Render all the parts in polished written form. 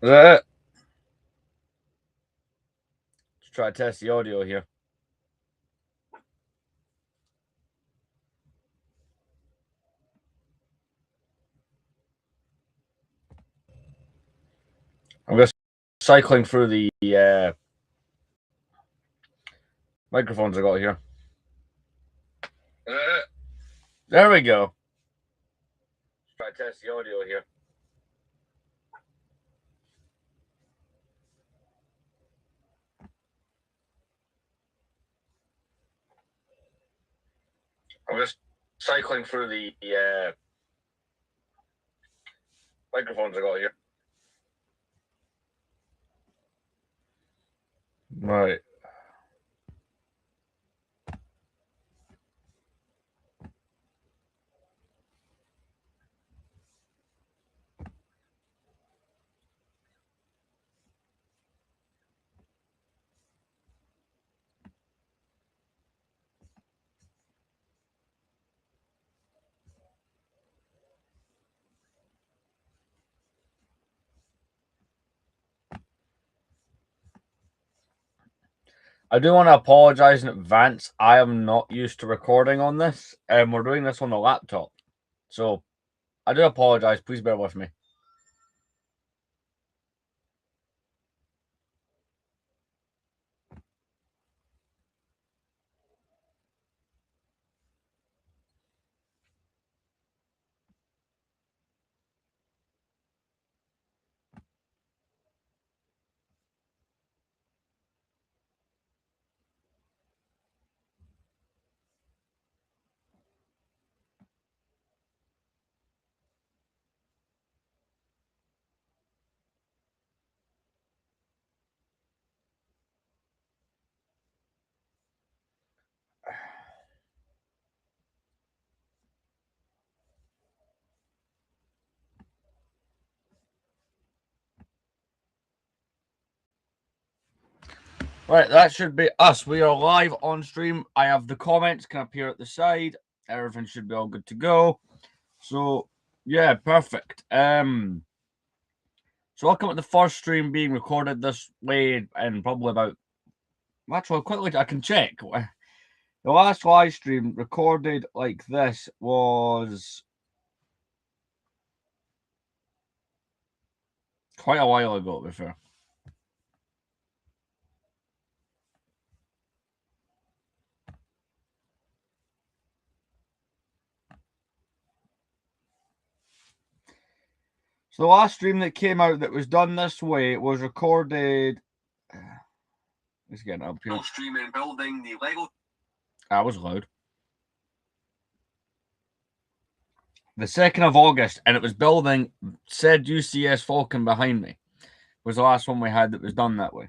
Is that it? Let's try to test the audio here. I'm just cycling through the microphones I got here. Is that it? There we go. Let's try to test the audio here. I'm just cycling through the microphones I got here. Right. I do want to apologize in advance. I am not used to recording on this, and we're doing this on the laptop. So I do apologize. Please bear with me. Right, that should be us. We are live on stream. I have the comments can appear at the side. Everything should be all good to go. So yeah, perfect. So welcome to the first stream being recorded this way in probably about. Actually, quickly I can check. The last live stream recorded like this was quite a while ago, to be fair. So the last stream that came out that was done this way was recorded. Let's get it up here. Streaming building the Lego. That was loud. The 2nd of August, and it was building said UCS Falcon behind me. Was the last one we had that was done that way.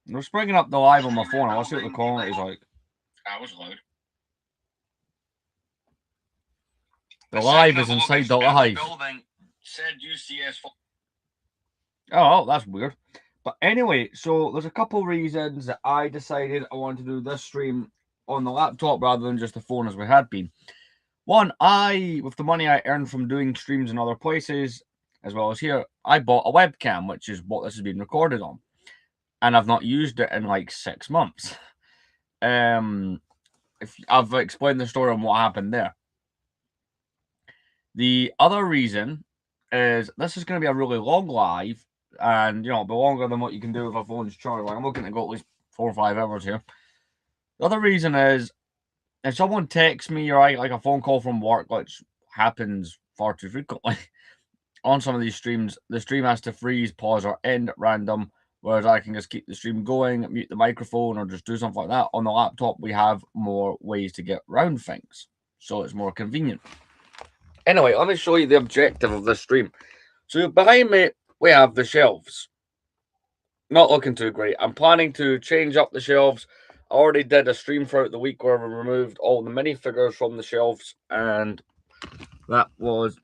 We're bringing up the live on my phone. I'll see what the quality is like. That was loud. The live is inside the live. Building said UCS. Oh, that's weird. But anyway, so there's a couple reasons that I decided I wanted to do this stream on the laptop rather than just the phone as we had been. One, with the money I earned from doing streams in other places, as well as here, I bought a webcam, which is what this has been recorded on. And I've not used it in like 6 months. If I've explained the story on what happened there. The other reason is this is going to be a really long live, and it'll be longer than what you can do with a phone's charge. Like I'm looking to go at least 4 or 5 hours here. The other reason is if someone texts me or I like a phone call from work, which happens far too frequently on some of these streams, the stream has to freeze, pause, or end at random. Whereas I can just keep the stream going, mute the microphone, or just do something like that. On the laptop, we have more ways to get around things, so it's more convenient. Anyway, let me show you the objective of this stream. So behind me, we have the shelves. Not looking too great. I'm planning to change up the shelves. I already did a stream throughout the week where we removed all the minifigures from the shelves, and that was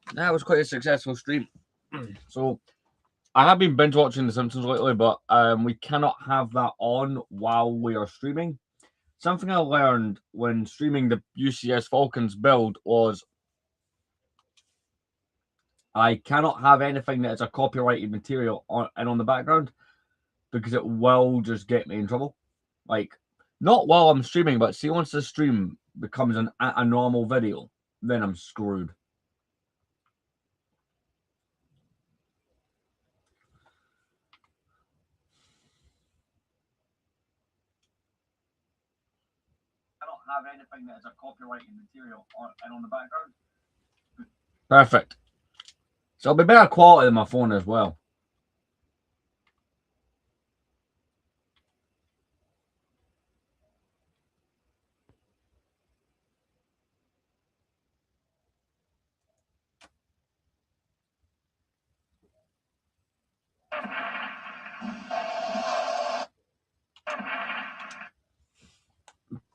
quite a successful stream. So I have been binge watching The Simpsons lately, but we cannot have that on while we are streaming. something I learned when streaming the UCS Falcons build was I cannot have anything that is a copyrighted material on the background because it will just get me in trouble. Like, not while I'm streaming, but see, once the stream becomes a normal video, then I'm screwed. I don't have anything that is a copyrighted material on the background. Perfect. So it'll be better quality than my phone as well.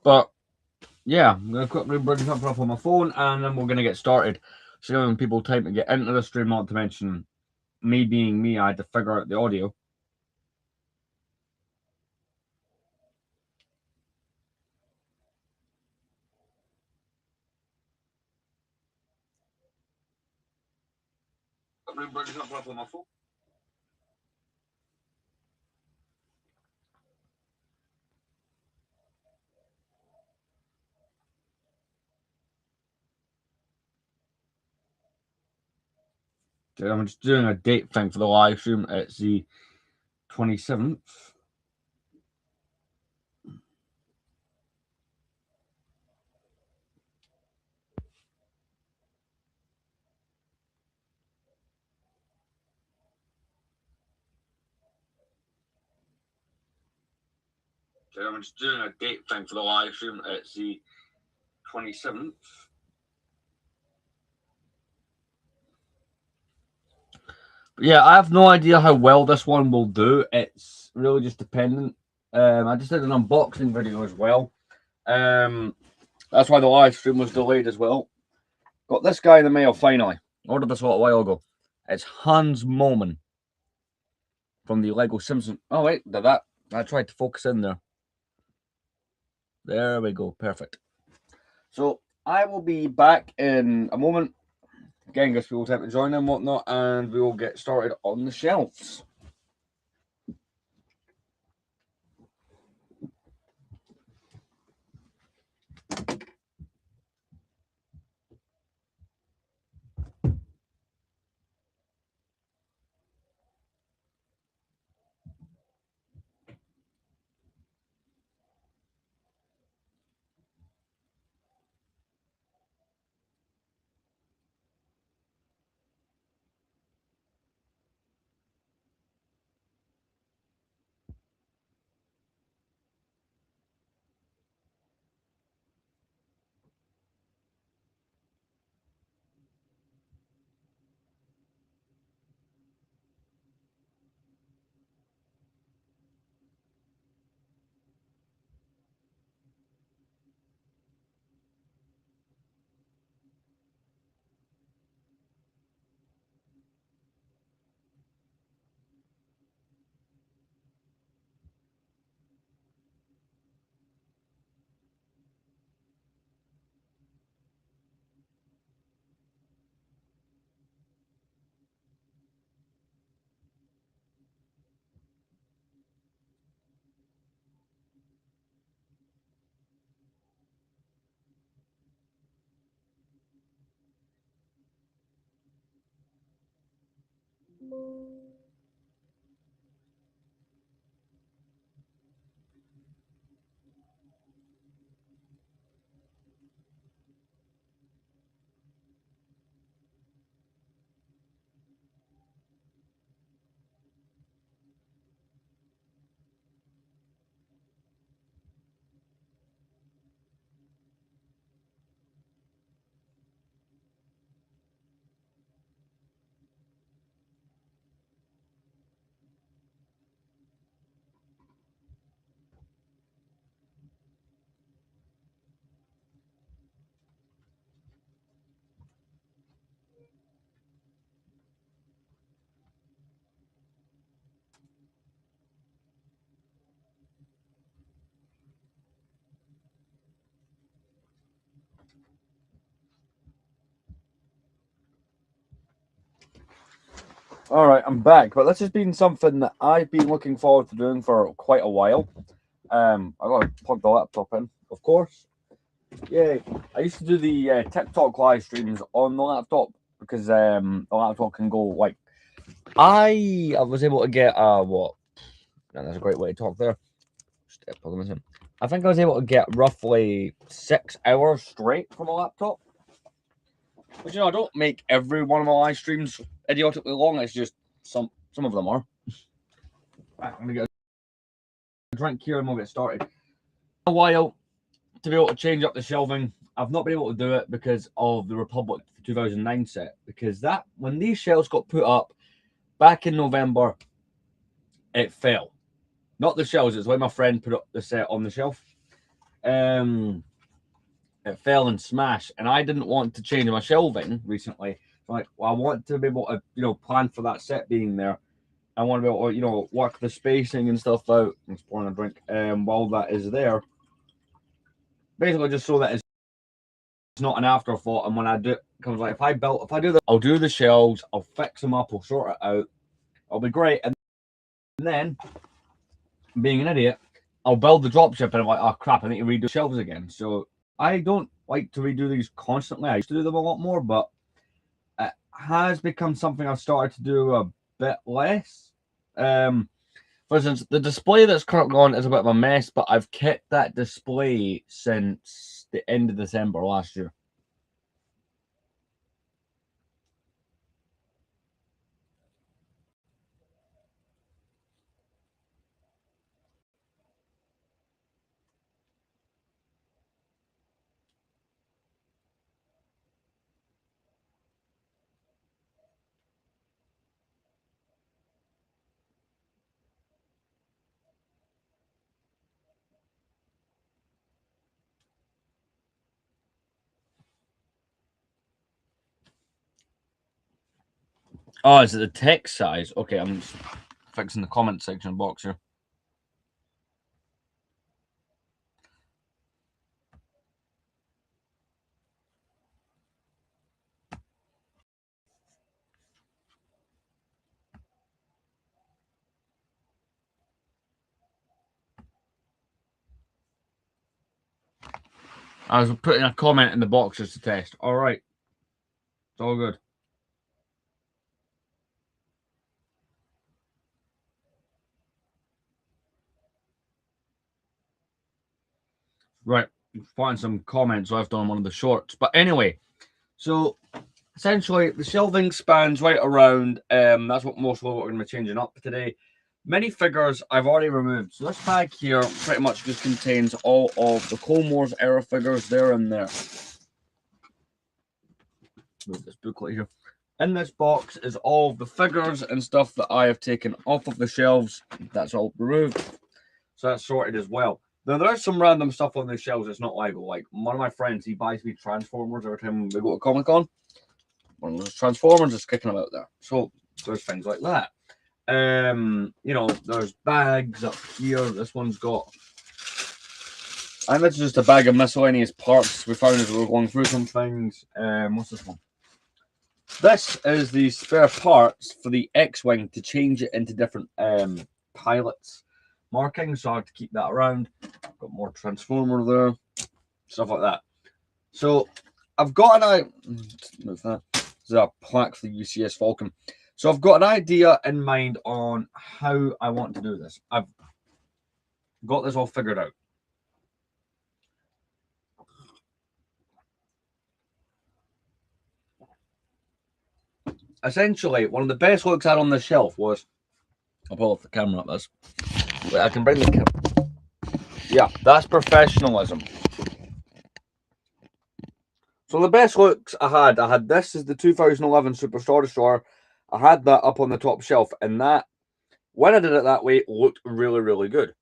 But yeah, I'm gonna quickly bring something up on my phone and then we're gonna get started. So giving people time to get into the stream, not to mention me being me, I had to figure out the audio. I'm bringing something up on my phone. I'm just doing a date thing for the live stream. It's the 27th. I'm just doing a date thing for the live stream. It's the 27th. But yeah, I have no idea how well this one will do. It's really just dependent. I just did an unboxing video as well. That's why the live stream was delayed as well. Got this guy in the mail finally. Ordered this a little while ago. It's Hans Moleman from the Lego Simpson. Oh wait, did that? I tried to focus in there. There we go. Perfect. So I will be back in a moment. Genghis people time to join and whatnot, and we will get started on the shelves. All right, I'm back, but this has been something that I've been looking forward to doing for quite a while. I gotta plug the laptop in, of course. Yay! I used to do the TikTok live streams on the laptop because the laptop can go like. I was able to get what? Man, that's a great way to talk there. Plug them in. I think I was able to get roughly 6 hours straight from a laptop. But I don't make every one of my live streams idiotically long. It's just some of them are. Right, I'm gonna get a drink here and we'll get started. A while to be able to change up the shelving. I've not been able to do it because of the Republic 2009 set. Because that when these shelves got put up back in November, it fell. Not the shelves. It's when my friend put up the set on the shelf. It fell and smashed, and I didn't want to change my shelving recently. So I want to be able to, plan for that set being there. I want to be able to, work the spacing and stuff out. I'm just pouring a drink. While that is there, basically just so that it's not an afterthought. And when I do, comes like if I do that, I'll do the shelves, I'll fix them up, I'll sort it out, I'll be great. And then, being an idiot, I'll build the dropship, and I'm like, oh crap, I need to redo shelves again. So I don't like to redo these constantly. I used to do them a lot more, but it has become something I've started to do a bit less. For instance, the display that's currently on is a bit of a mess, but I've kept that display since the end of December last year. Oh, is it the text size? Okay, I'm just fixing the comment section box here. I was putting a comment in the boxes to test. All right. It's all good. Right. Find some comments left on one of the shorts. But anyway, so essentially the shelving spans right around. That's what most of what we're going to be changing up today. Minifigures I've already removed. So this bag here pretty much just contains all of the Clone Wars era figures there and there. Move this booklet here. In this box is all of the figures and stuff that I have taken off of the shelves. That's all removed. So that's sorted as well. Now there's some random stuff on the shelves that's not Lego. Like one of my friends, he buys me Transformers every time we go to Comic-Con. One of those Transformers is kicking them out there. So there's things like that. There's bags up here. This one's got. I think that's just a bag of miscellaneous parts we found as we were going through some things. What's this one? This is the spare parts for the X-Wing to change it into different pilots markings. So I have to keep that around. Got more Transformer there, stuff like that. So I've got move that. This is a plaque for the UCS Falcon. So I've got an idea in mind on how I want to do this. I've got this all figured out. Essentially, one of the best looks I had on the shelf was. I'll pull off the camera up this. Wait, I can bring the camera. Yeah, that's professionalism. So the best looks I had this is the 2011 Superstar Destroyer. I had that up on the top shelf, and that, when I did it that way, looked really, really good.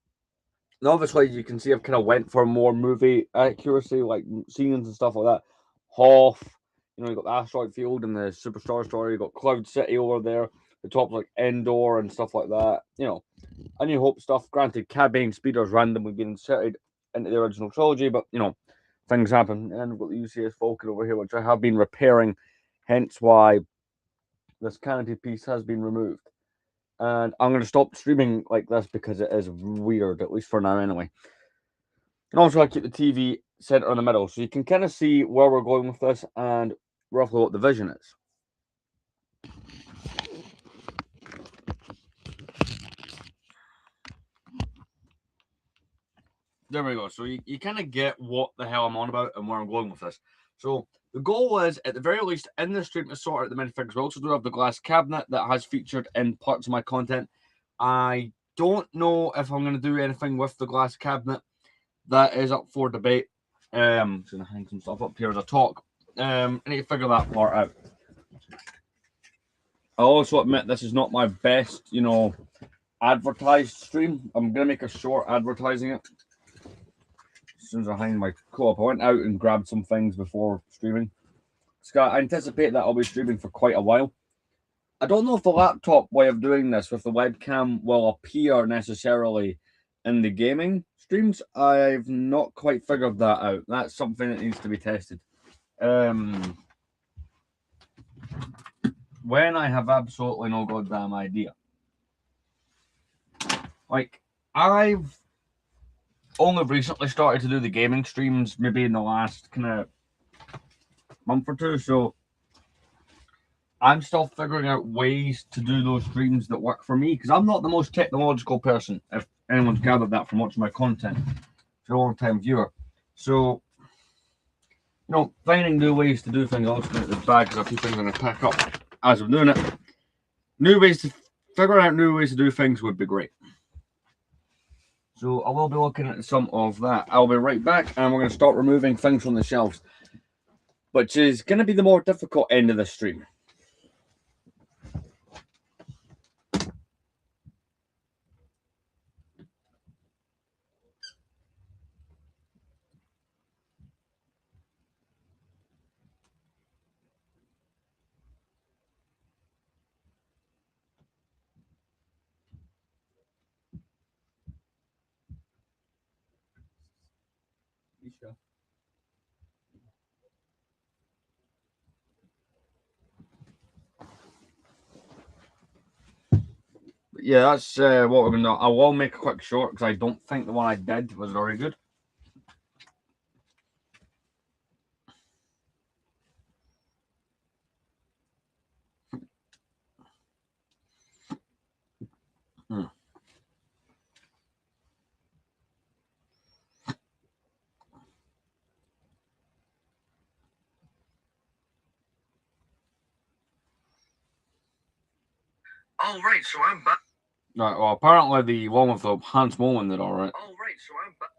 Now, obviously, you can see I've kind of went for more movie accuracy, like scenes and stuff like that. Hoth, you got the asteroid field and the Superstar Destroyer. You got Cloud City over there. The top's like Endor and stuff like that. A New Hope stuff. Granted, Cad Bane speeders randomly been inserted into the original trilogy, but things happen. And we've got the UCS Falcon over here, which I have been repairing, hence why this canopy piece has been removed. And I'm going to stop streaming like this because it is weird, at least for now anyway. And also I keep the TV center in the middle so you can kind of see where we're going with this and roughly what the vision is. There we go. So you kind of get what the hell I'm on about and where I'm going with this. So the goal is, at the very least, in the stream to sort out the minifigures. We also do have the glass cabinet that has featured in parts of my content. I don't know if I'm going to do anything with the glass cabinet. That is up for debate. I'm just going to hang some stuff up here as I talk. I need to figure that part out. I also admit this is not my best, advertised stream. I'm going to make a short advertising it. As soon as I hang my co-op, I went out and grabbed some things before streaming. Scott, I anticipate that I'll be streaming for quite a while. I don't know if the laptop way of doing this with the webcam will appear necessarily in the gaming streams. I've not quite figured that out. That's something that needs to be tested. When I have absolutely no goddamn idea. Like, I've only recently started to do the gaming streams, maybe in the last kind of month or two, so I'm still figuring out ways to do those streams that work for me, because I'm not the most technological person, if anyone's gathered that from watching my content. If you're a long-time viewer. So, finding new ways to do things. I'll just put it in the bag because a few things I'm going to pack up as I'm doing it. Figuring out new ways to do things would be great. So I will be looking at some of that. I'll be right back, and we're going to start removing things from the shelves, which is going to be the more difficult end of the stream. Yeah, that's what we're going to do. I will make a quick short because I don't think the one I did was very good. All right, so I'm back. Right, well, apparently the one with the Hans Molen did all right. All right, so I'm back.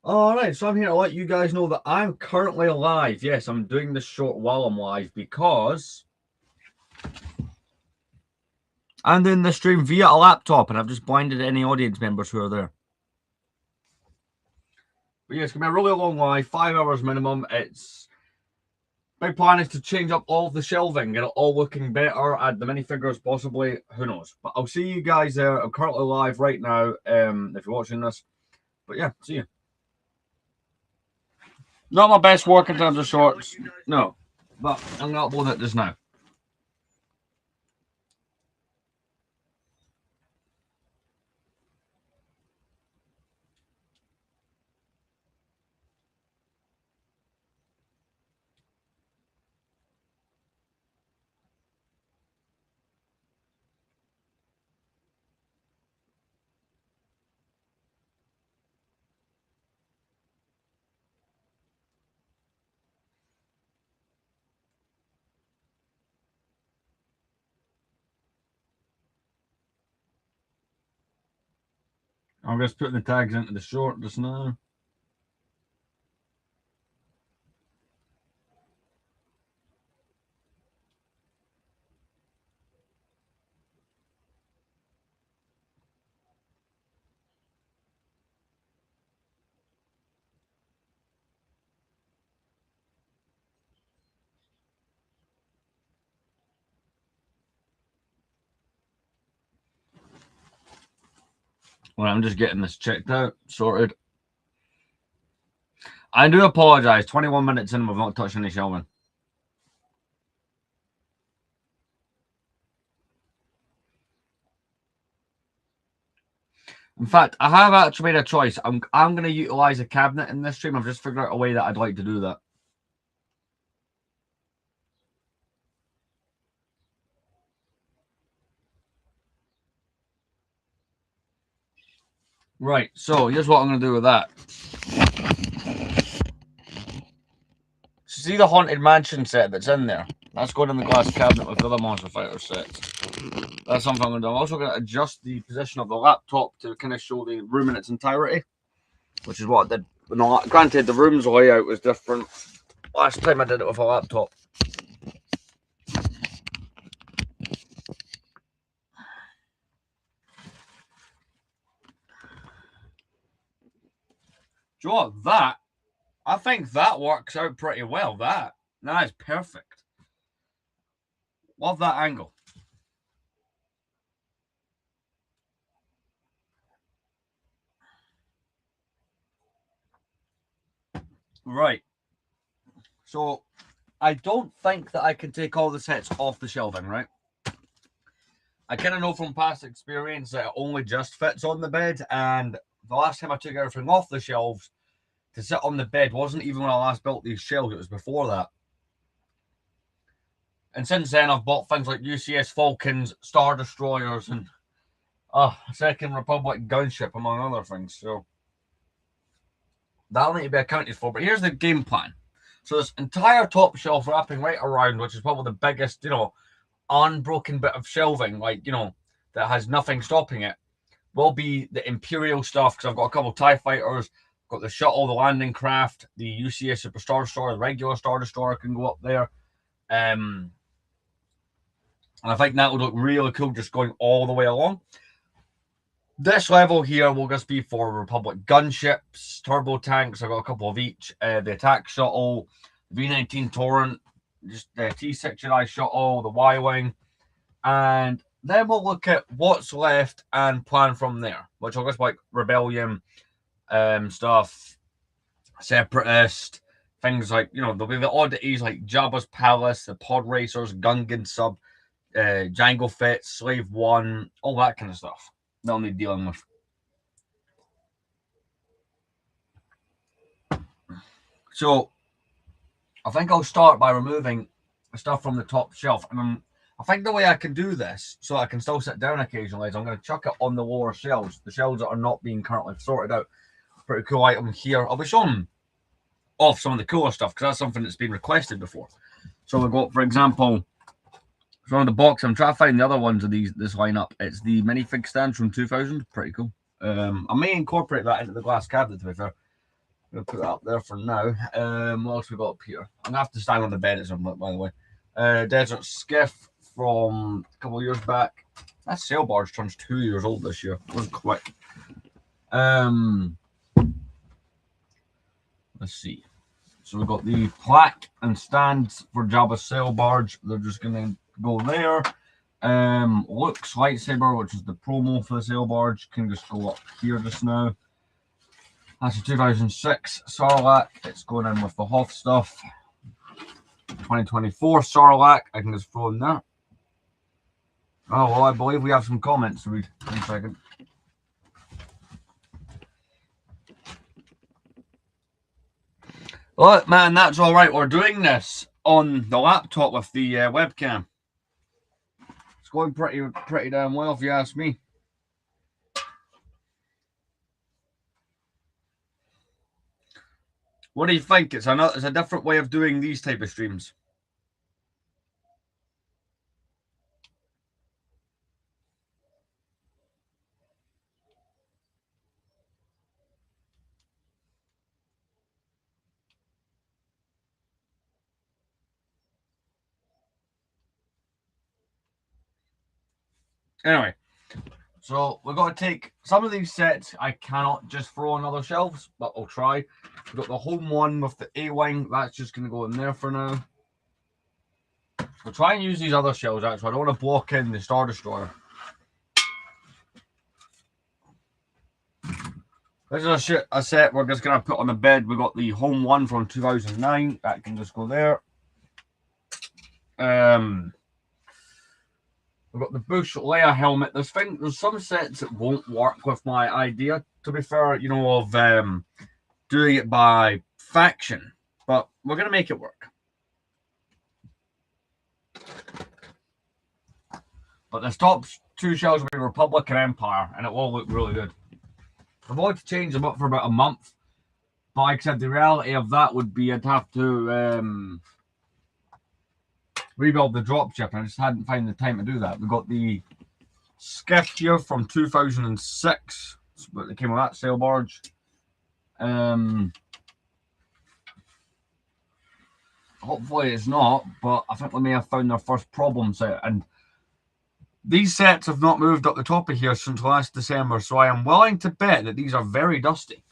All right, so I'm here to let you guys know that I'm currently live. Yes, I'm doing this short while I'm live because I'm doing the stream via a laptop, and I've just blinded any audience members who are there. But yeah, it's going to be a really long live, 5 hours minimum. My plan is to change up all of the shelving, get it all looking better, add the minifigures possibly, who knows. But I'll see you guys there. I'm currently live right now, if you're watching this. But yeah, see you. Not my best work in terms of shorts, no. But I'm going to upload it just now. I'm just putting the tags into the short just now. Well, I'm just getting this checked out, sorted. I do apologise. 21 minutes in, we've not touched any shelving. In fact, I have actually made a choice. I'm going to utilise a cabinet in this stream. I've just figured out a way that I'd like to do that. Right, so here's what I'm going to do with that. See the Haunted Mansion set that's in there? That's going in the glass cabinet with the other Monster Fighter sets. That's something I'm going to do. I'm also going to adjust the position of the laptop to kind of show the room in its entirety, which is what I did. No, granted, the room's layout was different last time I did it with a laptop. Do you know what? That, I think that works out pretty well. That is perfect. Love that angle. Right. So, I don't think that I can take all the sets off the shelving, right? I kind of know from past experience that it only just fits on the bed, and the last time I took everything off the shelves to sit on the bed wasn't even when I last built these shelves, it was before that. And since then, I've bought things like UCS Falcons, Star Destroyers, and Second Republic gunship, among other things. So that'll need to be accounted for. But here's the game plan. So this entire top shelf wrapping right around, which is probably the biggest, unbroken bit of shelving, that has nothing stopping it, will be the Imperial stuff, because I've got a couple of TIE fighters, got the shuttle, the landing craft, the UCS Super Star Destroyer, the regular Star Destroyer can go up there. And I think that would look really cool just going all the way along. This level here will just be for Republic gunships, turbo tanks. I've got a couple of each. The attack shuttle, V-19 Torrent, just the T-6 Jedi shuttle, the Y-Wing. And then we'll look at what's left and plan from there, which will just like Rebellion stuff, Separatist, things like, there'll be the oddities like Jabba's Palace, the Pod Racers, Gungan Sub, Jango Fett, Slave One, all that kind of stuff they'll need dealing with. So I think I'll start by removing stuff from the top shelf. And I think the way I can do this, so I can still sit down occasionally, is I'm going to chuck it on the lower shelves, the shelves that are not being currently sorted out. Pretty cool item here. I'll be showing off some of the cooler stuff, because that's something that's been requested before. So we've got, for example, from the box, I'm trying to find the other ones of this lineup. It's the minifig stands from 2000. Pretty cool. I may incorporate that into the glass cabinet, to be fair. I'm going to put that up there for now. What else we got up here? I'm going to have to stand on the bed at some point, by the way. Desert Skiff from a couple of years back. That sail barge turns 2 years old this year. It was quick. Let's see. So we've got the plaque and stands for Jabba's sail barge. They're just going to go there. Luke's lightsaber, which is the promo for the sail barge, can just go up here just now. That's a 2006 Sarlacc. It's going in with the Hoth stuff. 2024 Sarlacc. I can just throw in there. Oh, well, I believe we have some comments to read. 1 second. Look, man, that's all right. We're doing this on the laptop with the webcam. It's going pretty damn well, if you ask me. What do you think? It's a different way of doing these type of streams. Anyway, so we've got to take some of these sets. I cannot just throw on other shelves, but I'll try. We've got the home one with the A-Wing. That's just going to go in there for now. We'll try and use these other shelves, actually. I don't want to block in the Star Destroyer. This is a set we're just gonna put on the bed. We got the home one from 2009. That can just go there. We've got the Bush Leia helmet. There's some sets that won't work with my idea. To be fair, you know, of doing it by faction, but we're gonna make it work. But the top two shells will be Republic and Empire, and it will look really good. I've wanted to change them up for about a month, but like I said, the reality of that would be I'd have to rebuild the dropship, and I just hadn't found the time to do that. We've got the skiff here from 2006, but they came on that sail barge. Hopefully it's not, but I think they may have found their first problem set, and these sets have not moved up the top of here since last December, so I am willing to bet that these are very dusty.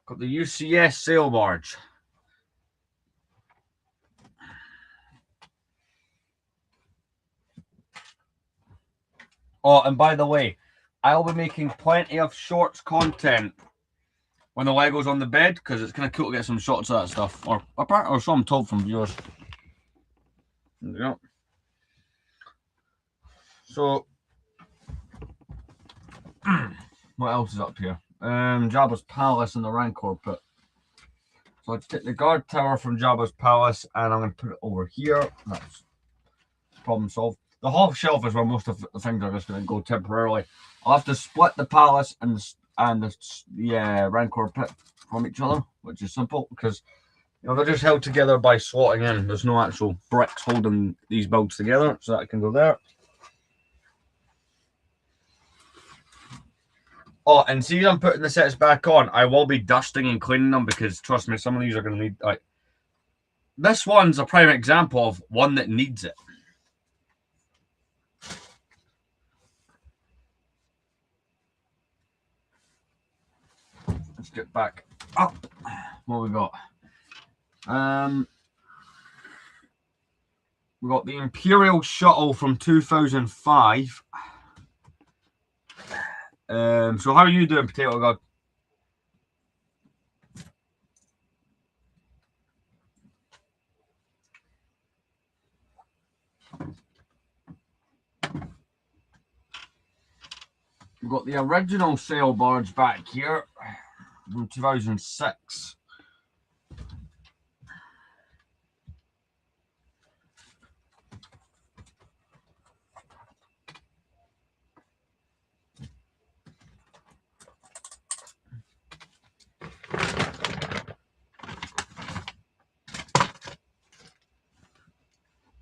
Got the UCS sail barge. Oh, and by the way, I'll be making plenty of shorts content when the Lego's on the bed, because it's kind of cool to get some shots of that stuff, or so I'm told from viewers. Yeah. So, what else is up here? Jabba's Palace and the Rancor pit. So let's take the guard tower from Jabba's Palace, and I'm going to put it over here. That's problem solved. The half shelf is where most of the things are just going to go temporarily. I'll have to split the Palace and the Rancor pit from each other, which is simple because they're just held together by slotting in. There's no actual bricks holding these builds together, so that can go there. Oh, and see, I'm putting the sets back on. I will be dusting and cleaning them because, trust me, some of these are going to need. Like, this one's a prime example of one that needs it. Let's get back up. What we got? We got the Imperial Shuttle from 2005. So how are you doing, Potato God? We've got the original sail barge back here from 2006.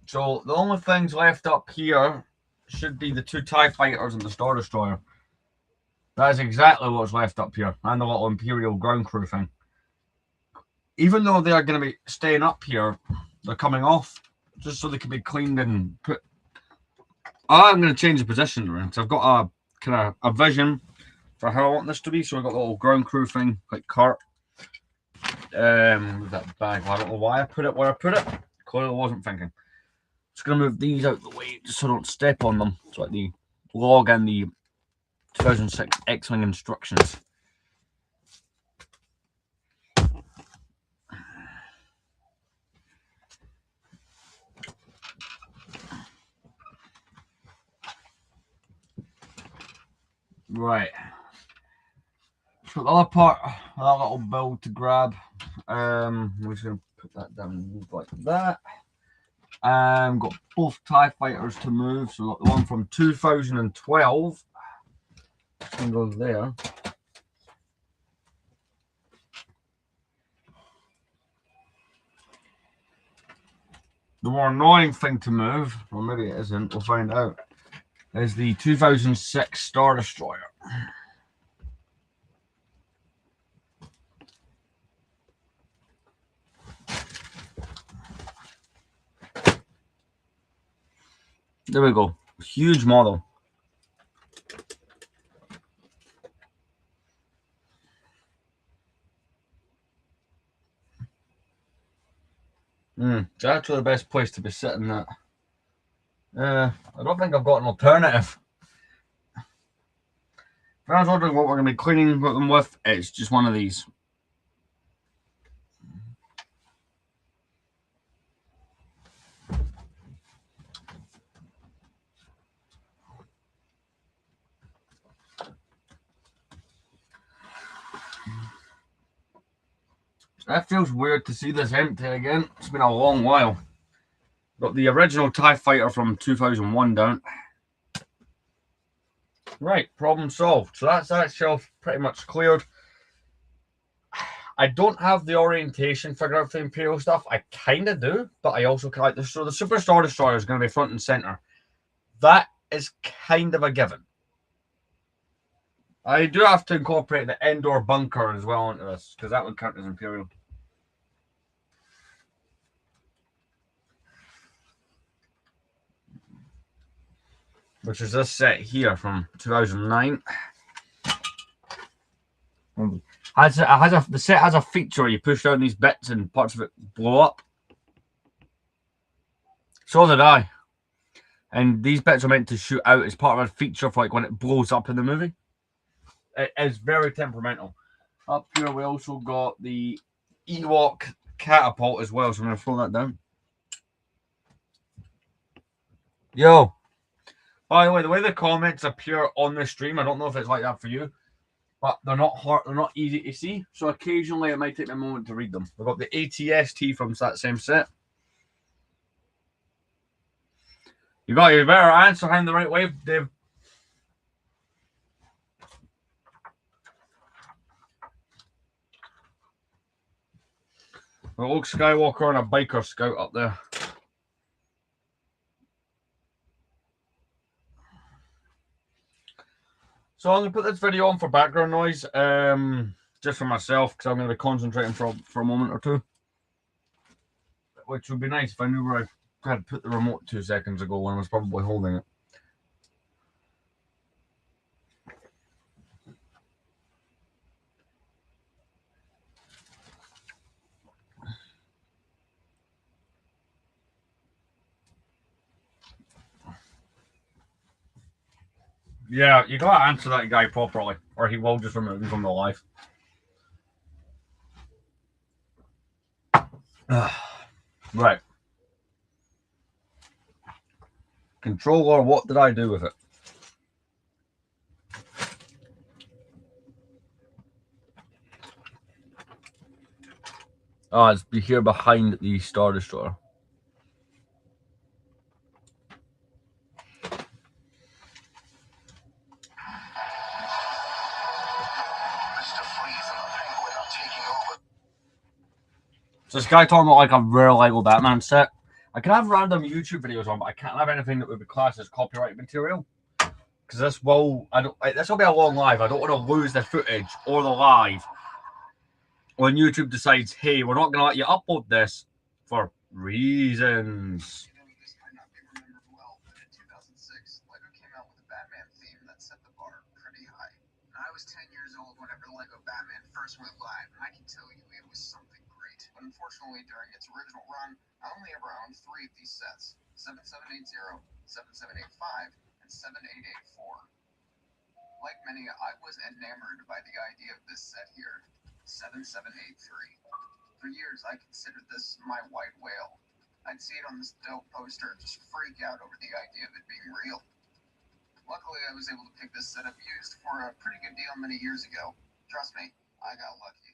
So the only things left up here should be the two TIE fighters and the Star Destroyer. That is exactly what's left up here, and the little Imperial ground crew thing. Even though they are going to be staying up here, they're coming off just so they can be cleaned and put. I'm going to change the position around. So I've got a kind of a vision for how I want this to be. So I've got the little ground crew thing, like cart. With that bag. Well, I don't know why I put it where I put it. Clearly wasn't thinking. Just going to move these out of the way just so I don't step on them. So like the log and the 2006 X-Wing instructions. Right. So the other part, that little build to grab. We're just going to put that down and move like that. Got both TIE fighters to move. So got the one from 2012. Can go there. The more annoying thing to move, or maybe it isn't, we'll find out, is the 2006 Star Destroyer. There we go. Huge model. It's actually the best place to be sitting at. I don't think I've got an alternative. If I was wondering what we're going to be cleaning them with, it's just one of these. That feels weird to see this empty again. It's been a long while. Got the original TIE Fighter from 2001 down. Right, problem solved. So that's that shelf pretty much cleared. I don't have the orientation figured out for the Imperial stuff. I kind of do, but I also can like this. So the Super Star Destroyer is going to be front and center. That is kind of a given. I do have to incorporate the Endor bunker as well into this because that would count as Imperial. Which is this set here from 2009. The set has a feature where you push down these bits and parts of it blow up. So did I. And these bits are meant to shoot out as part of a feature for like when it blows up in the movie. It is very temperamental. Up here we also got the Ewok catapult as well, so I'm going to throw that down. Yo. By the way the comments appear on the stream, I don't know if it's like that for you, but they're not hard, they're not easy to see. So occasionally it might take me a moment to read them. We've got the ATST from that same set. You better answer him the right way, Dave. Luke Skywalker and a biker scout up there. So I'm going to put this video on for background noise, just for myself, because I'm going to be concentrating for a moment or two. Which would be nice if I knew where I had put the remote 2 seconds ago when I was probably holding it. Yeah, you gotta answer that guy properly, or he will just remove you from the live. Right. Controller, what did I do with it? Oh, it's here behind the Star Destroyer. So this guy talking about like a rare Lego Batman set. I can have random YouTube videos on, but I can't have anything that would be classed as copyright material. Because this will be a long live. I don't want to lose the footage or the live when YouTube decides, hey, we're not going to let you upload this for reasons. I was 10 years old whenever Lego Batman first went live, and I can tell you it was something great. But unfortunately, during its original run, I only ever owned 3 of these sets: 7780, 7785, and 7884. Like many, I was enamored by the idea of this set here, 7783. For years, I considered this my white whale. I'd see it on this dope poster and just freak out over the idea of it being real. Luckily, I was able to pick this setup used for a pretty good deal many years ago. Trust me, I got lucky.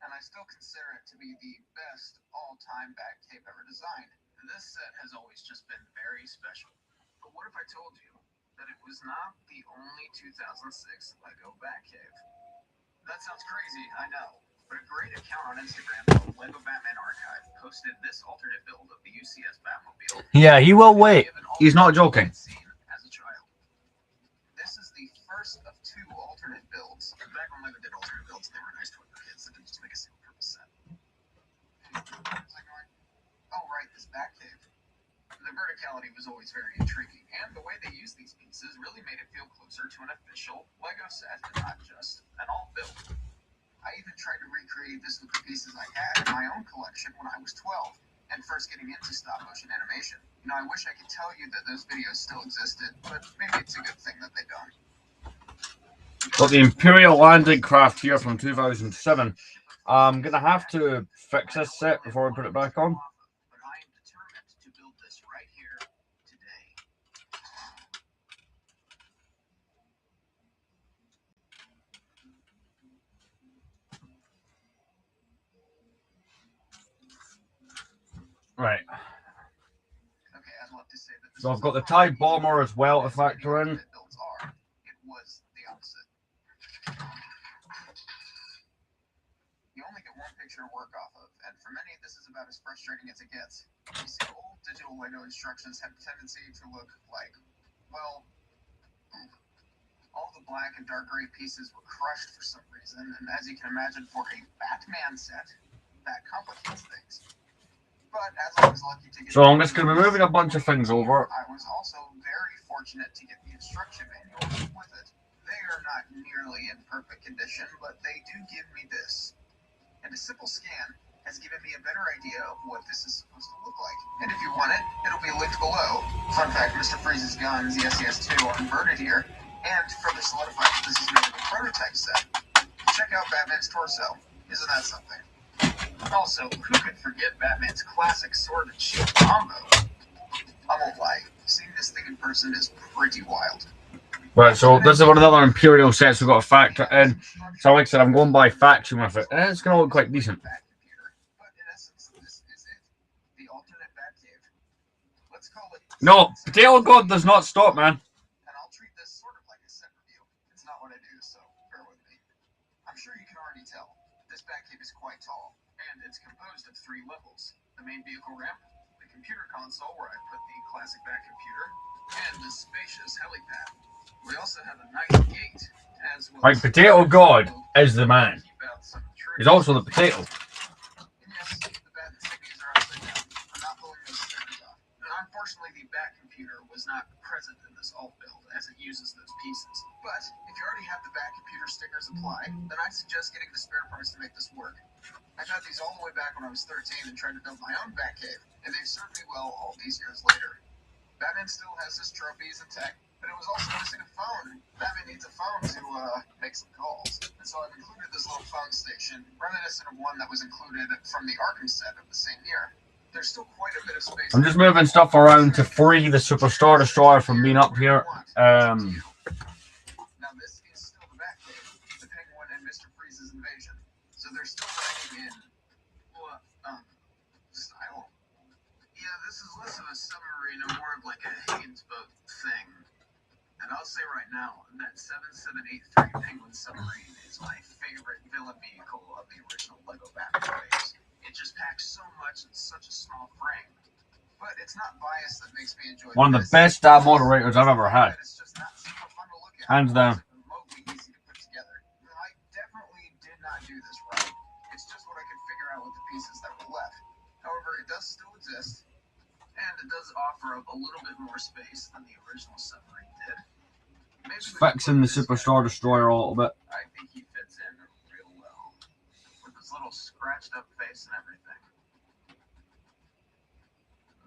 And I still consider it to be the best all-time Batcave ever designed. This set has always just been very special. But what if I told you that it was not the only 2006 Lego Batcave? That sounds crazy, I know. But a great account on Instagram called Lego Batman Archive posted this alternate build of the UCS Batmobile. Yeah, he will wait. He's not joking. As a child. This is the first of 2 alternate builds. Back when Lego did alternate builds, they were nice to other kids that didn't just make a single purpose set. Oh, right, this Batcave. The verticality was always very intriguing, and the way they used these pieces really made it feel closer to an official Lego set, and not just an alt build. I even tried to recreate this with the pieces I had in my own collection when I was 12. and first getting into stop motion animation. You know, I wish I could tell you that those videos still existed, but maybe it's a good thing that they don't. Got the Imperial Landing Craft here from 2007. I'm gonna have to fix this set before I put it back on. But I am determined to build this right here today. Right. Okay, I'd love to say that this So I've was got the a TIE easy Bomber as well to as factor many in. that builds are. It was the opposite. You only get one picture to work off of, and for many, this is about as frustrating as it gets. You see, old digital Lego instructions have a tendency to look like, well, all the black and dark gray pieces were crushed for some reason, and as you can imagine, for a Batman set, that complicates things. But as I was lucky to get So I'm just going to be moving a bunch of things over. I was also very fortunate to get the instruction manual with it. They are not nearly in perfect condition, but they do give me this. And a simple scan has given me a better idea of what this is supposed to look like. And if you want it, it'll be linked below. Fun fact, Mr. Freeze's guns, the SES-2, are inverted here. And to further solidify that this is made of a prototype set, check out Batman's torso. Isn't that something? Also, who could forget Batman's classic sword and shield combo? I won't lie, seeing this thing in person is pretty wild. Right, so this is one of the other Imperial sets we've got to factor in. So like I said, I'm going by faction with it. And it's going to look quite decent. But in essence, this is it. The alternate Batcave. Let's call it... No, Potato God does not stop, man. And I'll treat this sort of like a set review. It's not what I do, so bear with me. I'm sure you can already tell. This Batcave is quite tall, and it's composed of 3 levels. The main vehicle ramp, the computer console where I put the classic Bat computer, and the spacious helipad. We also have a nice gate, as well. Like, Potato God is the man. He's also the potato. And yes, the Bat insignias are upside down. I'm not pulling those stickers off. And unfortunately, the Bat computer was not present in this alt build, as it uses those pieces. But if you already have the Bat computer stickers applied, then I suggest getting the spare parts to make this work. I got these all the way back when I was 13 and tried to build my own Batcave, and they've served me well all these years later. Batman still has his trophies and tech, but it was also missing a phone. Batman needs a phone to make some calls. And so I've included this little phone station, reminiscent of one that was included from the Arkham set of the same year. There's still quite a bit of space. I'm just moving stuff around to free the Superstar Destroyer from being up here. Now this is still the Batcave, the Penguin and Mr. Freeze's invasion. So they're still writing in style. Yeah, this is less of a submarine and more of like a Higgins boat thing. And I'll say right now, that 7783 Penguin submarine is my favorite villain vehicle of the original Lego Batman days. It just packs so much in such a small frame. But it's not bias that makes me enjoy One of the best moderators I've ever had. It's just not super fun to look at. Hands down. It's remotely easy to put together. I definitely did not do this right. It's just what I could figure out with the pieces that were left. However, it does still exist. And it does offer up a little bit more space than the original submarine did. Maybe Fixing the Superstar Destroyer a little bit. I think he fits in real well. With his little scratched up face and everything.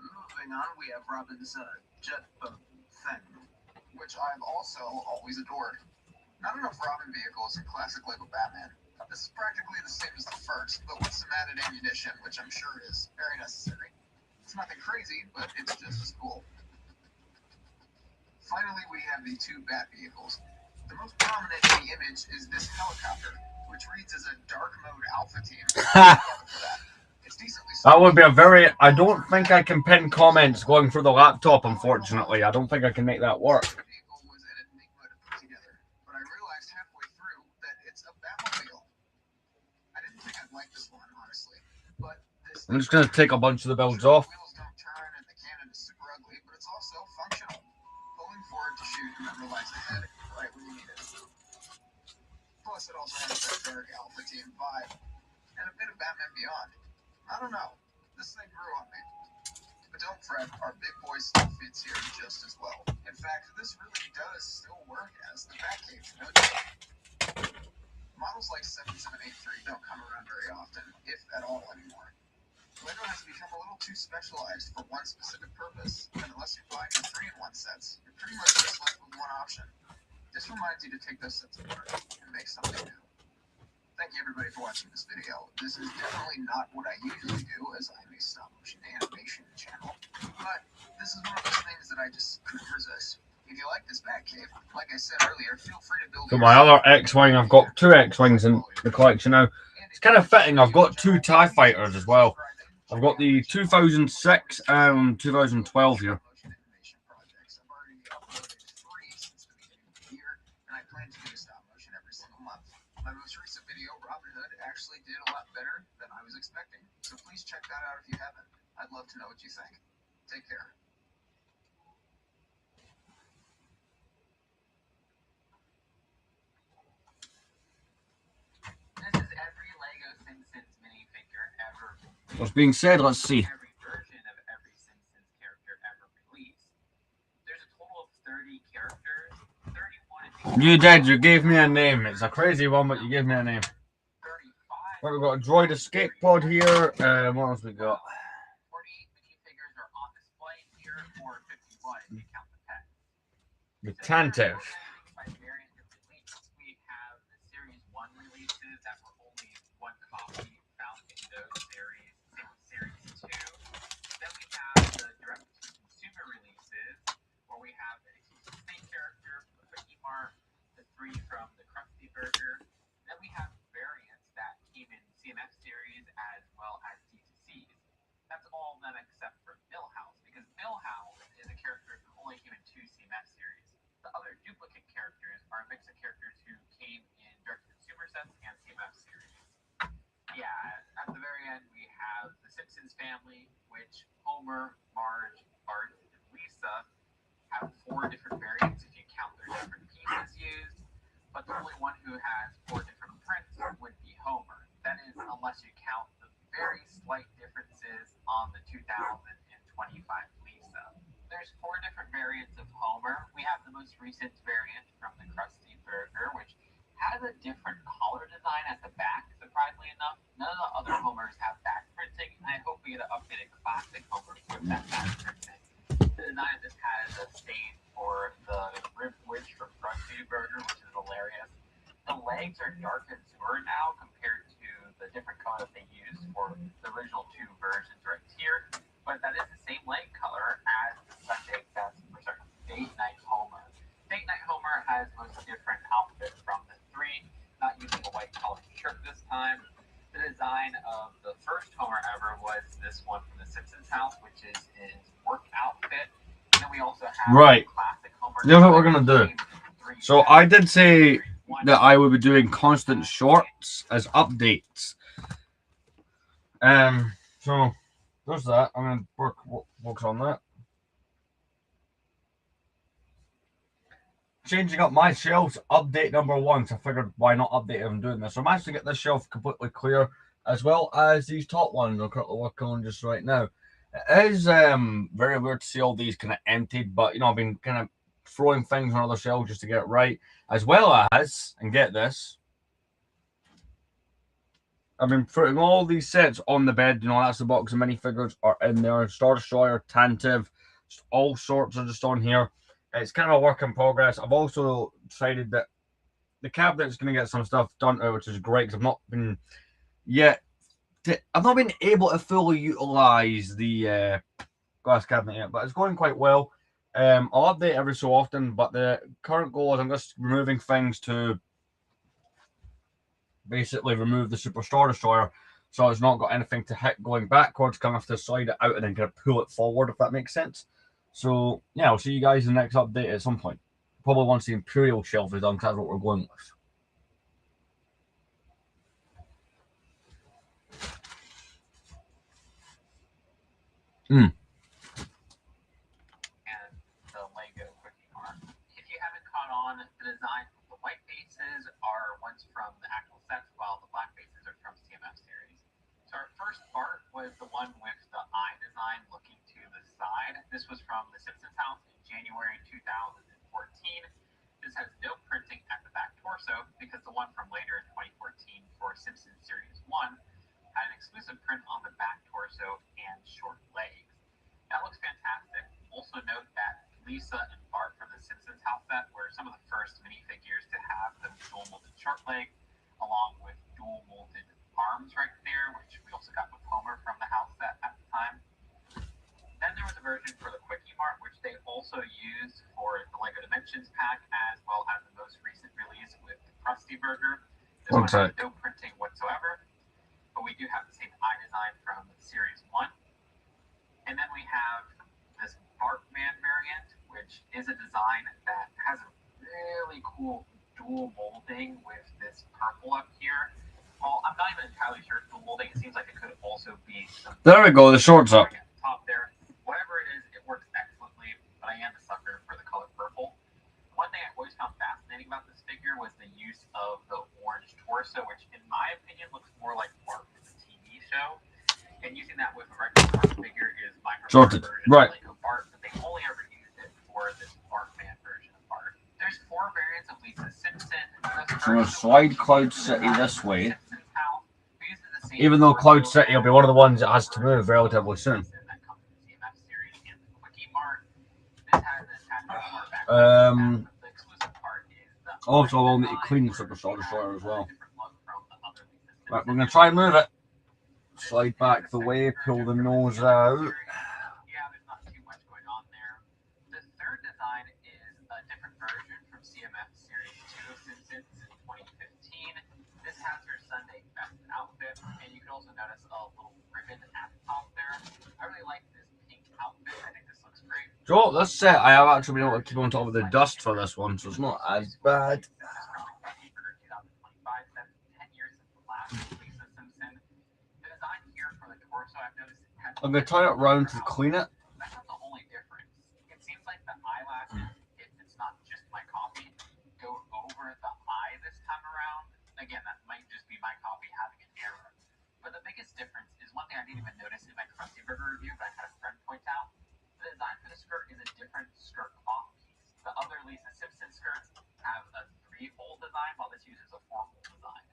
Moving on, we have Robin's jet boat thing, which I've also always adored. Not enough Robin vehicles in classic Lego Batman. This is practically the same as the first, but with some added ammunition, which I'm sure is very necessary. It's nothing crazy, but it's just as cool. Finally, we have the 2 Bat vehicles. The most prominent in the image is this helicopter, which reads as a dark mode alpha team. It's decently That would be a very... I don't think I can pin comments going through the laptop, unfortunately. I don't think I can make that work. The vehicle was an enigma to put together, but I realized halfway through that it's a Batmobile. I didn't think I'd like this one, honestly, but this... I'm just going to take a bunch of the builds off. The wheels don't turn and the cannon is super ugly, but it's also functional. Pulling forward to shoot and then realize ahead right when you need it. Plus, it also has that dark alpha team vibe and a bit of Batman Beyond. I don't know. This thing grew on me. But don't fret, our big boy still fits here just as well. In fact, this really does still work as the Batcave, no joke. Models like 7783 don't come around very often, if at all anymore. LEGO has become a little too specialized for one specific purpose, and unless you're buying the 3-in-1 sets, you're pretty much just left with one option. This reminds you to take those sets apart and make something new. Thank you everybody for watching this video. This is definitely not what I usually do, as I'm a stop-motion animation channel, but this is one of those things that I just couldn't resist. If you like this Batcave, like I said earlier, feel free to build So my other X-Wing, I've got 2 X-Wings in the collection now. It's kind of fitting, I've got 2 TIE Fighters as well. I've got the 2006 and 2012 here. My most recent video, Robin Hood, actually did a lot better than I was expecting, so please check that out if you haven't. I'd love to know what you think. Take care. This is every LEGO Simpsons minifigure ever. What's being said, let's see. Every version of every Simpsons character ever released. There's a total of 30 characters. 31. You did, you gave me a name. It's a crazy one, but you gave me a name. 35. Right, we've got a Droid Escape Pod here. What else we got? 48 minifigures are on display here, or 51 if you count the pets. The Tantive. By variant of release, we have the Series 1 releases that were only one copy found in those series. Same with Series 2. Then we have the direct-to-consumer releases, where we have an exclusive main character from the Quickie Mart, the 3 from the Krusty Burger. Then we have variants that came in CMF series as well as D2Cs. That's all of them except for Millhouse, because Millhouse is a character who only came in 2 CMF series. The other duplicate characters are a mix of characters who came in direct-to-consumer sets and CMF series. Yeah, at the very end we have the Simpsons family, which Homer, Marge, Bart, and Lisa have 4 different variants if you count their different pieces used, but the only one who has 4 different prints would be Homer. That is, unless you count the very slight differences on the 2025 Lisa. There's 4 different variants of Homer. We have the most recent variant from the Krusty Burger, which has a different collar design at the back, surprisingly enough. None of the other Homers have back printing, and I hope we get an updated classic Homer with that back printing. The design of this has a stain for the rib witch from Krusty Burger, which is hilarious. The legs are dark azure now compared to the different color that they used for the original 2 versions right here, but that is the same leg color as the Sunday Best, or sorry, Date Night Homer. Date Night Homer has most different outfits from the 3, not using a white collared shirt this time. The design of the first Homer ever was this one from the Simpsons house, which is his work outfit. And then we also have classic Homer. Here's what we're gonna do. So I did say that I would be doing constant shorts as updates. So there's that. I'm gonna work on that. Changing up my shelves, update number 1. So I figured why not update if I'm doing this. So I managed to get this shelf completely clear, as well as these top ones I'm currently working on just right now. It is very weird to see all these kind of emptied, but you know, I've been kind of throwing things on other shelves just to get it right, as well as, and get this, I've been putting all these sets on the bed. You know, that's the box of minifigures are in there. Star Destroyer, Tantive, just all sorts are just on here. It's kind of a work in progress. I've also decided that the cabinet's going to get some stuff done to it, which is great because I've not been able to fully utilize the glass cabinet yet, but it's going quite well. I'll update every so often, but the current goal is I'm just removing things to basically remove the Super Star Destroyer, so it's not got anything to hit going backwards. Kind of have to slide it out and then kind of pull it forward, if that makes sense. So yeah, I'll see you guys in the next update at some point. Probably once the Imperial shelf is done, because that's what we're going with. And the Lego Quickie Mart. If you haven't caught on, the design of the white bases are ones from the actual sets, while the black bases are from CMF series. So our first part was the one with the eye design looking to the side. This was from the Simpsons house in January 2014. This has no printing at the back torso, because the one from later in 2014 for Simpsons Series 1 had an exclusive print on the back torso torso and short legs. That looks fantastic. Also note that Lisa and Bart from the Simpsons house set were some of the first minifigures to have the dual molded short leg, along with dual molded arms right there, which we also got with Homer from the house set at the time. Then there was a version for the Quickie Mart, which they also used for the LEGO Dimensions pack, as well as the most recent release with the Krusty Burger. This one has no printing whatsoever, but we do have the same eye design from Series 1. And then we have this Bartman variant, which is a design that has a really cool dual molding with this purple up here. Well, I'm not even entirely sure it's dual molding. It seems like it could also be some... There we go, the shorts up. Top there. Whatever it is, it works excellently, but I am a sucker for the color purple. One thing I always found fascinating about this figure was the use of the orange torso, which in my opinion looks more like Bart from the TV show. And using that with a regular Bart figure is my preferred version of Lego Bart, but they only ever used it for this Bartman version of Bart. There's 4 variants of Lisa Simpson. So we'll slide Cloud City this way. Even though Cloud City will be one of the ones that has to move relatively soon. Also, I'll need to clean Superstar Destroyer as well. Right, we're going to try and move it. Slide back the way, pull the nose out. Yeah, there's not too much going on there. The third design is a different version from CMF Series 2 of Simpsons in 2015. This has her Sunday best outfit, and you can also notice a little ribbon at the top there. I really like this pink outfit. I think this looks great. So this set, I have actually been able to keep on top of the dust for this one, so it's not as bad. I'm going to turn it around to clean it. That's not the only difference. It seems like the eyelashes, if it's not just my copy, go over the eye this time around. Again, that might just be my copy having an error. But the biggest difference is one thing I didn't even notice in my Krusty Burger review, but I had a friend point out. The design for the skirt is a different skirt cloth piece. The other Lisa Simpson skirts have a 3-hole design, while this uses a 4-hole design.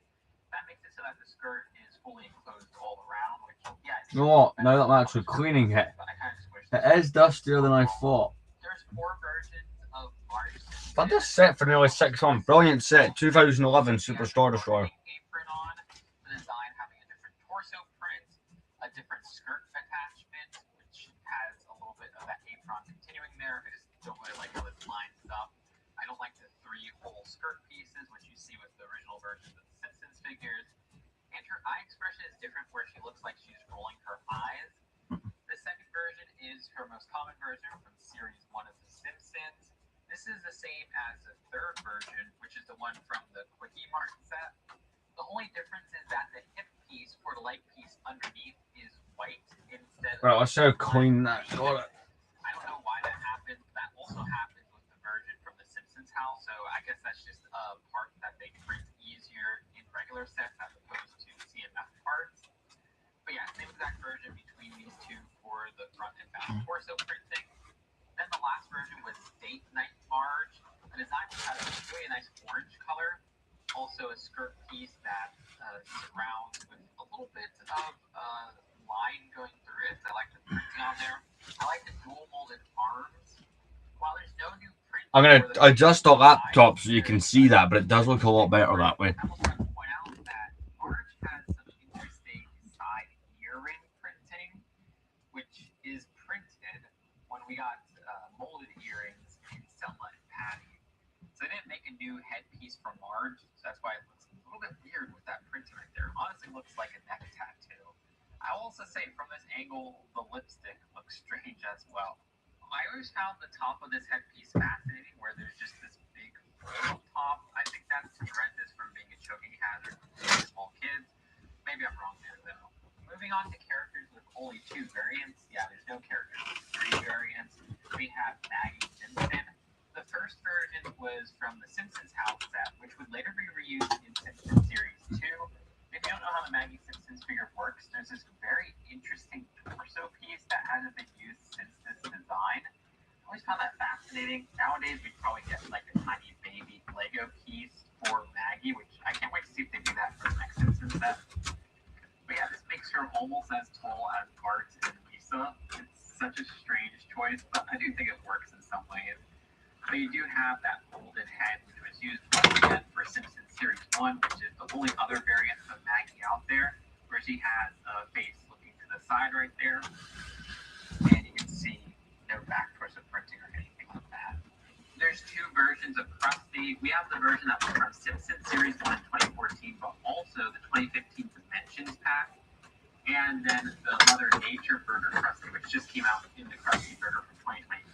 That makes it so that the skirt is fully enclosed all around, which, yeah, you know what? Now that I'm actually cleaning it, it is dustier than I thought. There's 4 versions of Bart. I've had this set for nearly 6 months. Brilliant set, 2011 Superstar Destroyer. Apron on, the design having a different torso print, a different skirt attachment, which has a little bit of that apron continuing there. I just don't really like how this lines up. I don't like the 3-hole skirt pieces, which you see with the original versions of the Simpsons figures. And her eye expression is different, where she looks like she's rolling her eyes. The second version is her most common version from Series 1 of The Simpsons. This is the same as the third version, which is the one from the Quickie Mart set. The only difference is that the hip piece for the leg piece underneath is white instead of... Right, let's show clean that. Got it. I don't know why that happened. That also happened with the version from the Simpsons house, so I guess that's just a part that they print easier in regular sets as opposed to CMF parts. But yeah, same exact version between these two for the front and back torso printing. Then the last version was Date Night Marge, a design that had a really nice orange color. Also a skirt piece that surrounds with a little bit of line going through it. I like the printing on there. I like the dual molded arms. While there's no new print, I'm going to adjust the laptop so you can see that, but it does look a lot better that way. I also want to point out that Marge has some interesting side earring printing, which is printed when we got molded earrings in Selma and Patty. So they didn't make a new headpiece for Marge, so that's why it looks a little bit weird with that printing right there. Honestly, looks like a neck tattoo. I will also say from this angle, the lipstick looks strange as well. I always found the top of this headpiece fascinating, where there's just this big hole top. I think that's to prevent this from being a choking hazard for small kids. Maybe I'm wrong there, though. Moving on to characters with only 2 variants. Yeah, there's no characters with 3 variants. We have Maggie Simpson. The first version was from the Simpsons house set, which would later be reused in Simpsons Series 2. If you don't know how the Maggie Simpsons figure works, there's this very interesting torso piece that hasn't been used since this design. I always found that fascinating. Nowadays, we'd probably get like a tiny baby Lego piece for Maggie, which I can't wait to see if they do that for the next Simpsons set. But yeah, this makes picture almost as tall as Bart and Lisa. It's such a strange choice, but I do think it works in some ways. But you do have that folded head, which was used once again for Simpsons Series 1, which is the only other variant of Maggie out there, where she has a face looking to the side right there. And you can see no back torso printing or anything like that. There's two versions of Krusty. We have the version that was from Simpsons Series 1 in 2014, but also the 2015 Dimensions pack. And then the Mother Nature Burger Krusty, which just came out in the Krusty Burger from 2025.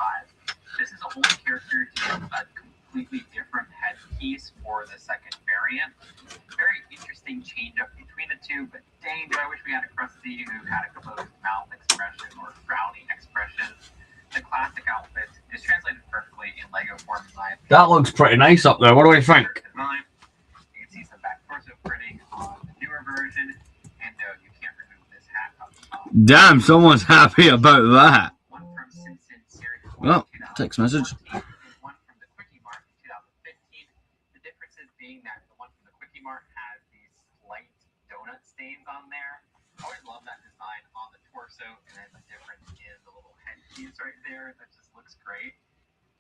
This is the only character to get a completely different headpiece for the second variant. Very interesting change up between the two, but dang, do I wish we had a Krusty who had a closed mouth expression or frowny expression. The classic outfit is translated perfectly in Lego form in my opinion. That looks pretty nice up there. What do you think? Design. You can see some back torso printing on the newer version, and no, you can't remove this hat up top. Damn, someone's happy about that. One from Simpsons Series 1 Well, text message. and one from the Quickie Mart in 2015. The differences being that the one from the Quickie Mart has these slight donut stains on there. I always love that design on the torso, and then the difference is the little headpiece right there. That just looks great.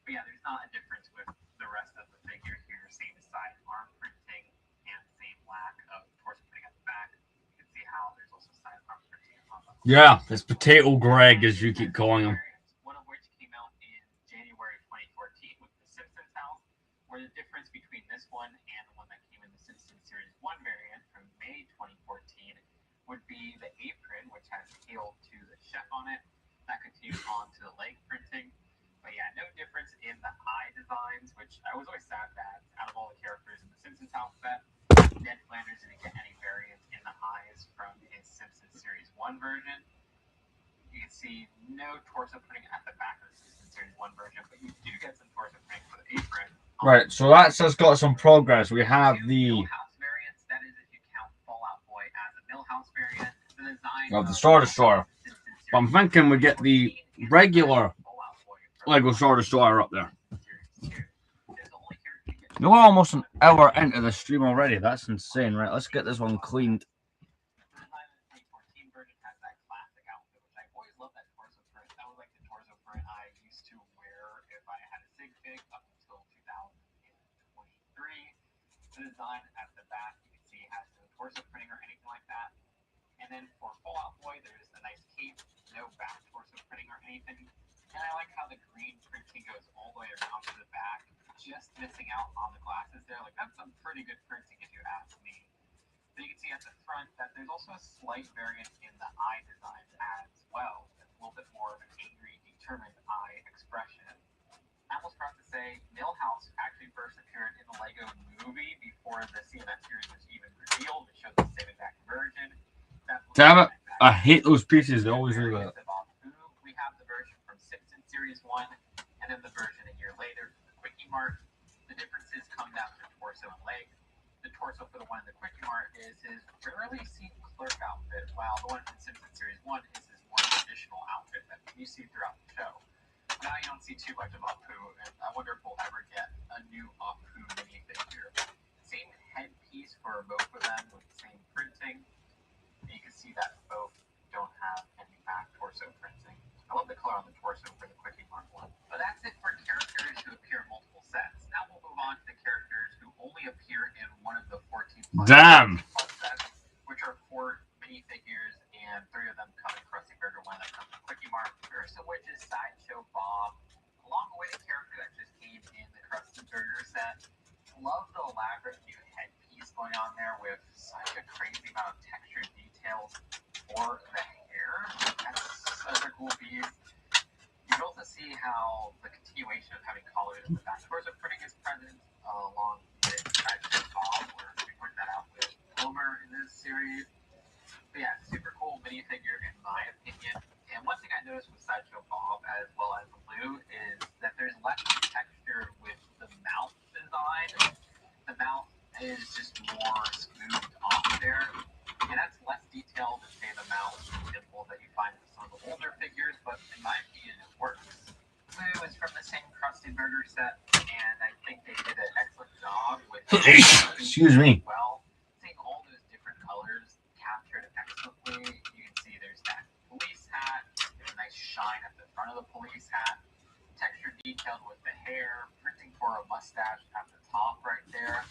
But yeah, there's not a difference with the rest of the figure here. Same side arm printing and same lack of torso printing at the back. You can see how there's also side arm printing on the Yeah, it's Potato Greg, as you keep calling him. one of which came out in January 2014 with the Simpsons house, where the difference between this one and the one that came in the Simpsons Series 1 variant from May 2014 would be the apron, which has Hail to the Chef on it. That continues on to the leg printing. But yeah, no difference in the eye designs, which I was always sad that out of all the characters in the Simpsons outfit, Ned Flanders didn't get any variants in the eyes from his Simpsons Series 1 version. You can see no torso printing at the back of the Simpsons Series 1 version, but you do get some torso printing for the apron. Right, so that's just got some progress. We have the Millhouse variants, that is if you count Fallout Boy as a Millhouse variant. The design of the Star Destroyer. But I'm thinking we get the regular Lego Star Destroyer up there. No, we're almost an hour into the stream already. That's insane. Right, let's get this one cleaned. The design at the back, you can see, has no torso printing or anything like that. And then for Fallout Boy, there's a nice cape, no back torso printing or anything. And I like how the green printing goes all the way around to the back, just missing out on the glasses there. Like, that's some pretty good printing if you ask me. But you can see at the front that there's also a slight variance in the eye design as well. It's a little bit more of an angry, determined eye expression. I almost forgot to say, Millhouse actually first appeared in the Lego movie before the CMS series was even revealed. It showed the same exact version. Damn it, I hate those pieces. They always do that. We have the version from Simpsons Series 1, and then the version a year later from the Quickie Mart. The differences come down to torso and leg. The torso for the one in the Quickie Mart is his rarely seen clerk outfit, while the one from Simpsons Series 1 is his more traditional outfit that you see throughout the show. Now you don't see too much of Apu, and I wonder if we'll ever get a new Apu minifigure. Same headpiece for both of them with the same printing. You can see that both don't have any back torso printing. I love the color on the torso for the Quickie Mart one. But that's it for characters who appear in multiple sets. Now we'll move on to the characters who only appear in one of the 14 Damn. sets, which are 4 minifigures, and 3 of them come in Krusty Burger, one that comes in Quickie Mart. There's the Witch's Sideshow Bob, along with a character that just came in the Krusty Burger set. Love the elaborate new headpiece going on there with such a crazy amount of textured details for the hair. That's such a cool piece. You can also see how the continuation of having collars in the back torso printing is present, along with Sideshow Bob, where we point that out with Homer in this series. But yeah, super cool minifigure in my opinion. And one thing I noticed with Sideshow Bob as well as Lou is that there's less texture with the mouth design. The mouth is just more smoothed off there. And that's less detailed than, say, the mouth dimple that you find with some of the older figures, but in my opinion, it works. Lou is from the same Krusty Burger set, and I think they did an excellent job with Excuse me. well, seeing all those different colors captured excellently. You front of the police hat, texture detailed with the hair, printing for a mustache at the top right there.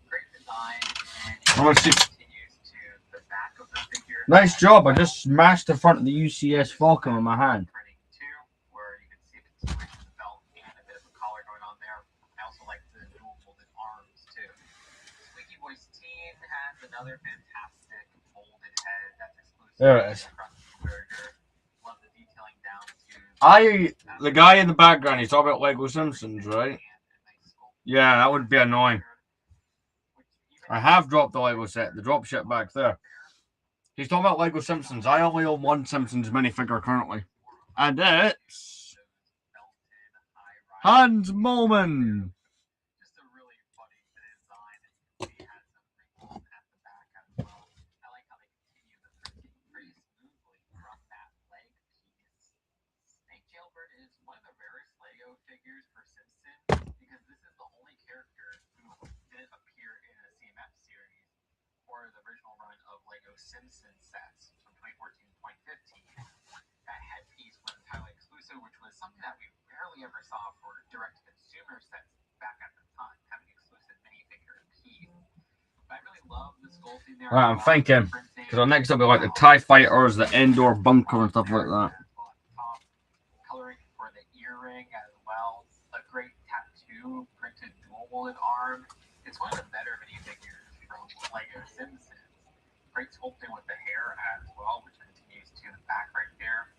Great design, and it continues to the back of the figure. Nice job. I just smashed the front of the UCS Falcon with my hand. Printing too, where you can see the continuation of the belt and a bit of a collar going on there. I also like the dual molded arms too. Squeaky Voice Teen has another fantastic molded head that's exclusive. There it is. Love the detailing down to The guy in the background, he's talking about Lego Simpsons, right? Yeah, that would be annoying. I have dropped the Lego set, the drop ship back there. He's talking about Lego Simpsons. I only own one Simpsons minifigure currently. And it's Hans Moleman. Just a really funny design. It has some wrinkles at the back as well. I like how they continue the printing pretty smoothly from that leg piece. Snake Jailbird is one of the rarest Lego figures for Simpsons because this is the only character who didn't appear in a CMF series or the original run of Lego Simpsons sets from 2014-2015. That headpiece was entirely exclusive, which was something that we rarely ever saw for direct-to-consumer sets back at the time, having exclusive minifigure piece. But I really love the sculpting there. I'm thinking, because next up we like the TIE Fighters, the indoor bunker and stuff like that. Coloring for the earring as well. A great tattoo, printed dual molded arm. It's one of the better minifigures from Lego Simpsons. Great sculpting with the hair as well, which continues to the back right there.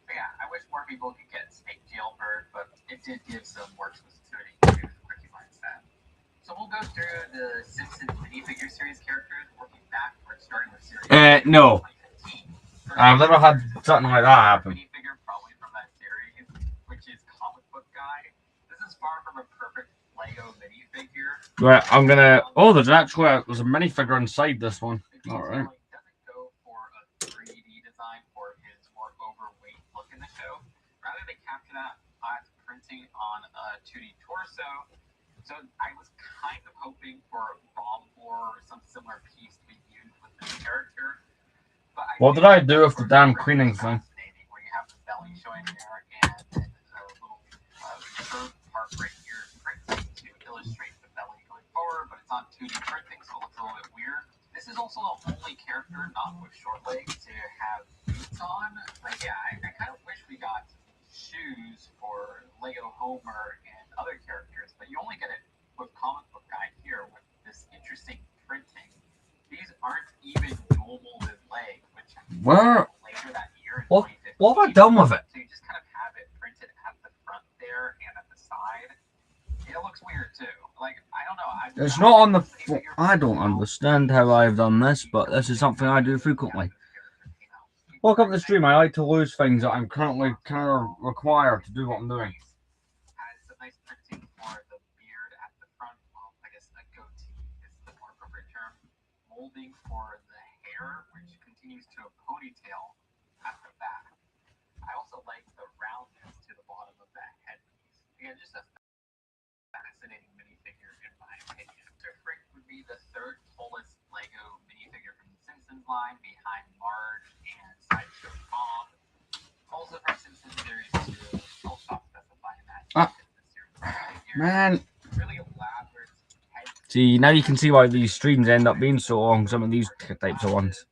But yeah, I wish more people could get Snake Jailbird, but it did give some more exclusivity to the Quickie Line set. So we'll go through the Simpsons minifigure series characters, working backwards, starting with series. No. 2015. I've never had something like that happen. Minifigure probably from that series, which is Comic Book Guy. This is far from a perfect Lego minifigure. Right, I'm gonna. Oh, there's a minifigure inside this one. All right. Doesn't go for a 3D design for his more overweight look in the show. Rather, they capture that as printing on a 2D torso. So I was kind of hoping for a bomb or some similar piece to be used with this character. But What did I do with the damn cleaning thing? Where you have the belly showing there and then a little curved part right here printing to illustrate the belly going forward, but it's not 2D printing, so it looks a little bit weird. This is also the only character not with short legs to have boots on. Like, yeah, I kind of wish we got shoes for Lego Homer and other characters, but you only get it with Comic Book Guy here with this interesting printing. These aren't even dual molded legs, which later that year in 2015. What have I done with it? So you just kind of have it printed at the front there and at the side. It looks weird too. Like, I don't know. It's not on the. I don't understand how I've done this, but this is something I do frequently. Welcome to the stream. I like to lose things that I'm currently kind of required to do what I'm doing. Has some nice printing for the beard at the front. Well, I guess a goatee is the more appropriate term. Molding for the hair, which continues to a ponytail at the back. I also like the roundness to the bottom of that headpiece. Again, just a fascinating minifigure in my opinion. Mr. Frick would be the third tallest Lego minifigure from the Simpsons line, behind Marge and Sideshow Bob. Also from Simpsons series 2, I'll stop specifying that. Man. Really elaborate head. See, now you can see why these streams end up being so long, some of these types of ones.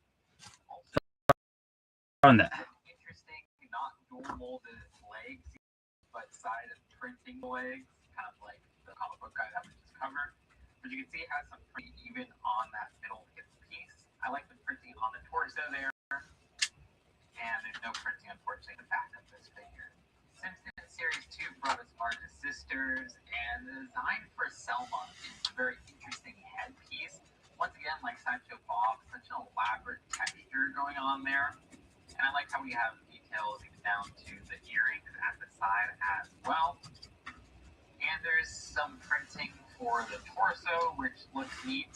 Found it. Interesting, not dual molded legs, but side printing legs, kind of like the Comic Book Guy that we just covered. But you can see it has some pretty even on that middle hip piece. I like the printing on the torso there. And there's no printing, unfortunately, in the back of this figure. Simpsons Series 2 brought us Marge's sisters, and the design for Selma is a very interesting headpiece. Once again, like Sideshow Bob, such an elaborate texture going on there. And I like how we have details even down to the earrings at the side as well. And there's some printing for the torso, which looks neat.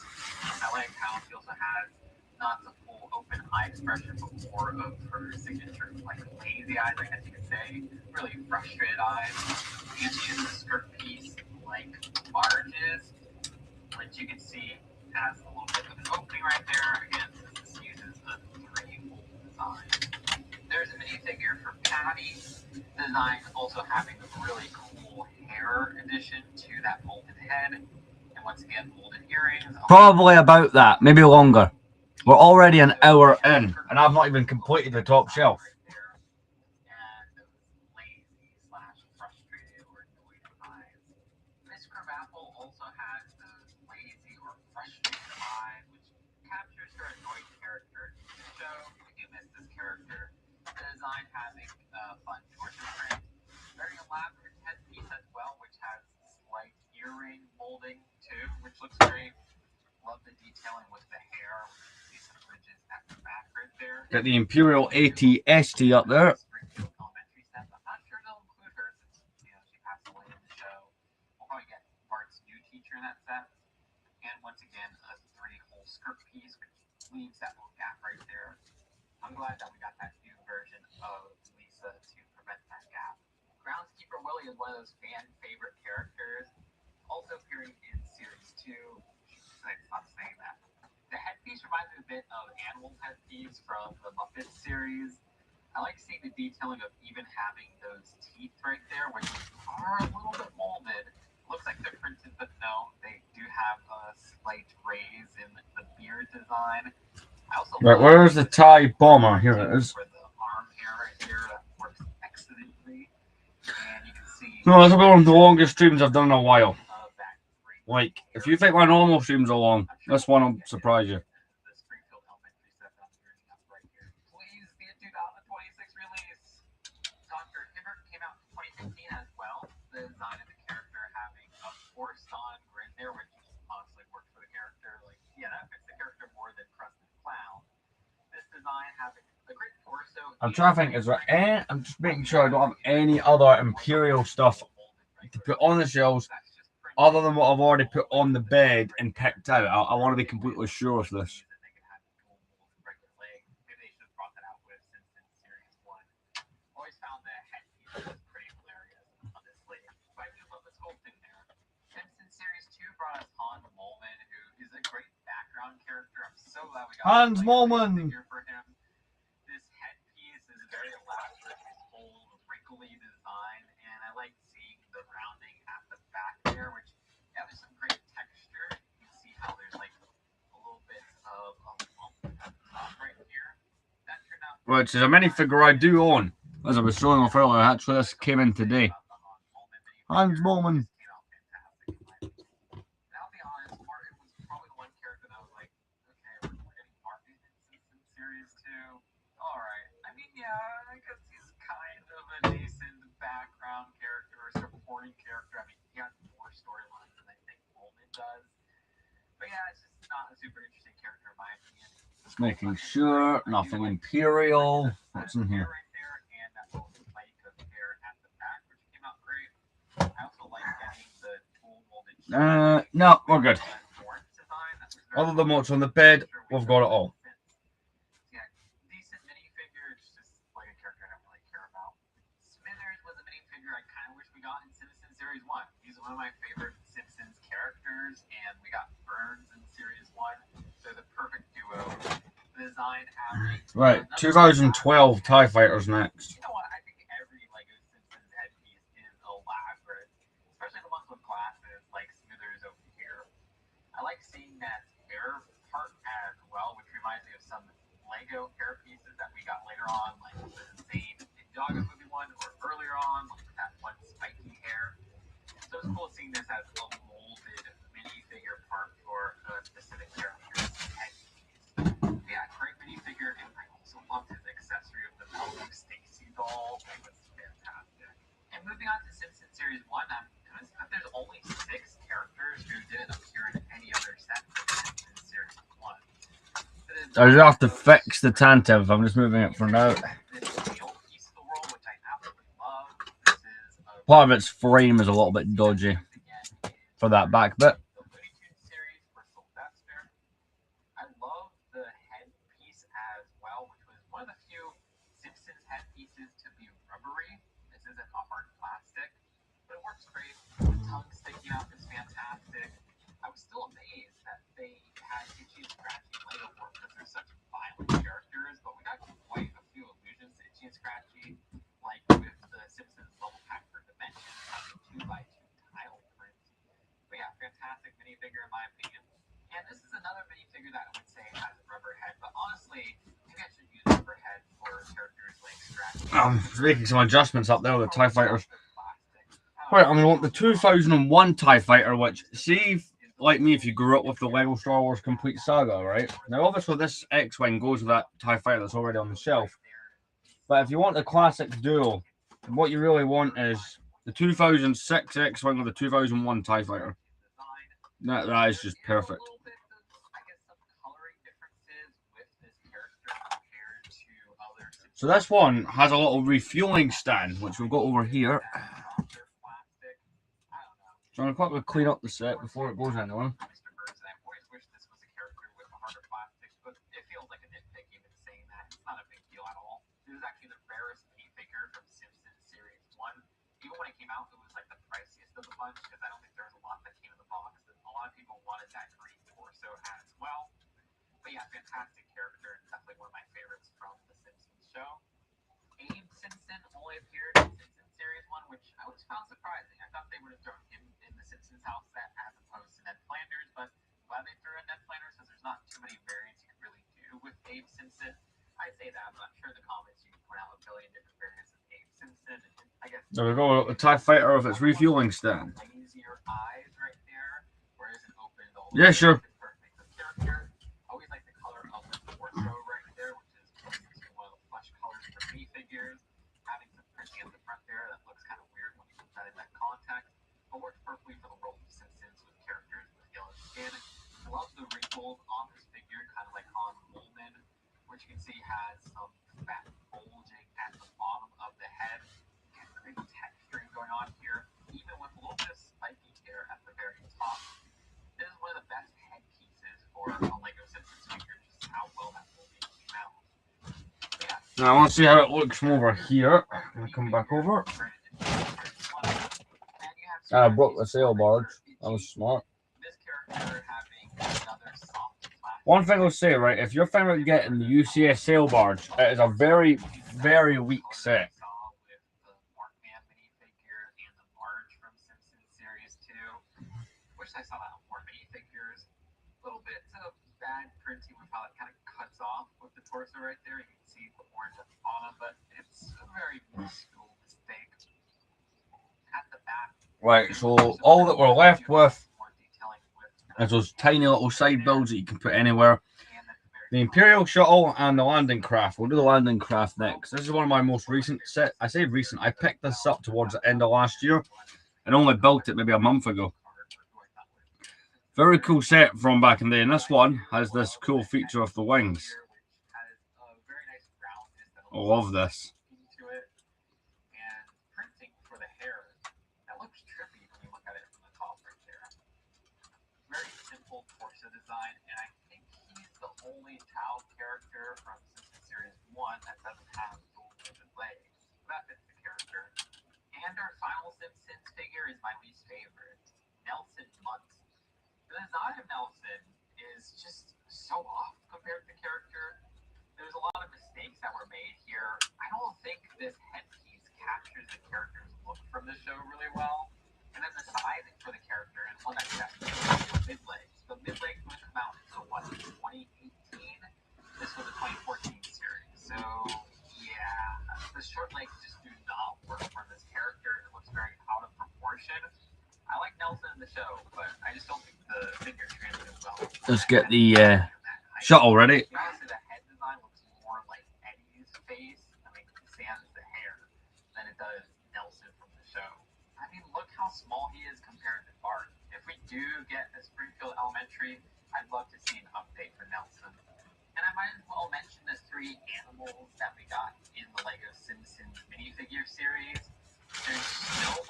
I like how she also has not the full open eye expression, but more of her signature, like lazy eyes, I guess you could say. Really frustrated eyes. And she uses a skirt piece like Marge's, which you can see has a little bit of an opening right there. Again, this uses a three-fold design. There's a minifigure for Patty. design also having a really cool hair addition to that molded head. And once again, molded earrings. Probably about that, maybe longer. We're already an hour in, and I've not even completed the top shelf. And those lazy / frustrated or annoyed eyes. Miss Krabappel also has those lazy or frustrated eyes, which captures her annoyed character in the show. If you miss this character, the design having fun torture print, very elaborate headpiece as well, which has slight earring molding too, which looks great. Love the detailing with the hair. See some ridges at the back right there. Got the Imperial AT-ST up there. Springfield Elementary set. I'm not sure they'll include her since she passed away in the show. We'll probably get Bart's new teacher in that set. And once again, a 3-hole skirt piece, which leaves that little gap right there. I'm glad that we got that new version of Lisa to prevent that gap. Groundskeeper Willie is one of those fan favorite characters, also appearing in Series 2. I stop saying that. The headpiece reminds me a bit of Animal's headpiece from the Muppets series. I like seeing the detailing of even having those teeth right there, which are a little bit molded. Looks like they're printed, but no, they do have a slight raise in the beard design. I also Right, where's the TIE bomber? Here it is. For the arm hair right here, that works excellently. And you can see. No, that's one of the longest streams I've done in a while. Like, if you think my normal streams are long, this one will surprise you. The Springfield Elementary set that I'm bringing up right here. Please be a 2026 release. Dr. Hibbert came out in 2015 as well. The design of the character having a forced-on grin there, which honestly works for the character. Like, yeah, that fits the character more than Krusty the Clown. This design having a great torso. I'm trying to think, is there any, I'm just making sure I don't have any other Imperial stuff to put on the shelves other than what I've already put on the bed and picked out. I want to be completely sure of this. Always found the headpiece pretty hilarious, honestly. But I do love the sculpting there. Simpsons Series 2 brought us Hans Moleman, who is a great background character. I'm so glad we got Hans Moleman figure for him. This headpiece is very elaborate, his whole wrinkly design, and I like seeing the rounding at the back there, which there's some great texture. You can see how there's like a little bit of a lump at the top right here. That turned out. Which is a minifigure I do own. As I was showing off earlier, actually this came in today. Hans Moleman. I'll be honest, Martin was probably the one character that was like, okay, we're getting Martin in Simpsons Series 2. Alright. I mean, yeah, I guess he's kind of a decent background character or supporting character. I mean, he has more storylines than I think Moleman does. But yeah, it's just not a super interesting character in my opinion. Just making sure nothing Imperial. What's in here? Right there, and that little spike of hair at the back, which came out great. I also like getting the tool molded. No, we're good. Other than what's on the bed, we've got it all. Yeah, decent minifigure. It's just like a character I don't really care about. Smithers was a minifigure I kind of wish we got in Simpsons Series 1. He's one of my favorite Simpsons characters, and we got Burns in Series 1. They're the perfect duo. The design having. Right, 2012 TIE Fighters next. You know what? I think every Lego Simpsons headpiece is elaborate, especially the ones with glasses like Smithers over here. I like seeing that hair part as well, which reminds me of some Lego hair pieces that we got later on, like the Zane Ninjago movie one, or earlier on, like that one spiky hair. So it's cool seeing this as a molded minifigure part for a specific character's headpiece. Yeah, great minifigure, and I also loved his accessory of the Melbourne Stacy doll. That was fantastic. And moving on to Simpsons Series 1, I'm noticing that there's only 6 characters who didn't appear in any other set from Simpsons Series 1. I just have to fix the Tantive. I'm just moving it for now. This is the old piece of the world, which I absolutely love. This is Part of its frame is a little bit dodgy for that back bit. the Looney Tunes series for Sylvester. I love the headpiece as well, which was one of the few Simpsons headpieces to be rubbery. This isn't a hard plastic, but it works great. The tongue sticking out is fantastic. I was still amazed that they had Itchy and Scratchy Lego work because they're such violent characters, but we got quite a few allusions to Itchy and Scratchy, like with the Simpsons making some adjustments up there with the TIE Fighters. Right, I'm going to want the 2001 TIE Fighter, which, see, like me, if you grew up with the Lego Star Wars Complete Saga, right? Now, obviously, this X-Wing goes with that TIE Fighter that's already on the shelf. But if you want the classic duo, what you really want is the 2006 X-Wing or the 2001 TIE Fighter. That is just perfect. So this one has a little refueling stand, which we've got over here. So I'm going to quickly clean up the set before it goes anywhere. Even when it came out, it was like the priciest of the bunch because I don't think there was a lot that came in the box. And a lot of people wanted that green torso as well. But yeah, fantastic character. Definitely one of my favorites from the Simpsons show. Abe Simpson only appeared in Simpsons Series 1, which I always found surprising. I thought they would have thrown him in the Simpsons house set as opposed to Ned Flanders, but I'm glad they threw in Ned Flanders because there's not too many variants you can really do with Abe Simpson. I say that, but I'm sure in the comments you can point out a billion different variants of Abe Simpson. I guess there we go, the TIE Fighter with its refueling stand. Yeah, sure. Always like the color of the torso right there, which is one of the flesh colors for minifigures. Having some printing at the front there that looks kind of weird when you put that in that context, but works perfectly for the role of Simpsons with characters with yellow skin. I love the wrinkles on this figure, kind of like Han Molman, which you can see has some fat bulging at the bottom of the head. Great texturing going on here, even with a little bit of spiky hair at the very top. This is one of the best head pieces for a Lego Simpsons figure, just how well that movie came out. Yeah. Now I want to see how it looks from over here. I'm going to come back over. I broke the sail barge. That was smart. One thing I'll say, right, if you're thinking about getting the UCS sail barge, it is a very, very weak set. I saw that on more minifigures. Little bits of bad printing with how it kind of cuts off with the torso right there. You can see the orange at the bottom, but it's a very minuscule mistake. At the back. Right, so all that we're left with is those tiny little side builds that you can put anywhere. The Imperial Shuttle and the Landing Craft. We'll do the Landing Craft next. This is one of my most recent sets. I say recent. I picked this up towards the end of last year and only built it maybe a month ago. Very cool set from back in the day, and this one has this cool feature of the wings. I love this. And printing for the hair, that looks trippy when you look at it from the top right there. Very simple torso design, and I think he's the only child character from Simpsons Series 1 that doesn't have dual-molded legs. That fits the character. And our final Simpsons figure is my least favorite, Nelson Muntz. The design of Nelson is just so off compared to the character. There's a lot of mistakes that were made here. I don't think this headpiece captures the character's look from the show really well. And then the sizing for the character, and one that's definitely mid-legs. The mid-legs would come out until what, 2018? This was a 2014 series. So, yeah, the short legs just do not work for this character. It looks very out of proportion. I like Nelson in the show, but I just don't think the figure translated well. Let's get the shuttle ready. Honestly, the head design looks more like Eddie's face, sans the hair, than it does Nelson from the show. I mean, look how small he is compared to Bart. If we do get a Springfield Elementary, I'd love to see an update for Nelson. And I might as well mention the 3 animals that we got in the Lego Simpsons minifigure series.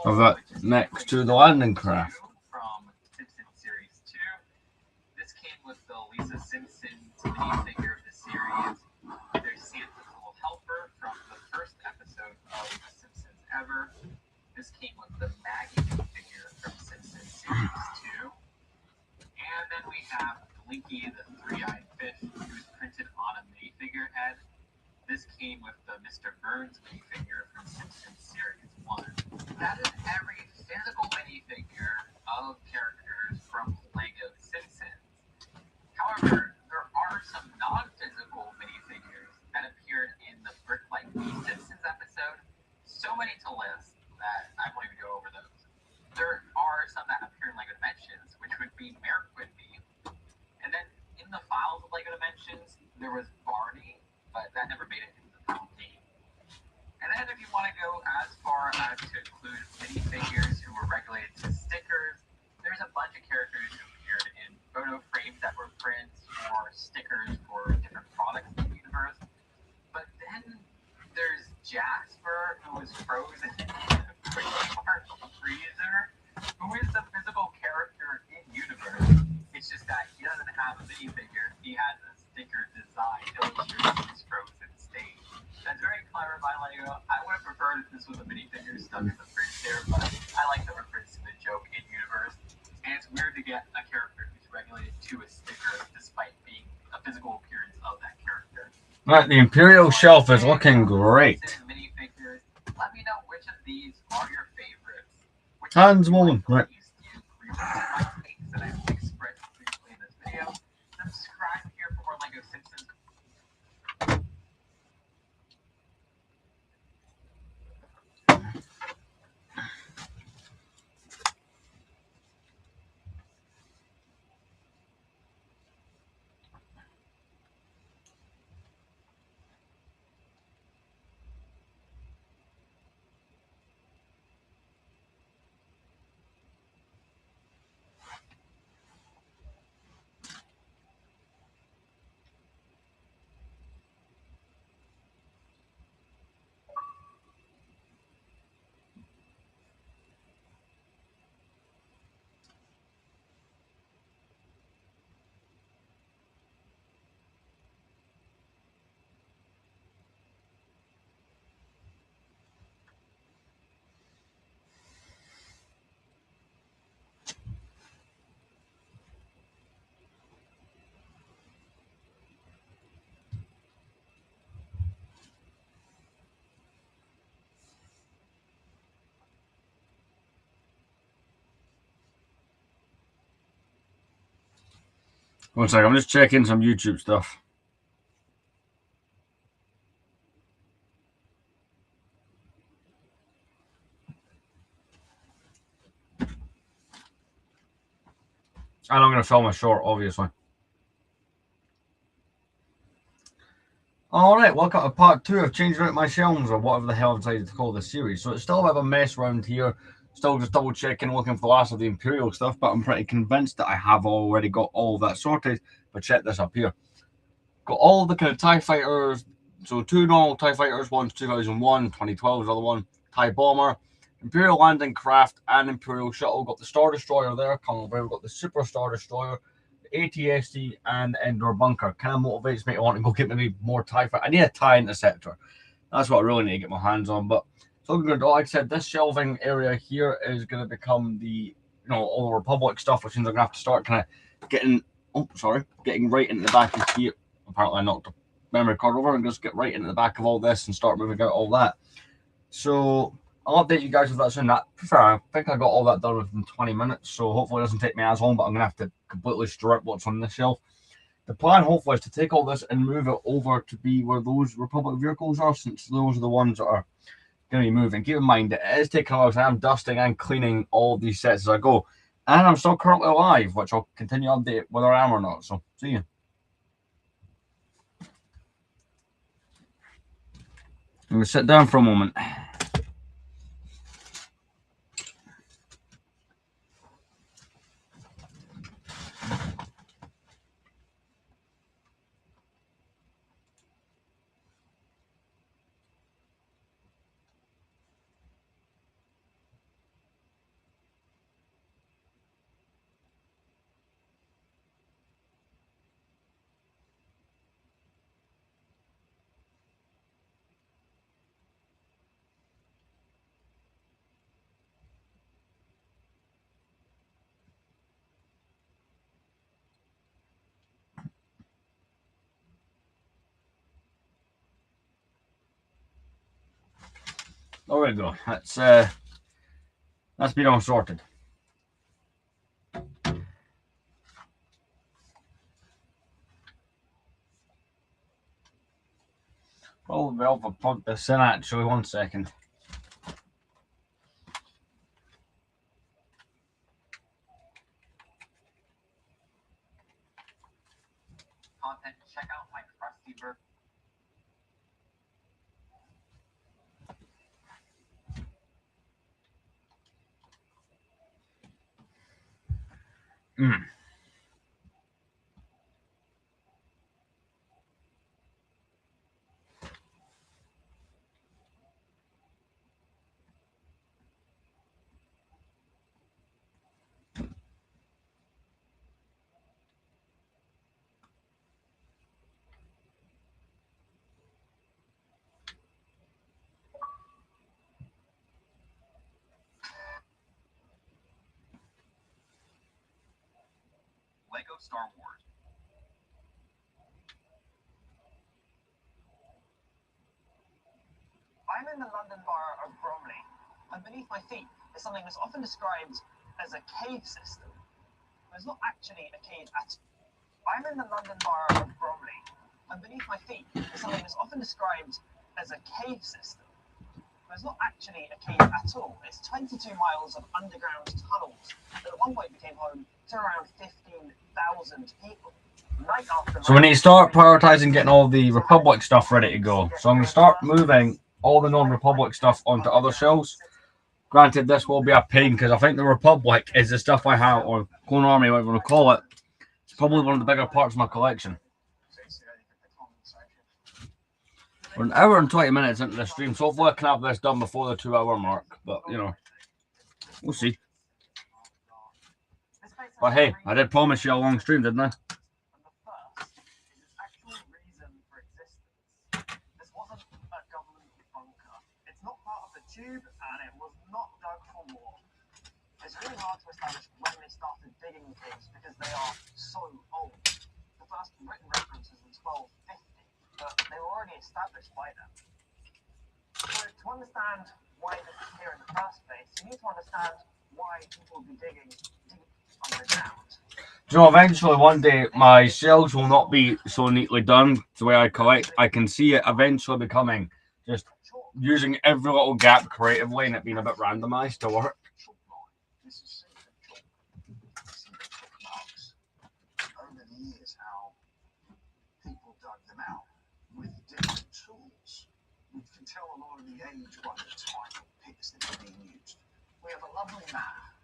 Of that next to the Landing Craft. From Simpsons Series 2. This came with the Lisa Simpson minifigure of the series. There's Santa's Little Helper from the first episode of The Simpsons Ever. This came with the Maggie minifigure from Simpsons Series 2. And then we have Blinky the Three-Eyed Fish, who's printed on a minifigure head. This came with the Mr. Burns minifigure from Simpsons Series 1. That is every physical minifigure of characters from Lego Simpsons. However, there are some non-physical minifigures that appeared in the Brick Like Me Simpsons episode many to list that I won't even go over those. There are some that appear in LEGO Dimensions, which would be Mayor Quimby. And then in the files of LEGO Dimensions, there was Barney, but that never made it into the final game. And then if you want to go as far as to include minifigures who were regulated to stickers, there's a bunch of characters who appeared in photo frames that were prints or stickers for different products in the universe. But then there's Jasper, who was frozen in a freezer, who is a physical character in universe. It's just that he doesn't have a minifigure. He has a sticker design illustrating his frozen state. That's very clever by LEGO. I would have preferred if this was a minifigure stuck in the fridge there, but I like the reference to the joke in universe. And it's weird to get a character who's regulated to a sticker despite being a physical appearance of that character. Right, the Imperial shelf is looking great. Minifigures. Let me know which of these are your favorites. Hans Woman, right. That I've expressed briefly in this video. Subscribe here for more LEGO Simpsons. One second, I'm just checking some YouTube stuff. And I'm going to film a short, obviously. Alright, welcome to part 2 of changing out my shelves, or whatever the hell I've decided to call this series. So it's still a bit of a mess around here. Still just double checking, looking for the last of the Imperial stuff, but I'm pretty convinced that I have already got all of that sorted. But check this up here. Got all the kind of TIE fighters. So 2 normal TIE fighters, one's 2001, 2012 is the other one. TIE Bomber, Imperial Landing Craft, and Imperial Shuttle. Got the Star Destroyer there, coming over. We've got the Super Star Destroyer, ATST, and Endor Bunker. Kind of motivates me to want to go get maybe more TIE fighter. I need a TIE Interceptor. That's what I really need to get my hands on. But so good. Like I said, this shelving area here is going to become the, all the Republic stuff, which means I'm going to have to start kind of getting right into the back of here. Apparently I knocked the memory card over and just get right into the back of all this and start moving out all that. So I'll update you guys if that's in that. I think I got all that done within 20 minutes, so hopefully it doesn't take me as long, but I'm going to have to completely strip what's on this shelf. The plan, hopefully, is to take all this and move it over to be where those Republic vehicles are, since those are the ones that are going to be moving. Keep in mind, it is taking a while, I'm dusting and cleaning all these sets as I go. And I'm still currently alive, which I'll continue to update whether I am or not. So, see you. I'm going to sit down for a moment. There we go. That's been all sorted. Oh, well, I'll plug this in actually. 1 second. Denver. Lego Star Wars. I'm in the London borough of Bromley, and beneath my feet is something that's often described as a cave system. But it's not actually a cave at all. I'm in the London borough of Bromley, and beneath my feet is something that's often described as a cave system. But it's not actually a cave at all. It's 22 miles of underground tunnels that at one point became home to around 15,000 people. Night after So we need to start prioritizing getting all the Republic stuff ready to go. So I'm going to start moving all the non-Republic stuff onto other shows. Granted, this will be a pain because I think the Republic is the stuff I have, or Clone Army, whatever you want to call it. It's probably one of the bigger parts of my collection. We're an hour and 20 minutes into the stream, so hopefully I can have this done before the 2-hour mark. But, you know, we'll see. But hey, I did promise you a long stream, didn't I? Tube, and it was not dug for more. It's really hard to establish when they started digging the caves because they are so old. The first written reference is in 1250, but they were already established by then. So to understand why this is here in the first place, you need to understand why people would be digging deep underground. You know, eventually one day my shelves will not be so neatly done the way I collect. I can see it eventually becoming just using every little gap creatively and it being a bit randomized to work. Over the years, how people dug them out with different tools. We can tell a lot of the age by the type of picks that are being used. We have a lovely map.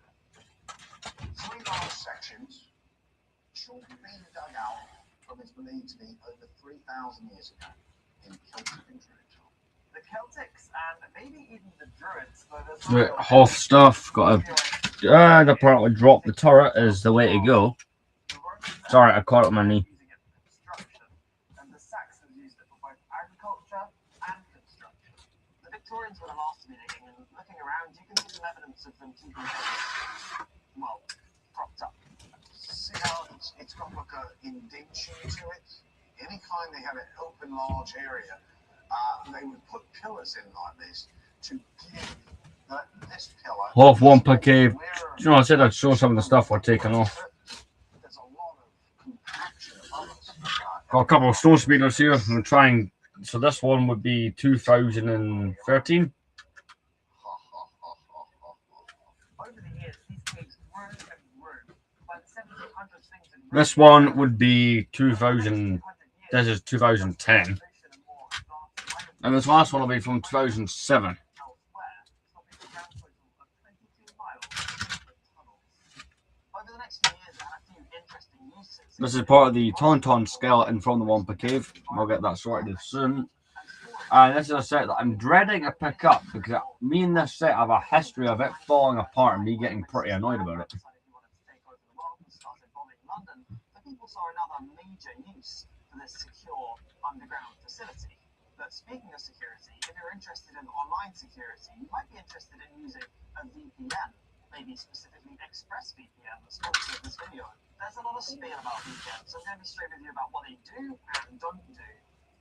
3 large sections, chalk being dug out from it's believed to be over 3,000 years ago in Celtic and Druid. The Celtics and maybe even the Druids. The Hoth stuff, got to and apparently drop the turret is the way to go. Sorry, I caught it on my knee. And the Saxons used it for both agriculture and construction. The Victorians were the last to be digging, and looking around, you can see some evidence of them keeping things, well, propped up. See how it's got like an indentation to it? Anytime they have an open, large area, they would put pillars in like this to give this pillar. Hoth Wampa Cave. You know, I said I'd show some of the stuff we're taking off. There's a lot of compaction of us. Got a couple of stone speeders here. I'm trying. So this one would be 2013. Over the years, these caves grew and grew. By the 1700s, things had This one would be 2000. This is 2010. And this last one will be from 2007. This is part of the Tauntaun skeleton from the Wampa Cave. I'll get that sorted soon. And this is a set that I'm dreading to pick up because me and this set have a history of it falling apart and me getting pretty annoyed about it. People saw another major use for this secure underground facility. But speaking of security, if you're interested in online security, you might be interested in using a VPN, maybe specifically ExpressVPN, the sponsor of this video. There's a lot of spiel about VPNs, so I'm going to be straight with you about what they do and don't do.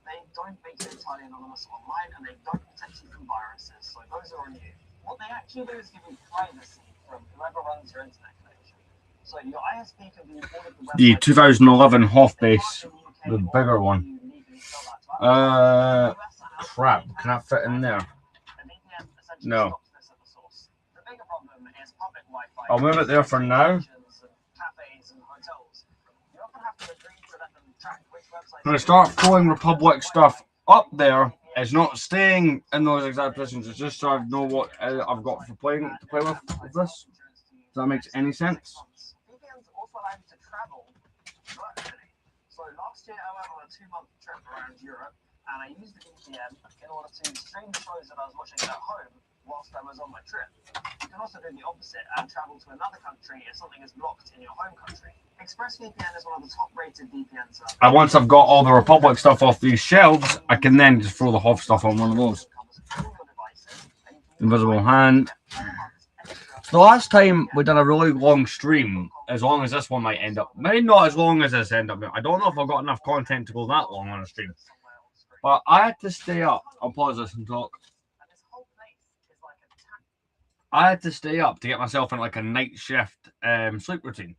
They don't make you entirely anonymous online, and they don't protect you from viruses, so those are on you. What they actually do is give you privacy from whoever runs your internet connection. So your ISP can view all of The the 2011 Hoth base, the bigger one. Crap, can I fit in there? No. I'll move it there for now. I'm going to start throwing Republic stuff up there. It's not staying in those exact positions. It's just so I know what I've got for playing to play with this. Does that make any sense? VPNs also allow you to travel virtually. So last year I went on a 2-month trip around Europe, and I used the VPN in order to stream shows that I was watching at home whilst I was on my trip. You can also do the opposite and travel to another country if something is blocked in your home country. ExpressVPN is one of the top-rated VPN servers. And once I've got all the Republic stuff off these shelves, I can then just throw the Hoth stuff on one of those. Invisible Hand. The last time we done a really long stream, as long as this one might end up, maybe not as long as this end up. I don't know if I've got enough content to go that long on a stream. But I had to stay up. I'll pause this and talk. I had to stay up to get myself in like a night shift sleep routine.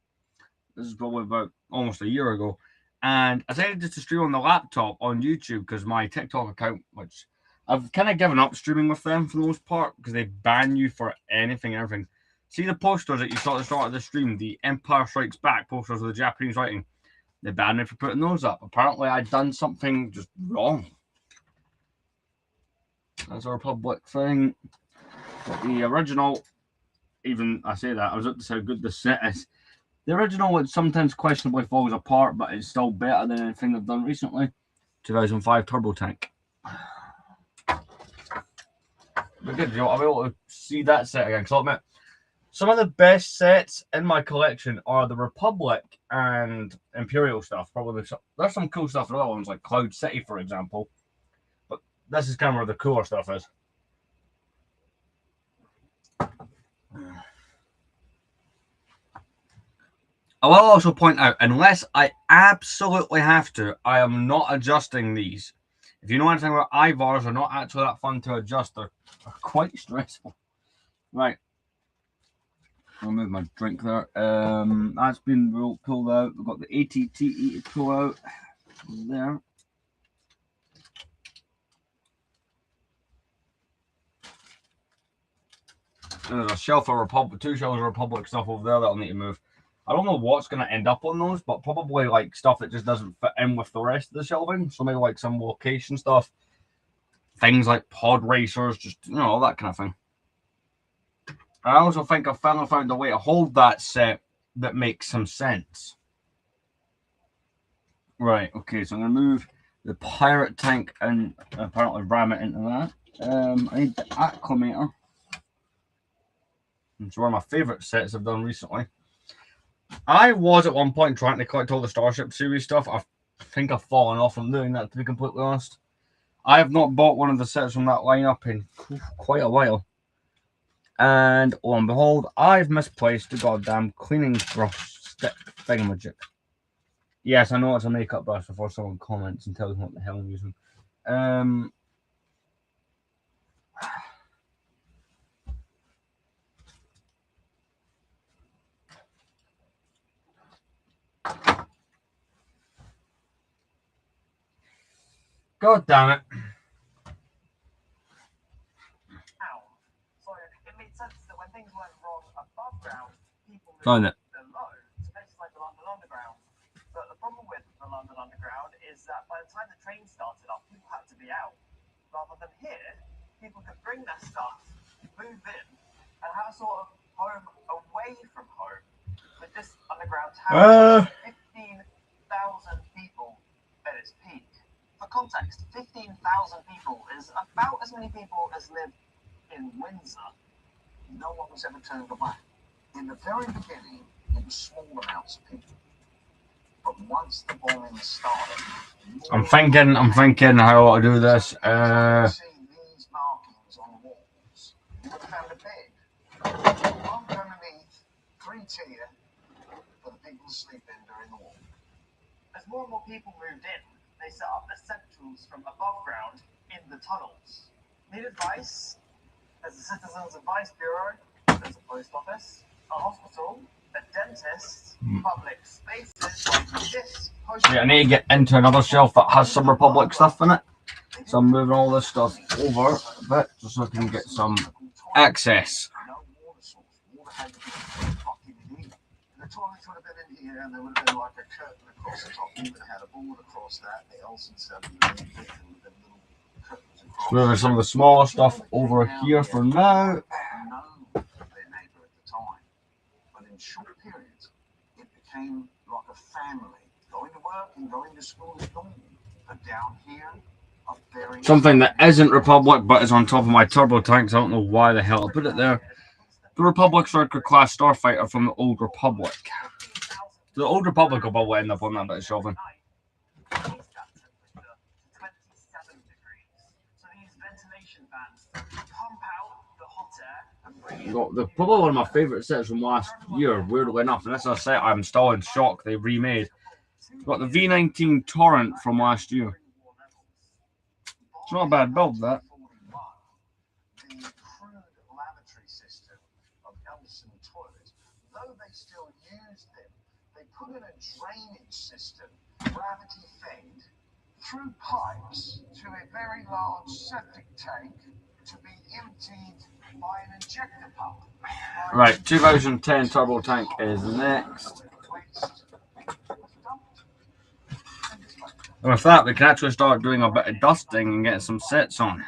This is probably about almost a year ago. And I decided just to stream on the laptop on YouTube because my TikTok account, which I've kind of given up streaming with them for the most part because they ban you for anything and everything. See the posters that you saw at the start of the stream, the Empire Strikes Back posters with the Japanese writing? They banned me for putting those up. Apparently, I'd done something just wrong. That's a Republic thing. But the original, even I say that, I was up to say how good the set is. The original, it sometimes questionably falls apart, but it's still better than anything they've done recently. 2005 Turbo Tank. But good, I'll be able to see that set again. Because I'll admit, some of the best sets in my collection are the Republic and Imperial stuff. Probably there's some cool stuff in other ones, like Cloud City, for example. But this is kind of where the cooler stuff is. I will also point out, unless I absolutely have to, I am not adjusting these. If you know anything about Ivars, they're not actually that fun to adjust. They're quite stressful. Right. I'll move my drink there. That's been pulled out. We've got the ATTE to pull out there. There's a shelf of Republic, 2 shelves of Republic stuff over there that I'll need to move. I don't know what's going to end up on those, but probably like stuff that just doesn't fit in with the rest of the shelving. So maybe like some location stuff, things like pod racers, just, you know, all that kind of thing. I also think I finally found a way to hold that set that makes some sense. Right, okay, so I'm going to move the pirate tank and apparently ram it into that. I need the acclimator. It's one of my favourite sets I've done recently. I was at one point trying to collect all the Starship Series stuff. I think I've fallen off from doing that, to be completely honest. I have not bought one of the sets from that lineup in quite a while. And lo and behold, I've misplaced the goddamn cleaning brush stick thingamajig. Yes, I know it's a makeup brush before someone comments and tells me what the hell I'm using. God damn it. So it made sense that when things went wrong above ground, people moved Found it. below to places like the London Underground. But the problem with the London Underground is that by the time the train started up, people had to be out. Rather than here, people could bring their stuff, move in, and have a sort of home away from home. With this underground tower, 15,000 people at its peak. For context, 15,000 people is about as many people as live in Windsor. No one was ever turned away. In the very beginning, it was small amounts of people. But once the bombing started, I'm thinking how I do this. see these markings on the walls. You would have found a bed. One underneath, 3-tier for the people to sleep in during the war. As more and more people moved in, they set up essentials from above ground in the tunnels. Need advice? There's a Citizens Advice Bureau, there's a post office, a hospital, a dentist, public spaces like this. Yeah, I need to get into another shelf that has some Republic stuff in it. So I'm moving all this stuff over a bit just so I can get some access. No water source. Water had to be fucking in. The toilets would have been in Yeah, and there would have been like a curtain across the top. You even had a board across that. The Elson 7 bit, there would have been little curtains across. Moving some of the smaller stuff over here for now. Know their neighbour at the time, but in short periods, it became like a family. Going to work and going to school is normal. But down here, a very Something that isn't Republic but is on top of my turbo tanks. I don't know why the hell I put it there. The Republic Striker class starfighter from the Old Republic. The Old Republic will probably end up on that bit of shelving. Probably one of my favourite sets from last year, weirdly enough, and this is a set I'm still in shock they remade. Got the V19 Torrent from last year. It's not a bad build, that. The crude lavatory system of Elson toilets, though they still used them, they put in a drainage system, gravity-fed, through pipes to a very large septic tank to be emptied by an injector pump. Right, 2010 turbo tank is next. And with that, we can actually start doing a bit of dusting and getting some sets on.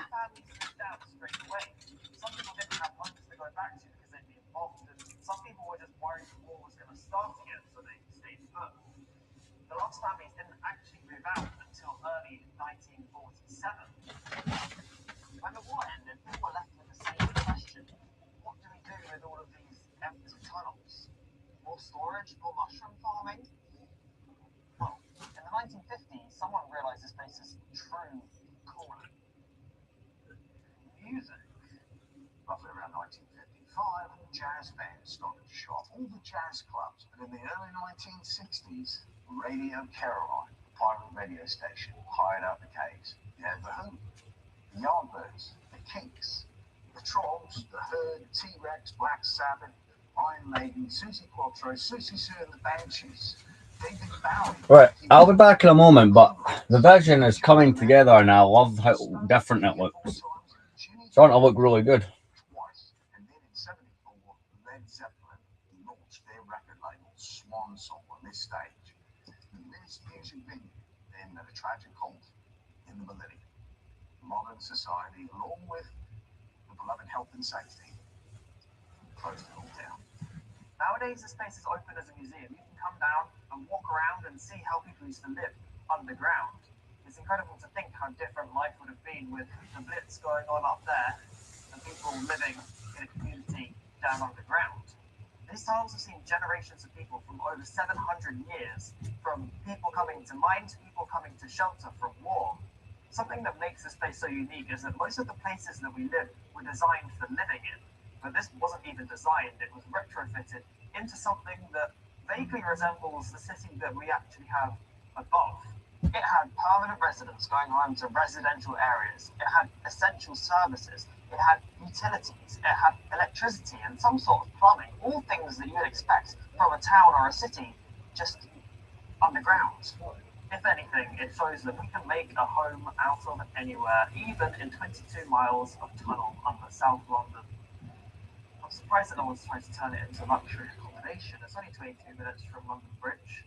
The last families didn't actually move out until early 1947. When the war ended, people were left with the same question: what do we do with all of these empty tunnels? More storage, more mushroom farming? Well, in the 1950s, someone realized this place is true calling. Music. Roughly around 1955, jazz bands started to show up. All the jazz clubs. But in the early 1960s, Radio Caroline, a private radio station, hired out the caves. You had the Who, the Yardbirds, the Kinks, the Trolls, the Herd, T-Rex, Black Sabbath, Iron Maiden, Susie Quattro, Susie Sue and the Banshees, David Bowie. Right, I'll be back in a moment, but the vision is coming together and I love how different it looks. It's starting to look really good. Twice, and then in '74, Led Zeppelin launched their record label, Swan Song, on this stage. The biggest music venue then at a tragic halt in the millennium. Modern society, along with the beloved health and safety, closed it all down. Nowadays, the space is open as a museum. You can come down and walk around and see how people used to live underground. It's incredible to think how different life would have been with the Blitz going on up there and people living in a community down underground. These tunnels have seen generations of people from over 700 years, from people coming to mine to people coming to shelter from war. Something that makes this place so unique is that most of the places that we live were designed for living in. But this wasn't even designed, it was retrofitted into something that vaguely resembles the city that we actually have above. It had permanent residents going home to residential areas. It had essential services. It had utilities. It had electricity and some sort of plumbing. All things that you would expect from a town or a city, just underground. If anything, it shows that we can make a home out of anywhere, even in 22 miles of tunnel under South London. I'm surprised that no one's trying to turn it into luxury accommodation. It's only 22 minutes from London Bridge.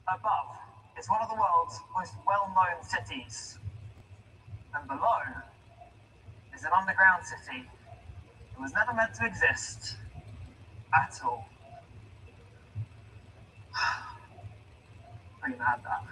Above is one of the world's most well-known cities. And below is an underground city that was never meant to exist at all. Pretty mad, that.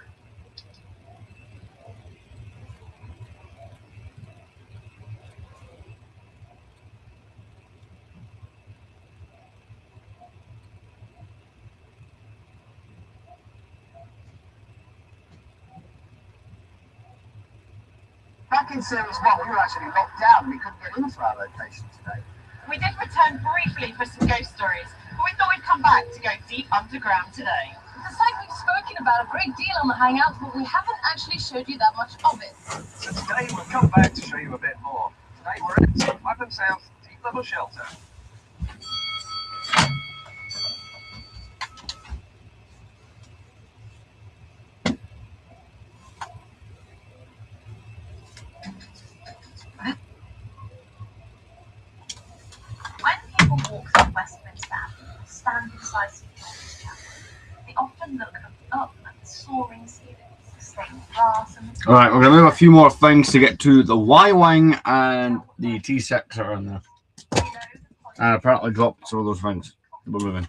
Back in Series 1, we were actually locked down. We couldn't get into our location today. We did return briefly for some ghost stories, but we thought we'd come back to go deep underground today. The site we've spoken about a great deal on the Hangout, but we haven't actually showed you that much of it. So today we'll come back to show you a bit more. Today we're at Clapham South Deep Level Shelter. When people walk through Westminster, stand beside some doors, Alright, we're going to move a few more things to get to the Y-Wing and the T6 are in there. And apparently dropped some of those things. We're moving.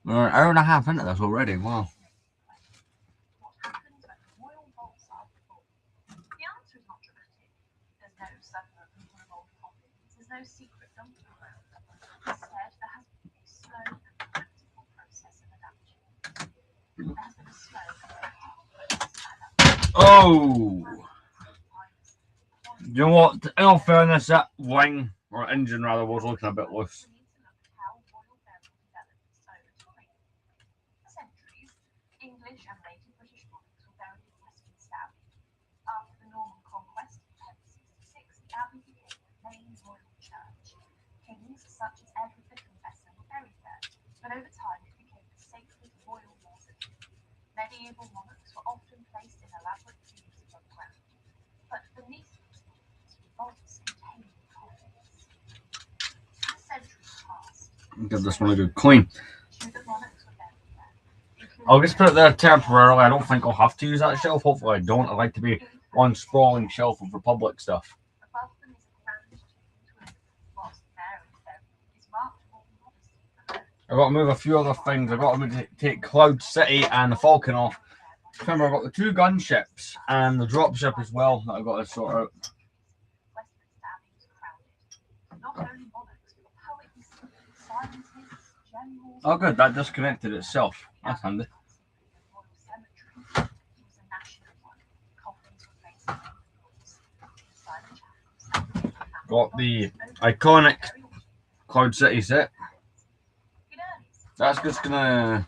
We're an hour and a half into this already. Wow. There's no secret dump around. Instead, there has been a slow and practical process of adaptation. There has been a slow and practical process of adaptation. Oh! You know what? In all fairness, that wing, or engine rather, was looking a bit loose. We need to look at how royal bearing developed over time. For centuries, English and native British monarchs were buried in Westminster Abbey. After the Norman conquest in 1066, the abbey became the main royal church. Kings such as Edward the Confessor were buried there, but over time it became the sacred royal mausoleum. Medieval monarchs were often placed in elaborate tombs above ground, but beneath these monuments were vaults containing coffins. As centuries passed, Give this one a good clean. two the monarchs were buried there. I'll just put it there temporarily. I don't think I'll have to use that shelf. Hopefully I don't. I like to be one sprawling shelf of Republic stuff. Above them is a grand tomb, whilst Mary's burial is marked more modesty below. I've got to move a few other things. I've got to take Cloud City and the Falcon off. Remember, I've got the two gunships and the dropship as well that I've got to sort out. Westminster Abbey was crowded. Not only monarchs, but poets, scientists, generals. Oh, good. That disconnected itself. That's handy. The Royal Cemetery was a national one. Coffins were placed on the floors. Inside the chapels, Got the iconic Cloud City set. That's just gonna.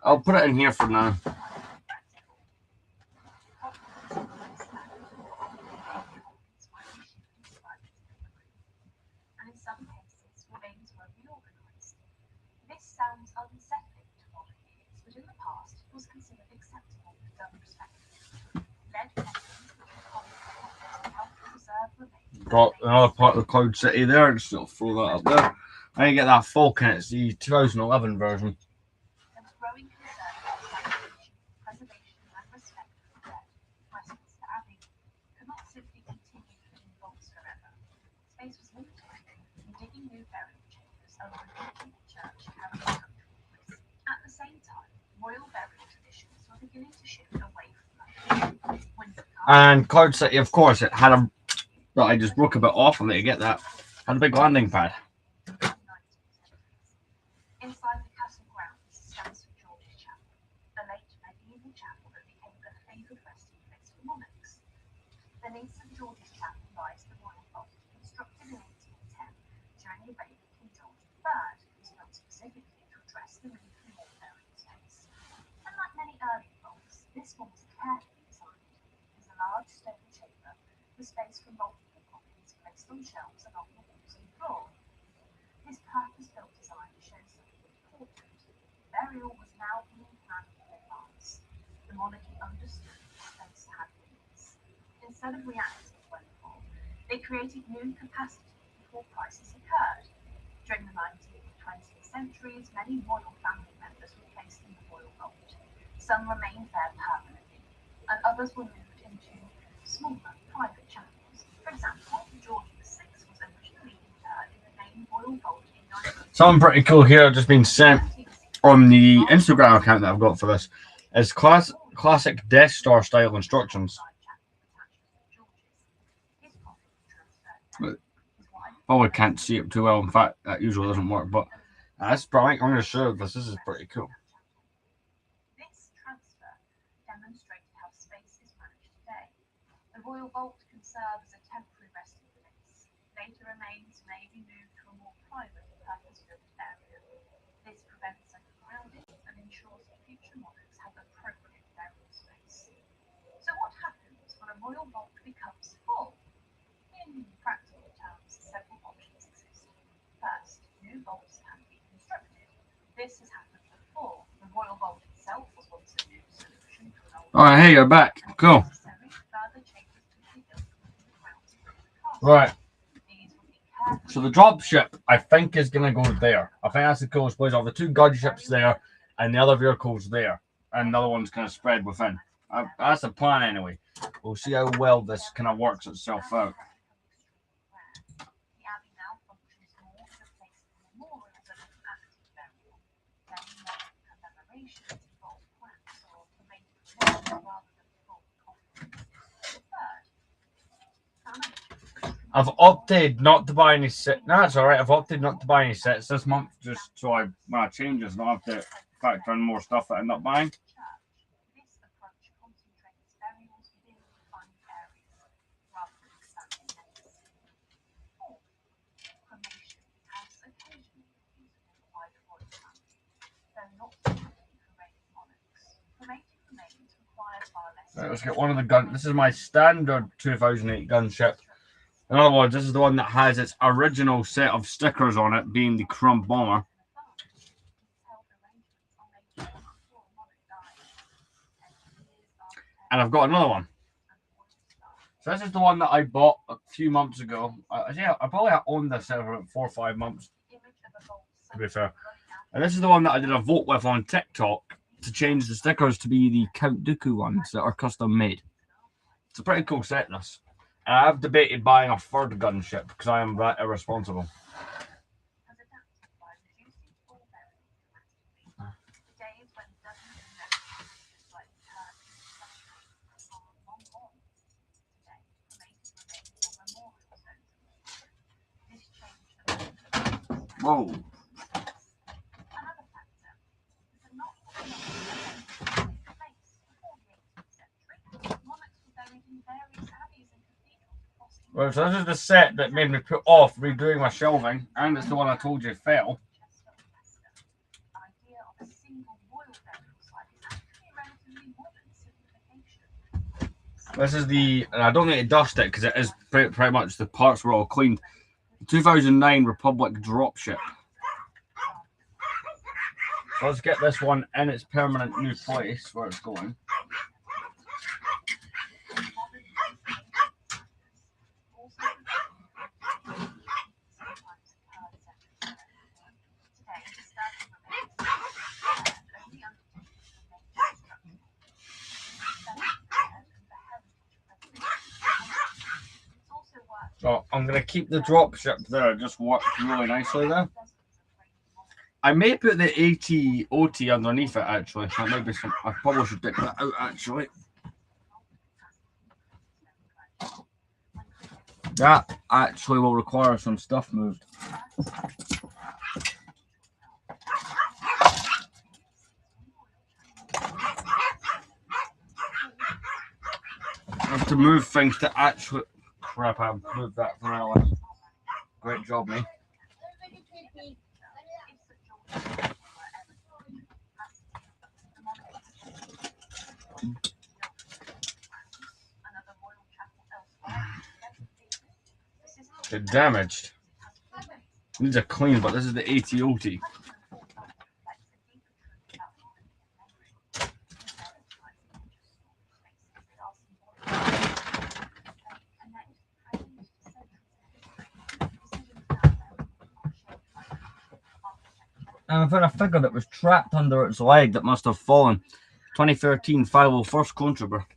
I'll put it in here for now. And in some cases, remains were reorganized. This sounds unsettling to modern ears, but in the past, it was considered acceptable and done respectfully. Lead coffins were common to help preserve remains. Got another part of the Cloud City there. Just gonna throw that up there. I didn't get that Falcon. It's the 2011 version. There was growing concern about sanitation, preservation, and respect for the dead. Westminster Abbey could not simply continue filling vaults forever. Space was limited, and digging new burial chambers overlooking the church carried country. At the same time, royal burial traditions were beginning to shift away from London. And Cloud City, of course, it had a. Well, I just broke a bit off of it to get that. Had a big landing pad. Inside the castle grounds stands St George's Chapel, a late medieval chapel that became a favoured resting place for monarchs. Beneath St George's Chapel lies the Royal Vault, constructed in 1810 during the reign of King George III. It was built specifically to address the need for more burial space. Unlike many early vaults, this one was carefully designed. It was a large stone chamber with space for multiple coffins placed on shelves along the walls and floor. This purpose-built design shows something important. Burial was now being planned in advance. The monarchy understood the space had limits. Instead of reacting when full, they created new capacity before crisis occurred. During the 19th and 20th centuries, many royal family members were placed in the royal vault. Some remained there permanently, and others were moved into smaller private chapels. For example, George VI was originally interred in the main royal vault in 19th. Something pretty cool here just been sent on the Instagram account that I've got for this. Is classic Death Star style instructions. Probably can't see it too well. In fact, that usually doesn't work. But that's probably. I'm going to show this. This is pretty cool. This transfer demonstrated how space is managed today. The royal vault can serve as a temporary resting place. Later remains may be moved to a more private, purpose-built area. This prevents overcrowding and ensures that future monarchs have appropriate burial space. So what happens when a royal vault becomes full? In practical terms, several options exist. First, new vaults can be constructed. This has happened before. The royal vault itself was once a new solution to an old. All right, hey, you're back. Cool. Further changes to be built within the grounds of the castle. Right. These will be carefully So the dropship, I think, is going to go there. I think that's the coolest place. Of the two gunships there, and the other vehicle's there, and the other one's kind of spread within. That's the plan anyway. We'll see how well this kind of works itself out. The abbey now functions more as a place of memorial than an active burial. Many modern commemorations involve plaques or cremated remains rather than full coffins. Third, family. I've opted not to buy any sets. No, it's alright. I've opted not to buy any sets this month, just so when I change this, I don't have to factor in more stuff that I end up buying. This approach concentrates burials within defined areas rather than expanding legacy. Fourth, cremation has occasionally been used in the wider royal family, though not typically for reigning monarchs. Cremated remains require far less. Right, let's get one of the guns. This is my standard 2008 gunship. In other words, this is the one that has its original set of stickers on it, being the Crumb Bomber. And I've got another one. So this is the one that I bought a few months ago. I probably owned this for about 4 or 5 months, to be fair. And this is the one that I did a vote with on TikTok to change the stickers to be the Count Dooku ones that are custom made. It's a pretty cool set, this. And I have debated buying a third gunship because I am that irresponsible. Whoa. Well, so this is the set that made me put off redoing my shelving, and it's the one I told you fell. This is the, and I don't need to dust it because it is pretty much the parts were all cleaned. 2009 Republic dropship. So let's get this one in its permanent new place where it's going. So I'm going to keep the dropship there. It just works really nicely there. I may put the AT-OT underneath it, actually. That might be some, I probably should take that out, actually. That actually will require some stuff moved. I have to move things to actually... Crap, I've moved that from earlier. Great job, me. They're damaged. These are clean, but this is the AT-OT. And I found a figure that was trapped under its leg that must have fallen. 2013 501st Clone Trooper.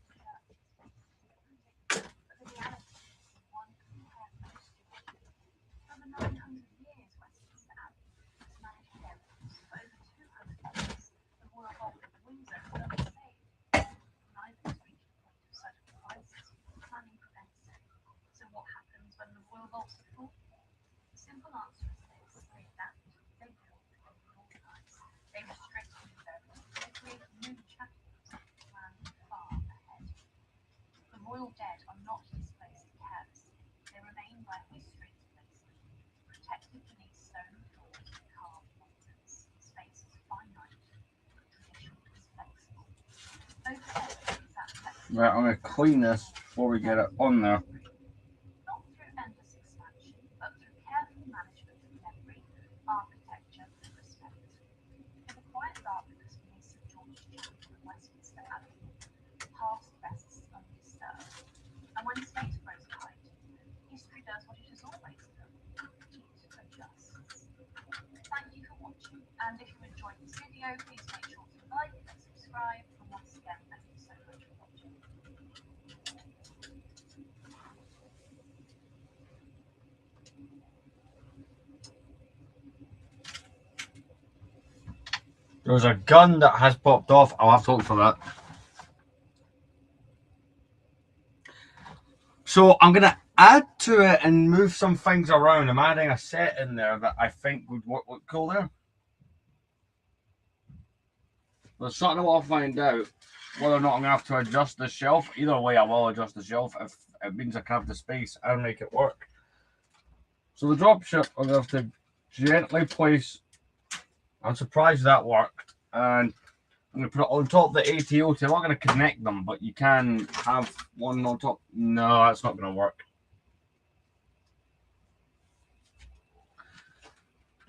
Royal dead are not displaced carelessly. They remain where history has placed them, protected beneath stone floors and carved monuments. Space is finite, but tradition is flexible. Right, I'm going to clean this before we get it on there. Not through endless expansion, but through careful management of memory, architecture, and respect. In the quiet darkness beneath St George's Chapel in Westminster Abbey, past rests undisturbed. And when space grows tight, history does what it has always done. It adjusts. Thank you for watching, and if you enjoyed this video, please make sure subscribe, and once again, thank you so much for watching. There's a gun that has popped off. I'll have to look for that. So I'm going to add to it and move some things around. I'm adding a set in there that I think would look cool there. There's something I'll find out whether or not I'm going to have to adjust the shelf. Either way, I will adjust the shelf if it means I can have the space and make it work. So the dropship, I'm going to have to gently place. I'm surprised that worked. And I'm going to put it on top of the AT-OT. I'm not going to connect them, but you can have one on top. No, that's not going to work.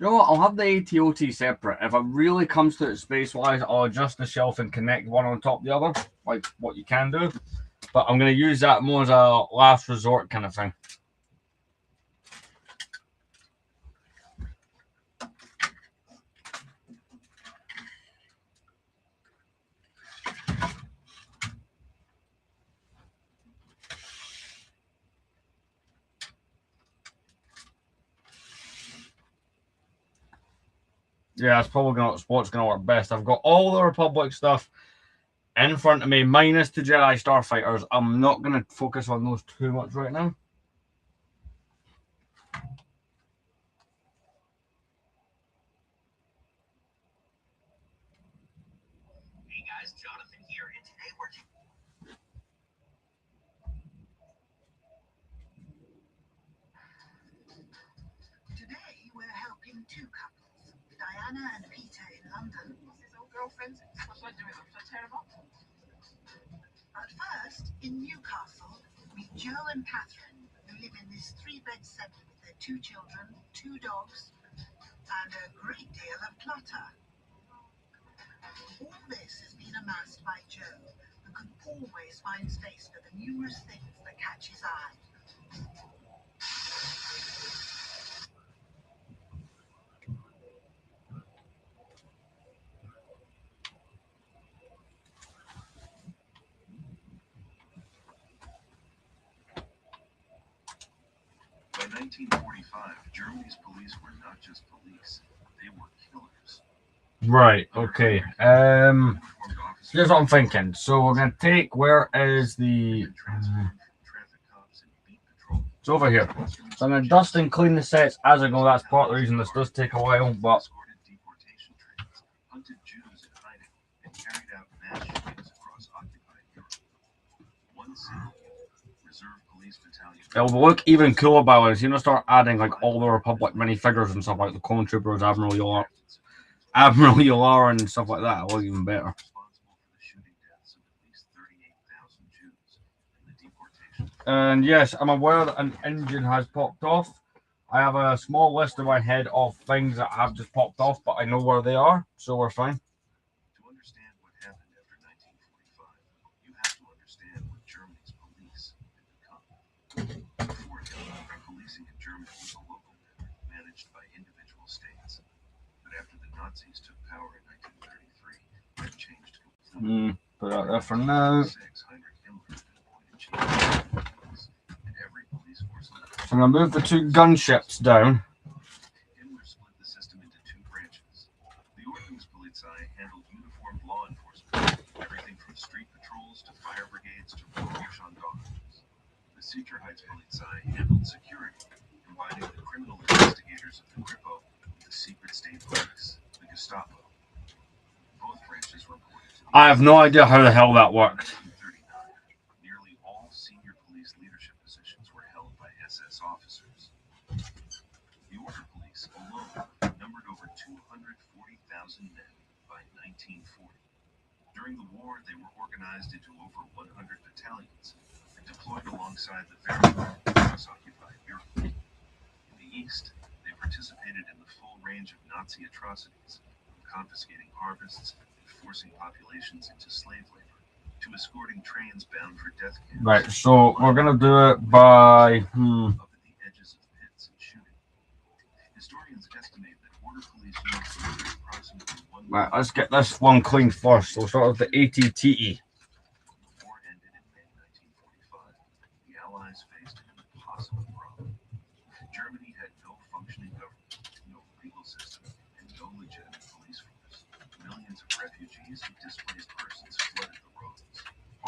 You know what? I'll have the AT-OT separate. If it really comes to it space-wise, I'll adjust the shelf and connect one on top of the other, like what you can do. But I'm going to use that more as a last resort kind of thing. Yeah, that's probably what's going to work best. I've got all the Republic stuff in front of me, minus the Jedi Starfighters. I'm not going to focus on those too much right now. Hey guys, Jonathan here, and today we're helping two couples, Diana and Peter in London. What's this old girlfriend? What should I do with them? Should I tear them up? But first, in Newcastle, meet Joe and Catherine, who live in this 3-bed semi with their 2 children, 2 dogs, and a great deal of clutter. All this has been amassed by Joe, who can always find space for the numerous things that catch his eye. By 1945, Germany's police were not just police, they were killers. Right, okay. Here's what I'm thinking. So we're going to take, where is the... It's over here. So I'm going to dust and clean the sets as I go. That's part of the reason this does take a while, but... Deportation trains, hunted Jews in hiding, and carried out mass shootings across occupied Europe. One single reserve police battalion. It'll look even cooler by this. You know, start adding like all the Republic minifigures and stuff like the Clone Troopers, Admiral Yularen, and stuff like that. It'll look even better. Responsible for the shooting deaths of at least 38,000 Jews in the deportation. And yes, I'm aware that an engine has popped off. I have a small list in my head of things that have just popped off, but I know where they are, so we're fine. To understand what happened after 1945, you have to understand what Germany's police had become. Before Hitler, policing in Germany was a local matter managed by individual states. But after the Nazis took power in 1933, that changed completely. Put out there for now. Heinrich Himmler had been appointed chief of police, and every police force in the So I'm going to move the 2 gunships down. Himmler split the system into 2 branches. The Ordnungspolizei handled uniformed law enforcement, everything from street patrols to fire brigades to road gendarmes. The Sicherheitspolizei handled security, combining the criminal investigators of the Kripo with the secret state police, the Gestapo. Both branches reported to the I have no idea how the hell that worked. 1939, nearly all senior police leadership positions were held by SS officers. The Order Police alone numbered over 240,000 men by 1940. During the war, they were organized into over 100 battalions and deployed alongside the Wehrmacht across occupied Europe. In the East, they participated in the full range of Nazi atrocities, from confiscating harvests and forcing populations into slave labor, to escorting trains bound for death camps. Right, so we're going to do it by... Up at the edges of pits and shooting. Historians estimate that Border police units delivered approximately 1 Right, let's get this one clean first. We'll start with the ATTE. The war ended in May 1945. The Allies faced an impossible problem. Germany had no functioning government, no legal system, and no legitimate police force. Millions of refugees and displaced persons flooded the roads.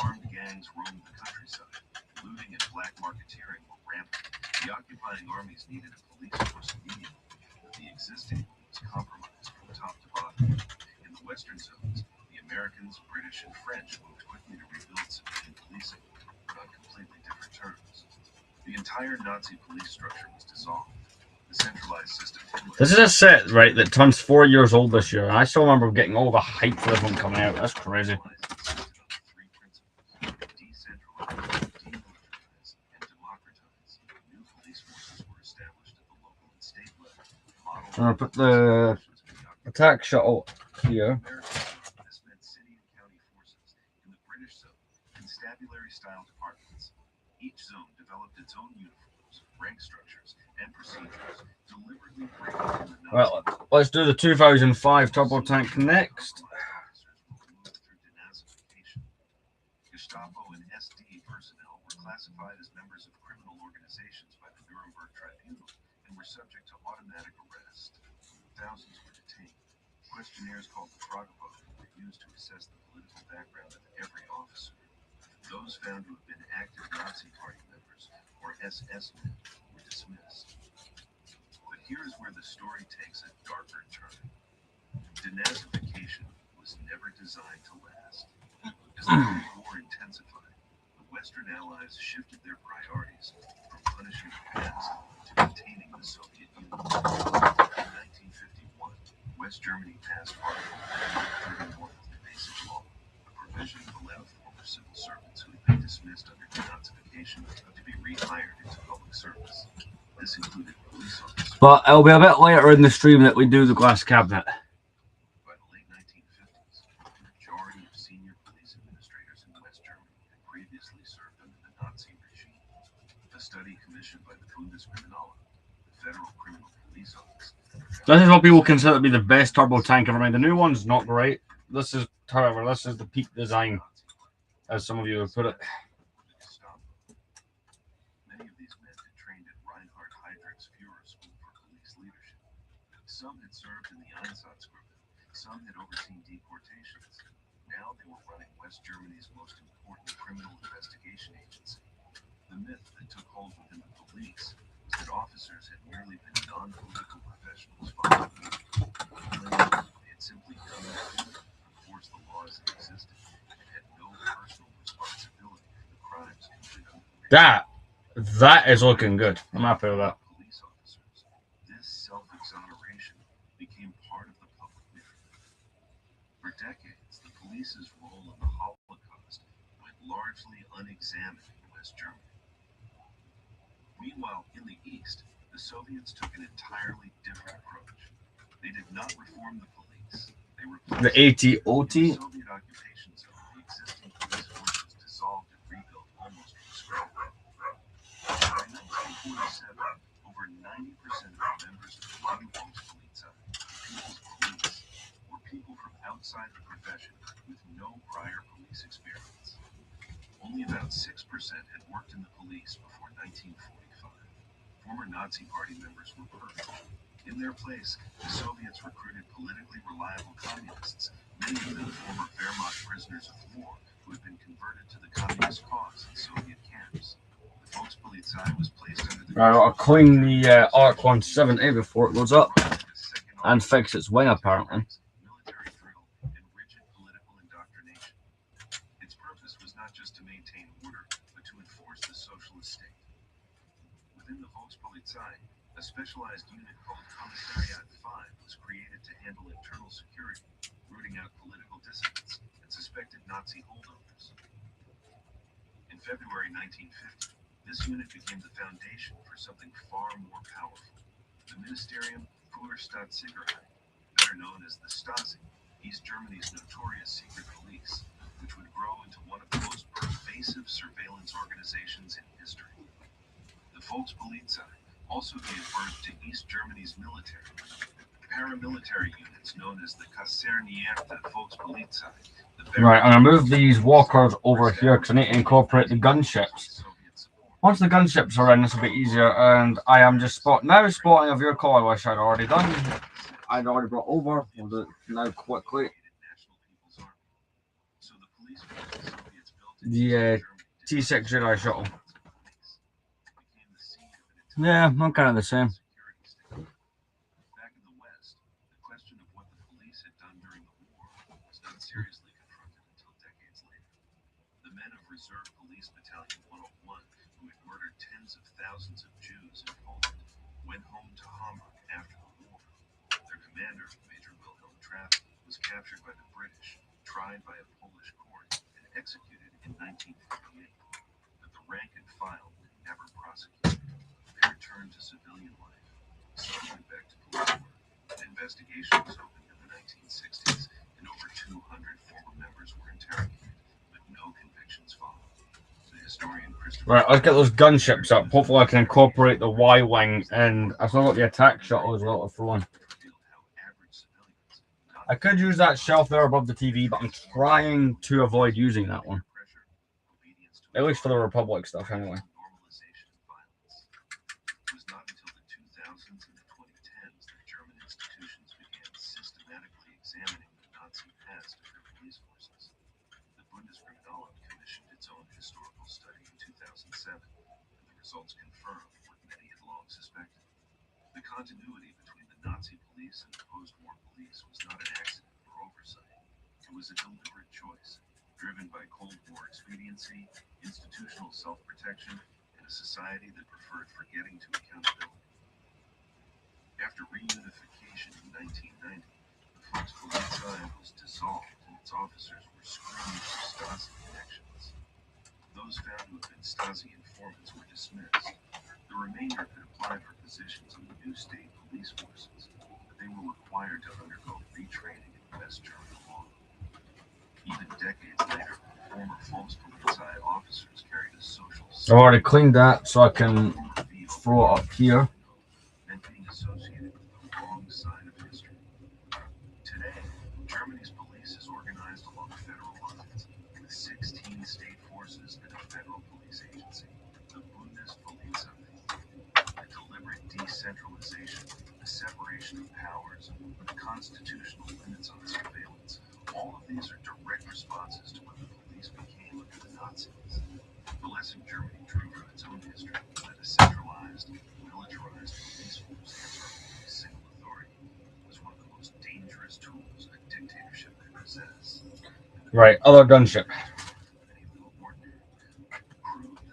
Armed gangs roamed the countryside. Looting and black marketeering were rampant. The occupying armies needed a police force immediately, but the existing one was compromised from top to bottom. In the western zones, the Americans, British, and French moved quickly to rebuild civilian policing, but on completely different terms. The entire Nazi police structure was dissolved. The centralized system. This is a set, right, that turns 4 years old this year. I still remember getting all the hype for this one coming out. That's crazy. Three principles: decentralize, demilitarize, and democratize. New police forces were established at the local and state level. I'm gonna put the attack shuttle here. This meant city and county forces in the British zone, constabulary-style departments. Each zone developed its own uniforms, rank structures, and procedures, deliberately breaking the Nazi. Well, let's do the 2005 turbo tank next. Officers were removed through denazification. Gestapo and SD personnel were classified as members of criminal organizations by the Nuremberg Tribunal and were subject to automatic arrest. Thousands were detained. Questionnaires called the Fragebook were used to assess the political background of every officer. Those found to have been active Nazi Party members, or SS men, were dismissed. But here is where the story takes a darker turn. Denazification was never designed to last. As the Cold War intensified, the Western Allies shifted their priorities from punishing the past to maintaining the Soviet Union. In 1951, West Germany passed Article 31 of the Basic Law, a provision that allowed former civil servants who had been dismissed under denazification to be rehired into public service. This included police officers. But it'll be a bit later in the stream that we do the glass cabinet. By the late 1950s, the majority of senior police administrators in West Germany had previously served under the Nazi regime. A study commissioned by the Bundeskriminalamt, the Federal Criminal Police Office. This is what people consider to be the best turbo tank ever made. The new one's not great. This is, however, this is the peak design, as some of you have put it. Many of these men had trained at Reinhard Heydrich's Führer School for Police Leadership. Some had served in the Einsatzgruppe. Some had overseen deportations. Now they were running West Germany's most important criminal investigation agency. The myth that took hold within the police was that officers had merely been non-political professionals following the they had simply done their duty, enforced the laws that existed, and had no personal responsibility for the crimes committed under the That is looking good. I'm happy with that. police officers. This self-exoneration became part of the public narrative. For decades, the police's role in the Holocaust went largely unexamined in West Germany. Meanwhile, in the East, the Soviets took an entirely different approach. They did not reform the police. They replaced The In ATOT. the Soviet occupation zone, the existing police force was dissolved and rebuilt almost from scratch. By 1947, over 90% of the members of the new Volkspolizei, People's Police, were people from outside the profession with no prior police experience. Only about 6% had worked in the police before 1945. Former Nazi Party members were purged. In their place, the Soviets recruited politically reliable communists, many of them former Wehrmacht prisoners of war who had been converted to the communist cause in Soviet camps. The Volkspolizei was placed under the Right, I'll clean the ARC 170 before it loads up and fix its wing, apparently. military drill, and rigid political indoctrination. Its purpose was not just to maintain order, but to enforce the socialist state. Within the Volkspolizei, a specialized unit called Commissariat 5 was created to handle internal security, rooting out political dissidents and suspected Nazi holdovers. In February 1950, this unit became the foundation for something far more powerful: the Ministerium für Staatssicherheit, better known as the Stasi, East Germany's notorious secret police, which would grow into one of the most pervasive surveillance organizations in history. The Volkspolizei also gave birth to East Germany's military, Paramilitary units known as the Kasernierte Volkspolizei. Right, I'm gonna move these walkers over here because I need to incorporate the gunships. Once the gunships are in, this will be easier. And I am just spotting a vehicle I wish I'd already done. I'd already brought over. We'll do it now quickly. The T6 Jedi shuttle. Yeah, I'm kind of the same. Back in the West, the question of what the police had done during the war was not seriously confronted until decades later. The men of Reserve Police Battalion 101, who had murdered tens of thousands of Jews in Poland, went home to Hamburg after the war. Their commander, Major Wilhelm Trapp, was captured by the British, tried by a Polish court, and executed in 1948. But the rank and file were never prosecuted. They returned to civilian life. Some went back to police work. An investigation was opened in the 1960s, and over 200 former members were interrogated, but no convictions followed. The historian Christopher... Right, let's get those gunships up. Hopefully I can incorporate the Y-Wing, and I've still got the attack shuttle as well to throw in. I could use that shelf there above the TV, but I'm trying to avoid using that one. At least for the Republic stuff, anyway. It was not until the 2000s and the 2010s that German institutions began systematically examining the Nazi past of their police forces. The Bundeskriminalamt commissioned its own historical study in 2007, and the results confirmed what many had long suspected. The continuity between the Nazi police and the post-war police was not an accident or oversight. It was a deliberate choice, driven by Cold War expediency, institutional self-protection, and a society that preferred forgetting to accountability. After reunification in 1990, the Volkspolizei was dissolved and its officers were screened for Stasi connections. Those found to have been Stasi informants were dismissed. The remainder could apply for positions on the new state police forces, but they were required to undergo retraining in West German law. Even decades later, former Volkspolizei officers carried a social... I've already cleaned that so I can throw it up here. ...meant being associated with the wrong side of history. Today, Germany's police is organized along federal lines, with 16 state forces and a federal police agency, the Bundespolizei. The deliberate decentralization, the separation of powers, the constitutional limits on surveillance, all of these are direct responses to what the police became under the Nazis. The lesson Germany drew from its own history was that a centralized, militarized police force answering to a single authority was one of the most dangerous tools a dictatorship could possess. Right, other gunship.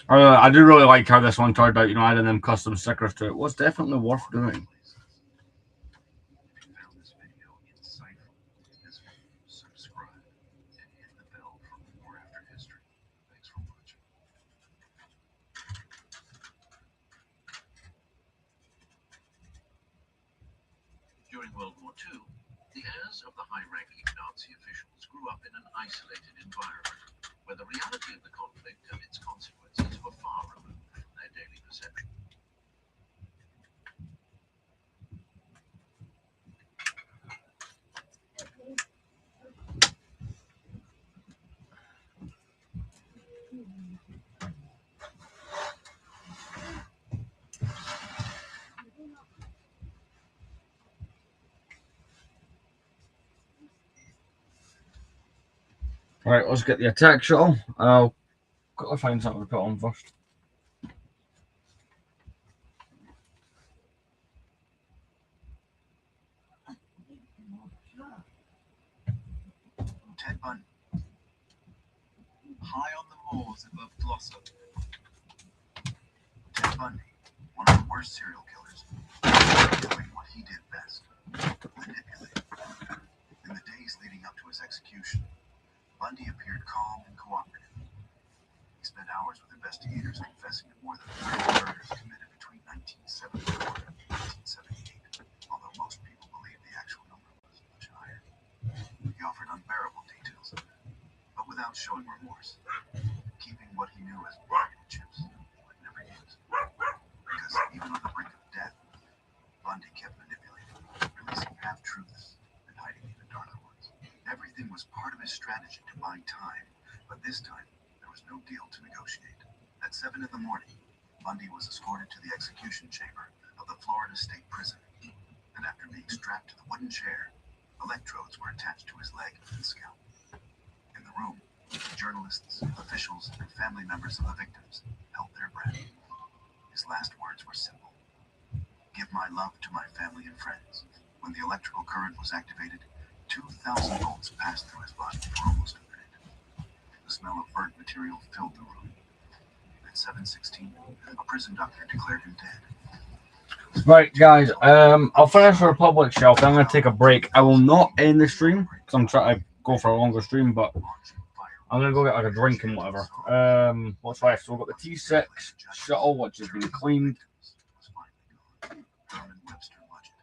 I do really like how this one turned out, you know, adding them custom stickers to it. Was definitely worth doing. If you found this video insightful, subscribe and hit the bell for more after history. Thanks for watching. During World War II, the heirs of the high-ranking Nazi officials grew up in an isolated environment where the reality of the conflict and its consequences were far removed from their daily perception. Right, let's get the attack shuttle. I'll quickly find something to put on first. Ted Bundy. High on the moors above Gloucester. Ted Bundy, one of the worst serial killers, doing what he did best, manipulate. In the days leading up to his execution, Bundy appeared calm and cooperative. He spent hours with investigators confessing to more than 30 murders committed between 1974 and 1978, although most people believe the actual number was much higher. He offered unbearable details, but without showing remorse, keeping what he knew as bargaining chips would never use. Because even on the brink of death, Bundy kept manipulating, releasing half Everything was part of his strategy to buy time, but this time there was no deal to negotiate. At 7 in the morning, Bundy was escorted to the execution chamber of the Florida State Prison, and after being strapped to the wooden chair, electrodes were attached to his leg and scalp. In the room, journalists, officials, and family members of the victims held their breath. His last words were simple: "Give my love to my family and friends." When the electrical current was activated, 2,000 volts passed through his body for almost a minute. The smell of burnt material filled the room. At 7:16, a prison doctor declared him dead. Right, guys. I'll finish the Republic shelf. Then I'm gonna take a break. I will not end the stream because I'm trying to go for a longer stream, but I'm gonna go get like a drink and whatever. What's left? So we've got the T6 shuttle, which has been cleaned. Herman Webster Mudgett.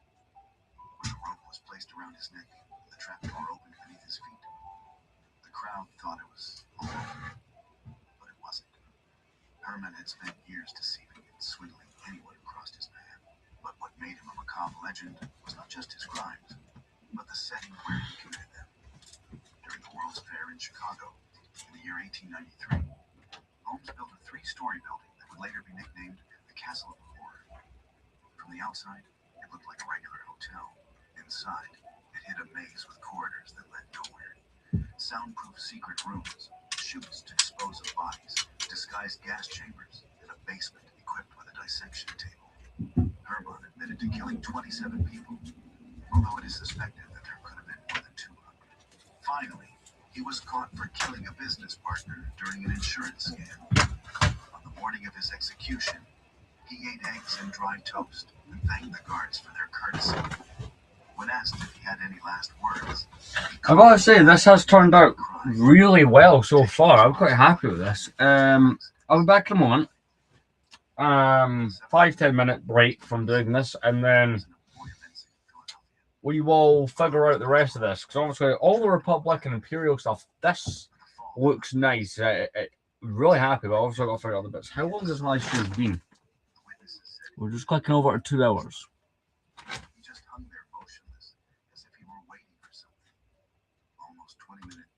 When the rope was placed around his neck, the trapdoor opened beneath his feet. The crowd thought it was all over, but it wasn't. Herman had spent years deceiving and swindling anyone who crossed his path. But what made him a macabre legend was not just his crimes, but the setting where he committed them. During the World's Fair in Chicago, in the year 1893, Holmes built a 3-story building that would later be nicknamed the Castle of Horror. From the outside, it looked like a regular hotel. Inside, it hid a maze with corridors that led nowhere. Soundproof secret rooms, chutes to dispose of bodies, disguised gas chambers, and a basement equipped with a dissection table. Herman admitted to killing 27 people, although it is suspected that there could have been more than 200. Finally, he was caught for killing a business partner during an insurance scam. On the morning of his execution, he ate eggs and dry toast and thanked the guards for their courtesy. When asked if he had any last words, I gotta say, this has turned out really well so far. I'm quite happy with this. I'll be back in a moment. 5-10 minute break from doing this, and then we will figure out the rest of this. Because obviously, all the Republic and Imperial stuff, this looks nice. Really happy, but obviously, I've got to figure out the bits. How long has my stream been? We're just clicking over to 2 hours. he just hung there motionless, as if he were waiting for something. Almost 20 minutes.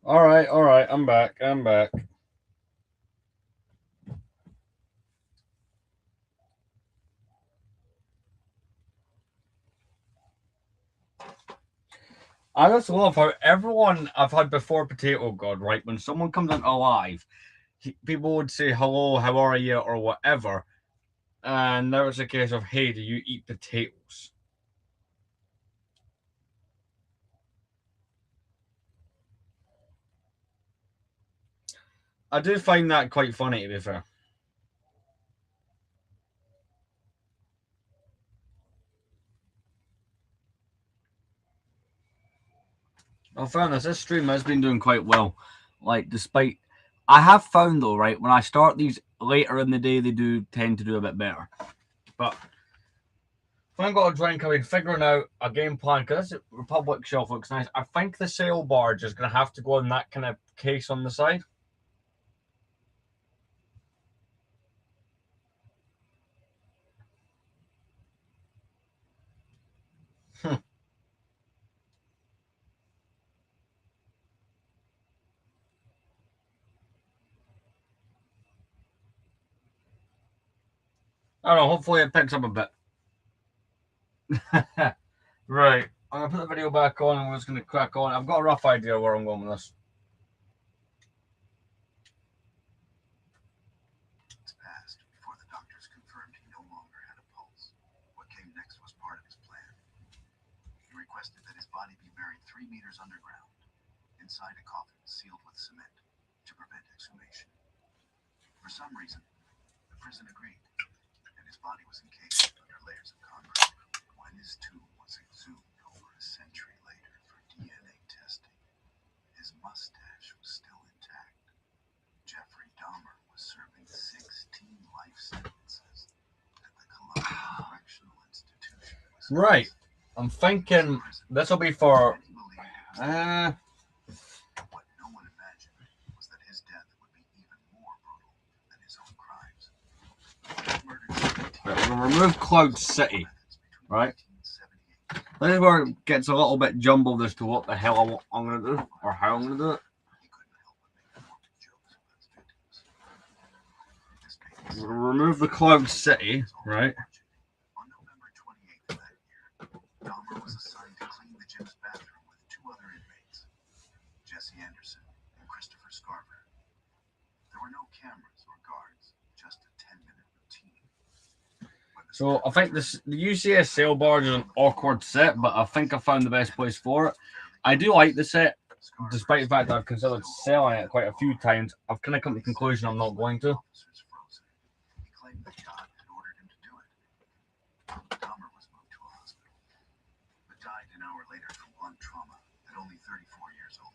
All right. I'm back. I just love how everyone I've had before Potato God, right? When someone comes into live, people would say hello, how are you, or whatever. And now it's a case of, hey, do you eat potatoes? I do find that quite funny, to be fair. In fairness, this stream has been doing quite well. Like, despite, I have found though, right, when I start these later in the day, they do tend to do a bit better. But I'm going to try and come in figuring out a game plan because this Republic shelf looks nice. I think the sail barge is going to have to go in that kind of case on the side. I don't know. Hopefully it picks up a bit. Right. I'm going to put the video back on and we're just going to crack on. I've got a rough idea where I'm going with this. It's passed before the doctors confirmed he no longer had a pulse. What came next was part of his plan. He requested that his body be buried 3 meters underground, inside a coffin sealed with cement, to prevent exhumation. For some reason, the prison agreed, and his body was encased under layers of concrete. When his tomb was exhumed over a century later for DNA testing, his mustache was still intact. Jeffrey Dahmer was serving 16 life sentences at the Columbia Correctional Institution. Right. I'm thinking this will be for. What no one imagined was that his death would be even more brutal than his own crimes. We're going to remove Cloud City, right? This is where it gets a little bit jumbled as to what the hell I'm going to do, or how I'm going to do it. We're going to remove the Cloud City, right? On November 28th of that year, Dahmer was assigned to clean the gym's bathroom with 2 other inmates, Jesse Anderson and Christopher Scarver. There were no cameras or guards, just a 10-minute routine. So I think the UCS sail barge is an awkward set, but I think I found the best place for it. I do like the set, despite the fact that I've considered selling it quite a few times. I've kind of come to the conclusion I'm not going to. He claimed that God had ordered him to do it. Dahmer was moved to a hospital, but died an hour later from blunt trauma at only 34 years old.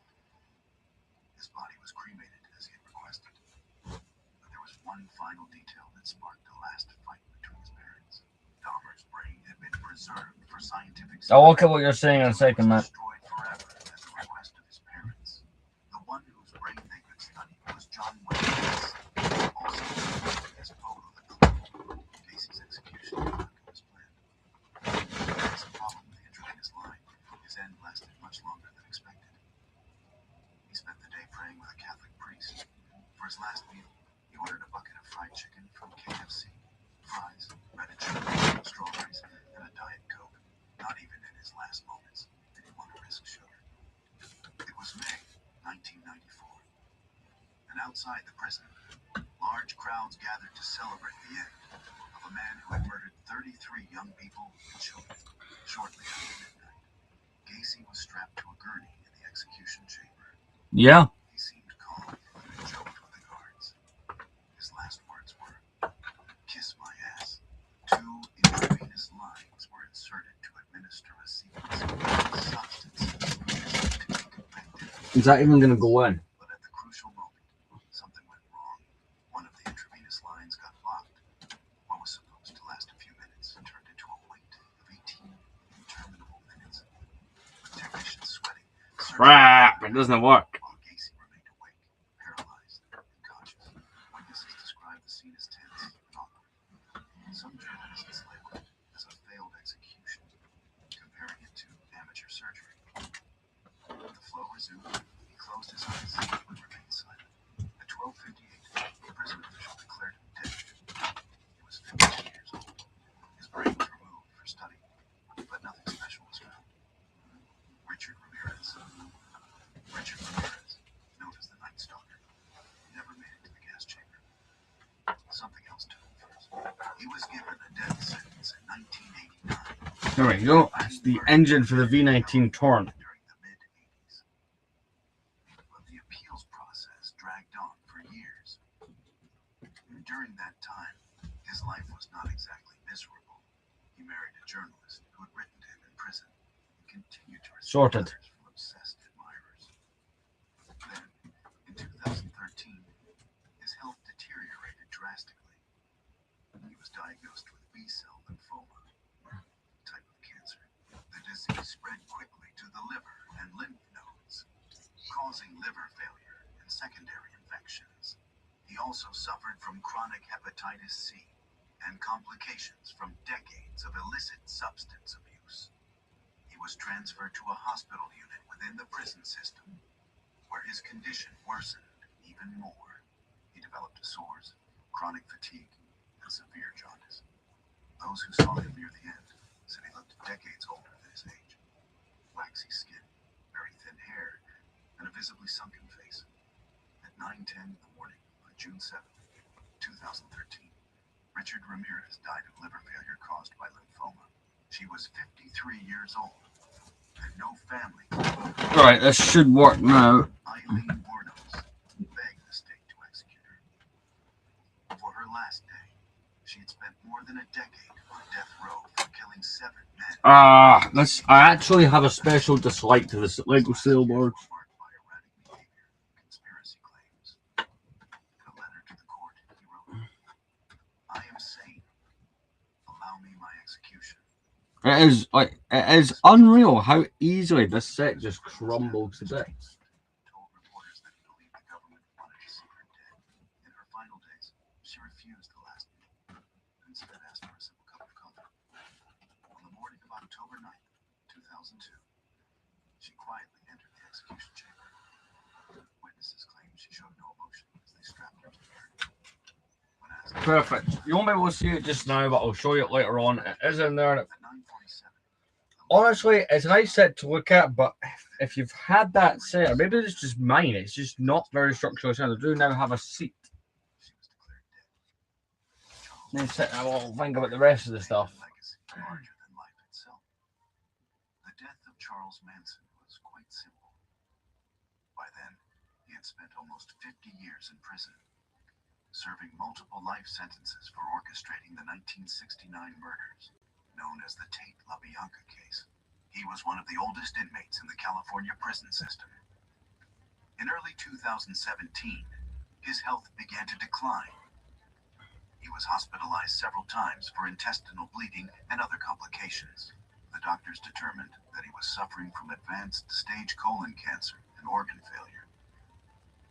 His body was cremated as he had requested. But there was one final detail that sparked the last fight between his parents. Dahmer's brain had been preserved for scientific study. I'll look at what you're saying in a second, Matt. Destroyed forever at the request of his parents. The one whose brain they could study was John Wayne, also as Polo the Clown. Casey's execution was planned. There was a problem with the intravenous line. His end lasted much longer than expected. He spent the day praying with a Catholic priest. For his last meal, he ordered a bucket of fried chicken from KFC, fries, breaded sugar, strawberries, and a Diet Coke. Not even in his last moments did he want to risk sugar. It was May 1994, and outside the prison, large crowds gathered to celebrate the end of a man who had murdered 33 young people and children. Shortly after midnight, Gacy was strapped to a gurney in the execution chamber. Yeah. He seemed calm and joked with the guards. His last words were, "Kiss my ass." 2 intravenous lines were inserted to administer a sequence of substances to be convicted. Is that even going to go in? But at the crucial moment, something went wrong. One of the intravenous lines got blocked. What was supposed to last a few minutes turned into a wait of 18 interminable minutes. With technicians sweating, Crap! It doesn't work. while Gacy remained awake, paralyzed, and unconscious. Witnesses described the scene as tense and awkward. Some journalists labeled it as a failed execution, comparing it to amateur surgery. The flow resumed. He closed his eyes Richard Ramirez, known as the Night Stalker, never made it to the gas chamber. Something else took him first. He was given a death sentence in 1989. There we go. That's the engine for the V19 Torrent. During the mid-80s. But the appeals process dragged on for years. And during that time, his life was not exactly miserable. He married a journalist who had written to him in prison and continued to receive Sorted. letters from obsessed admirers. Then, in 2013, his health deteriorated drastically. He was diagnosed with B-cell lymphoma, a type of cancer. The disease spread quickly to the liver and lymph nodes, causing liver failure and secondary infections. He also suffered from chronic hepatitis C and complications from decades of illicit substance abuse. He was transferred to a hospital unit within the prison system, where his condition worsened even more. He developed sores, chronic fatigue, and severe jaundice. Those who saw him near the end said he looked decades older than his age. Waxy skin, very thin hair, and a visibly sunken face. At 9:10 in the morning on June 7, 2013, Richard Ramirez died of liver failure caused by lymphoma. She was 53 years old, and no family. Right, this should work now. Eileen Wuornos begged the state to execute her. For her last day, she had spent more than a decade on death row for killing 7 men. I actually have a special dislike to this Lego sailboard. Marked by erratic behavior, conspiracy claims. In a letter to the court, he wrote, "I am sane. Allow me my execution." It is unreal how easily this set just crumbles to bits. Told reporters that he believed the government wanted to see her dead. In her final days, she refused the last meal and instead asked for a simple cup of coffee. On the morning of October 9th, 2002, she quietly entered the execution chamber. Witnesses claim she showed no emotion as they strapped her to the urn. When asked Perfect. You won't be able to see it just now, but I'll show you it later on. It is in there. at 9:47, Honestly, it's a nice set to look at, but if you've had that set, or maybe it's just mine, it's just not very structurally sound. I do now have a seat. she was declared dead. Charles Then sit and I will think about the rest of the stuff. legacy larger than life itself. The death of Charles Manson was quite simple. By then, he had spent almost 50 years in prison, serving multiple life sentences for orchestrating the 1969 murders, known as the Tate LaBianca case. He was one of the oldest inmates in the California prison system. In early 2017, his health began to decline. He was hospitalized several times for intestinal bleeding and other complications. The doctors determined that he was suffering from advanced stage colon cancer and organ failure,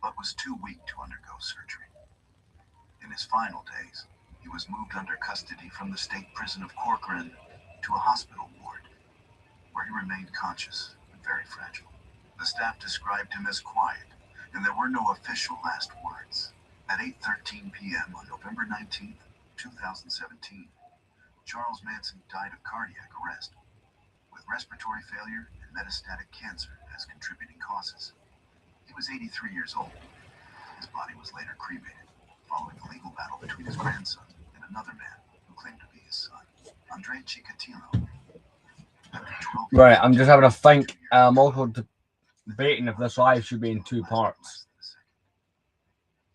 but was too weak to undergo surgery. In his final days, he was moved under custody from the state prison of Corcoran to a hospital ward, where he remained conscious and very fragile. The staff described him as quiet, and there were no official last words. At 8:13 p.m. on November 19, 2017, Charles Manson died of cardiac arrest, with respiratory failure and metastatic cancer as contributing causes. He was 83 years old. His body was later cremated, following a legal battle between his grandson and another man who claimed to be his son, Andre Chikatilo. After 12 Right, years I'm of just having a jail, think. I'm also debating if this live should be in 2 parts.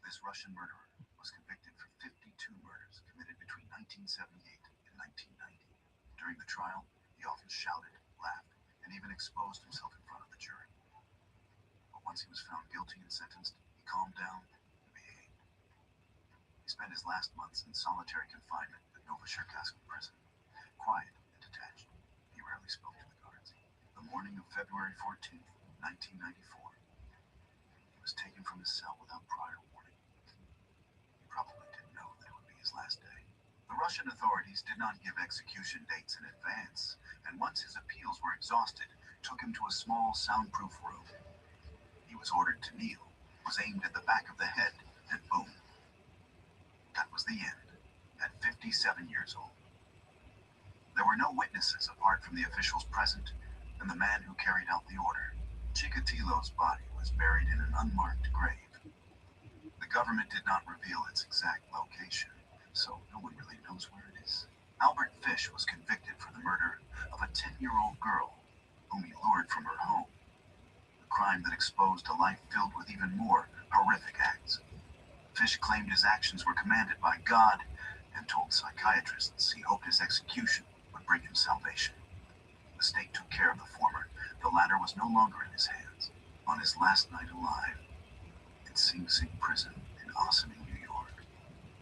This Russian murderer was convicted for 52 murders committed between 1978 and 1990. During the trial, he often shouted, laughed, and even exposed himself in front of the jury. But once he was found guilty and sentenced, he calmed down and behaved. He spent his last months in solitary confinement at Novocherkassk prison, quiet and detached. He rarely spoke to the guards. The morning of February 14, 1994, he was taken from his cell without prior warning. He probably didn't know that it would be his last day. The Russian authorities did not give execution dates in advance, and once his appeals were exhausted, took him to a small soundproof room. He was ordered to kneel, was aimed at the back of the head, and boom. That was the end, at 57 years old. There were no witnesses apart from the officials present and the man who carried out the order, Chikatilo's body was buried in an unmarked grave. The government did not reveal its exact location, so no one really knows where it is. Albert Fish was convicted for the murder of a 10-year-old girl whom he lured from her home, a crime that exposed a life filled with even more horrific acts. Fish claimed his actions were commanded by God and told psychiatrists he hoped his execution would bring him salvation. The state took care of the former. The latter was no longer in his hands. On his last night alive in Sing Sing Prison in Ossining, New York,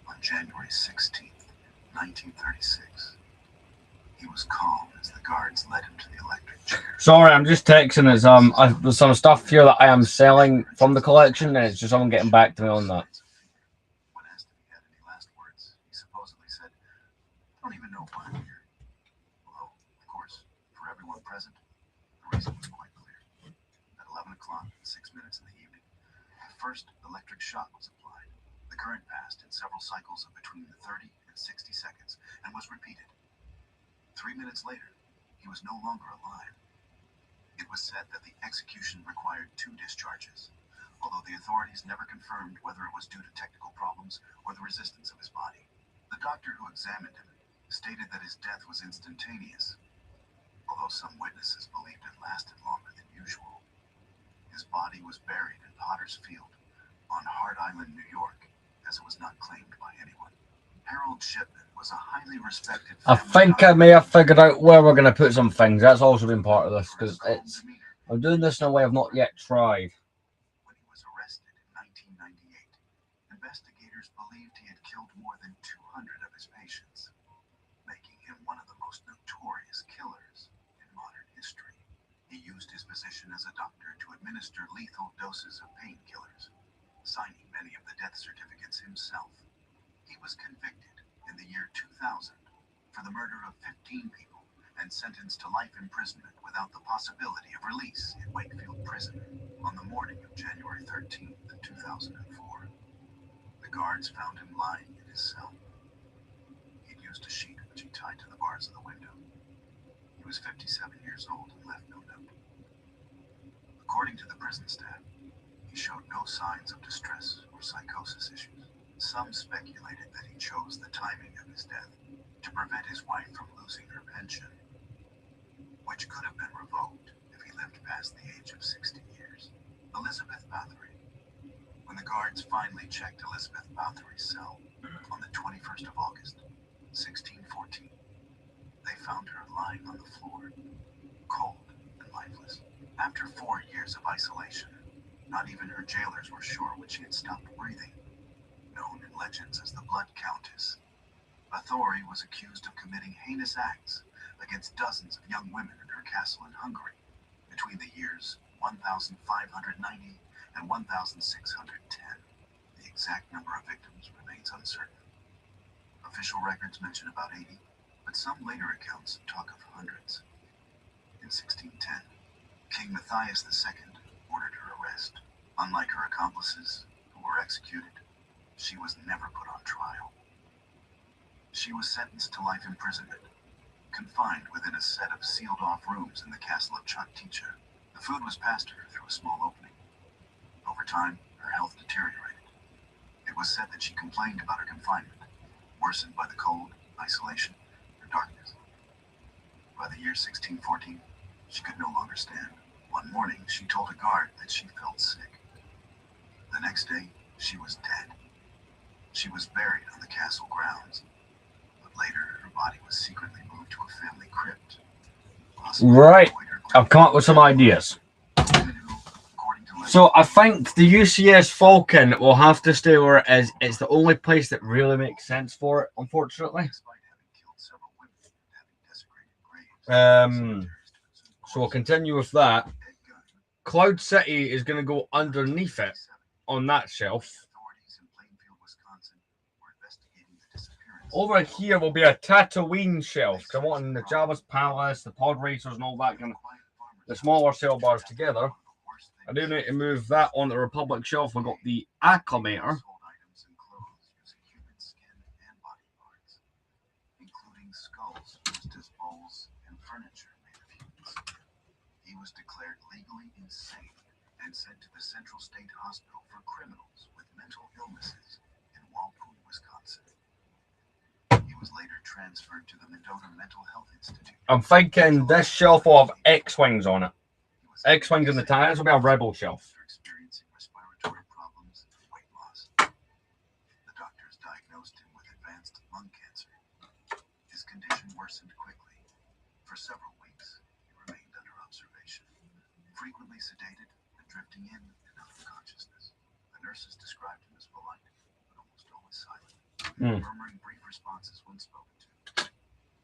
on January 16th, 1936, he was calm as the guards led him to the electric chair. Sorry, I'm just texting us. There's some stuff here that I am selling from the collection, and it's just someone getting back to me on that. When asked if he had any last words, he supposedly said, "I don't even know why I'm here." Although, of course, for everyone present, the reason was quite clear. At 11 o'clock and 6 minutes in the evening, the first electric shock was applied. The current passed in several cycles of between 30 and 60 seconds and was repeated. 3 minutes later, he was no longer alive. It was said that the execution required 2 discharges, although the authorities never confirmed whether it was due to technical problems or the resistance of his body. The doctor who examined him stated that his death was instantaneous, although some witnesses believed it lasted longer than usual. His body was buried in Potter's Field on Hart Island, New York, as it was not claimed by anyone. Harold Shipman was a highly respected I think I may have figured out where we're going to put some things. That's also been part of this, because I'm doing this in a way I've not yet tried. When he was arrested in 1998, investigators believed he had killed more than 200 of his patients, making him one of the most notorious killers in modern history. He used his position as a doctor to administer lethal doses of painkillers, signing many of the death certificates himself. He was convicted in the year 2000 for the murder of 15 people and sentenced to life imprisonment without the possibility of release in Wakefield Prison on the morning of January 13th, 2004. The guards found him lying in his cell. He'd used a sheet which he tied to the bars of the window. He was 57 years old and left no note. According to the prison staff, he showed no signs of distress or psychosis issues. Some speculated that he chose the timing of his death to prevent his wife from losing her pension, which could have been revoked if he lived past the age of 60 years. Elizabeth Bathory. When the guards finally checked Elizabeth Bathory's cell on the 21st of August, 1614, they found her lying on the floor, cold and lifeless. After 4 years of isolation, not even her jailers were sure when she had stopped breathing. Known in legends as the Blood Countess, Bathory was accused of committing heinous acts against dozens of young women in her castle in Hungary between the years 1590 and 1610. The exact number of victims remains uncertain. Official records mention about 80, but some later accounts talk of hundreds. In 1610, King Matthias II ordered her arrest. Unlike her accomplices, who were executed, she was never put on trial. She was sentenced to life imprisonment, confined within a set of sealed-off rooms in the castle of Chotticha. The food was passed her through a small opening. Over time, her health deteriorated. It was said that she complained about her confinement, worsened by the cold, isolation, and darkness. By the year 1614, she could no longer stand. One morning, she told a guard that she felt sick. The next day, she was dead. She was buried on the castle grounds, but later her body was secretly moved to a family crypt. Right, I've come up with some ideas. So I think the UCS Falcon will have to stay where it is. It's the only place that really makes sense for it, unfortunately. So we'll continue with that. Cloud City is going to go underneath it on that shelf. Over here will be a Tatooine shelf. Come on, the Jabba's Palace, the pod racers, and all that kind of the smaller cell bars together. I do need to move that on the Republic shelf. We've got the Acclimator. Including skulls used as bowls and furniture made of humans. He was declared legally insane and sent to the Central State Hospital for Criminals with Mental Illnesses in Walpole, Wisconsin. He was later transferred to the Mendota Mental Health Institute. I'm thinking this shelf will have X-Wings on it. X-Wings in the tire. This will be a Rebel shelf. After experiencing respiratory problems and weight loss, the doctors diagnosed him with advanced lung cancer. His condition worsened quickly. For several weeks, he remained under observation, frequently sedated and drifting in and out of consciousness. The nurses described him as polite, but almost always silent, murmuring brief responses when spoken to.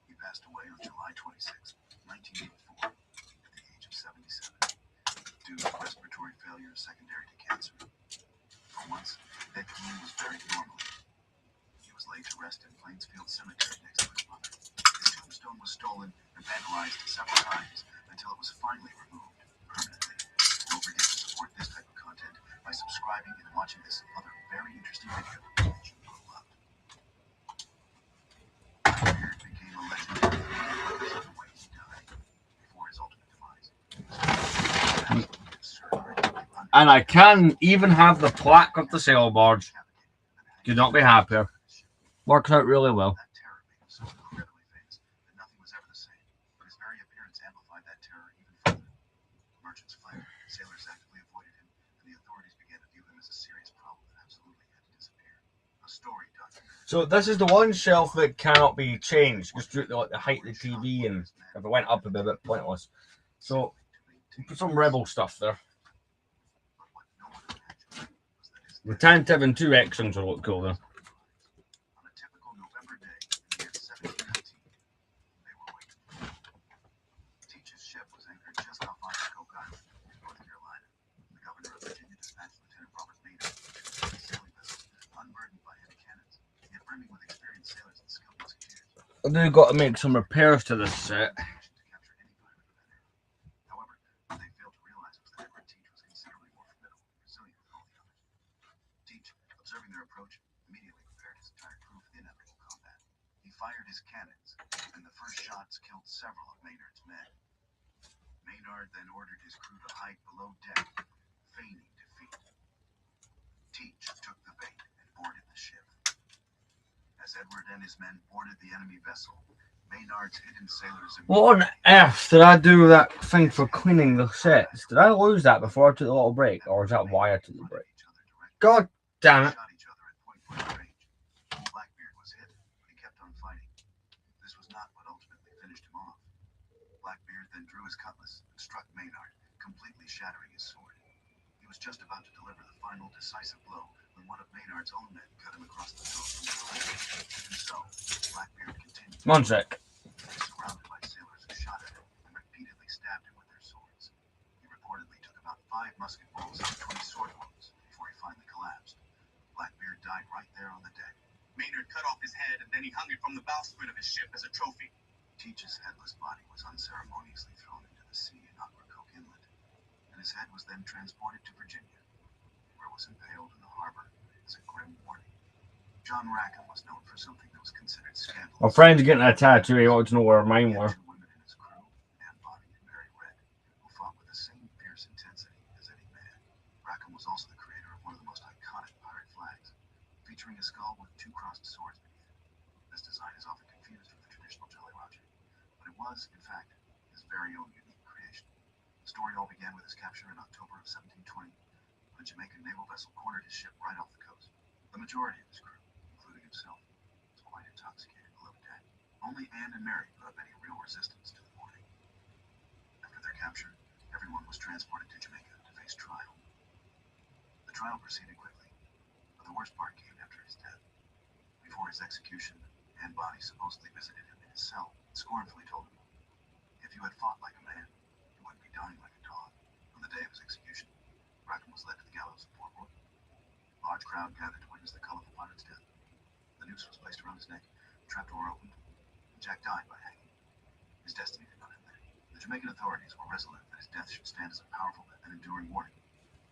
He passed away on July 26, 1984, at the age of 77, due to respiratory failure secondary to cancer. For once, Ed Gein was buried normally. He was laid to rest in Plainsfield Cemetery next to his mother. His tombstone was stolen and vandalized several times until it was finally removed permanently. Don't forget to support this type of content by subscribing and watching this other very interesting video that you will love. Blackbeard became a legendary figure because of the way he died before his ultimate demise. And I can even have the plaque of the sail barge. Could not be happier. Works out really well. That terror made him so incredibly famous that nothing was ever the same, but his very appearance amplified that terror even further. Merchants fled, sailors actively avoided him, and the authorities began to view him as a serious problem that absolutely had to disappear. A story documented. So this is the one shelf that cannot be changed just due to like, the height of the TV, and if it went up a bit pointless. So put some Rebel stuff there. But what no one imagined was that his The 1072 X-Wings will look cool though. on a typical November day in the year 1719, they were waiting. Teach's ship was anchored just off Ocracoke Island in North Carolina. The governor of Virginia dispatched Lieutenant Robert Maynard to a sailing vessel unburdened by heavy cannons, yet brimming with experienced sailors and skilled musketeers. They've got to make some repairs to this set. To capture any pirate of that era. However, what they failed to realize was that Edward Teach was considerably more formidable and resilient than all the others. Teach, observing their approach, immediately prepared his entire crew for the inevitable combat. He fired his cannons, and the first shots killed several of Maynard's men. Maynard then ordered his crew to hide below deck, feigning defeat. Teach took the bait and boarded the ship. As Edward and his men boarded the enemy vessel, Maynard's hidden sailors What on earth did I do that thing for cleaning the sets? Did I lose that before I took the little break, or was that why I took the break? God damn it. Shot each other at point-blank range. Blackbeard was hit, but he kept on fighting. This was not what ultimately finished him off. Blackbeard then drew his cutlass and struck Maynard, completely shattering his sword. He was just about to deliver the final decisive blow when one of Maynard's own men cut him across the throat from behind. And so, Blackbeard continued. One sec. Surrounded by sailors who shot at him and repeatedly stabbed him with their swords. He reportedly took about 5 musket balls and 20 sword wounds before he finally collapsed. Blackbeard died right there on the deck. Maynard cut off his head and then he hung it from the bowsprit of his ship as a trophy. Teach's headless body was unceremoniously thrown into the sea in Ocracoke Inlet, and his head was then transported to Virginia, where it was impaled in the harbor as a grim warning. John Rackham was known for something that was considered scandalous. My friend's getting a tattoo. He wanted to know where mine He were. had 2 women in his crew, Anne Bonny and Mary Red, who fought with the same fierce intensity as any man. Rackham was also the creator of one of the most iconic pirate flags, featuring a skull with 2 crossed swords beneath it. This design is often confused with the traditional Jolly Roger, but it was, in fact, his very own unique creation. The story all began with his capture in October of 1720, when a Jamaican naval vessel cornered his ship right off the coast. The majority of his crew, including himself, was quite intoxicated below deck. Only Anne and Mary put up any real resistance to the warning. After their capture, everyone was transported to Jamaica to face trial. The trial proceeded quickly, but the worst part came after his death. Before his execution, Anne Bonny supposedly visited him in his cell and scornfully told him, "If you had fought like a man, you wouldn't be dying like a dog." On the day of his execution, Rackham was led to the gallows of Port Royal. A large crowd gathered to witness the colorful pirate's death. The noose was placed around his neck, the trapdoor opened, and Jack died by hanging. His destiny did not end there. The Jamaican authorities were resolute that his death should stand as a powerful and enduring warning.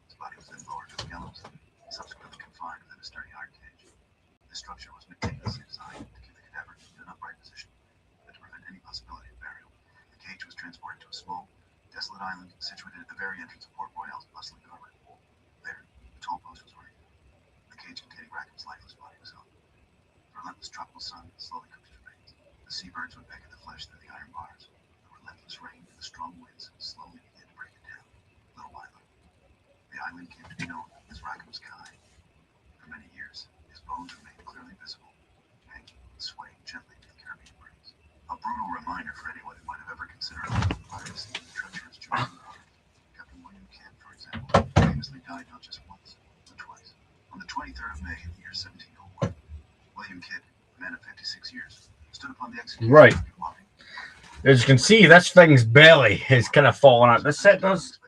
His body was then lowered to the gallows and subsequently confined within a sturdy iron cage. This structure was meticulously designed to keep the cadaver in an upright position and to prevent any possibility of burial. The cage was transported to a small, Desolate island situated at the very entrance of Port Royale's bustling harbor. There, the toll post was raised. The cage containing Rackham's lifeless body was held. The relentless tropical sun slowly cooked his veins. The seabirds would peck at the flesh through the iron bars. The relentless rain and the strong winds slowly began to break it down, little by little. The island came to be known as Rackham's Kai. For many years, his bones remained clearly visible, hanging and swaying gently to the Caribbean breeze. A brutal reminder for anyone who might have ever considered piracy and the treacherous journey. Captain William Kidd, for example, famously died not just once, but twice. On the 23rd of May in the year 1701, William Kidd, a man of 56 years, stood upon the execution. Right. As you can see, this thing's belly is kind of falling out. This set does,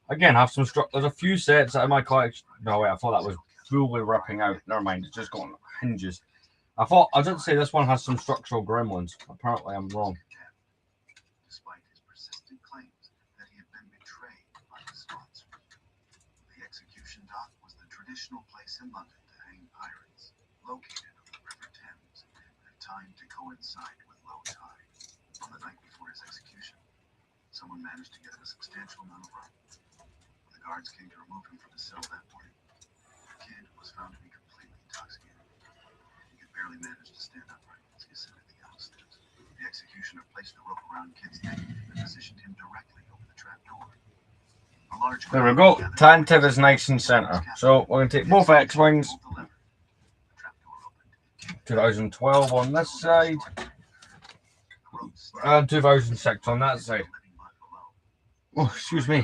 again, have some there's a few sets out of my collection. No, wait, I thought that was fully ripping out. Never mind, it's just got hinges. I did say this one has some structural gremlins. Apparently, I'm wrong. Despite his persistent claims that he had been betrayed by his sponsor. The execution dock was the traditional place in London to hang pirates, located on the River Thames, and timed to coincide with low tide. On the night before his execution, someone managed to get him a substantial amount of rum. When the guards came to remove him from his cell that morning, Kidd was found to be completely intoxicated. He could barely manage to stand upright as he ascended the gallows steps. The executioner placed the rope around Kidd's neck and positioned him directly over the trapdoor. A large There we go. Tantive is nice and center. So we're going to take both X-Wings. 2012 on this side. And 2006 on that side. Oh, excuse me.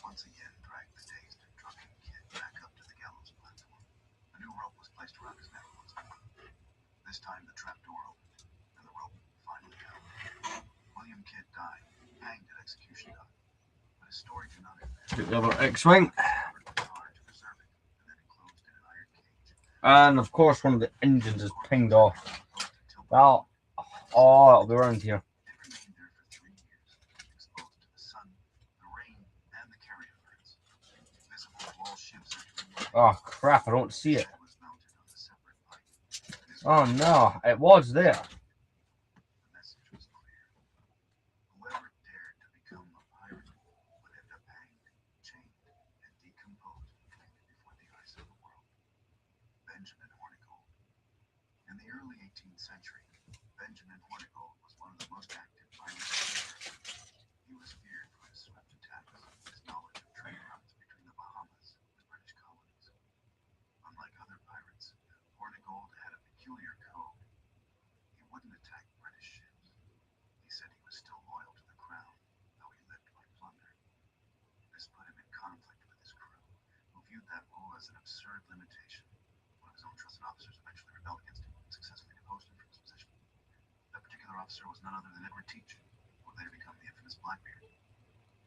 Once again dragged the dazed and drunken Kidd back up to the gallows platform. A new rope was placed around his neck once more. This time the trapdoor opened, and the rope finally held. William Kidd died, hanged at execution dock. But his story did not end there. Get the other X-Wing. And of course one of the engines is pinged off. Well, oh, it'll be around here. Oh crap, I don't see it. Oh no, it was there. The message was clear. Whoever dared to become a pirate would end up hanged, chained, and decomposed before the eyes of the world. Benjamin Hornigold. In the early 18th century, Benjamin Hornigold was one of the most active pirates. He was feared for his swift attacks, his knowledge of trade routes between the Bahamas and the British colonies. Unlike other pirates, Hornigold had a peculiar code. He wouldn't attack British ships. He said he was still loyal to the crown, though he lived by plunder. This put him in conflict with his crew, who viewed that rule as an absurd limitation. One of his own trusted officers eventually rebelled against him and successfully deposed him from his position. That particular officer was none other than Edward Teach, who would later become the infamous Blackbeard.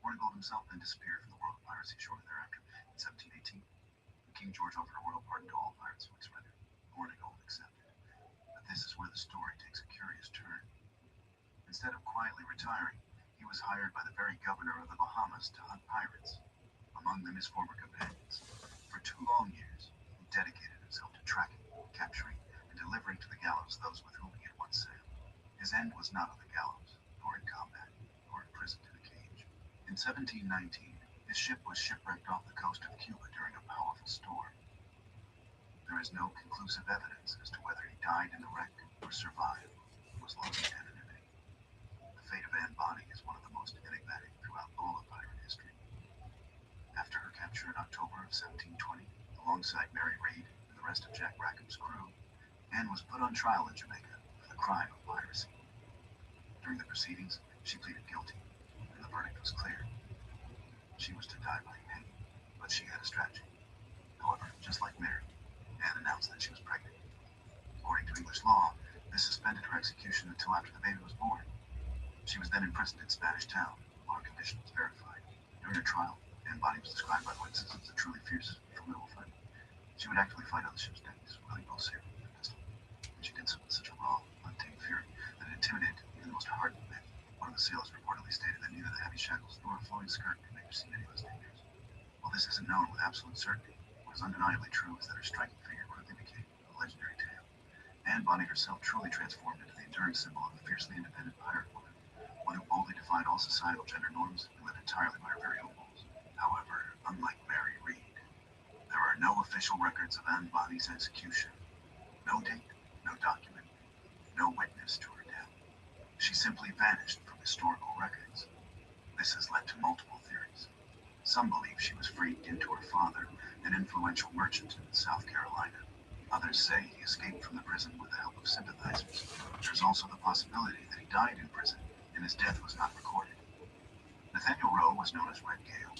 Hornigold himself then disappeared from the world of piracy shortly thereafter, in 1718. King George offered a royal pardon to all pirates who would surrender. Hornigold accepted. But this is where the story takes a curious turn. Instead of quietly retiring, he was hired by the very governor of the Bahamas to hunt pirates, among them his former companions. For 2 long years, he dedicated himself to tracking, capturing, and delivering to the gallows those with whom he had once sailed. His end was not on the gallows, nor in combat, nor imprisoned in a cage. In 1719, his ship was shipwrecked off the coast of Cuba during a powerful storm. There is no conclusive evidence as to whether he died in the wreck or survived and was lost to anonymity. The fate of Anne Bonny is one of the most enigmatic throughout all of pirate history. After her capture in October of 1720, alongside Mary Read and the rest of Jack Rackham's crew, Anne was put on trial in Jamaica for the crime of piracy. During the proceedings, she pleaded guilty, and the verdict was clear. She was to die by hanging, but she had a strategy. However, just like Mary, Anne announced that she was pregnant. According to English law, this suspended her execution until after the baby was born. She was then imprisoned in Spanish Town, while her condition was verified. During her trial, Anne Bonny was described by the witnesses as a truly fierce, formidable fighter. She would actively fight on the ship's decks, wielding both saber and pistol. And she did so with such a raw, untamed fury that it intimidated even the most hardened men. One of the sailors reportedly stated that neither the heavy shackles nor a flowing skirt could make her seem any less dangerous. While this isn't known with absolute certainty, what is undeniably true is that her striking figure quickly became Anne Bonny herself truly transformed into the enduring symbol of a fiercely independent pirate woman, one who boldly defied all societal gender norms and lived entirely by her very own rules. However, unlike Mary Read, there are no official records of Anne Bonny's execution. No date, no document, no witness to her death. She simply vanished from historical records. This has led to multiple theories. Some believe she was freed due to her father, an influential merchant in South Carolina. Others say he escaped from the prison with the help of sympathizers. There's also the possibility that he died in prison and his death was not recorded. Nathaniel Rowe was known as Red Gale,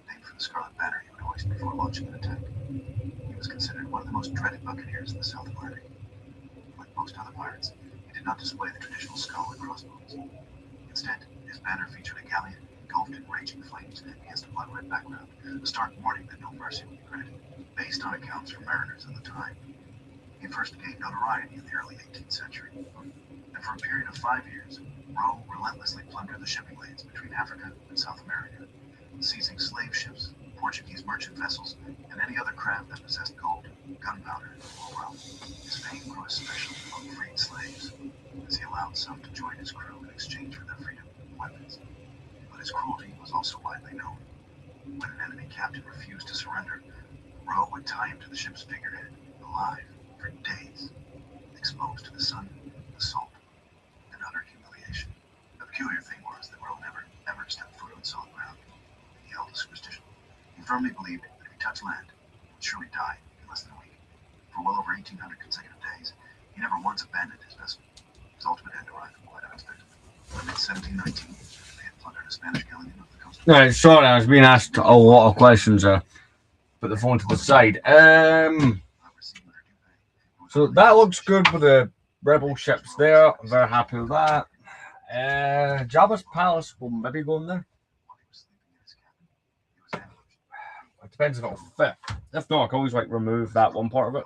named for the scarlet banner he would hoist before launching an attack. He was considered one of the most dreaded buccaneers in the South Atlantic. Like most other pirates, he did not display the traditional skull and crossbones. Instead, his banner featured a galleon engulfed in raging flames against a blood-red background, a stark warning that no mercy would be granted. Based on accounts from mariners of the time, he first gained notoriety in the early 18th century. And for a period of 5 years, Rowe relentlessly plundered the shipping lanes between Africa and South America, seizing slave ships, Portuguese merchant vessels, and any other craft that possessed gold, gunpowder, or rum. His fame grew especially among freed slaves, as he allowed some to join his crew in exchange for their freedom and weapons. But his cruelty was also widely known. When an enemy captain refused to surrender, Rowe would tie him to the ship's figurehead, alive, for days, exposed to the sun, the salt, and utter humiliation. The peculiar thing was that Rowe never, ever stepped foot on solid ground. He held a superstition. He firmly believed that if he touched land, he would surely die in less than a week. For well over 1,800 consecutive days, he never once abandoned his vessel. His ultimate end arrived quite unexpectedly. In mid-1719, they had plundered a Spanish galleon off the coast of No, sorry, I was being asked a lot of questions there. Put the phone to the side. So that looks good with the rebel ships there. I'm very happy with that. Jabba's palace will maybe go in there. It depends if it'll fit. If not, I can always like remove that one part of it.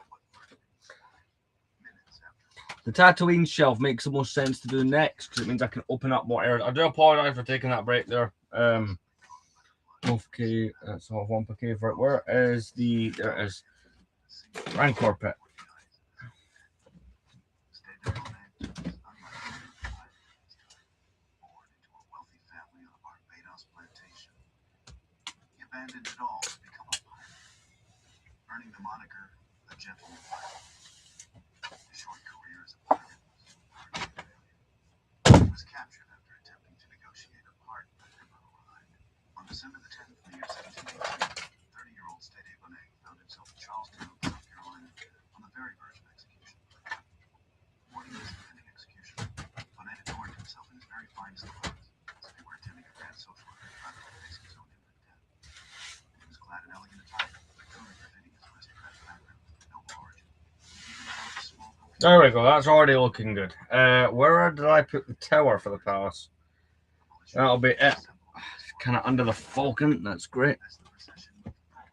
The Tatooine shelf makes the most sense to do next because it means I can open up more areas. I do apologize for taking that break there. Okay, that's all 1 per K for it. Where is the there is Rancor pit? He abandoned it all to become a pirate, earning the moniker the Gentleman Pirate. His short career as a pirate was largely a failure. He was captured after attempting to negotiate a pardon that never arrived. On December the 10th, in the year 1718, 30-year-old Stede Bonnet found himself in Charlestown, South Carolina, on the very verge of execution. Morning of his impending execution, Bonnet adorned himself in his very finest clothes, as if he were attending a grand social event rather than facing his own imminent death. He was clad in elegant attire, truly befitting his aristocratic background and noble origin. He even held a small coffee. There we go. That's already looking good. Where did I put the tower for the palace? That'll be it. Kind of under the falcon. That's great. As the procession moved forward,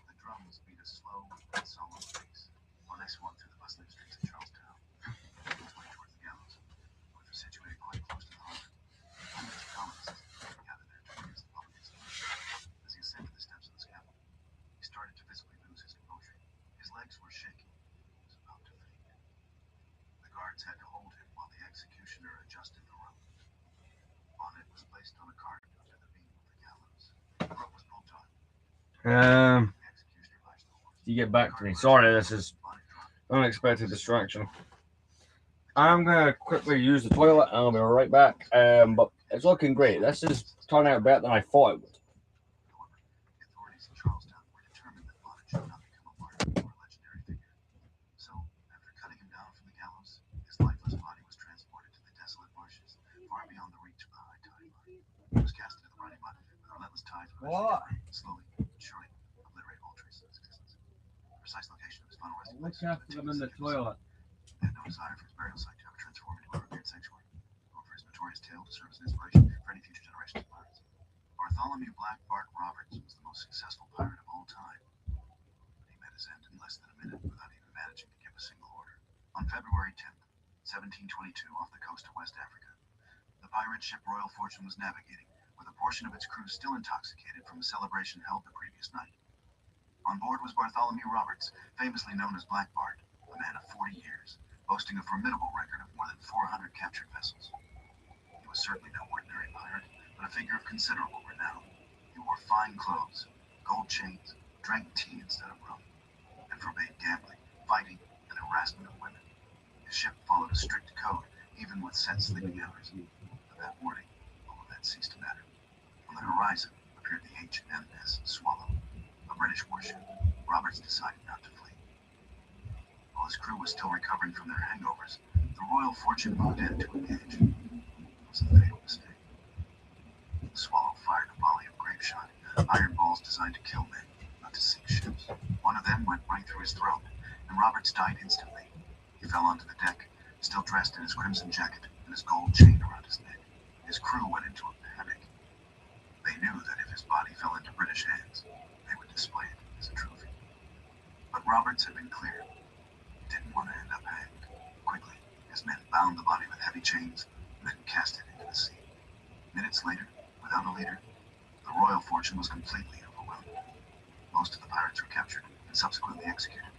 the drums beat a slow and solemn pace while they swung through the bustling streets of Charlestown, on his way towards the gallows, which was situated quite close to the harbor. Hundreds of colonists gathered there to witness the public execution. As he ascended the steps of the scaffold, he started to visibly lose his composure. His legs were shaking. He was about to faint. The guards had to hold him while the executioner adjusted the rope. Bonnet was placed on a cart under the beam of the gallows. The rope was pulled taut. Um, The executioner lashed the horse. you get back to me. Sorry, this is Bonnet dropped. unexpected distraction. I'm gonna quickly use the toilet and I'll be right back. But it's looking great. This is turning out better than I thought it would. However, the authorities in Charlestown were determined that Bonnet should not become a martyr or a legendary figure. So, after cutting him down from the gallows, his lifeless body was transported to the desolate marshes, far beyond the reach of the high tide line. He was cast into the briny mud, with relentless tides of What? slowly but surely obliterate all traces of his existence. The precise location of his final resting place Look after them in the toilet. He had no desire for his burial site to ever transform into a revered sanctuary, or for his notorious tale to serve as an inspiration for any future generations of pirates. Bartholomew Black Bart Roberts was the most successful pirate of all time. But he met his end in less than a minute without even managing to give a single order. On February 10th, 1722, off the coast of West Africa, the pirate ship Royal Fortune was navigating, with a portion of its crew still intoxicated from a celebration held the previous night. On board was Bartholomew Roberts, famously known as Black Bart, a man of 40 years, boasting a formidable record of more than 400 captured vessels. He was certainly no ordinary pirate, but a figure of considerable renown. He wore fine clothes, gold chains, drank tea instead of rum, and forbade gambling, fighting, and harassment of women. His ship followed a strict code, even with set sleeping hours. But that morning, all of that ceased to matter. On the horizon appeared the HMS Swallow, a British warship. Roberts decided not to flee. While his crew was still recovering from their hangovers, the Royal Fortune moved in to engage. It was a fatal mistake. The Swallow fired a volley of grape shot, iron balls designed to kill men, not to sink ships. One of them went right through his throat, and Roberts died instantly. He fell onto the deck, still dressed in his crimson jacket and his gold chain around his neck. His crew went into a panic. They knew that if his body fell into British hands, they would display it as a trophy. But Roberts had been clear. He didn't want to end up hanged. Quickly, his men bound the body with heavy chains and then cast it into the sea. Minutes later, without a leader, the Royal Fortune was completely overwhelmed. Most of the pirates were captured and subsequently executed.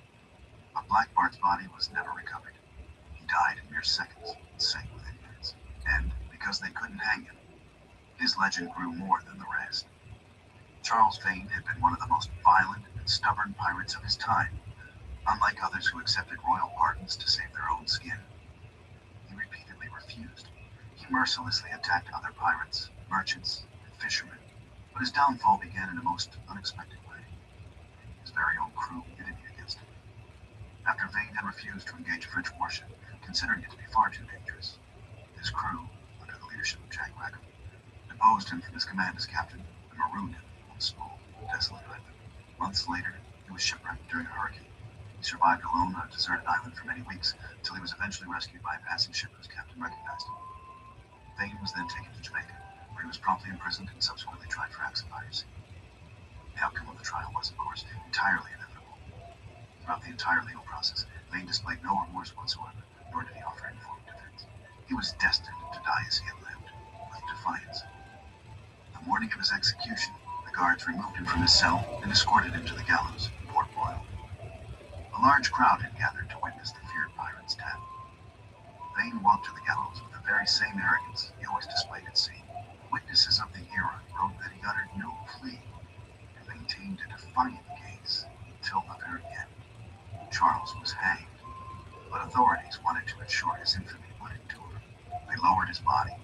But Black Bart's body was never recovered. He died in mere seconds and sank within minutes. And because they couldn't hang him, his legend grew more than the rest. Charles Vane had been one of the most violent and stubborn pirates of his time. Unlike others who accepted royal pardons to save their own skin, he repeatedly refused. He mercilessly attacked other pirates, merchants, and fishermen, but his downfall began in a most unexpected way. His very own crew pitted against him. After Vane had refused to engage a French warship, considering it to be far too dangerous, his crew, under the leadership of Jack Rackham, deposed him from his command as captain and marooned him on a small, desolate island. Months later, he was shipwrecked during a hurricane. He survived alone on a deserted island for many weeks until he was eventually rescued by a passing ship whose captain recognized him. Vane was then taken to Jamaica, where he was promptly imprisoned and subsequently tried for acts of piracy. The outcome of the trial was, of course, entirely inevitable. Throughout the entire legal process, Vane displayed no remorse whatsoever, nor did he offer any form of defense. He was destined to die as he had lived, with defiance. The morning of his execution, the guards removed him from his cell and escorted him to the gallows in Port Royal. A large crowd had gathered to witness the feared pirate's death. Vane walked to the gallows with the very same arrogance he always displayed at sea. Witnesses of the era wrote that he uttered no plea and maintained a defiant gaze until the very end. Charles was hanged, but authorities wanted to ensure his infamy would endure. They lowered his body,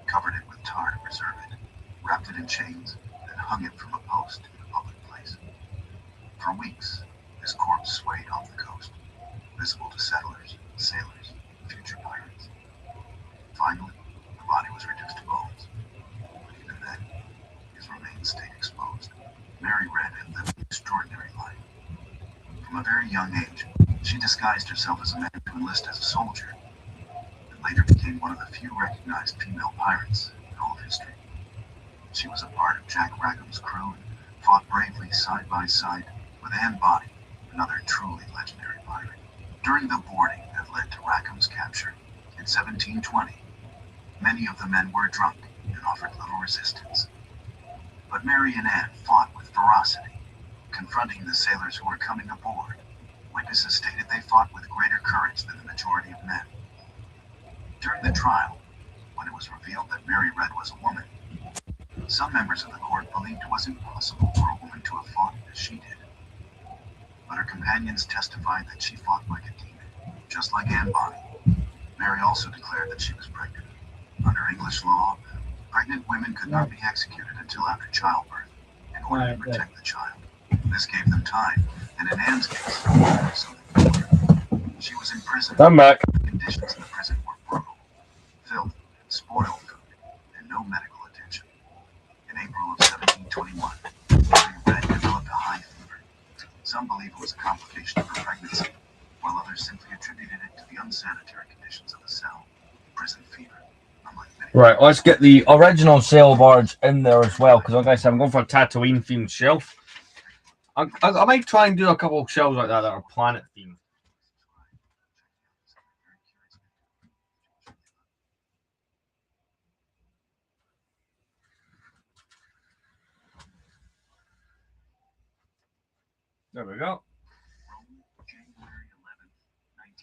covered it with tar to preserve it, wrapped it in chains, and hung it from a post in a public place. For weeks, his corpse swayed off the coast, visible to settlers, sailors, and future pirates. Finally, the body was reduced to bones, but even then, his remains stayed exposed. Mary Red had lived an extraordinary life. From a very young age, she disguised herself as a man to enlist as a soldier, and later became one of the few recognized female pirates in all of history. She was a part of Jack Rackham's crew and fought bravely side by side with Anne Bonny, another truly legendary pirate. During the boarding that led to Rackham's capture in 1720, many of the men were drunk and offered little resistance. But Mary and Anne fought with ferocity, confronting the sailors who were coming aboard. Witnesses stated they fought with greater courage than the majority of men. During the trial, when it was revealed that Mary Red was a woman, some members of the court believed it was impossible for a woman to have fought as she did. But her companions testified that she fought like a demon, just like Anne Bonny. Mary also declared that she was pregnant. Under English law, pregnant women could not be executed until after childbirth in order to protect the child. This gave them time, and in Anne's case, something more. She was in prison. I'm back. The conditions in the prison were brutal. Filth, spoiled food, and no medical attention. In April of 1721, Mary Red developed a high fever. Some believe it was a complication of her pregnancy, while others simply attributed it to the unsanitary conditions of the cell. Prison fever. Right, let's get the original sail barge in there as well, because like I said, I'm going for a Tatooine themed shelf. I might try and do a couple of shelves like that are planet themed. There we go. January 11th,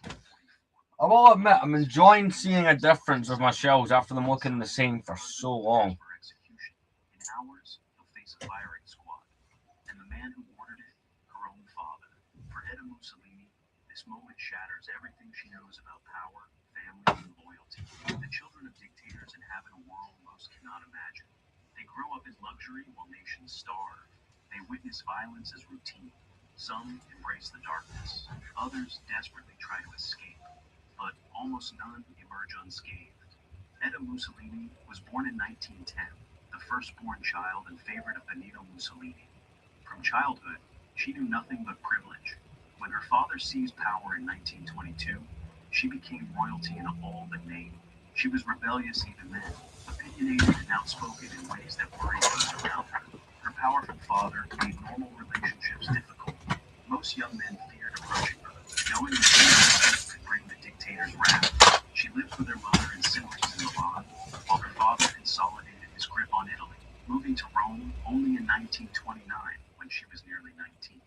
1944. I will admit, I'm enjoying seeing a difference of my shells after them looking the same for so long. For execution. In hours, he'll face a firing squad. And the man who ordered it, her own father. For Etta Mussolini, this moment shatters everything she knows about power, family, and loyalty. The children of dictators inhabit a world most cannot imagine. They grow up in luxury while nations starve. They witness violence as routine. Some embrace the darkness. Others desperately try to escape. But almost none emerge unscathed. Etta Mussolini was born in 1910, the firstborn child and favorite of Benito Mussolini. From childhood, she knew nothing but privilege. When her father seized power in 1922, she became royalty in all but name. She was rebellious even then, opinionated and outspoken in ways that worried those around her. Her powerful father made normal relationships difficult. Most young men feared approaching her, knowing that they could bring the dictator's wrath. She lived with her mother in Sicily and Milan, while her father consolidated his grip on Italy, moving to Rome only in 1929 when she was nearly 19.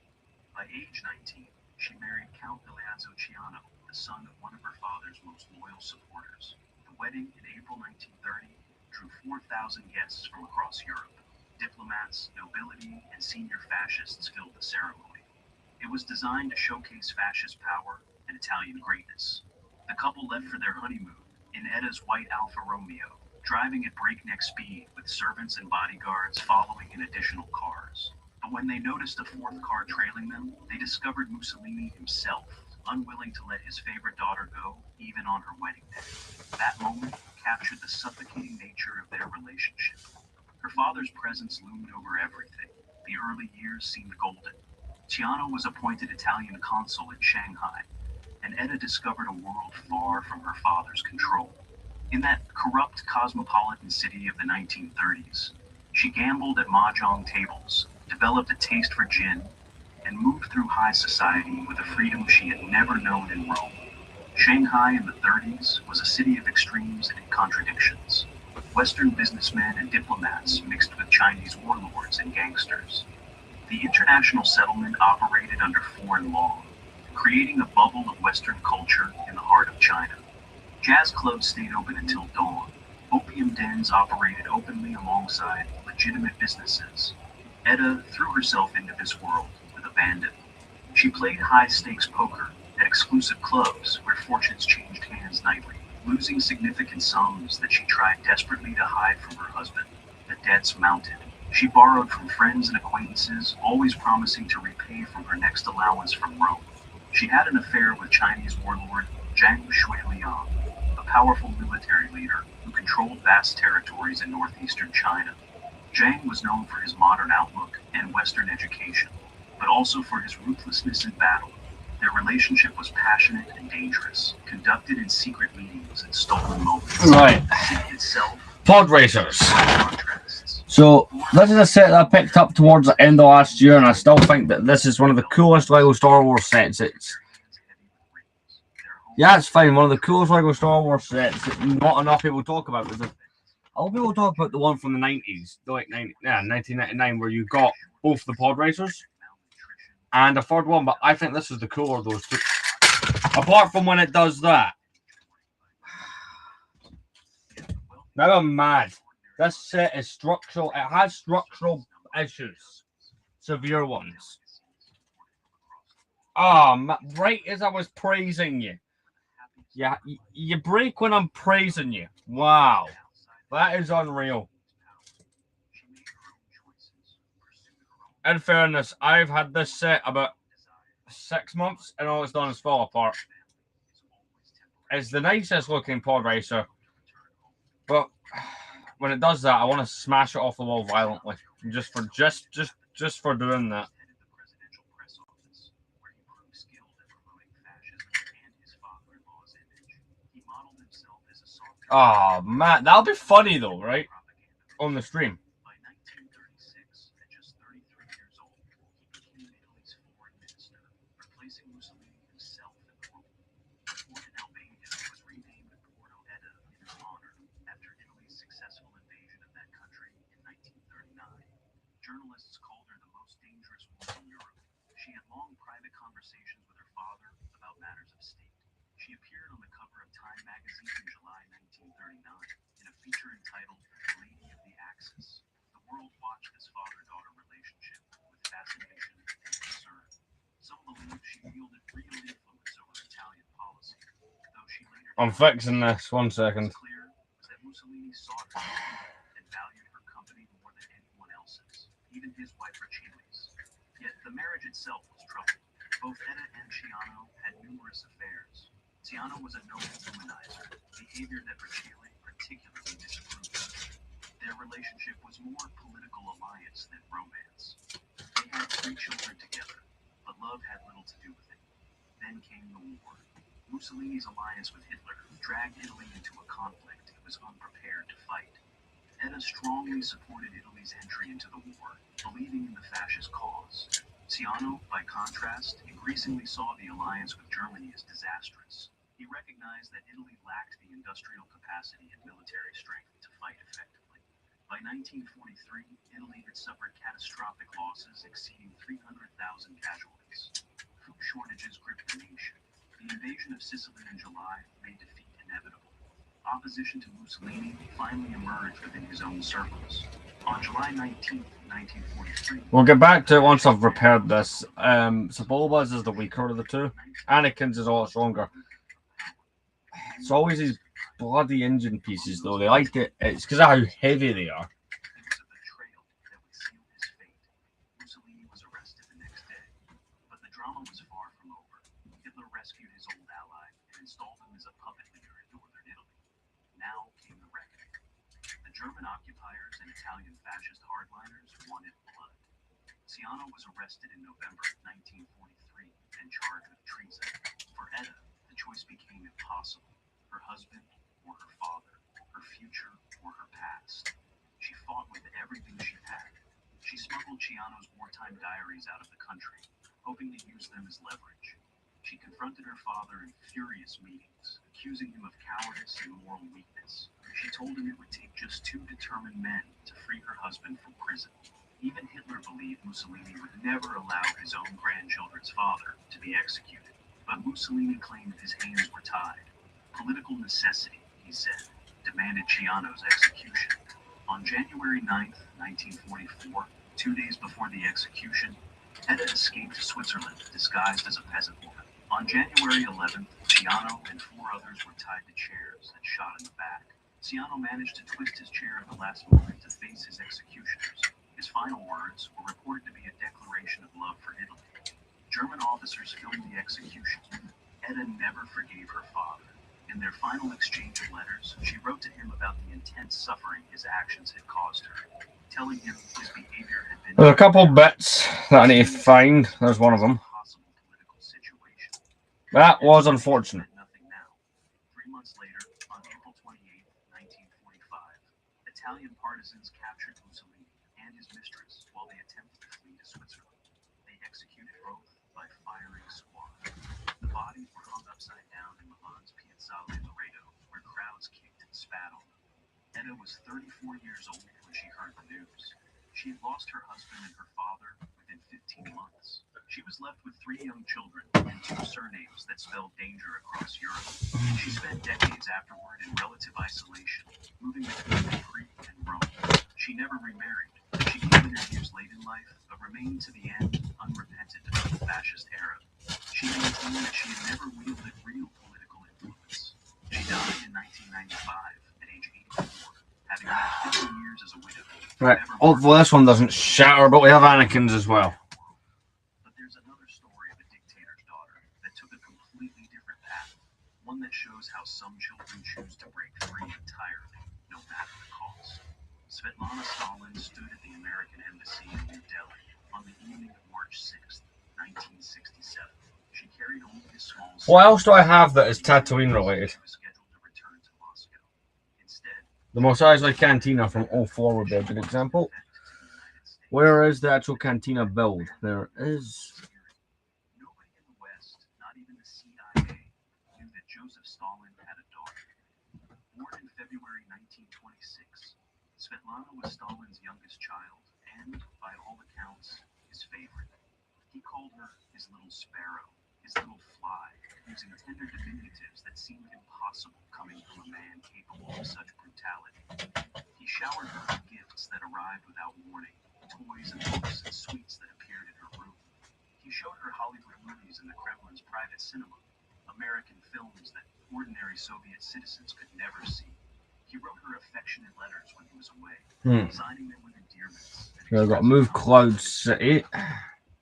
By age 19, she married Count Galeazzo Ciano, the son of one of her father's most loyal supporters. The wedding in April 1930 drew 4,000 guests from across Europe. Diplomats, nobility, and senior fascists filled the ceremony. It was designed to showcase fascist power and Italian greatness. The couple left for their honeymoon in Etta's white Alfa Romeo, driving at breakneck speed with servants and bodyguards following in additional cars. But when they noticed a fourth car trailing them, they discovered Mussolini himself, unwilling to let his favorite daughter go, even on her wedding day. That moment captured the suffocating nature of their relationship. Her father's presence loomed over everything. The early years seemed golden. Ciano was appointed Italian consul in Shanghai, and Etta discovered a world far from her father's control. In that corrupt cosmopolitan city of the 1930s, she gambled at mahjong tables, developed a taste for gin, and moved through high society with a freedom she had never known in Rome. Shanghai in the 30s was a city of extremes and contradictions. Western businessmen and diplomats mixed with Chinese warlords and gangsters. The international settlement operated under foreign law, creating a bubble of Western culture in the heart of China. Jazz clubs stayed open until dawn. Opium dens operated openly alongside legitimate businesses. Etta threw herself into this world with abandon. She played high-stakes poker at exclusive clubs where fortunes changed hands nightly, losing significant sums that she tried desperately to hide from her husband. The debts mounted. She borrowed from friends and acquaintances, always promising to repay from her next allowance from Rome. She had an affair with Chinese warlord Zhang Shuiliang, a powerful military leader who controlled vast territories in northeastern China. Zhang was known for his modern outlook and Western education, but also for his ruthlessness in battle. Their relationship was passionate and dangerous, conducted in secret meetings and stolen moments. Right. The city itself, Pod racers. contrasts. So this is a set that I picked up towards the end of last year, and I still think that this is one of the coolest Lego Star Wars sets. It's fine, one of the coolest Lego Star Wars sets that not enough people talk about. Because a lot of people talk about the one from the 90s, 1999, where you got both the pod racers and a third one, but I think this is the cooler of those two. Apart from when it does that. Now I'm mad. This set is structural. It has structural issues. Severe ones. Right as I was praising you. Yeah, you break when I'm praising you. Wow. That is unreal. In fairness, I've had this set about 6 months and all it's done is fall apart. It's the nicest looking pod racer, but when it does that, I want to smash it off the wall violently, just for doing that. Oh man, that'll be funny though, right? On the stream. By 1936, at just 33 years old, he became Italy's foreign minister, replacing Mussolini himself in the role. The port in Albania was renamed Porto Etta in his honor after Italy's successful invasion of that country in 1939. Journalists called her the most dangerous woman in Europe. She had long private conversations with her father about matters of state. She appeared on the cover Time magazine in July 1939 in a feature entitled Lady of the Axis. The world watched this father-daughter relationship with fascination and concern. Some believe she wielded real influence over Italian policy, though she later I'm fixing this. 1 second. What's clear is that Mussolini sought her and valued her company more than anyone else's, even his wife Racheli's. Yet the marriage itself was troubled. Both Etta and Ciano had numerous affairs. Ciano was a known womanizer, behavior that Racheli particularly disapproved of. Their relationship was more political alliance than romance. They had 3 children together, but love had little to do with it. Then came the war. Mussolini's alliance with Hitler dragged Italy into a conflict it was unprepared to fight. Etta strongly supported Italy's entry into the war, believing in the fascist cause. Ciano, by contrast, increasingly saw the alliance with Germany as disastrous. He recognized that Italy lacked the industrial capacity and military strength to fight effectively. By 1943, Italy had suffered catastrophic losses exceeding 300,000 casualties. Food shortages gripped the nation. The invasion of Sicily in July made defeat inevitable. Opposition to Mussolini finally emerged within his own circles. On July 19, 1943, We'll get back to it once I've repaired this. Sebulba's is the weaker of the two. Anakin's is a lot stronger. It's always these bloody engine pieces, though. They like it. It's because of how heavy they are. It was a betrayal that would seal his fate. Mussolini was arrested the next day, but the drama was far from over. Hitler rescued his old ally and installed him as a puppet leader in northern Italy. Now came the reckoning. The German occupiers and Italian fascist hardliners wanted blood. Ciano was arrested in November 1943 and charged with treason. For Etta, the choice became impossible. Her husband or her father, her future or her past. She fought with everything she had. She smuggled Ciano's wartime diaries out of the country, hoping to use them as leverage. She confronted her father in furious meetings, accusing him of cowardice and moral weakness. She told him it would take just 2 determined men to free her husband from prison. Even Hitler believed Mussolini would never allow his own grandchildren's father to be executed. But Mussolini claimed his hands were tied. Political necessity, he said, demanded Ciano's execution. On January 9, 1944, 2 days before the execution, Etta escaped to Switzerland disguised as a peasant woman. On January 11th, Ciano and 4 others were tied to chairs and shot in the back. Ciano managed to twist his chair at the last moment to face his executioners. His final words were reported to be a declaration of love for Italy. German officers filmed the execution. Etta never forgave her father. In their final exchange of letters, she wrote to him about the intense suffering his actions had caused her, telling him his behavior had been... There's a couple bits that I need to find. There's one of them. ...possible political situation. That was unfortunate. Nothing now. 3 months later, on April 28, 1945, Italian partisans captured Mussolini and his mistress while they attempted to flee to Switzerland. They executed both by firing squad. The bodies were hung upside down in Milan's Piazzale Loreto, where crowds kicked and spat on them. Etta was 34 years old when she heard the news. She had lost her husband and her father within 15 months. She was left with 3 young children and 2 surnames that spelled danger across Europe. She spent decades afterward in relative isolation, moving between Crete and Rome. She never remarried. She gave interviews late in life, but remained to the end unrepentant about the fascist era. She maintained that she had never wielded real political influence. She died in 1995 at age 84, having lived 15 years as a widow. Right. Hopefully this one doesn't shatter, but we have Anakin's as well. But there's another story of a dictator's daughter that took a completely different path. One that shows how some children choose to break free entirely, no matter the cost. Svetlana Stalin stood at the American embassy in New Delhi on the evening of March 6th, 1967. She carried only a small... What else do I have that is Tatooine related? She was scheduled to return to Moscow. Instead, The Mos Eisley Cantina from 04 would be a good example. Where is the actual cantina build? There is. nobody in the West, not even the CIA, knew that Joseph Stalin had a daughter. Born in February 1926, Svetlana was Stalin's youngest child and, by all accounts, his favorite. He called her his little sparrow, his little fly, using tender diminutives that seemed impossible of such brutality. He showered her with gifts that arrived without warning, toys and books and sweets that appeared in her room. He showed her Hollywood movies in the Kremlin's private cinema, American films that ordinary Soviet citizens could never see. He wrote her affectionate letters when he was away, signing them with endearments. Here, I've got to move Cloud City.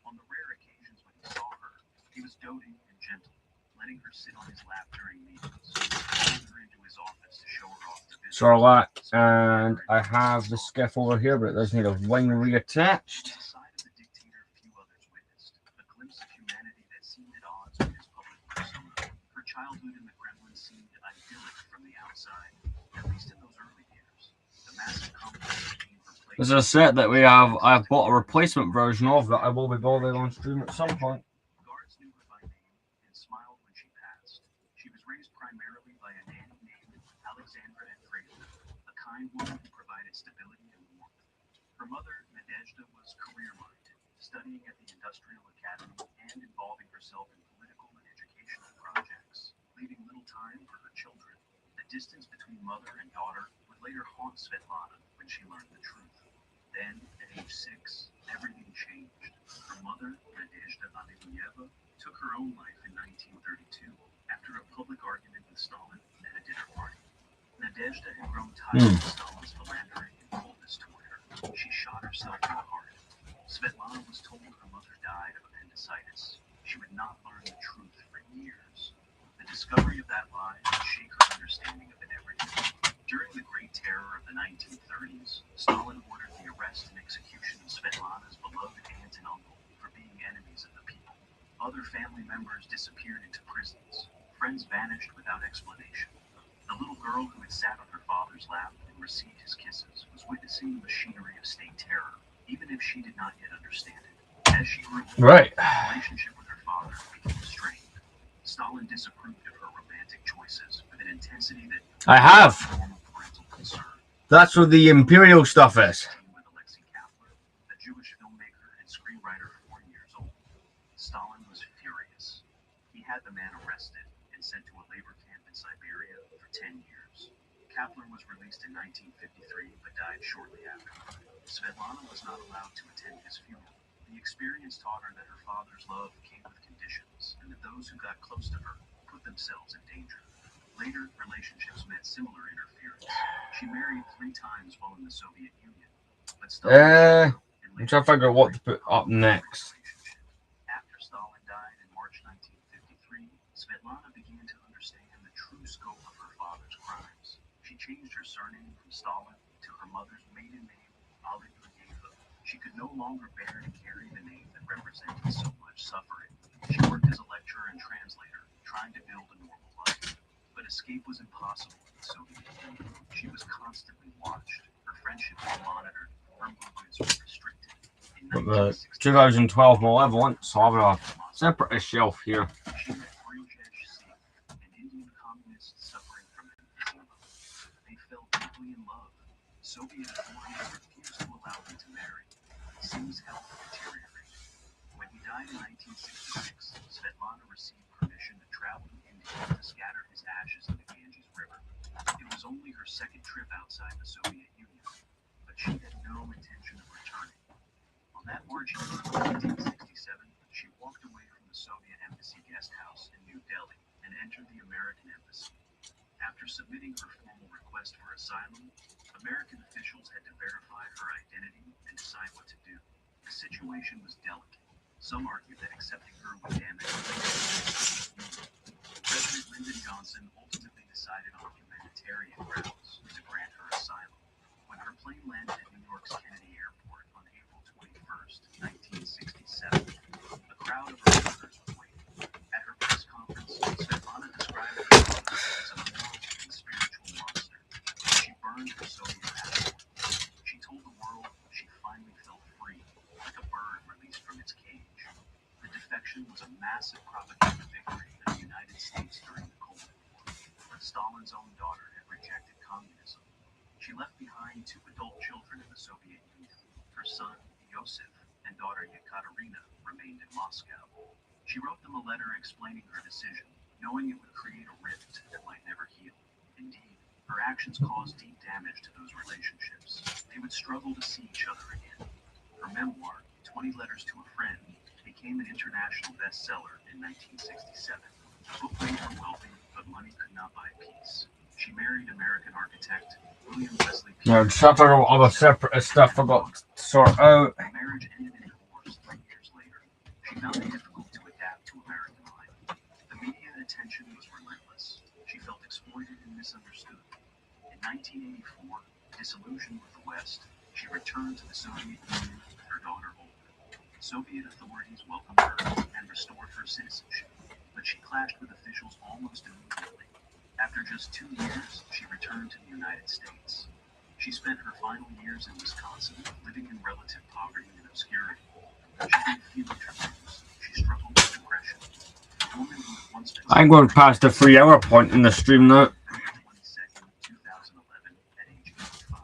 On the rare occasions when he saw her, he was doting and gentle, letting her sit on his lap during meetings, calling her into his office to show her off to business. Sarlacc, and I have the skiff over here, but it does need a wing reattached. A side of the dictator few others witnessed, a glimpse of humanity that seemed at odds with his public persona. Her childhood in the Kremlin seemed idyllic from the outside, at least in those early years. The massive complex became her place. This is a set that I've bought a replacement version of that I will be building on stream at some point. Guards knew her by name and smiled when she passed. She was raised primarily by a nanny named Alexandra Andreevna, a kind woman who provided stability and warmth. Her mother, Nadezhda, was career-minded, studying at the Industrial Academy and involving herself in political and educational projects, leaving little time for her children. The distance between mother and daughter would later haunt Svetlana when she learned the truth. Then, at age 6, everything changed. Her mother, Nadezhda Alexeyeva, took her own life in 1932 after a public argument with Stalin at a dinner party. Nadezhda had grown tired of Stalin's philandering and coldness toward her. She shot herself in the heart. Svetlana was told her mother died of appendicitis. She would not learn the truth for years. The discovery of that lie would shake her understanding of everything. During the Great Terror of the 1930s, Stalin ordered the arrest and execution of Svetlana's beloved aunt and uncle for being enemies of the people. Other family members disappeared into prisons. Friends vanished without explanation. The little girl who had sat on her father's lap and received his kisses was witnessing the machinery of state terror, even if she did not yet understand it. As she grew older, her relationship with her father became strained. Stalin disapproved of her romantic choices with an intensity that I have. normal parental concern. That's where the Imperial stuff is. With Alexei Kapler, a Jewish filmmaker and screenwriter 40 years old. Stalin was furious. He had the man arrested and sent to a labor camp in Siberia for 10 years. Kapler was released in 1953 but died shortly after. Svetlana was not allowed to attend his funeral. The experience taught her that her father's love came with conditions, and that those who got close to her put themselves in danger. Later, relationships met similar interference. She married 3 times while in the Soviet Union, but I'm trying to figure out what to put up next. After Stalin died in March 1953, Svetlana began to understand the true scope of her father's crimes. She changed her surname from Stalin to her mother's maiden name, Alexeyeva. She could no longer bear to carry the name that represented so much suffering. She worked as a lecturer and translator, trying to build a normal life. But escape was impossible in the Soviet Union. She was constantly watched. Her friendships were monitored. Her movements were restricted. In But the 2012 Malevolent, so I have a separate shelf here. she met Ryujesh Singh, an Indian communist suffering from emphysema. They fell deeply in love. Soviet authorities refused to allow them to marry. Singh's health deteriorated. When he died in 1966, Svetlana received permission to travel to India to scatter his ashes in the Ganges River. It was only her second trip outside the Soviet Union, but she had no intention of returning. On that March evening, 1967, she walked away from the Soviet Embassy guest house in New Delhi and entered the American Embassy. After submitting her formal request for asylum, American officials had to verify her identity and decide what to do. The situation was delicate. Some argued that accepting her would damage relations. President Lyndon Johnson ultimately decided on humanitarian grounds to grant her asylum. When her plane landed at New York's Kennedy Airport on April 21st, 1967, a crowd of reporters was waiting. At her press conference, Svetlana described herself as a moral and spiritual monster. She burned her Soviet passport. She told the world she finally felt free, like a bird released from its cage. The defection was a massive propaganda victory in the United States during the Cold War. Stalin's own daughter had rejected communism. She left behind 2 adult children in the Soviet Union. Her son, Yosef, and daughter Yekaterina remained in Moscow. She wrote them a letter explaining her decision, knowing it would create a rift that might never heal. Indeed, her actions caused deep damage to those relationships. They would struggle to see each other again. Her memoir, 20 Letters to a Friend, became an international bestseller in 1967. The book made her wealthy, but money could not buy peace. She married American architect William Wesley Yeah, Pierce. just have to go all the separate stuff I got to sort out. The marriage ended in divorce 3 years later. She found it difficult to adapt to American life. The media attention was relentless. She felt exploited and misunderstood. In 1984, disillusioned with the West, she returned to the Soviet Union with her daughter Olga. Soviet authorities welcomed her and restored her citizenship, but she clashed with officials almost immediately. After just 2 years, she returned to the United States. She spent her final years in Wisconsin, living in relative poverty and obscurity. She made few interviews. She struggled with depression. A woman who had once been I'm going past the 3 hour point in the stream now. February 22nd, 2011, at age 85,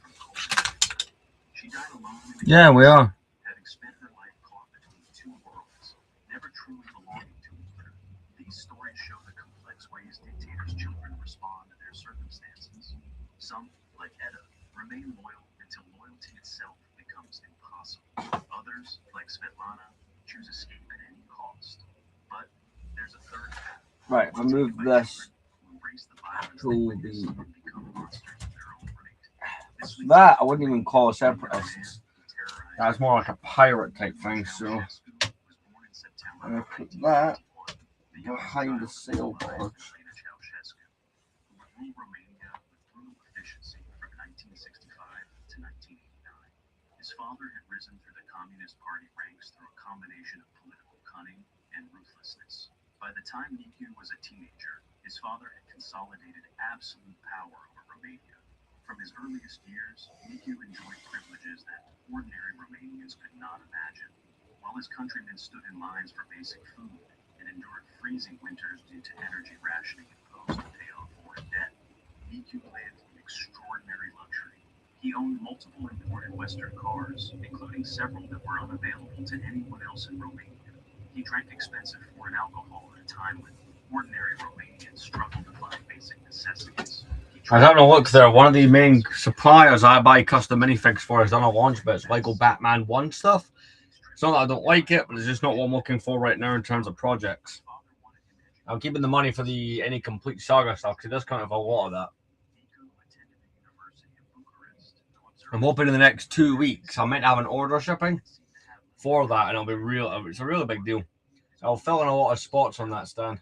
from colon cancer. She died alone in a Yeah, we are. having spent her life caught between 2 worlds, never truly belonging to either. These stories show the complex ways dictators' children respond to their circumstances. Some, like Etta, remain loyal until loyalty itself becomes impossible. Others, like Svetlana, choose escape at any cost. But there's a third path. Right, if I move this Who embrace the violence to they witness the. and become monsters of their own right. This leads That to I wouldn't even call separatists. That's more like a pirate type thing, so I'm gonna put that behind the sailboat. His father had risen through the Communist Party ranks through a combination of political cunning and ruthlessness. By the time Nicu was a teenager, his father had consolidated absolute power over Romania. From his earliest years, Nicu enjoyed privileges that ordinary Romanians could not imagine. While his countrymen stood in lines for basic food and endured freezing winters due to energy rationing imposed to pay off foreign debt, Nicu lived in extraordinary luxury. He owned multiple imported Western cars, including several that were unavailable to anyone else in Romania. He drank expensive foreign alcohol at a time when ordinary Romanians struggled to find basic necessities. I don't know, look there, one of the main suppliers I buy custom minifigs for is on a launch, but it's Lego Batman 1 stuff. It's not that I don't like it, but it's just not what I'm looking for right now in terms of projects. I'm keeping the money for the any complete saga stuff because it does kind of a lot of that. I'm hoping in the next 2 weeks I might have an order shipping for that, and it'll be real. It's a really big deal. I'll fill in a lot of spots on that stand.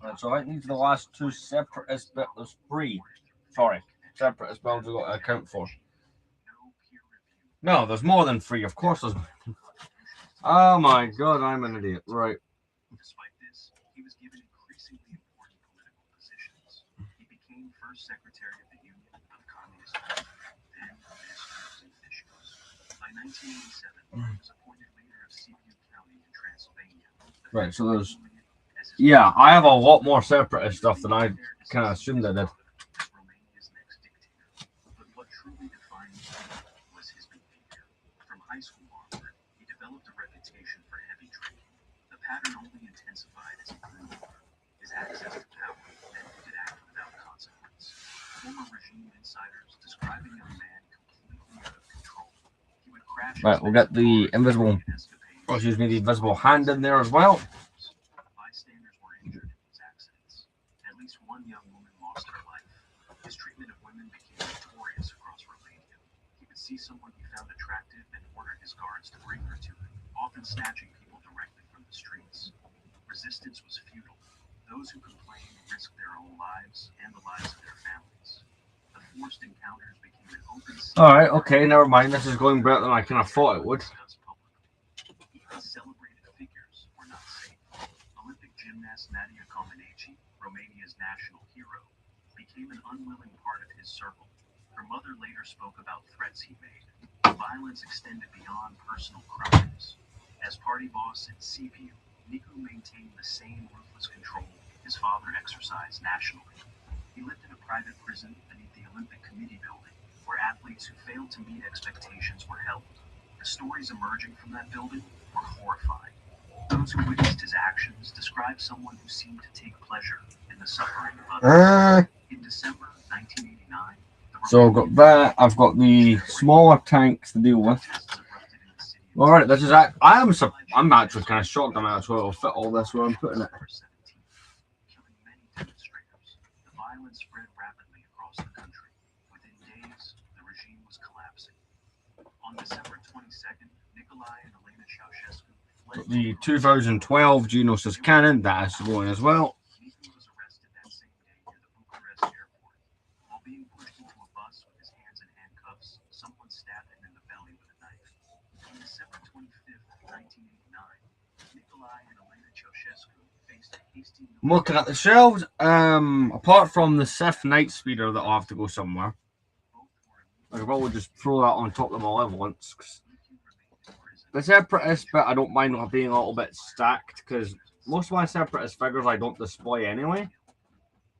Right, so I think these are the last 2 separatist bit. There's 3. Sorry, separatist builds we've got to account for. No, there's more than 3. Of course there's. Oh my god, I'm an idiot. Right. Despite this, he was given increasingly important political positions. He became first secretary of the Union of Communist Party, then minister of officials. By 1987, he was appointed leader of Sibiu County in Transylvania. Right, so there's. Yeah, I have a lot more separatist stuff than I kind of assumed I did. Romania's next dictator. But what truly defined him was his behavior. From high school onward, he developed a reputation for heavy drinking. The pattern only intensified as he grew older. His access to power meant he could act without consequence. Former regime insiders describing a man completely out of control. He would crash. Right, we'll get the invisible. Oh, excuse me, the invisible hand in there as well. Bystanders were injured in these accidents. At least one young woman lost her life. His treatment of women became notorious across Romania. He would see someone he found attractive and order his guards to bring her to him, often snatching people directly from the streets. Resistance was futile. Those who complained risked their own lives and the lives of their families. The forced encounters became an open secret. Alright, okay, never mind. This is going better than I kind of thought it would. Even celebrated figures were not safe. Olympic gymnast Nadia Comaneci, Romania's national hero, became an unwilling part of his circle. Her mother later spoke about threats he made. The violence extended beyond personal crimes. As party boss in Sibiu, Nicu maintained the same ruthless control his father exercised nationally. He lived in a private prison beneath the Olympic Committee building, where athletes who failed to meet expectations were held. The stories emerging from that building were horrifying. Those who witnessed his actions described someone who seemed to take pleasure in the suffering of others. In December 1989, So I've got that. I've got the smaller tanks to deal with. All right, this is I'm actually kind of shocked I'm actually able to fit all this where I'm putting it. Killing many demonstrators. The violence spread rapidly across the country. Within days, the regime was collapsing. On December 22nd, Nikolai and Elena Ceausescu fled. The 2012 Geonosis cannon that has to go in as well. Niku was arrested that same day near the Bucharest airport. While being pushed into a bus with his hands in handcuffs, someone stabbed him in the belly with a knife. On December 25th, 1989, Nikolai and Elena Ceausescu faced a hasty. I'm looking at the shelves. Apart from the Sith Night Speeder that I'll have to go somewhere, I could probably just throw that on top of my Malevolence. The Separatist bit, I don't mind not being a little bit stacked because most of my Separatist figures I don't display anyway.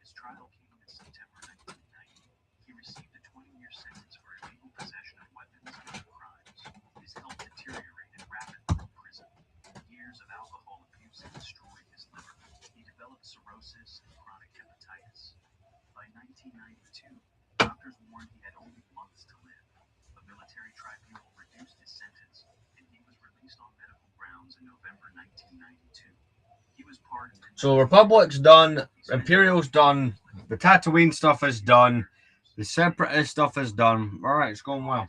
His trial came in September 1990. He received a 20-year sentence for illegal possession of weapons and other crimes. His health deteriorated rapidly in prison. Years of alcohol abuse had destroyed his liver. He developed cirrhosis and chronic hepatitis. By 1992, doctors warned he had only months to live. A military tribunal reduced his sentence, and he was released on medical grounds in November 1992. He was pardoned. So Republic's done, Imperial's done, the Tatooine stuff is done, the Separatist stuff is done. All right, it's going well.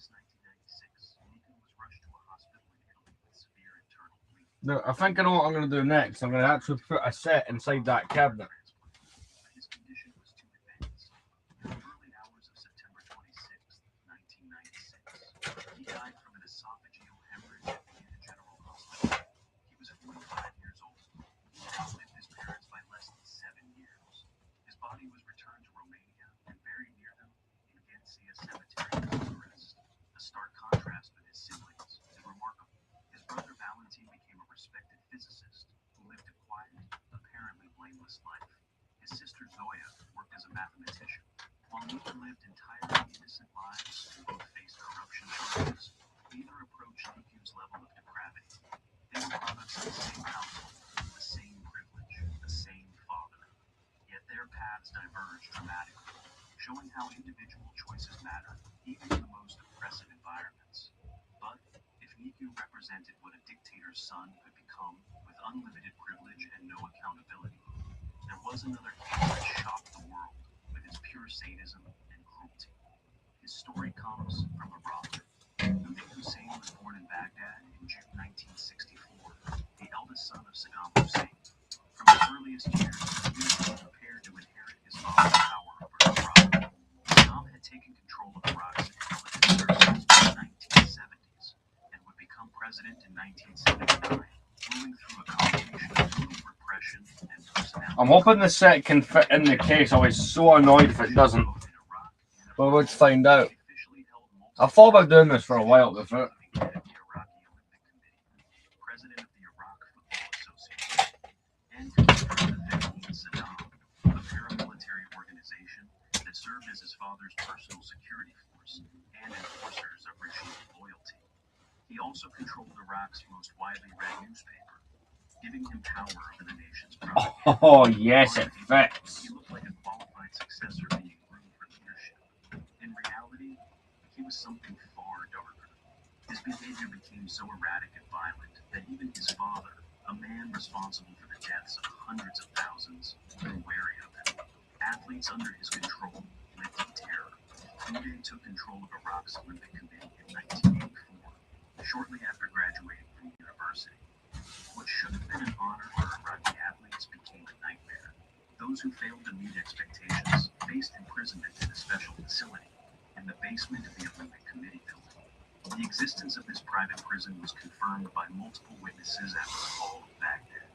No, I think I know what I'm going to do next. I'm going to actually put a set inside that cabinet. His condition was too advanced. In the early hours of September 26, 1996, he died from an esophageal hemorrhage at Vienna General Hospital. He was 45 years old. He outlived his parents by less than 7 years. His body was returned to Romania and buried near them in Ghencea Cemetery in Bucharest. The stark contrast with his siblings is remarkable. His brother Valentin became a respected physicist who lived a quiet, apparently blameless life. His sister Zoya worked as a mathematician, while neither lived entirely innocent lives and both faced corruption charges. Neither approached Niku's level of depravity. They were products of the same household, the same privilege, the same father. Yet their paths diverged dramatically, showing how individual choices matter, even in the most oppressive environments. But if Niku represented what a dictator's son could become with unlimited privilege and no accountability, there was another case that shocked the world with its pure sadism and cruelty. His story comes from a robber. Uday Hussein was born in Baghdad in June 1964, the eldest son of Saddam Hussein. From his earliest years, he was being prepared to inherit his father's power over Iraq. Saddam had taken control of Iraq's intelligence services in the 1970s and would become president in 1979, ruling through a combination of brutal repression and personality. I'm hoping the set can fit in the case. I was so annoyed if it doesn't. But we'll just find out. I thought about doing this for a while before. President of the Iraq Football Association, and considered the Veteran Saddam, a paramilitary organization that served as his father's personal security force and enforcers of regime loyalty. He also controlled Iraq's most widely read newspaper, giving him power over the nation's propaganda. Oh, yes, it fits. He looked like a qualified successor being groomed for leadership. In reality, he was something far darker. His behavior became so erratic and violent that even his father, a man responsible for the deaths of hundreds of thousands, grew wary of him. Athletes under his control lived in terror. Uday took control of Iraq's Olympic Committee in 1984, shortly after graduating from university. What should have been an honor for Iraqi athletes became a nightmare. Those who failed to meet expectations faced imprisonment in a special facility in the basement of the Olympic Committee building. The existence of this private prison was confirmed by multiple witnesses after the fall of Baghdad.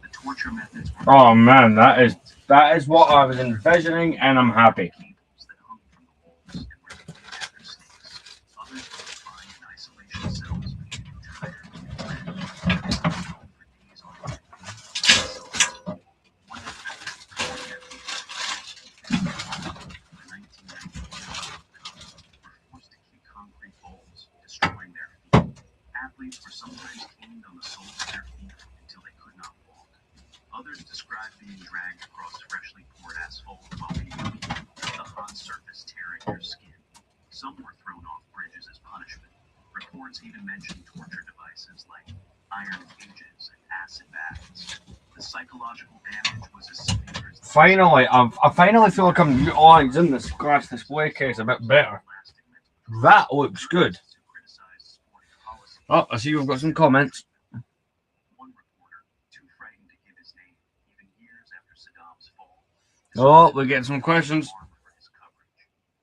The torture methods were... Oh man, that is what I was envisioning, and I'm happy. Cables that hung from the walls and were named after snakes. Others were confined in isolation cells for tired and for days on end. One defendant, the 1991 were forced to kick concrete balls, destroying their feet. Athletes were sometimes caned on the soles of their feet until they could not walk. Others described being dragged across freshly poured asphalt while being beaten, the hot surface tearing their skin. Some were thrown off bridges as punishment. Reports even mentioned torture devices like iron cages and acid baths. The psychological damage was as severe as Finally, I finally feel like I'm utilising this glass display case a bit better. That looks good. Oh, I see you've got some comments. One reporter, too frightened to give his name, even years after Saddam's fall. Oh, we're getting some questions.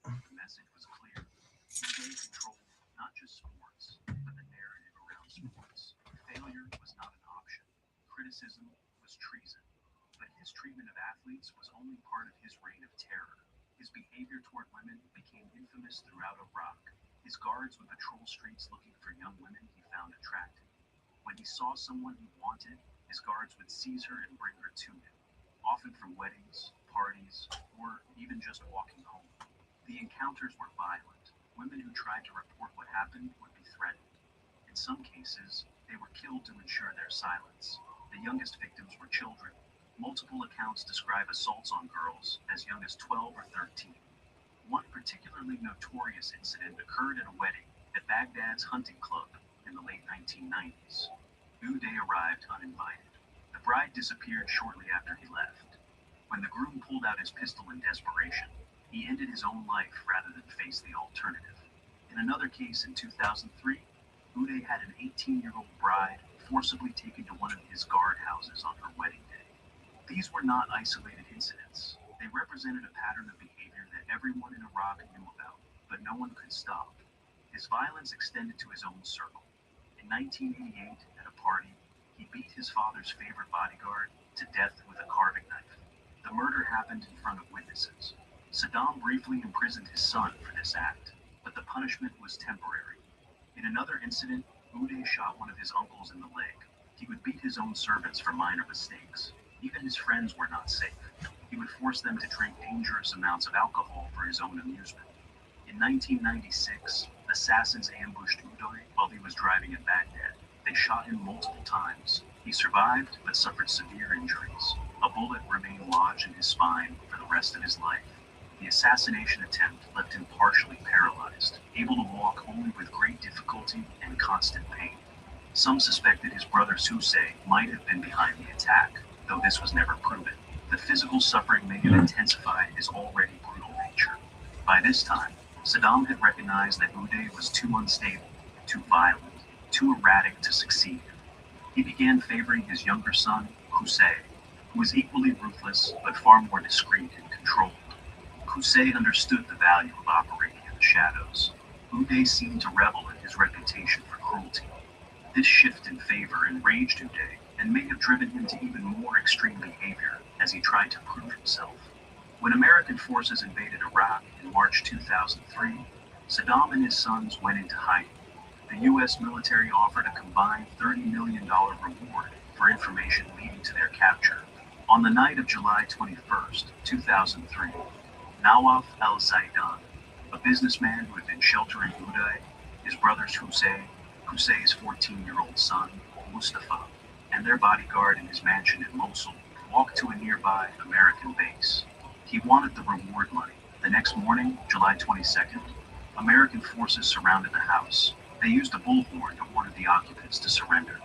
The message was clear. He controlled not just sports, but the narrative around sports. Failure was not an option. Criticism was treason. But his treatment of athletes was only part of his reign of terror. His behavior toward women became infamous throughout Iraq. His guards would patrol streets looking for young women he found attractive. When he saw someone he wanted, his guards would seize her and bring her to him, often from weddings, parties, or even just walking home. The encounters were violent. Women who tried to report what happened would be threatened. In some cases, they were killed to ensure their silence. The youngest victims were children. Multiple accounts describe assaults on girls as young as 12 or 13. One particularly notorious incident occurred at a wedding at Baghdad's hunting club in the late 1990s. Uday arrived uninvited. The bride disappeared shortly after he left. When the groom pulled out his pistol in desperation, he ended his own life rather than face the alternative. In another case in 2003, Uday had an 18-year-old bride forcibly taken to one of his guard houses on her wedding day. These were not isolated incidents. They represented a pattern of behavior that everyone in Iraq knew about, but no one could stop. His violence extended to his own circle. In 1988, at a party, he beat his father's favorite bodyguard to death with a carving knife. The murder happened in front of witnesses. Saddam briefly imprisoned his son for this act, but the punishment was temporary. In another incident, Uday shot one of his uncles in the leg. He would beat his own servants for minor mistakes. Even his friends were not safe. He would force them to drink dangerous amounts of alcohol for his own amusement. In 1996, assassins ambushed Uday while he was driving in Baghdad. They shot him multiple times. He survived, but suffered severe injuries. A bullet remained lodged in his spine for the rest of his life. The assassination attempt left him partially paralyzed, able to walk only with great difficulty and constant pain. Some suspected his brother Susay might have been behind the attack, though this was never proven. The physical suffering may have intensified his already brutal nature. By this time, Saddam had recognized that Uday was too unstable, too violent, too erratic to succeed. He began favoring his younger son, Qusay, who was equally ruthless but far more discreet and controlled. Qusay understood the value of operating in the shadows. Uday seemed to revel in his reputation for cruelty. This shift in favor enraged Uday and may have driven him to even more extreme behavior as he tried to prove himself. When American forces invaded Iraq in March 2003, Saddam and his sons went into hiding. The U.S. military offered a combined $30 million reward for information leading to their capture. On the night of July 21st, 2003, Nawaf al-Zaidan, a businessman who had been sheltering Uday, his brothers Qusay's 14-year-old son, Mustafa, and their bodyguard in his mansion in Mosul, walked to a nearby American base. He wanted the reward money. The next morning, July 22nd, American forces surrounded the house. They used a bullhorn to order the occupants to surrender.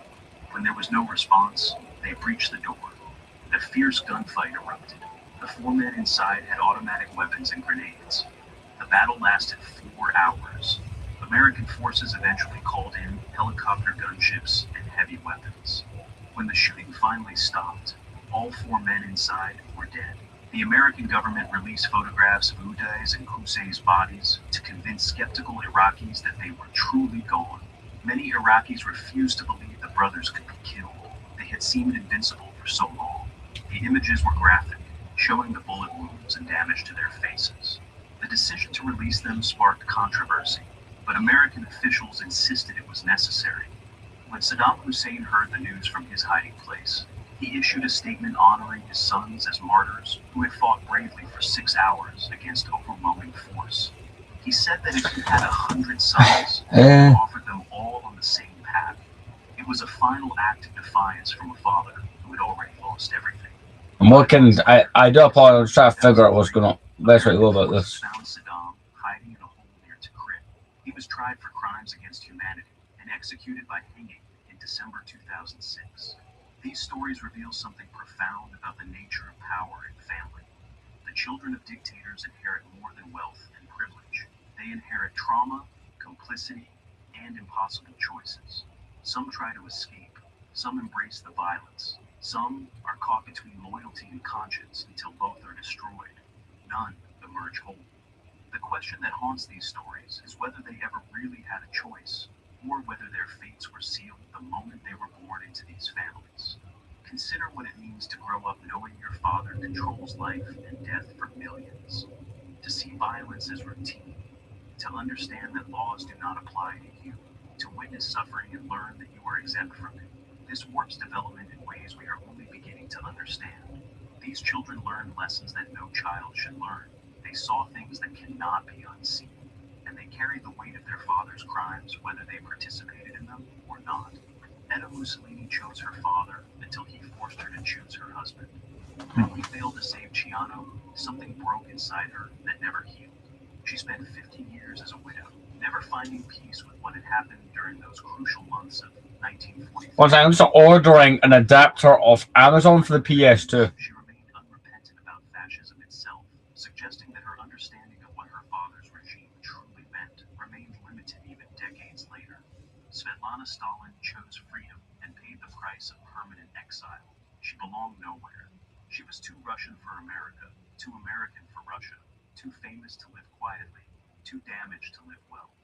When there was no response, they breached the door. A fierce gunfight erupted. The 4 men inside had automatic weapons and grenades. The battle lasted 4 hours. American forces eventually called in helicopter gunships and heavy weapons. When the shooting finally stopped, all 4 men inside were dead. The American government released photographs of Uday's and Qusay's bodies to convince skeptical Iraqis that they were truly gone. Many Iraqis refused to believe the brothers could be killed. They had seemed invincible for so long. The images were graphic, showing the bullet wounds and damage to their faces. The decision to release them sparked controversy, but American officials insisted it was necessary. When Saddam Hussein heard the news from his hiding place, he issued a statement honoring his sons as martyrs who had fought bravely for 6 hours against overwhelming force. He said that if he had 100 sons, he offered them all on the same path. was a final act of defiance from a father who had already lost everything. I'm looking. I do apologize. I was trying to figure out what's going on. Best way to go about this. Found Saddam hiding in a hole near Tikrit. He was tried for crimes against humanity and executed by hanging in December 2006. These stories reveal something profound about the nature of power in family. The children of dictators inherit more than wealth and privilege. They inherit trauma, complicity, and impossible choices. Some try to escape. Some embrace the violence. Some are caught between loyalty and conscience until both are destroyed. None emerge whole. The question that haunts these stories is whether they ever really had a choice, or whether their fates were sealed the moment they were born into these families. Consider what it means to grow up knowing your father controls life and death for millions. To see violence as routine. To understand that laws do not apply to you. To witness suffering and learn that you are exempt from it. This warps development in ways we are only beginning to understand. These children learned lessons that no child should learn. They saw things that cannot be unseen, and they carried the weight of their father's crimes, whether they participated in them or not. Etta Mussolini chose her father until he forced her to choose her husband. When he failed to save Ciano, something broke inside her that never healed. She spent 50 years as a widow, never finding peace with what had happened during those crucial months of 1944. Once I'm just ordering an adapter off Amazon for the PS2. She remained unrepentant about fascism itself, suggesting that her understanding of what her father's regime truly meant remained limited even decades later. Svetlana Stalin chose freedom and paid the price of permanent exile. She belonged nowhere. She was too Russian for America, too American for Russia, too famous to live quietly, too damaged to live well.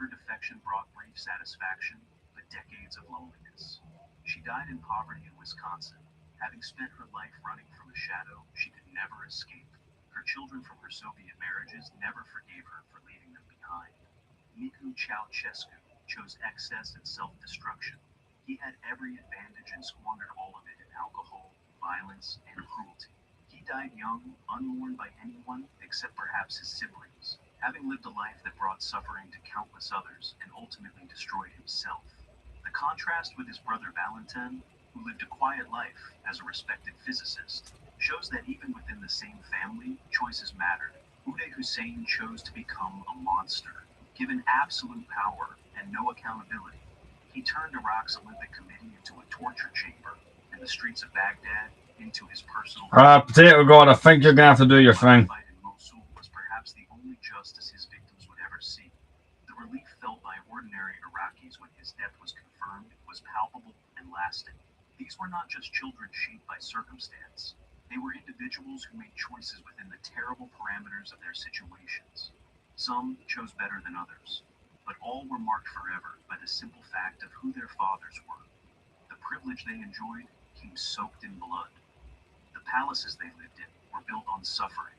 Her defection brought brief satisfaction, but decades of loneliness. She died in poverty in Wisconsin, having spent her life running from a shadow she could never escape. Her children from her Soviet marriages never forgave her for leaving them behind. Nicu Ceausescu chose excess and self-destruction. He had every advantage and squandered all of it in alcohol, violence, and cruelty. He died young, unmourned by anyone except perhaps his siblings, having lived a life that brought suffering to countless others and ultimately destroyed himself. The contrast with his brother Valentin, who lived a quiet life as a respected physicist, shows that even within the same family, choices mattered. Uday Hussein chose to become a monster, given absolute power and no accountability. He turned Iraq's Olympic Committee into a torture chamber, and the streets of Baghdad into his personal... Potato God, I think you're going to have to do your thing. Fight in Mosul was perhaps the only justice his victims would ever see. The relief felt by ordinary Iraqis when his death was confirmed was palpable and lasting. These were not just children shaped by circumstance. They were individuals who made choices within the terrible parameters of their situations. Some chose better than others, but all were marked forever by the simple fact of who their fathers were. The privilege they enjoyed came soaked in blood. The palaces they lived in were built on suffering,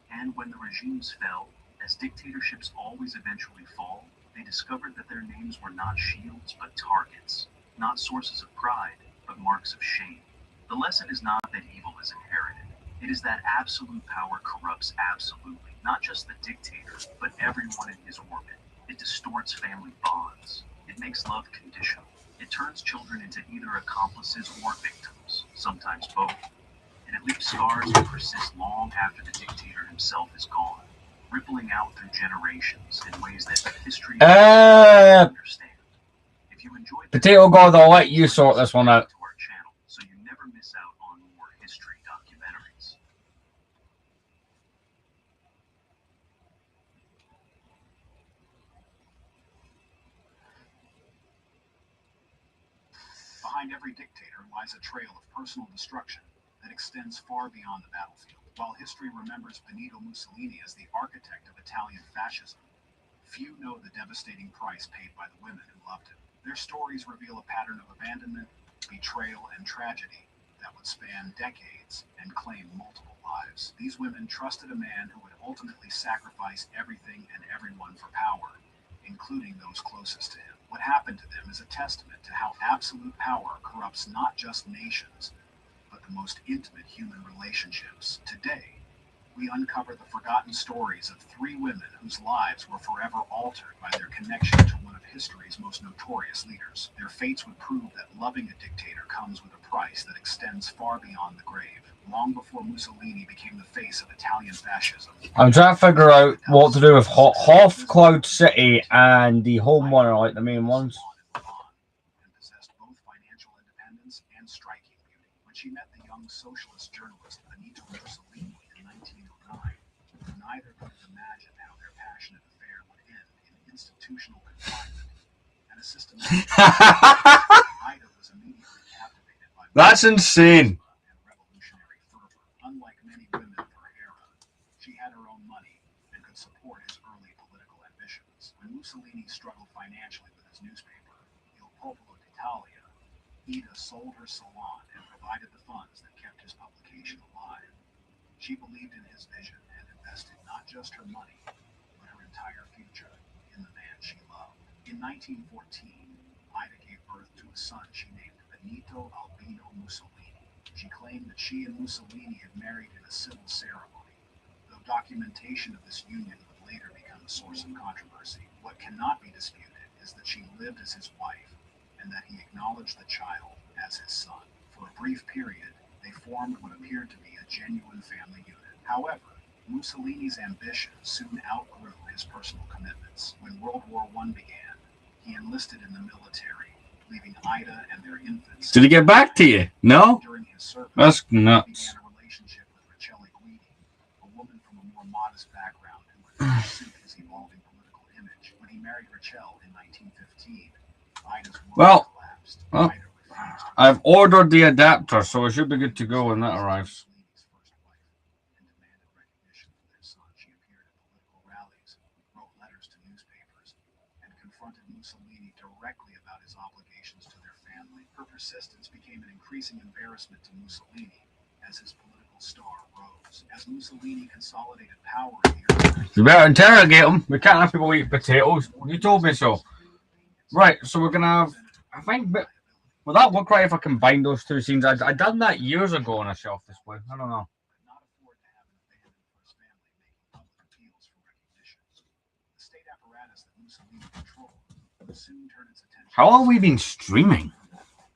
and when the regimes fell, as dictatorships always eventually fall, they discovered that their names were not shields but targets, not sources of pride, but marks of shame. The lesson is not that evil is inherited. It is that absolute power corrupts absolutely, not just the dictator, but everyone in his orbit. It distorts family bonds. It makes love conditional. It turns children into either accomplices or victims, sometimes both. And it leaves scars that persist long after the dictator himself is gone, rippling out through generations in ways that history doesn't understand. If you enjoyed Potato God, I'll let you sort this one out. to our channel so you never miss out on more history documentaries. Behind every dictator lies a trail of personal destruction that extends far beyond the battlefield. While history remembers Benito Mussolini as the architect of Italian fascism, few know the devastating price paid by the women who loved him. Their stories reveal a pattern of abandonment, betrayal, and tragedy that would span decades and claim multiple lives. These women trusted a man who would ultimately sacrifice everything and everyone for power, including those closest to him. What happened to them is a testament to how absolute power corrupts not just nations, but the most intimate human relationships. Today, we uncover the forgotten stories of 3 women whose lives were forever altered by their connection to one of history's most notorious leaders. Their fates would prove that loving a dictator comes with a price that extends far beyond the grave. Long before Mussolini became the face of Italian fascism, I'm trying to figure out what to do with Half Cloud City and the home one, like the main ones. and possessed both financial independence and striking beauty. When she met the young socialist journalist Benito Mussolini in 1909, neither could have imagined how their passionate affair would end in institutional confinement and a systematic. Ida was immediately captivated by That's insane. and revolutionary fervor. Unlike many women of her era, she had her own money and could support his early political ambitions. When Mussolini struggled financially with his newspaper, Il Popolo d'Italia, Ida sold her salon and provided the funds that kept his publication alive. She believed in his vision and invested not just her money, but her entire future in the man she loved. In 1914, Ida gave birth to a son she named Benito Albino Mussolini. She claimed that she and Mussolini had married in a civil ceremony, though documentation of this union would later become a source of controversy. What cannot be disputed is that she lived as his wife and that he acknowledged the child as his son. For a brief period, they formed what appeared to be a genuine family unit. However, Mussolini's ambition soon outgrew his personal commitments. When World War I began, he enlisted in the military, leaving Ida and their infants. Did he get back to you? No? During his service, That's he nuts. began a relationship with Rachele Guidi, a woman from a more modest background who would suit his evolving political image. When he married Rachele in 1915, Ida's world Well, collapsed. well, Ida refused to I've ordered the adapter, so it should be good to go when that arrives. Mussolini's first wife and demanded recognition for their son. She appeared at political rallies, wrote letters to newspapers, and confronted Mussolini directly about his obligations to their family. Her persistence became an increasing embarrassment to Mussolini as his political star rose. As Mussolini consolidated power in the early You better interrogate him. We can't have people eat potatoes. You told me so. Right, so we're gonna have, I think, but will that look right if I combine those two scenes? I done that years ago on a shelf display. I don't know. could not afford to have an abandoned first family making public appeals for recognition. The state apparatus that Mussolini controlled would soon turn its attention. How long have we been streaming?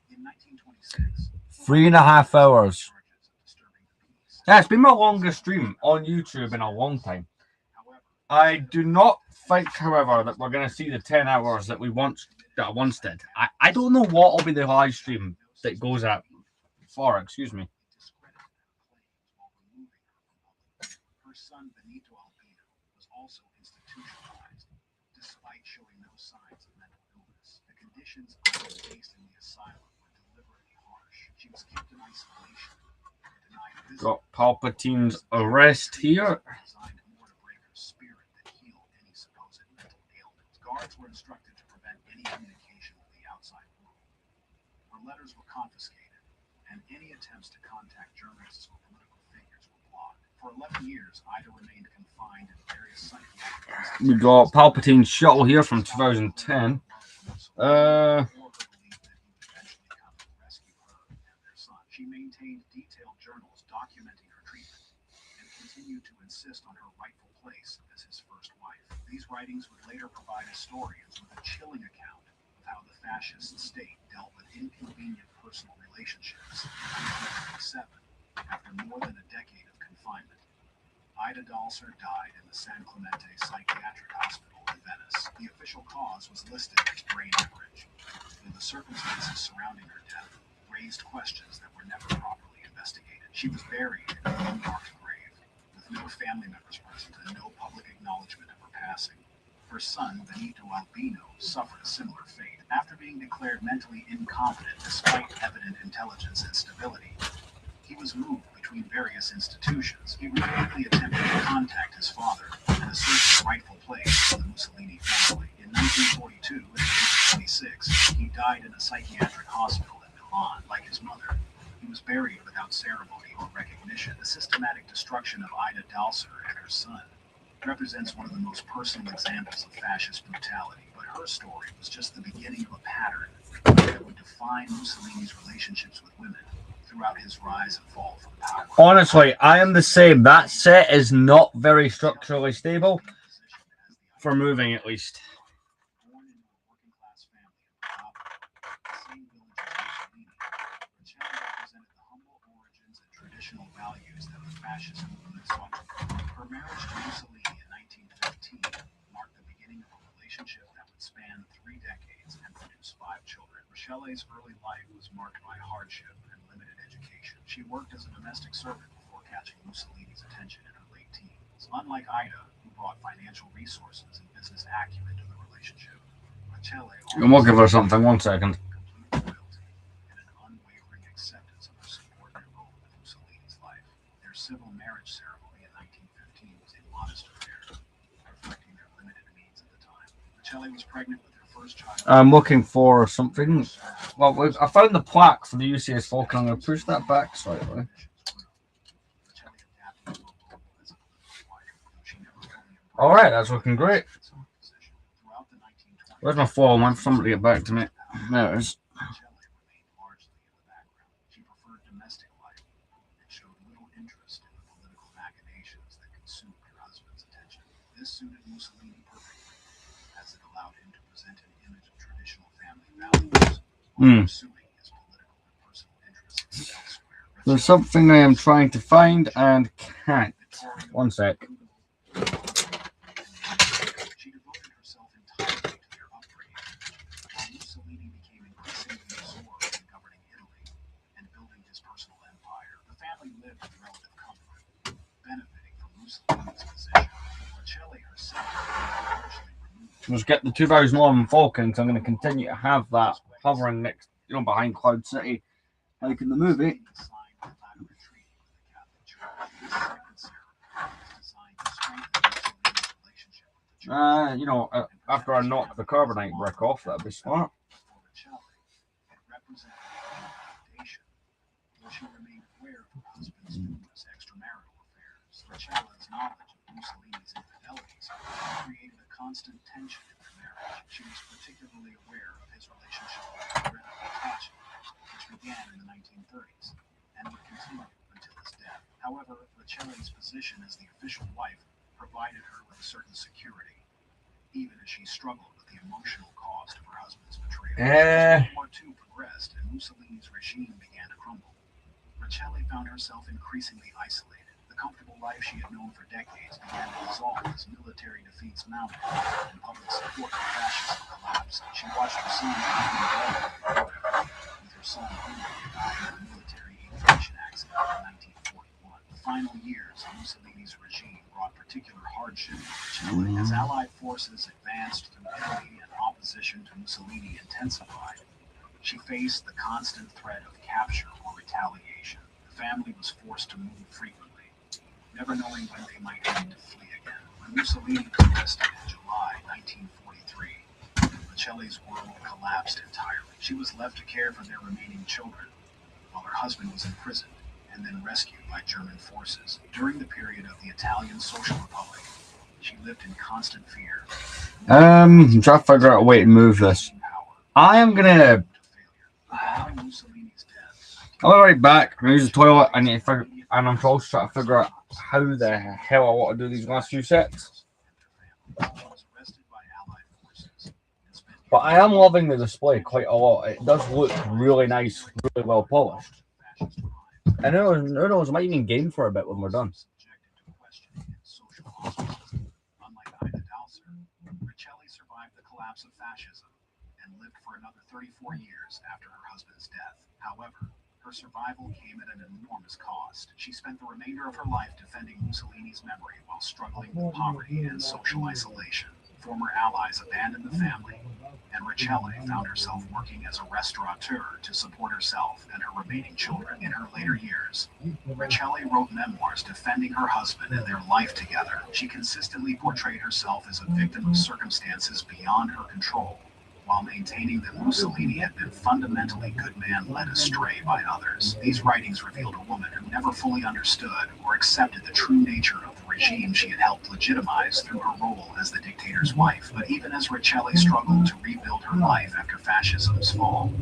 In 1926, 3.5 hours. charges of disturbing the peace. Yeah, it's been my longest stream on YouTube in a long time. However, I do not think, however, that we're going to see the 10 hours that I once did. I don't know what will be the live stream that goes at for, excuse me. discredited her claims while removing her from public view. Her son Benito Albino was also institutionalized, despite showing no signs of mental illness. The conditions Ida faced in the asylum were deliberately harsh. She was kept in isolation, denied visiting. Got Palpatine's arrest here. Designed more to break her spirit than heal any supposed mental ailment. Guards were instructed to prevent any communication with the outside world. Her letters were confiscated, and any attempts to contact journalists or political figures were blocked. For 11 years, Ida remained confined in various psychiatric We got Palpatine's shuttle here from 2010. She maintained detailed journals documenting her treatment and continued to insist on her rightful place as his first wife. These writings would later provide historians with a chilling account of how the fascist state dealt with inconvenient personal relationships. In 1947, after more than a decade of confinement, Ida Dalser died in the San Clemente Psychiatric Hospital in Venice. The official cause was listed as brain hemorrhage, though the circumstances surrounding her death raised questions that were never properly investigated. She was buried in an unmarked grave, with no family members present and no public acknowledgement of her passing. Her son, Benito Albino, suffered a similar fate. After being declared mentally incompetent despite evident intelligence and stability, he was moved between various institutions. He repeatedly attempted to contact his father and assert his rightful place in the Mussolini family. In 1942, at the age of 26, he died in a psychiatric hospital in Milan. Like his mother, he was buried without ceremony or recognition. The systematic destruction of Ida Dalser and her son represents one of the most personal examples of fascist brutality, but her story was just the beginning of a pattern that would define Mussolini's relationships with women throughout his rise and fall from power. Honestly, I am the same. That set is not very structurally stable for moving, at least. Born into a working-class family in Brabant, the same village as Mussolini, Riccielli represented the humble origins and traditional values that the fascist movement sought to promote. Her marriage to Mussolini in 1915 marked the beginning of a relationship that would span 3 decades and produce 5 children. Riccielli's early life was marked by hardship and limited education. She worked as a domestic servant before catching Mussolini's attention in her late teens. Unlike Ida, who brought financial resources and business acumen to the relationship, Riccielli I'm looking for something. 1 second. complete loyalty and an unwavering acceptance of her subordinate role in Mussolini's life. Their civil marriage ceremony in 1915 was a modest affair, reflecting their limited means at the time. Riccielli was pregnant with her first child. I'm looking for something. Well, I found the plaque for the UCS Falcon. I'm going to push that back slightly. All right, that's looking great. Where's my phone? I want somebody to get back to me. There it is. She preferred domestic life and showed little interest in the political machinations that consumed her husband's attention. This suited Mussolini perfectly, as it allowed him to present an image of traditional family values while pursuing his political and personal interests elsewhere. There's something I am trying to find and can't. 1 sec. She devoted herself entirely to their upbringing, while Mussolini became increasingly absorbed in governing Italy and building his personal empire. The family lived in relative comfort, benefiting from Mussolini's position. Riccielli herself largely removed. Let's get the 2011 Falcon, because I'm going to continue to have that hovering next, behind Cloud City, like in the movie. After I knock the carbonite brick off, that'd be smart. She remained aware of her husband's numerous extramarital affairs. Riccioli's knowledge of Mussolini's infidelities created a constant tension in their marriage. She was particularly aware of his relationship with Loretta Petacci, which began in the 1930s and would continue until his death. However, Riccioli's position as the official wife provided her with a certain security, even as she struggled with the emotional cost of her husband's betrayal. As World War II progressed and Mussolini's regime began to crumble, Riccielli found herself increasingly isolated. The comfortable life she had known for decades began to dissolve as military defeats mounted and public support for fascism collapsed. She watched her son with her son Henry die in a military aviation accident in 1941. The final years of Mussolini's regime brought particular hardship to Riccielli. As Allied forces advanced through Italy and opposition to Mussolini intensified, she faced the constant threat of capture or retaliation. The family was forced to move frequently, never knowing when they might need to flee again. When Mussolini was arrested in July 1943, Riccielli's world collapsed entirely. She was left to care for their remaining children, while her husband was imprisoned and then rescued by German forces. During the period of the Italian Social Republic, she lived in constant fear. I'm trying to figure out a way to move this. I am gonna. I'll be right back. I'm gonna use the toilet. I need to figure, and I'm also trying to figure out how the hell I want to do these last few sets. But I am loving the display quite a lot. It does look really nice, really well polished. And who knows, I might even game for a bit when we're done. Unlike Ida Dalser, Riccielli survived the collapse of fascism and lived for another 34 years after her husband's death. However, her survival came at an enormous cost. She spent the remainder of her life defending Mussolini's memory while struggling with poverty and social isolation. Former allies abandoned the family, and Riccielli found herself working as a restaurateur to support herself and her remaining children. In her later years, Riccielli wrote memoirs defending her husband and their life together. She consistently portrayed herself as a victim of circumstances beyond her control, while maintaining that Mussolini had been fundamentally good man led astray by others. These writings revealed a woman who never fully understood or accepted the true nature of the regime she had helped legitimize through her role as the dictator's wife. But even as Riccielli struggled to rebuild her life after fascism's fall,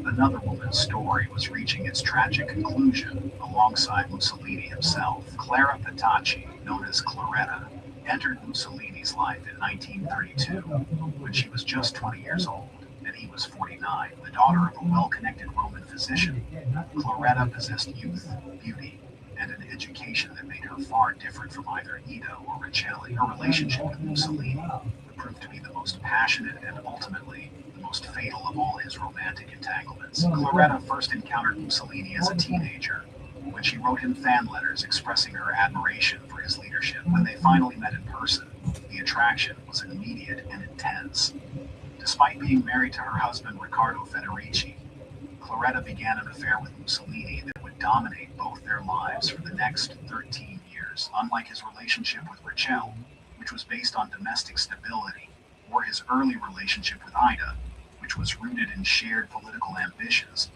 another woman's story was reaching its tragic conclusion alongside Mussolini himself. Clara Petacci, known as Claretta, entered Mussolini's life in 1932 when she was just 20 years old and he was 49. The daughter of a well-connected Roman physician, Claretta possessed youth, beauty, and an education that made her far different from either Ida or Riccielli. Her relationship with Mussolini proved to be the most passionate and ultimately the most fatal of all his romantic entanglements. Claretta first encountered Mussolini as a teenager when she wrote him fan letters expressing her admiration for his leadership. When they finally met in person, the attraction was immediate and intense. Despite being married to her husband Riccardo Federici, Claretta began an affair with Mussolini that would dominate both their lives for the next 13 years. Unlike his relationship with Rachel, which was based on domestic stability, or his early relationship with Ida, which was rooted in shared political ambitions,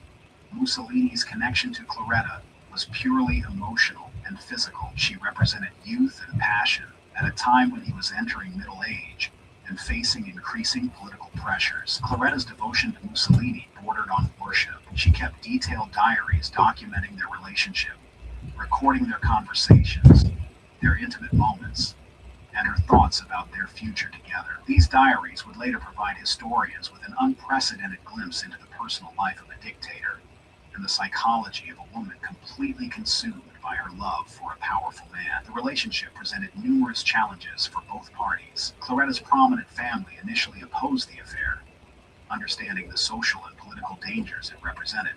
Mussolini's connection to Claretta was purely emotional and physical. She represented youth and passion at a time when he was entering middle age and facing increasing political pressures. Claretta's devotion to Mussolini bordered on worship. She kept detailed diaries documenting their relationship, recording their conversations, their intimate moments, and her thoughts about their future together. These diaries would later provide historians with an unprecedented glimpse into the personal life of a dictator and the psychology of a woman completely consumed by her love for a powerful man. The relationship presented numerous challenges for both parties. Claretta's prominent family initially opposed the affair, understanding the social and political dangers it represented.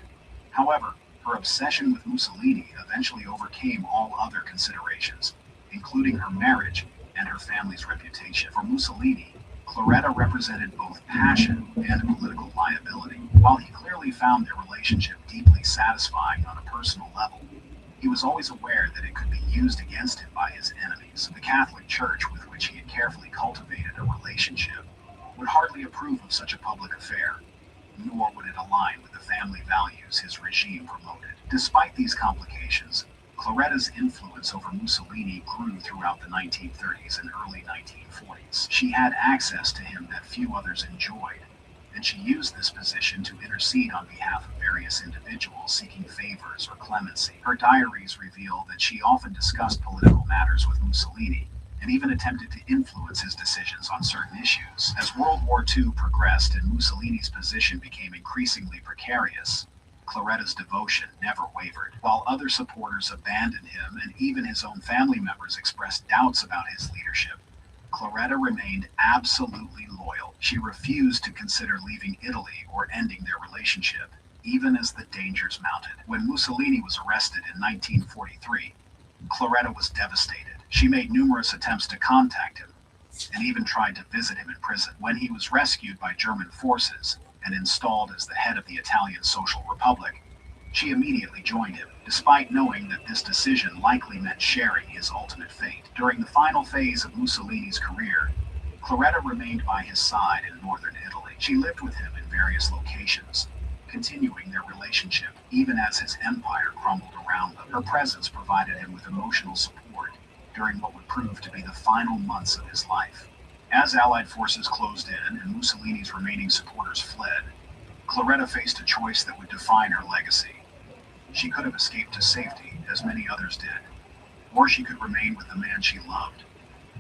However, her obsession with Mussolini eventually overcame all other considerations, including her marriage and her family's reputation. For Mussolini, Claretta represented both passion and political liability. While he clearly found their relationship deeply satisfying on a personal level, he was always aware that it could be used against him by his enemies. The Catholic Church, with which he had carefully cultivated a relationship, would hardly approve of such a public affair, nor would it align with the family values his regime promoted. Despite these complications, Claretta's influence over Mussolini grew throughout the 1930s and early 1940s. She had access to him that few others enjoyed, and she used this position to intercede on behalf of various individuals seeking favors or clemency. Her diaries reveal that she often discussed political matters with Mussolini, and even attempted to influence his decisions on certain issues. As World War II progressed and Mussolini's position became increasingly precarious, Claretta's devotion never wavered. While other supporters abandoned him and even his own family members expressed doubts about his leadership, Claretta remained absolutely loyal. She refused to consider leaving Italy or ending their relationship, even as the dangers mounted. When Mussolini was arrested in 1943, Claretta was devastated. She made numerous attempts to contact him and even tried to visit him in prison. When he was rescued by German forces and installed as the head of the Italian Social Republic, she immediately joined him, despite knowing that this decision likely meant sharing his ultimate fate. During the final phase of Mussolini's career, Claretta remained by his side in northern Italy. She lived with him in various locations, continuing their relationship even as his empire crumbled around them. Her presence provided him with emotional support during what would prove to be the final months of his life. As Allied forces closed in and Mussolini's remaining supporters fled, Claretta faced a choice that would define her legacy. She could have escaped to safety, as many others did, or she could remain with the man she loved,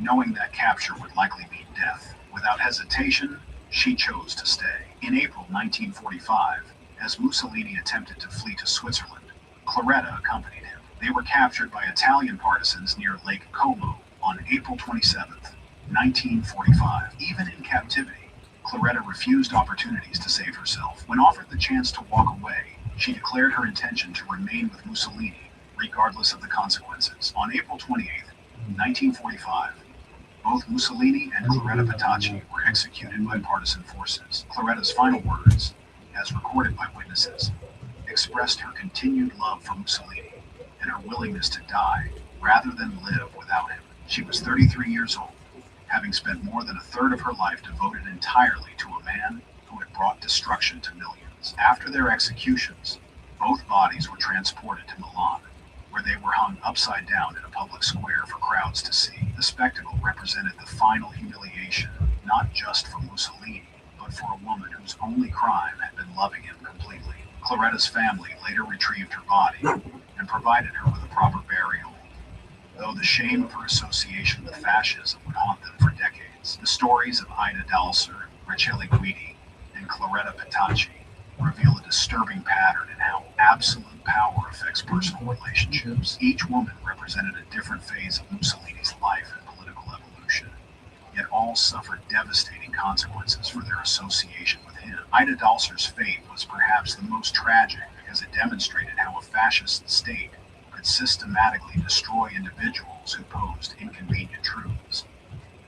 knowing that capture would likely mean death. Without hesitation, she chose to stay. In April 1945, as Mussolini attempted to flee to Switzerland, Claretta accompanied him. They were captured by Italian partisans near Lake Como on April 27, 1945. Even in captivity, Claretta refused opportunities to save herself. When offered the chance to walk away, she declared her intention to remain with Mussolini, regardless of the consequences. On April 28, 1945, both Mussolini and Claretta Petacci were executed by partisan forces. Claretta's final words, as recorded by witnesses, expressed her continued love for Mussolini and her willingness to die rather than live without him. She was 33 years old, having spent more than a third of her life devoted entirely to a man who had brought destruction to millions. After their executions, both bodies were transported to Milan, where they were hung upside down in a public square for crowds to see. The spectacle represented the final humiliation, not just for Mussolini, but for a woman whose only crime had been loving him completely. Cloretta's family later retrieved her body and provided her with a proper burial. Though the shame of her association with fascism would haunt them for decades, the stories of Ida Dalser, Rachele Guidi, and Cloretta Petacci reveal a disturbing pattern in how absolute power affects personal relationships. Each woman represented a different phase of Mussolini's life and political evolution, yet all suffered devastating consequences for their association with him. Ida Dalser's fate was perhaps the most tragic because it demonstrated how a fascist state could systematically destroy individuals who posed inconvenient truths.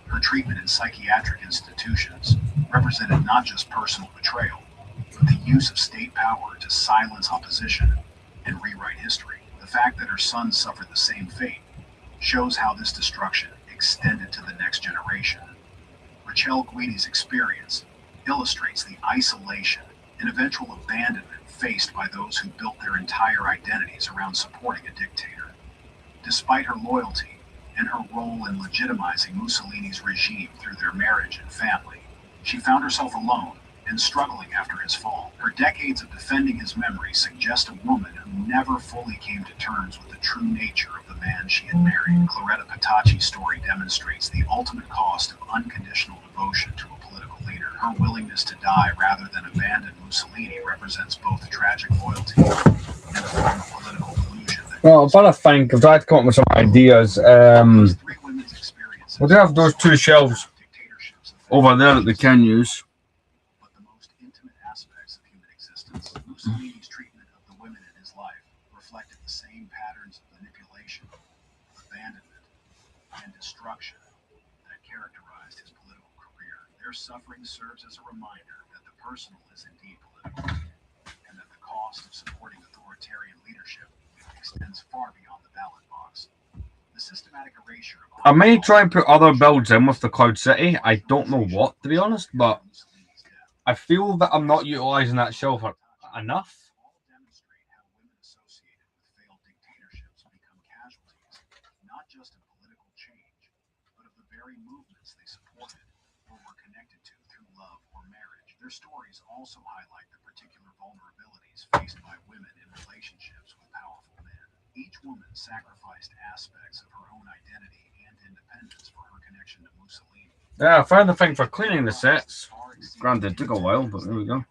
Her treatment in psychiatric institutions represented not just personal betrayal, but the use of state power to silence opposition and rewrite history. The fact that her son suffered the same fate shows how this destruction extended to the next generation. Rachele Guidi's experience illustrates the isolation and eventual abandonment faced by those who built their entire identities around supporting a dictator. Despite her loyalty and her role in legitimizing Mussolini's regime through their marriage and family, she found herself alone and struggling after his fall. Her decades of defending his memory suggest a woman who never fully came to terms with the true nature of the man she had married. Cloretta Petacci's story demonstrates the ultimate cost of unconditional devotion to a political leader. Her willingness to die rather than abandon Mussolini represents both tragic loyalty and a form of political delusion. Well, I'm trying to think. I've tried to come up with some ideas. We do have those two shelves over there that they can use. Mussolini's treatment of the women in his life reflected the same patterns of manipulation, abandonment, and destruction that characterized his political career. Their suffering serves as a reminder that the personal is indeed political, and that the cost of supporting authoritarian leadership extends far beyond the ballot box. The systematic erasure of I may try and put other builds in with the Cloud City. I don't know what, to be honest, but I feel that I'm not utilizing that shelf enough. all demonstrate how women associated with failed dictatorships become casualties, not just of political change, but of the very movements they supported or were connected to through love or marriage. Their stories also highlight the particular vulnerabilities faced by women in relationships with powerful men. Each woman sacrificed aspects of her own identity and independence for her connection to Mussolini. Yeah, I found the thing for cleaning the sets. Granted, it took a while, but there we go.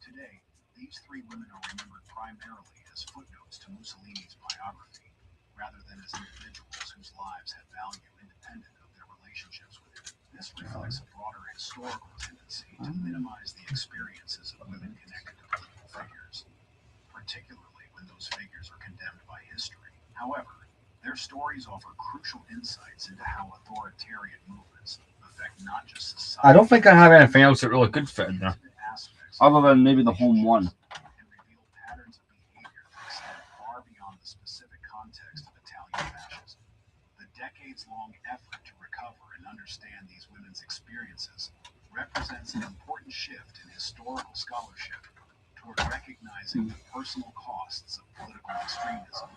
Today, these three women are remembered primarily as footnotes to Mussolini's biography, rather than as individuals whose lives had value independent of their relationships with him. This reflects a broader historical tendency to minimize the experiences of women connected to political figures, particularly when those figures are condemned by history. However, their stories offer crucial insights into how authoritarian movements affect not just society. I don't think I have anything else that really could fit in there, other than maybe the home one. And reveal patterns of behavior that extend far beyond the specific context of Italian fascism. The decades-long effort to recover and understand these women's experiences represents an important shift in historical scholarship toward recognizing the personal costs of political extremism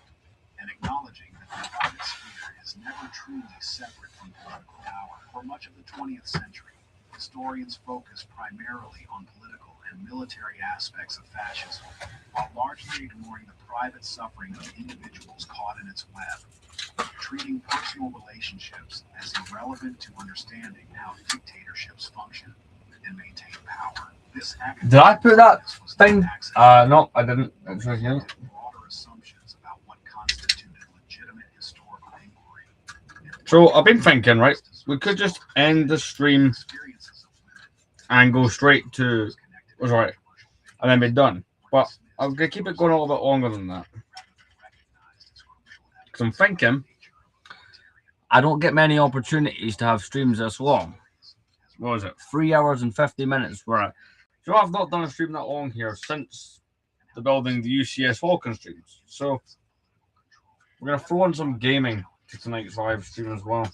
and acknowledging that the private sphere is never truly separate from political power. For much of the 20th century, historians focused primarily on political and military aspects of fascism, while largely ignoring the private suffering of individuals caught in its web, treating personal relationships as irrelevant to understanding how dictatorships function and maintain power. This Did I put that was thing? not accidental. No, I didn't. It's right here. Broader assumptions about what constituted legitimate historical inquiry. So I've been thinking, right? We could just end the stream Experiences of women and go straight to, connected was right, controversial figures and then be done. were But dismissed I'm gonna keep it going a little bit longer than that, rather than recognized as crucial because I'm thinking I don't get many opportunities to have streams this long. What was it? 3 hours and 50 minutes. Right. So I've not done a stream that long here since the building the UCS Falcon streams. So we're gonna throw in some gaming to tonight's live stream as well.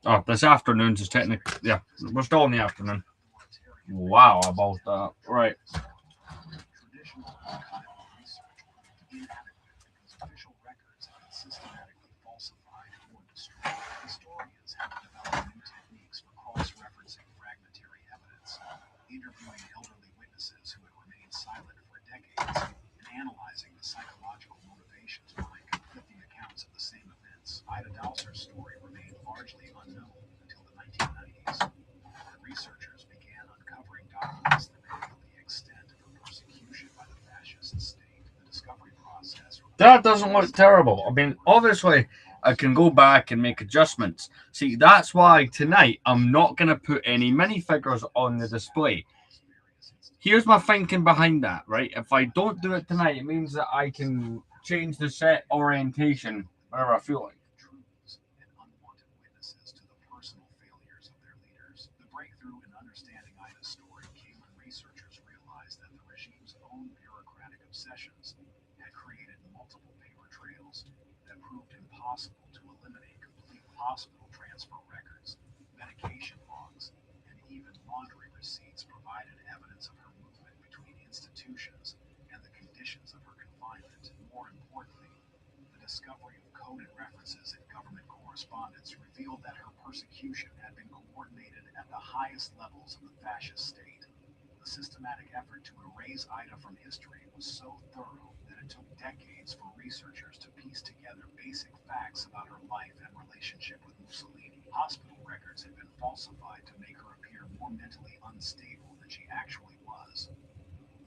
Oh, this afternoon's is technically, yeah, we're still in the afternoon. Wow, about that. Right. traditional archival research inadequate That doesn't look terrible. I mean, obviously, I can go back and make adjustments. See, that's why tonight I'm not going to put any minifigures on the display. Here's my thinking behind that, right? If I don't do it tonight, it means that I can change the set orientation whenever I feel like. Truths and unwanted witnesses to the personal failures of their leaders. The breakthrough in understanding Ida's story came when researchers realized that the regime's own bureaucratic obsessions had created multiple paper trails that proved impossible to eliminate. Complete hospital transfer records, medication logs, and even laundry receipts provided evidence of her movement between institutions and the conditions of her confinement. More importantly, the discovery of coded references in government correspondence revealed that her persecution had been coordinated at the highest levels of the fascist state. The systematic effort to erase Ida from history was so thorough that it took decades for researchers to piece together basic facts about her life and relationship with Mussolini. Hospital records had been falsified to make her appear more mentally unstable than she actually was.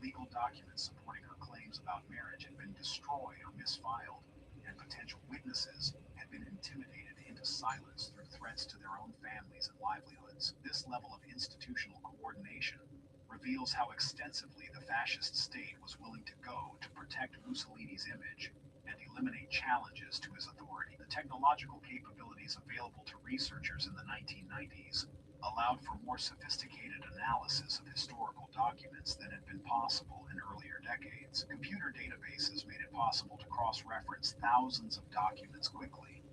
Legal documents supporting her claims about marriage had been destroyed or misfiled, and potential witnesses had been intimidated into silence through threats to their own families and livelihoods. This level of institutional coordination reveals how extensively the fascist state was willing to go to protect Mussolini's image and eliminate challenges to his authority. The technological capabilities available to researchers in the 1990s allowed for more sophisticated analysis of historical documents than had been possible in earlier decades. Computer databases made it possible to cross-reference thousands of documents quickly,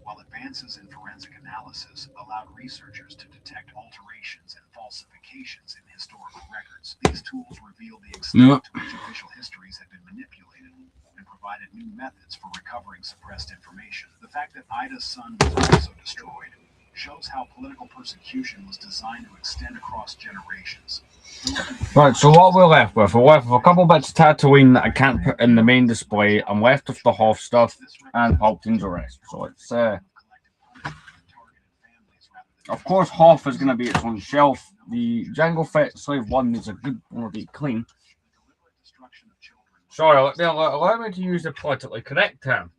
while advances in forensic analysis allowed researchers to detect alterations and falsifications in historical records. These tools revealed the extent to which official histories had been manipulated and provided new methods for recovering suppressed information. The fact that Ida's son was also destroyed shows how political persecution was designed to extend across generations. Right, so what we're left with? We're left with a couple bits of Tatooine that I can't put in the main display. I'm left with the Hoth stuff and Palpatine's arrest. So it's of course Hoth is going to be its own shelf. The Jango Fett Slave 1 needs a good bloody clean. Sorry, allow me to use the politically correct term.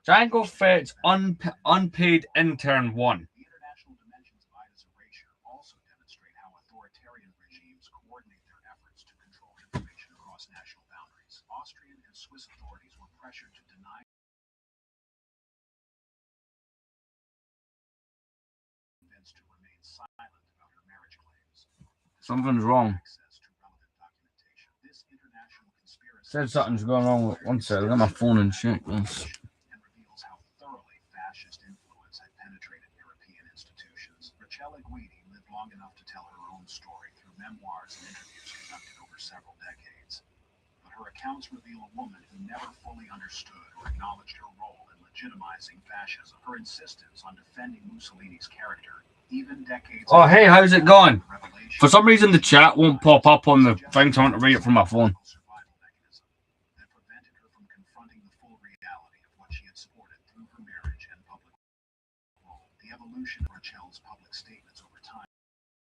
Jango Fett's unpaid intern 1. The international dimensions of Ida's erasure also demonstrate how authoritarian regimes coordinate their efforts to control information across national boundaries. Austrian and Swiss authorities were pressured to deny events to remain silent about her marriage claims. Something's wrong. Access to relevant documentation. This international conspiracy Said something's going on with one side. I got my phone and shit. Yes. and reveals how thoroughly fascist influence had penetrated European institutions. Rachele Guidi lived long enough to tell her own story through memoirs and interviews conducted over several decades. But her accounts reveal a woman who never fully understood or acknowledged her role in legitimizing fascism. Her insistence on defending Mussolini's character, even decades Oh, hey, how's it going? after the revelation, For some reason, the chat won't pop up on the thing, so I want to read it from my phone. survival mechanism that prevented her from confronting the full reality of what she had supported through her marriage and public role. The evolution of Rachel's public statements over time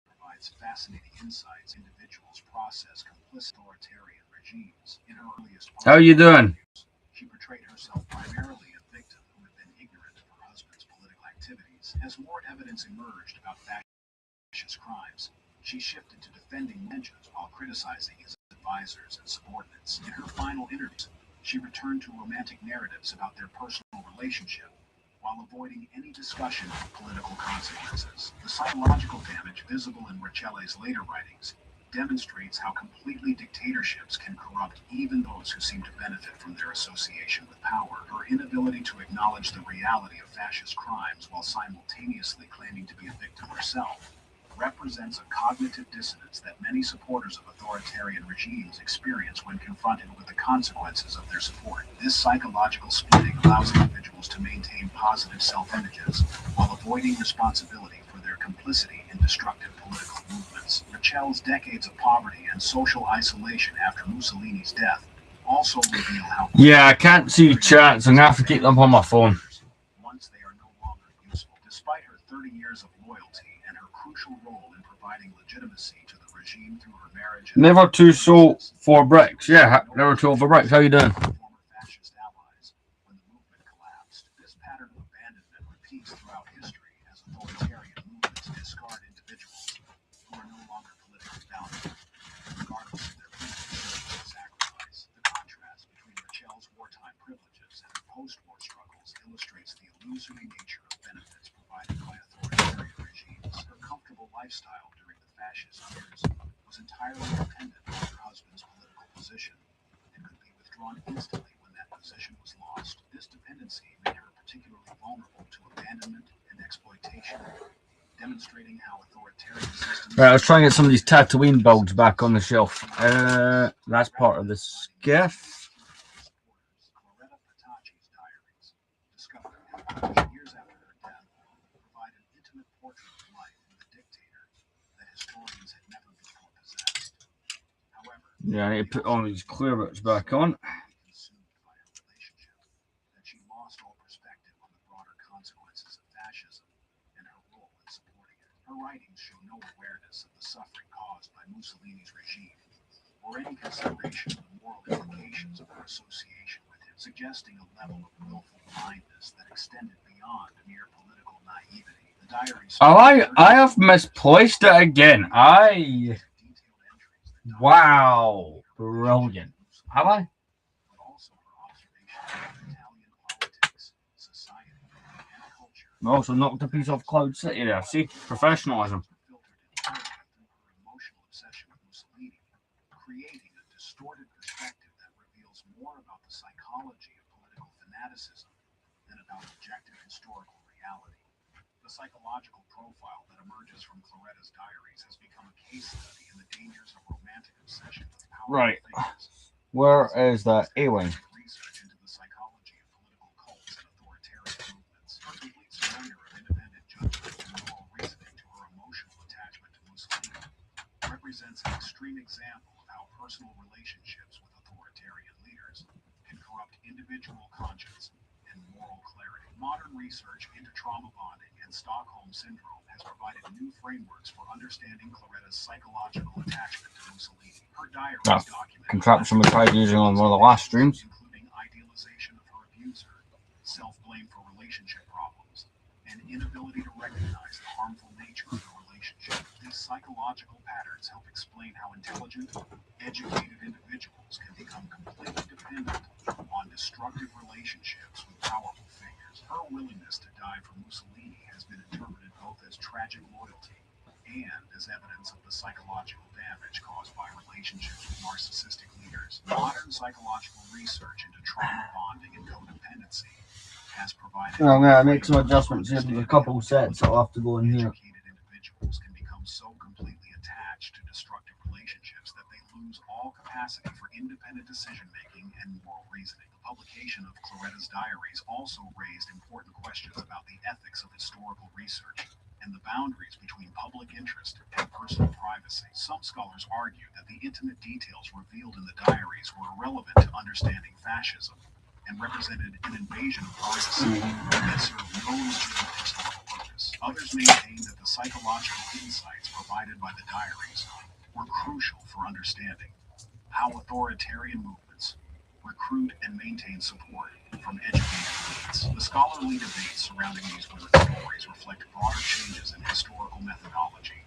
provides fascinating insights. Individuals process complicit authoritarian regimes. In her earliest How you doing? she portrayed herself primarily a victim who had been ignorant of her husband's political activities. As more evidence emerged about fascist crimes, she shifted to defending mentions while criticizing his advisors and subordinates. In her final interviews, she returned to romantic narratives about their personal relationship while avoiding any discussion of political consequences. The psychological damage visible in Rachele's later writings demonstrates how completely dictatorships can corrupt even those who seem to benefit from their association with power. Her inability to acknowledge the reality of fascist crimes while simultaneously claiming to be a victim herself represents a cognitive dissonance that many supporters of authoritarian regimes experience when confronted with the consequences of their support. This psychological splitting allows individuals to maintain positive self-images while avoiding responsibility for their complicity in destructive political movements. Rachel's decades of poverty and social isolation after Mussolini's death also reveal how... Yeah, I can't see chat, so I'm going to have to keep them on my phone. Once they are no longer useful. Despite her 30 years of loyalty and her crucial role in providing legitimacy to the regime through her marriage... Never too sold for bricks. Yeah, never too for bricks. How you doing? position and could be withdrawn instantly when that position was lost. This dependency made her particularly vulnerable to abandonment and exploitation, demonstrating how authoritarian systems... Right, I was trying to get some of these Tatooine builds back on the shelf. That's part of the skiff. Loretta Patachi's diaries, discovered and published years after her death, provide an intimate portrait of life with a dictator that historians had never before possessed. However, Yeah, I need to put all these clear bits back on. consumed by her relationship, that she lost all perspective on the broader consequences of fascism and her role in supporting it. Her writings show no awareness of the suffering caused by Mussolini's regime, or any consideration of the moral implications of her association with him, suggesting a level of willful blindness that extended beyond mere political naivety. The diaries... I have misplaced it again. Wow. Brilliant. Have I? But also her observation of Italian politics, society, and culture. I also knocked a piece off Cloud City there. See? Professionalism. Filtered entirely through her emotional obsession with Mussolini, creating a distorted perspective that reveals more about the psychology of political fanaticism than about objective historical reality. The psychological profile that emerges from Cloretta's diaries has become a case study in the dangers of romantic obsession with powerful Right. figures. Where is the A-wing? Research into the psychology of political cults and authoritarian movements. Her complete surrender of independent judgment and moral reasoning to her emotional attachment to Mussolini represents an extreme example of how personal relationships with authoritarian leaders can corrupt individual conscience and moral clarity. Modern research into trauma bonding and Stockholm Syndrome has provided new frameworks for understanding Cloretta's psychological attachment to Mussolini. Her diaries document Contraption we tried using on one of the last streams. including idealization of her abuser, self-blame for relationship problems, and inability to recognize the harmful nature of the relationship. These psychological patterns help explain how intelligent, educated individuals can become completely dependent on destructive relationships with powerful figures. Her willingness to die for Mussolini has been interpreted both as tragic loyalty and as evidence of the psychological damage caused by relationships with narcissistic leaders. Modern psychological research into trauma bonding and codependency has provided... I'm going to make some adjustments here. There's a couple sets I'll have to go in here. Educated individuals can become so completely attached to destructive relationships that they lose all capacity for independent decision-making and moral reasoning. The publication of Cloretta's diaries also raised important questions about the ethics of historical research and the boundaries between public interest and personal privacy. Some scholars argue that the intimate details revealed in the diaries were irrelevant to understanding fascism and represented an invasion of privacy that served no legitimate historical purpose. Others maintain that the psychological insights provided by the diaries were crucial for understanding how authoritarian movements recruit and maintain support from educated elites. The scholarly debates surrounding these women's stories reflect broader changes in historical methodology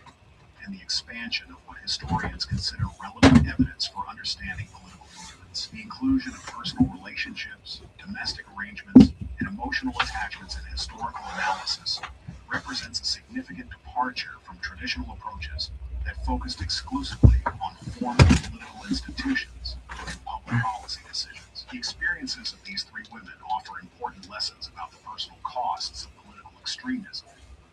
and the expansion of what historians consider relevant evidence for understanding political movements. The inclusion of personal relationships, domestic arrangements, and emotional attachments in historical analysis represents a significant departure from traditional approaches that focused exclusively on formal political institutions and public policy decisions. The experiences of these three women offer important lessons about the personal costs of political extremism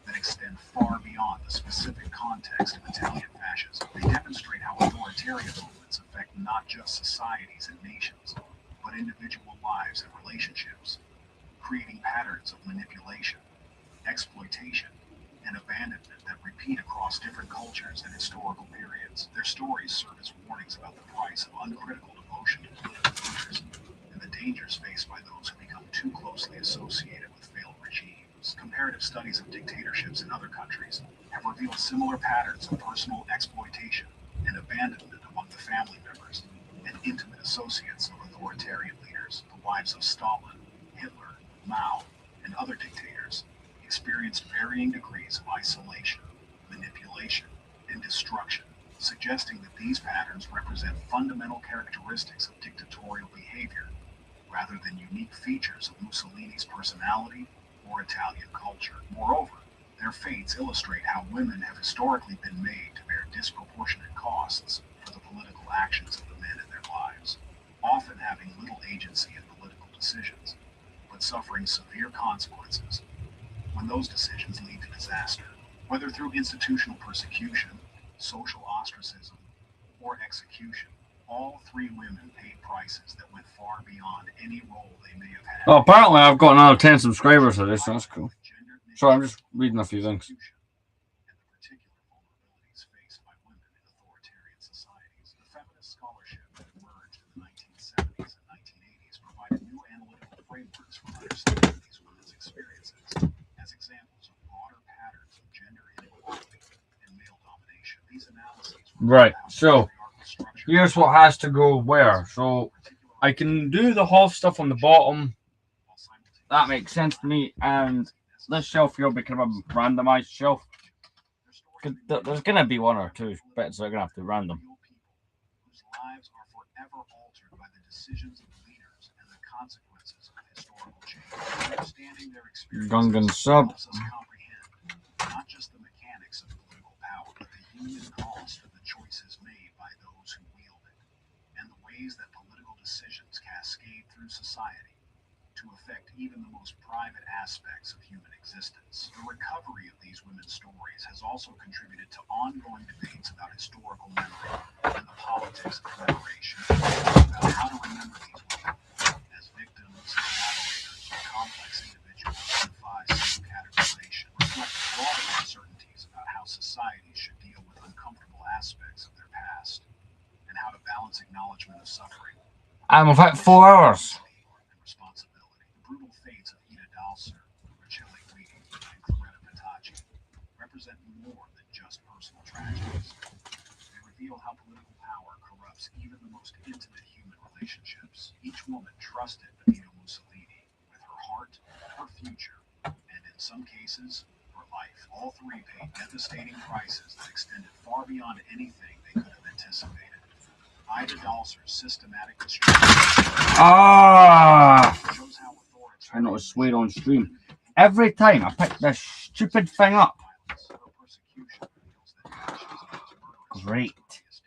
that extend far beyond the specific context of Italian fascism. They demonstrate how authoritarian movements affect not just societies and nations, but individual lives and relationships, creating patterns of manipulation, exploitation, and abandonment that repeat across different cultures and historical periods. Their stories serve as warnings about the price of uncritical devotion to political leaders and the dangers faced by those who become too closely associated with failed regimes. Comparative studies of dictatorships in other countries have revealed similar patterns of personal exploitation and abandonment among the family members and intimate associates of authoritarian leaders. The wives of Stalin, Hitler, Mao, and other dictators experienced varying degrees of isolation, manipulation, and destruction, suggesting that these patterns represent fundamental characteristics of dictatorial behavior rather than unique features of Mussolini's personality or Italian culture. Moreover, their fates illustrate how women have historically been made to bear disproportionate costs for the political actions of the men in their lives. having little agency in political decisions, but suffering severe consequences when those decisions lead to disaster. Whether through institutional persecution, social ostracism, or execution, all three women paid prices that went far beyond any role they may have had. Oh, apparently I've got another 10 subscribers to this, so that's cool. Sorry, I'm just reading a few things. And the particular vulnerabilities faced by women in authoritarian societies. The feminist scholarship that emerged in the 1970s and 1980s provided new analytical frameworks for understanding these women's experiences as examples of broader patterns of gender inequality and male domination. These analyses Right, so here's what has to go where. So I can do the half stuff on the bottom. That makes sense to me. And this shelf here will become a randomized shelf. There's going to be one or two bits that are going to have to be random. Whose lives are forever altered by the decisions of leaders and the consequences of historical change. Understanding their experiences Gungan sub. helps us comprehend not just the mechanics of political power, but the human cost of the choices made by those who wield it, and the ways that political decisions cascade through society to affect even the most private aspects of human existence. The recovery of these women's stories has also contributed to ongoing debates about historical memory and the politics of commemoration, about how to remember these women as victims, collaborators, or complex individuals who defy single categorization, reflect broader uncertainties about how societies should deal with uncomfortable aspects of their past, and how to balance acknowledgement of suffering. And we've had 4 hours. And responsibility. The brutal fates of Ida Dalser, Rachele Guidi, and Cloretta Petacci represent more than just personal tragedies. They reveal how political power corrupts even the most intimate human relationships. Each woman trusted Benito Mussolini with her heart, her future, and in some cases, her life. All three paid devastating prices that extended far beyond anything they could have anticipated. Ida Dalser's systematic destruction shows how authority I know it's swear on stream. Every time I pick this stupid thing up. her persecution reveals that actions of these murderers Great. days,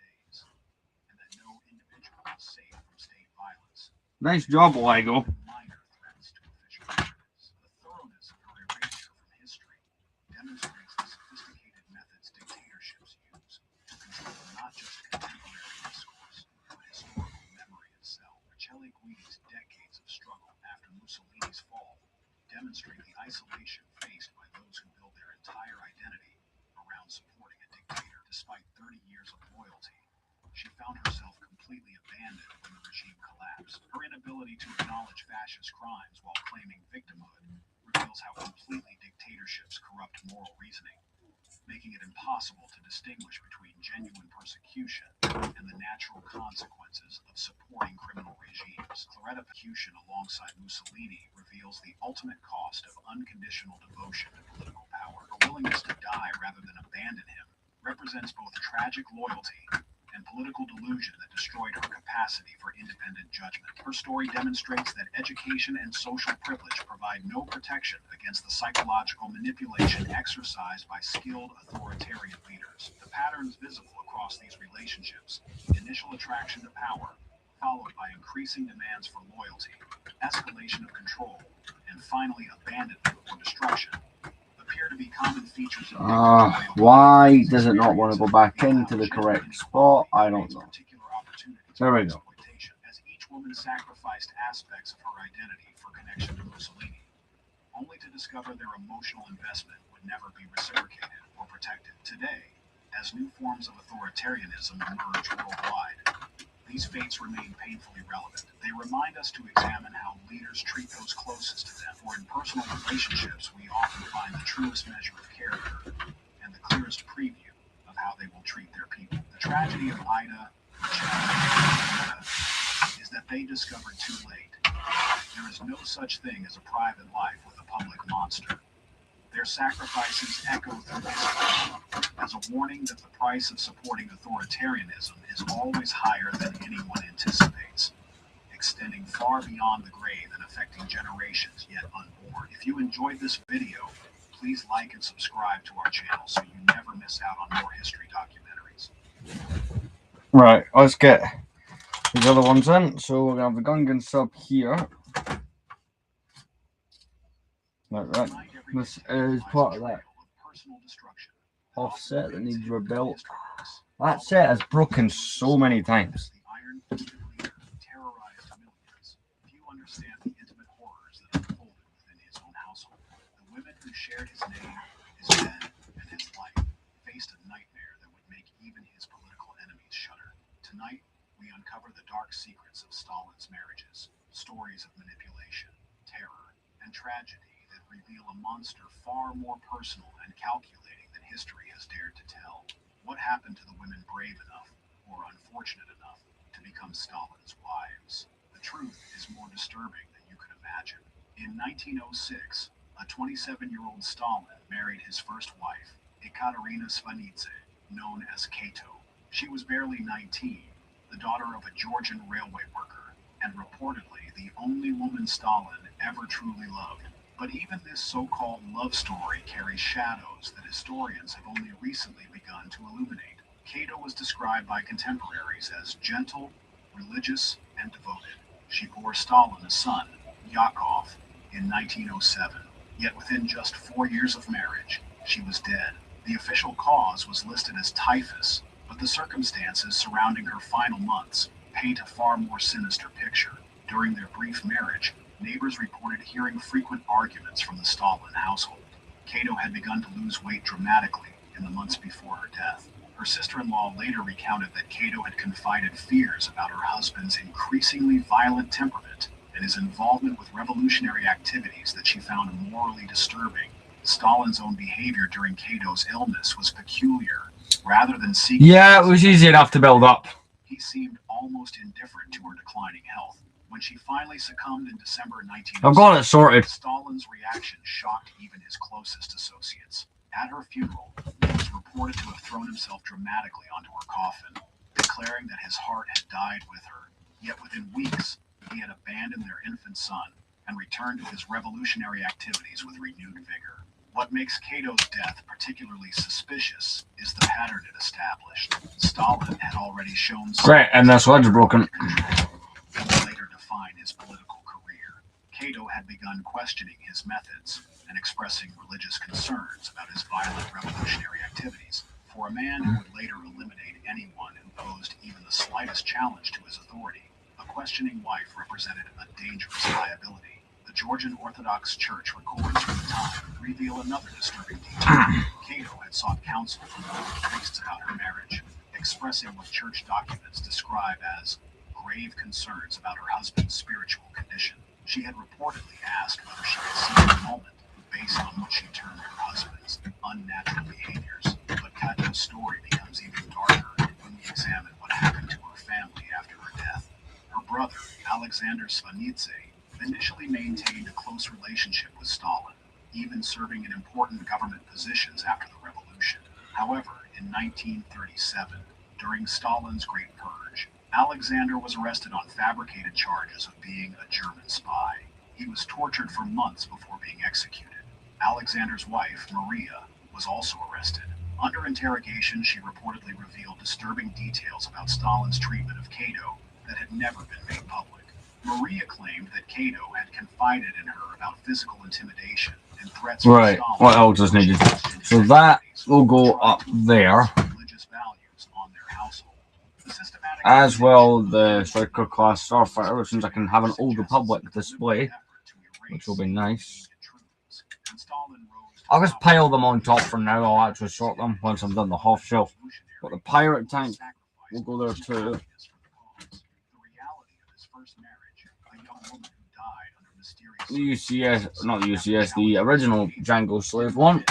and that no individual is safe from state violence. Nice job, Lego. Minor threats to official records. The thoroughness of her erasure from history demonstrates the sophisticated methods dictatorships use to control not just contemporary discourse, but historical memory itself. Rachele Guidi's decades of struggle after Mussolini's fall demonstrate the isolation faced by those who build their entire identity around supporting a dictator. Despite 30 years of loyalty, she found herself completely abandoned when the regime collapsed. Her inability to acknowledge fascist crimes while claiming victimhood reveals how completely dictatorships corrupt moral reasoning, making it impossible to distinguish between genuine persecution and the natural consequences of supporting criminal regimes. Cloretta Petacci alongside Mussolini reveals the ultimate cost of unconditional devotion to political power. Her willingness to die rather than abandon him represents both tragic loyalty and political delusion that destroyed her capacity for independent judgment. Her story demonstrates that education and social privilege provide no protection against the psychological manipulation exercised by skilled authoritarian leaders. The patterns visible across these relationships, initial attraction to power, followed by increasing demands for loyalty, escalation of control, and finally abandonment or destruction, appear to be common features of Why does it not want to go back into the correct spot? I don't know. There we go. As each woman sacrificed aspects of her identity for connection to Mussolini, only to discover their emotional investment would never be reciprocated or protected. Today, as new forms of authoritarianism emerge worldwide, these fates remain painfully relevant. They remind us to examine how leaders treat those closest to them, for in personal relationships we often find the truest measure of character and the clearest preview of how they will treat their people. The tragedy of Ida and is that they discovered too late. There is no such thing as a private life with a public monster. Their sacrifices echo through history as a warning that the price of supporting authoritarianism is always higher than anyone anticipates, extending far beyond the grave and affecting generations yet unborn. If you enjoyed this video, please like and subscribe to our channel so you never miss out on more history documentaries. Right, let's get these other ones in. So we're gonna have the Gungan sub here. Like that. This is part of that offset that needs rebuilt. That set has broken so many times. Few understand the intimate horrors that unfolded within his own household. The women who shared his name, his bed, and his life faced a nightmare that would make even his political enemies shudder. Tonight, we uncover the dark secrets of Stalin's marriages, stories of manipulation, terror, and tragedy that reveal a monster far more personal and calculating than history has dared to tell. What happened to the women brave enough, or unfortunate enough, to become Stalin's wives? The truth is more disturbing than you could imagine. In 1906, a 27-year-old Stalin married his first wife, Ekaterina Svanidze, known as Kato. She was barely 19, the daughter of a Georgian railway worker, and reportedly the only woman Stalin ever truly loved. But even this so-called love story carries shadows that historians have only recently begun to illuminate. Kato was described by contemporaries as gentle, religious, and devoted. She bore Stalin a son, Yakov, in 1907. Yet within just 4 years of marriage, she was dead. The official cause was listed as typhus, but the circumstances surrounding her final months paint a far more sinister picture. During their brief marriage, neighbors reported hearing frequent arguments from the Stalin household. Kato had begun to lose weight dramatically in the months before her death. Her sister-in-law later recounted that Kato had confided fears about her husband's increasingly violent temperament and his involvement with revolutionary activities that she found morally disturbing. Stalin's own behavior during Kato's illness was peculiar. Rather than seeking... Yeah, it was easy enough to build up. He seemed almost indifferent to her declining health. When she finally succumbed in December 1906, I've got it sorted. Stalin's reaction shocked even his closest associates. At her funeral, he was reported to have thrown himself dramatically onto her coffin, declaring that his heart had died with her. Yet within weeks, he had abandoned their infant son and returned to his revolutionary activities with renewed vigor. What makes Kato's death particularly suspicious is the pattern it established. Stalin had already shown... Great, and that's what's broken. ...that would later define his political career. Kato had begun questioning his methods and expressing religious concerns about his violent revolutionary activities. For a man who would later eliminate anyone who posed even the slightest challenge to his authority, a questioning wife represented a dangerous liability. The Georgian Orthodox Church records from the time reveal another disturbing detail. Kato had sought counsel from local priests about her marriage, expressing what church documents describe as grave concerns about her husband's spiritual condition. She had reportedly asked whether she could see an annulment based on what she termed her husband's unnatural behaviors. But Kato's story becomes even darker when we examine what happened to her family after her death. Her brother, Alexander Svanidze, initially maintained a close relationship with Stalin, even serving in important government positions after the revolution. However, in 1937, during Stalin's Great Purge, Alexander was arrested on fabricated charges of being a German spy. He was tortured for months before being executed. Alexander's wife, Maria, was also arrested. Under interrogation, she reportedly revealed disturbing details about Stalin's treatment of Kato that had never been made public. Maria claimed that Kato had confided in her about physical intimidation and threats from Right, Stalin. what else is needed? So that will go up there, Religious values on their household. The systematic as well the Striker class Starfighter, which means I can have an Old Republic display, which will be nice. I'll just pile them on top for now. I'll actually sort them once I'm done the half shelf. But the pirate tank will go there too. The UCS, not the UCS, the original Django Slave one.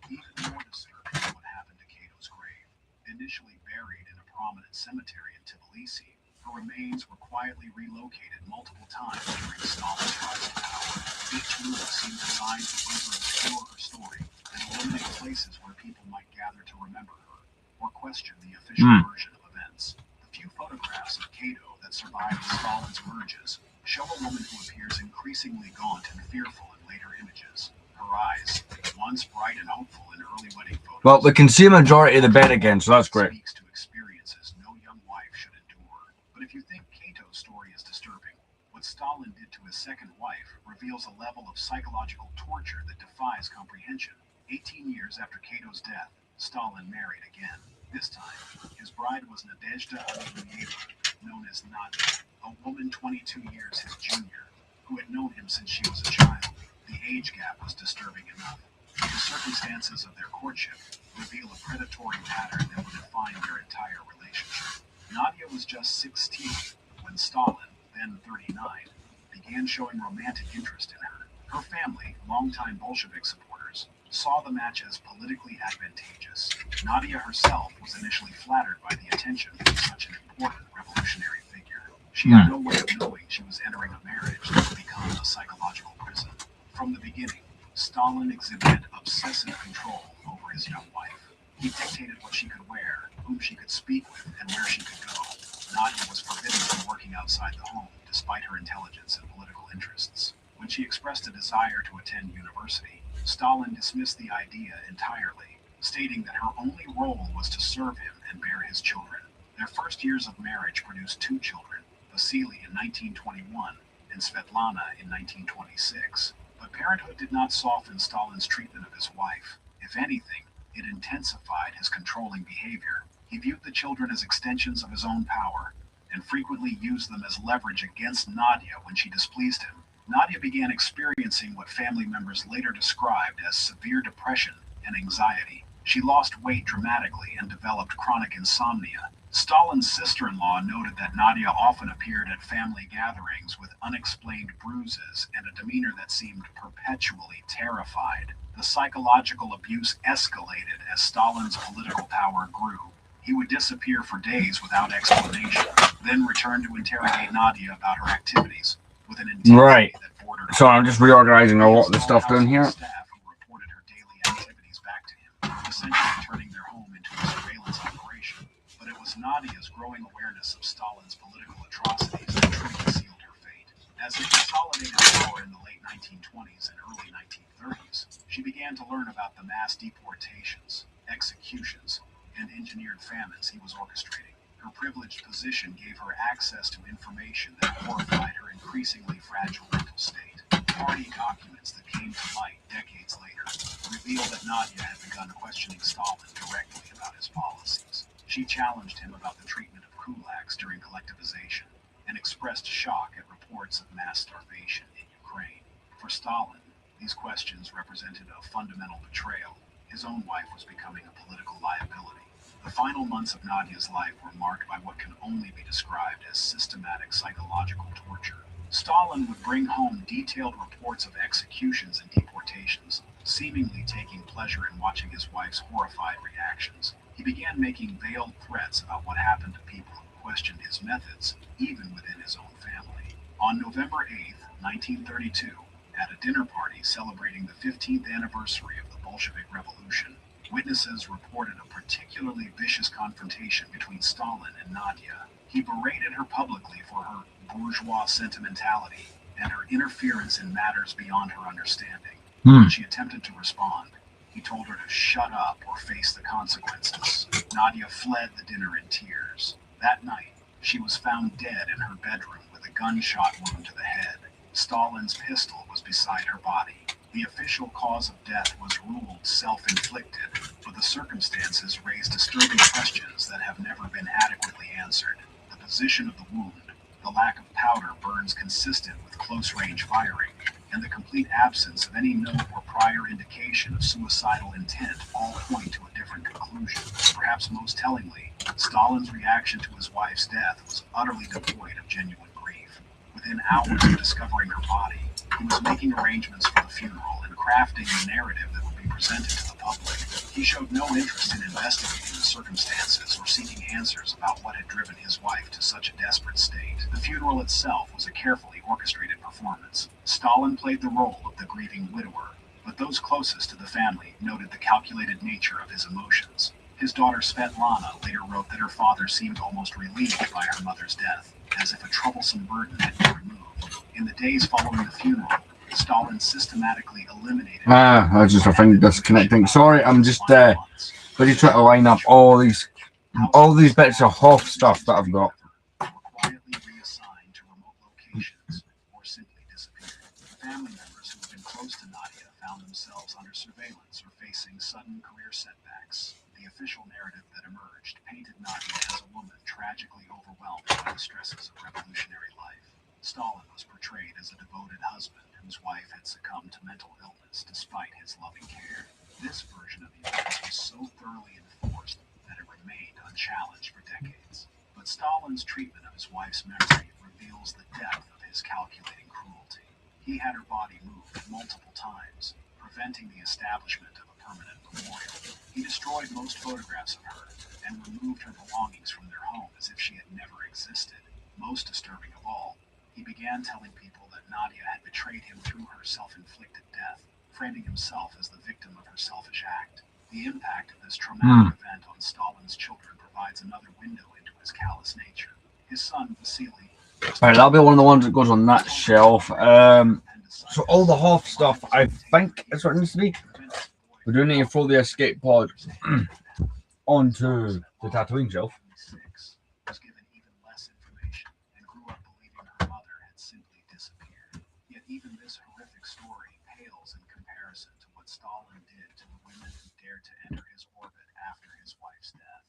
Even more disturbing is what happened to Kato's grave. Initially buried in a prominent cemetery in Tbilisi, her remains were quietly relocated multiple times during Stalin's rise to power. Each move seemed designed to further obscure her story and eliminate places where people might gather to remember her or question the official version of events. The few photographs of Kato that survived Stalin's purges show a woman who appears increasingly gaunt and fearful in later images. Her eyes, once bright and hopeful in early wedding photos, Well, we can see a majority of the bed again, so that's great. speaks to experiences no young wife should endure. But But if you think Cato's story is disturbing, what Stalin did to his second wife reveals a level of psychological torture that defies comprehension. 18 years after Cato's death, Stalin married again. This time, his bride was Nadezhda Alexeyeva, known as Nadia, a woman 22 years his junior, who had known him since she was a child. The age gap was disturbing enough. The circumstances of their courtship reveal a predatory pattern that would define their entire relationship. Nadia was just 16 when Stalin, then 39, began showing romantic interest in her. Her family, longtime Bolshevik supporters, saw the match as politically advantageous. Nadia herself was initially flattered by the attention from such an important revolutionary figure. She had no way of knowing she was entering a marriage that would become a psychological prison. From the beginning, Stalin exhibited obsessive control over his young wife. He dictated what she could wear, whom she could speak with, and where she could go. Nadia was forbidden from working outside the home, despite her intelligence and political interests. When she expressed a desire to attend university, Stalin dismissed the idea entirely, stating that her only role was to serve him and bear his children. Their first years of marriage produced 2 children, Vasily in 1921 and Svetlana in 1926. But parenthood did not soften Stalin's treatment of his wife. If anything, it intensified his controlling behavior. He viewed the children as extensions of his own power, and frequently used them as leverage against Nadia when she displeased him. Nadia began experiencing what family members later described as severe depression and anxiety. She lost weight dramatically and developed chronic insomnia. Stalin's sister-in-law noted that Nadia often appeared at family gatherings with unexplained bruises and a demeanor that seemed perpetually terrified. The psychological abuse escalated as Stalin's political power grew. He would disappear for days without explanation, then return to interrogate Nadia about her activities with an intensity that bordered. So I'm just reorganizing a lot of the stuff down here. Staff who reported her daily activities back to him, essentially turning their home into a surveillance operation. But it was Nadia's growing awareness of Stalin's political atrocities that truly sealed her fate. As he consolidated power in the late 1920s and early 1930s, she began to learn about the mass deportations, executions, and engineered famines he was orchestrating. Her privileged position gave her access to information that horrified her increasingly fragile mental state. Party documents that came to light decades later revealed that Nadia had begun questioning Stalin directly about his policies. She challenged him about the treatment of kulaks during collectivization and expressed shock at reports of mass starvation in Ukraine. For Stalin, these questions represented a fundamental betrayal. His own wife was becoming a political liability. The final months of Nadia's life were marked by what can only be described as systematic psychological torture. Stalin would bring home detailed reports of executions and deportations, seemingly taking pleasure in watching his wife's horrified reactions. He began making veiled threats about what happened to people who questioned his methods, even within his own family. On November 8, 1932, at a dinner party celebrating the 15th anniversary of the Bolshevik Revolution, witnesses reported a particularly vicious confrontation between Stalin and Nadia. He berated her publicly for her bourgeois sentimentality and her interference in matters beyond her understanding. When she attempted to respond, he told her to shut up or face the consequences. Nadia fled the dinner in tears. That night, she was found dead in her bedroom with a gunshot wound to the head. Stalin's pistol was beside her body. The official cause of death was ruled self-inflicted, but the circumstances raised disturbing questions that have never been adequately answered. The position of the wound, the lack of powder burns consistent with close-range firing, and the complete absence of any note or prior indication of suicidal intent all point to a different conclusion. Perhaps most tellingly, Stalin's reaction to his wife's death was utterly devoid of genuine grief. Within hours of discovering her body, he was making arrangements for the funeral and crafting the narrative that would be presented to the public. He showed no interest in investigating the circumstances or seeking answers about what had driven his wife to such a desperate state. The funeral itself was a carefully orchestrated performance. Stalin played the role of the grieving widower, but those closest to the family noted the calculated nature of his emotions. His daughter Svetlana later wrote that her father seemed almost relieved by her mother's death, as if a troublesome burden had been removed. In the days following the funeral, Stalin systematically eliminated... that's just a thing disconnecting. Sorry, I'm just busy trying to line up all these bits of Hoth stuff that I've got. Were quietly found themselves under surveillance or facing sudden career setbacks. The official narrative that emerged painted Nadia as a woman tragically overwhelmed by the stresses of revolutionary life. Stalin was portrayed as a devoted husband whose wife had succumbed to mental illness despite his loving care. This version of events was so thoroughly enforced that it remained unchallenged for decades. But Stalin's treatment of his wife's memory reveals the depth of his calculating cruelty. He had her body moved multiple times, preventing the establishment of a permanent memorial. He destroyed most photographs of her and removed her belongings from their home as if she had never existed. Most disturbing of all, he began telling people that Nadia had betrayed him through her self-inflicted death, framing himself as the victim of her selfish act. The impact of this traumatic event on Stalin's children provides another window into his callous nature. His son, Vasily. Right, that'll be one of the ones that goes on that shelf. So all the Hoff stuff, I think, is what it needs to be. We do need to throw the escape pod onto the Tatooine shelf. Was given even less information and grew up believing her mother had simply disappeared. Yet even this horrific story pales in comparison to what Stalin did to the women who dared to enter his orbit after his wife's death.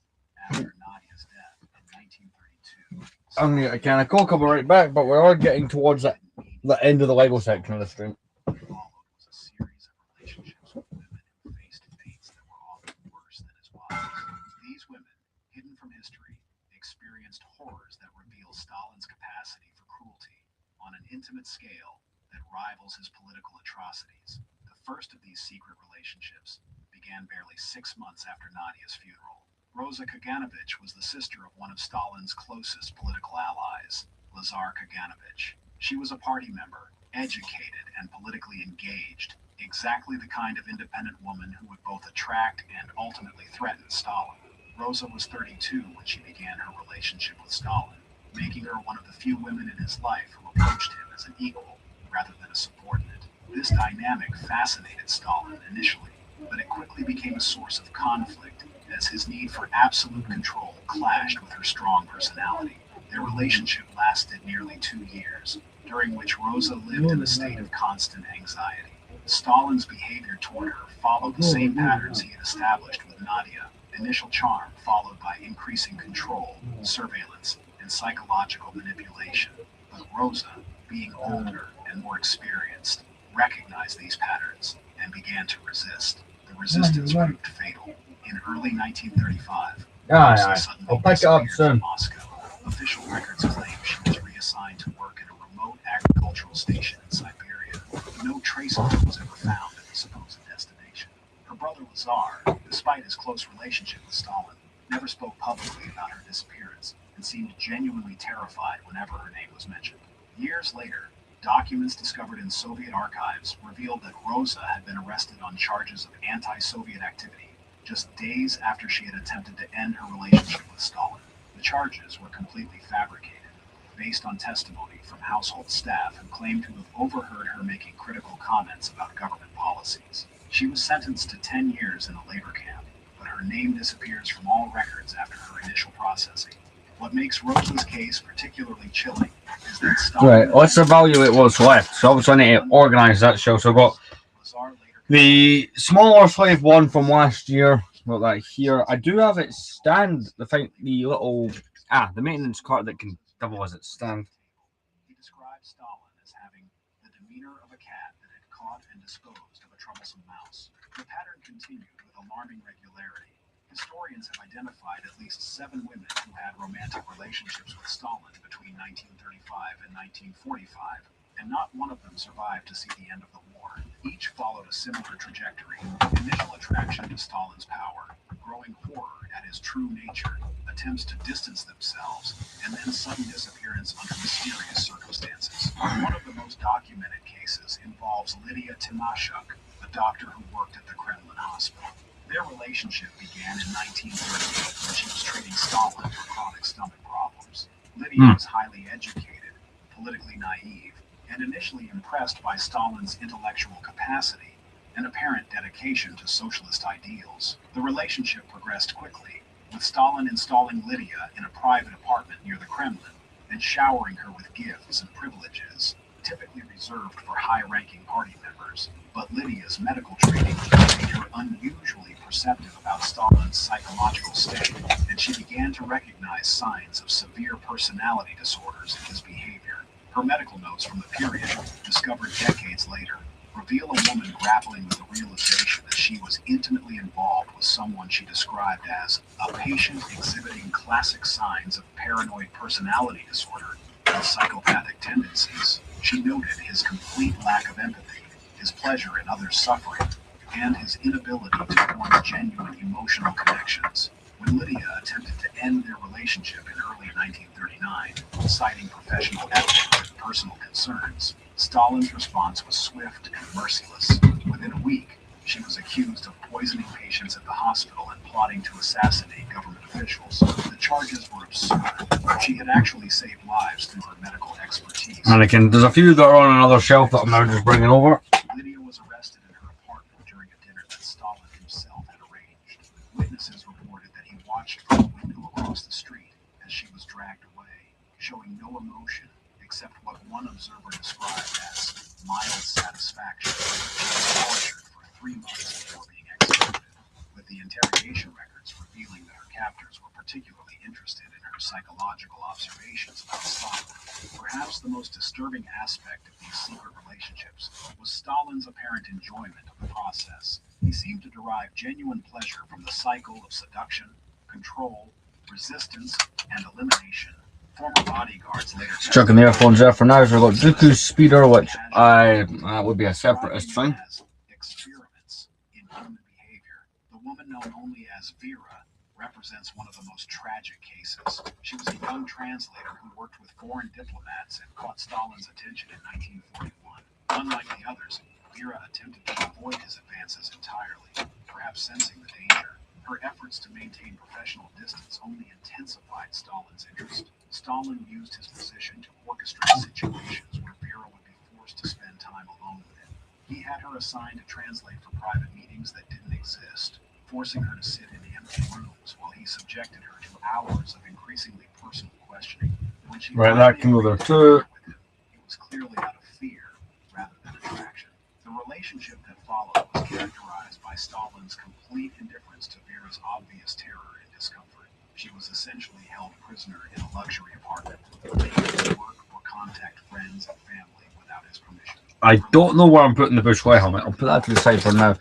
After Nadia's death in 1932, I'm going to kind of call cover right back, but we are getting towards the end of the Lego section of the stream. followed was a series of relationships with women who faced fates that were often worse than his wives. These women, hidden from history, experienced horrors that reveal Stalin's capacity for cruelty on an intimate scale that rivals his political atrocities. The first of these secret relationships began barely 6 months after Nadia's funeral. Rosa Kaganovich was the sister of one of Stalin's closest political allies, Lazar Kaganovich. She was a party member, educated and politically engaged, exactly the kind of independent woman who would both attract and ultimately threaten Stalin. Rosa was 32 when she began her relationship with Stalin, making her one of the few women in his life who approached him as an equal rather than a subordinate. This dynamic fascinated Stalin initially, but it quickly became a source of conflict as his need for absolute control clashed with her strong personality. Their relationship lasted nearly 2 years, during which Rosa lived in a state of constant anxiety. Stalin's behavior toward her followed the same patterns he had established with Nadia: initial charm followed by increasing control, surveillance, and psychological manipulation. But Rosa, being older and more experienced, recognized these patterns and began to resist. The resistance proved fatal. In early 1935, Rosa suddenly I'll pick it up disappeared soon. from Moscow. Official records claim she was reassigned to work at a remote agricultural station in Siberia. No trace of her was ever found at the supposed destination. Her brother Lazar, despite his close relationship with Stalin, never spoke publicly about her disappearance and seemed genuinely terrified whenever her name was mentioned. Years later, documents discovered in Soviet archives revealed that Rosa had been arrested on charges of anti-Soviet activity just days after she had attempted to end her relationship with Stalin. The charges were completely fabricated, based on testimony from household staff who claimed to have overheard her making critical comments about government policies. She was sentenced to 10 years in a labor camp, but her name disappears from all records after her initial processing. What makes Rosa's case particularly chilling is that Stalin... Right, let's evaluate what's left. So obviously I need to organise that show. So I've got the smaller slave one from last year. Got that here. I do have it stand. The little the maintenance cart that can double as it stand. He described Stalin as having the demeanor of a cat that had caught and disposed of a troublesome mouse. The pattern continued with alarming regularity. Historians have identified at least 7 women who had romantic relationships with Stalin between 1935 and 1945, and not one of them survived to see the end of the war. Each followed a similar trajectory: initial attraction to Stalin's power, growing horror at his true nature, attempts to distance themselves, and then sudden disappearance under mysterious circumstances. One of the most documented cases involves Lydia Timoshuk, a doctor who worked at the Kremlin hospital. Their relationship began in 1938 when she was treating Stalin for chronic stomach problems. Lydia was highly educated, politically naive, and initially impressed by Stalin's intellectual capacity and apparent dedication to socialist ideals. The relationship progressed quickly, with Stalin installing Lydia in a private apartment near the Kremlin and showering her with gifts and privileges. typically reserved for high-ranking party members, but Lydia's medical training made her unusually perceptive about Stalin's psychological state, and she began to recognize signs of severe personality disorders in his behavior. Her medical notes from the period, discovered decades later, reveal a woman grappling with the realization that she was intimately involved with someone she described as a patient exhibiting classic signs of paranoid personality disorder and psychopathic tendencies. She noted his complete lack of empathy, his pleasure in others' suffering, and his inability to form genuine emotional connections. When Lydia attempted to end their relationship in early 1939, citing professional ethics and personal concerns, Stalin's response was swift and merciless. Within a week, she was accused of poisoning patients at the hospital and plotting to assassinate government officials. The charges were absurd. She had actually saved lives through her medical expertise. Anakin, there's a few that are on another shelf that I'm now just bringing over. Lydia was arrested in her apartment during a dinner that Stalin himself had arranged. Witnesses reported that he watched from a window across the street as she was dragged away, showing no emotion except what one observer described as mild satisfaction. She was tortured for 3 months before being executed, with the interrogation records revealing that her captors were particularly interested in her psychological observations about Stalin. Perhaps the most disturbing aspect of these secret relationships was Stalin's apparent enjoyment of the process. He seemed to derive genuine pleasure from the cycle of seduction, control, resistance, and elimination. Former bodyguards later Chucking the earphones there for now. So we've got Dooku's speeder, which that would be a separatist thing. Experiments in human behavior. The woman known only as Vera represents one of the most tragic cases. She was a young translator who worked with foreign diplomats and caught Stalin's attention in 1941. Unlike the others, Vera attempted to avoid his advances entirely, perhaps sensing the danger. Her efforts to maintain professional distance only intensified Stalin's interest. Stalin used his position to orchestrate situations where Vera would be forced to spend time alone with him. He had her assigned to translate for private meetings that didn't exist, forcing her to sit in empty rooms while he subjected her to hours of increasingly personal questioning. When she Right, that can go there too. it was clearly out of fear rather than attraction. The relationship that followed was characterized by Stalin's complete indifference to Vera's obvious terror and discomfort. She was essentially held prisoner in a luxury apartment, unable to work or contact friends and family without his permission. I don't know where I'm putting the Bushway helmet. I'll put that to the side for now.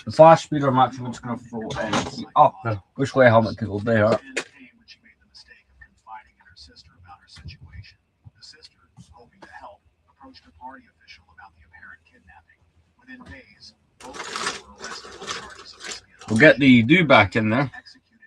The fast speeder I'm actually just going to throw in up the Bushway helmet because it'll be there. When she made the mistake of confiding in her sister about her situation. The sister, hoping to help, approached a party official about the apparent kidnapping. Within days, both of them were arrested on charges of espionage. We'll get the do back in there.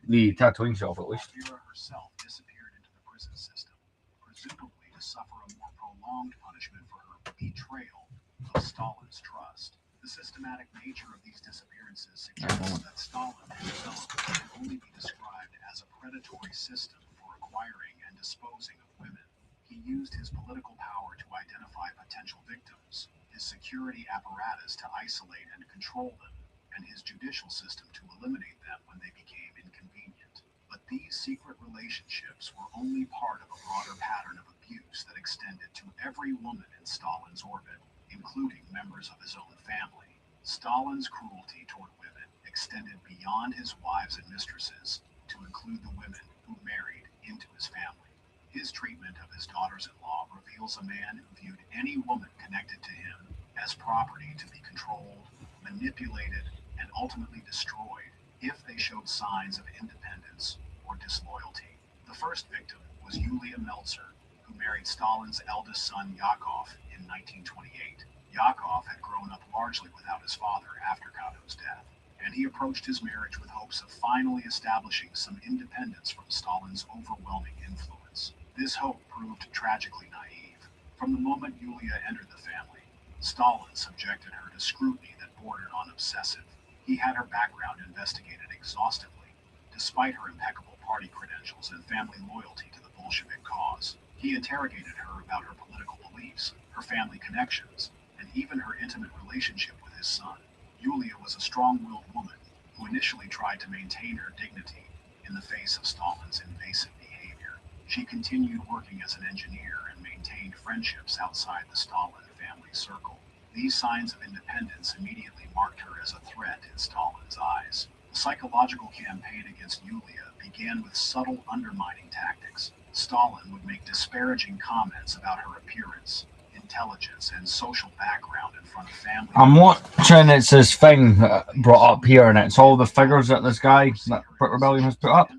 The Tatooine shelf at least. Vera herself disappeared into the prison system, presumably to suffer a more prolonged punishment for her betrayal of Stalin's trust. The systematic nature of these disappearances suggests that Stalin himself can only be described as a predatory system for acquiring and disposing of women. He used his political power to identify potential victims, his security apparatus to isolate and control them, and his judicial system to eliminate them when they became inconvenient. But these secret relationships were only part of a broader pattern of abuse that extended to every woman in Stalin's orbit, including members of his own family. Stalin's cruelty toward women extended beyond his wives and mistresses to include the women who married into his family. His treatment of his daughters-in-law reveals a man who viewed any woman connected to him as property to be controlled, manipulated, and ultimately destroyed if they showed signs of independence or disloyalty. The first victim was Yulia Meltzer, who married Stalin's eldest son Yakov in 1928. Yakov had grown up largely without his father after Kato's death, and he approached his marriage with hopes of finally establishing some independence from Stalin's overwhelming influence. This hope proved tragically naive. From the moment Yulia entered the family, Stalin subjected her to scrutiny that bordered on obsessive. He had her background investigated exhaustively, despite her impeccable party credentials and family loyalty to the Bolshevik cause. He interrogated her about her political beliefs, her family connections, and even her intimate relationship with his son. Yulia was a strong-willed woman who initially tried to maintain her dignity in the face of Stalin's invasive behavior. She continued working as an engineer and maintained friendships outside the Stalin family circle. These signs of independence immediately marked her as a threat in Stalin's eyes. The psychological campaign against Yulia began with subtle undermining tactics. Stalin would make disparaging comments about her appearance, intelligence, and social background in front of family. I'm watching, it's this thing brought up here, and it's all the figures that this guy, that Brit Rebellion, has put up.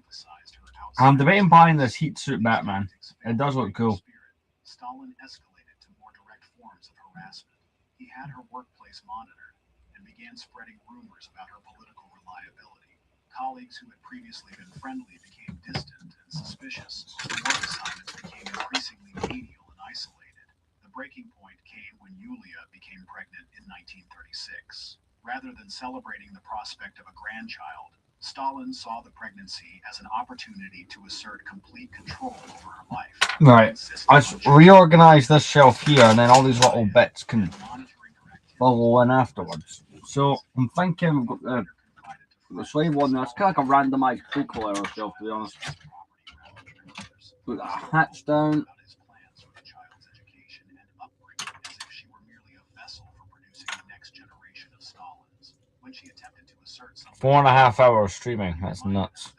I'm debating buying this heat suit Batman. It does look cool. Stalin escalated to more direct forms of harassment. He had her workplace monitored and began spreading rumors about her political reliability. Colleagues who had previously been friendly became distant and suspicious. The work assignments became increasingly menial and isolated. The breaking point came when Yulia became pregnant in 1936. Rather than celebrating the prospect of a grandchild, Stalin saw the pregnancy as an opportunity to assert complete control over her life. Right. I reorganize this shelf here, and then all these little bits can follow in afterwards. So I'm thinking we've got the slave one there. It's kind of like a randomized prequel error shelf, to be honest. Put that hatch down. 4.5 hours streaming. That's nuts.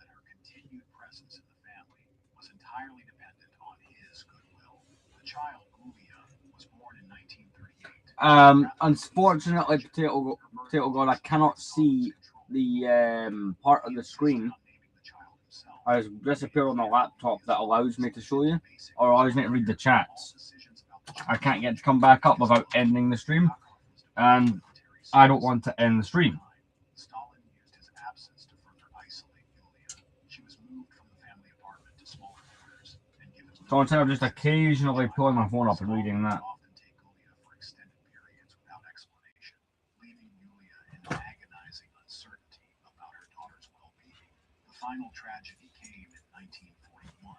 Unfortunately, Potato God, I cannot see the part of the screen has disappeared on the laptop that allows me to show you, or allows me to read the chats. I can't get to come back up without ending the stream, and I don't want to end the stream. Stalin used his absence to further isolate Yulia. She was moved from the family apartment to smaller quarters and given. So instead of just occasionally pulling my phone up and reading that. Often take Yulia for extended periods without explanation, leaving Yulia in agonizing uncertainty about her daughter's well-being. The final tragedy came in 1941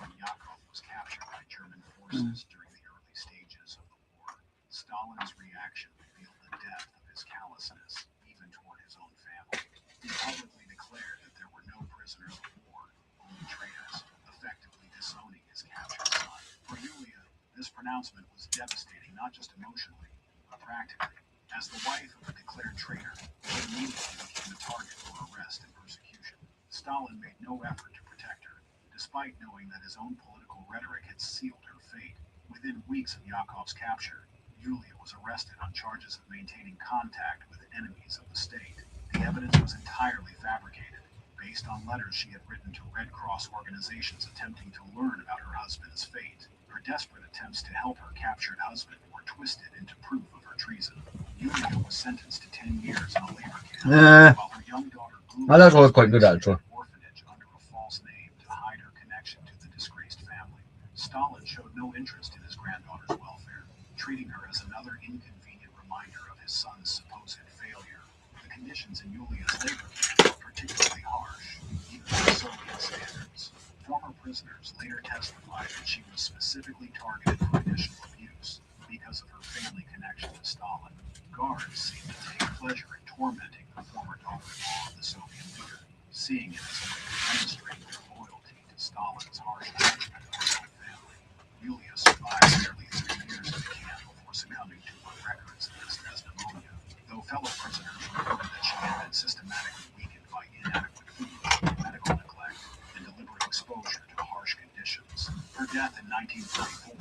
when Yakov was captured by German forces during the early stages of the war. Stalin's reaction revealed the depth of his callousness, even toward his own family. He publicly declared that there were no prisoners of war, only traitors, effectively disowning his captured son. For Yulia, this pronouncement was devastating, not just emotionally, but practically. As the wife of a declared traitor, she immediately became a target for arrest and persecution. Stalin made no effort to protect her, despite knowing that his own political rhetoric had sealed her fate. Within weeks of Yakov's capture, Yulia was arrested on charges of maintaining contact with enemies of the state. The evidence was entirely fabricated, based on letters she had written to Red Cross organizations attempting to learn about her husband's fate. Her desperate attempts to help her captured husband were twisted into proof of her treason. Yulia was sentenced to 10 years in a labor camp, while her young daughter that's always quite good, actually. Orphanage under a false name to hide her connection to the disgraced family. Stalin showed no interest in his granddaughter's welfare, treating her as another inconvenient reminder of his son's supposed failure. The conditions in Yulia's labor camp were particularly harsh, even by Soviet standards. Former prisoners later testified that she was specifically targeted for additional abuse because of her family connection to Stalin. Guards seemed to take pleasure in tormenting the former daughter-in-law of the Soviet leader, seeing it as a way to demonstrate their loyalty to Stalin's harsh judgment of his own family. Yulia survived nearly 3 years in the camp before succumbing to what records list as pneumonia, though fellow prisoners reported that she had been systematically weakened by inadequate food, medical neglect, and deliberate exposure to harsh conditions. Her death in 1944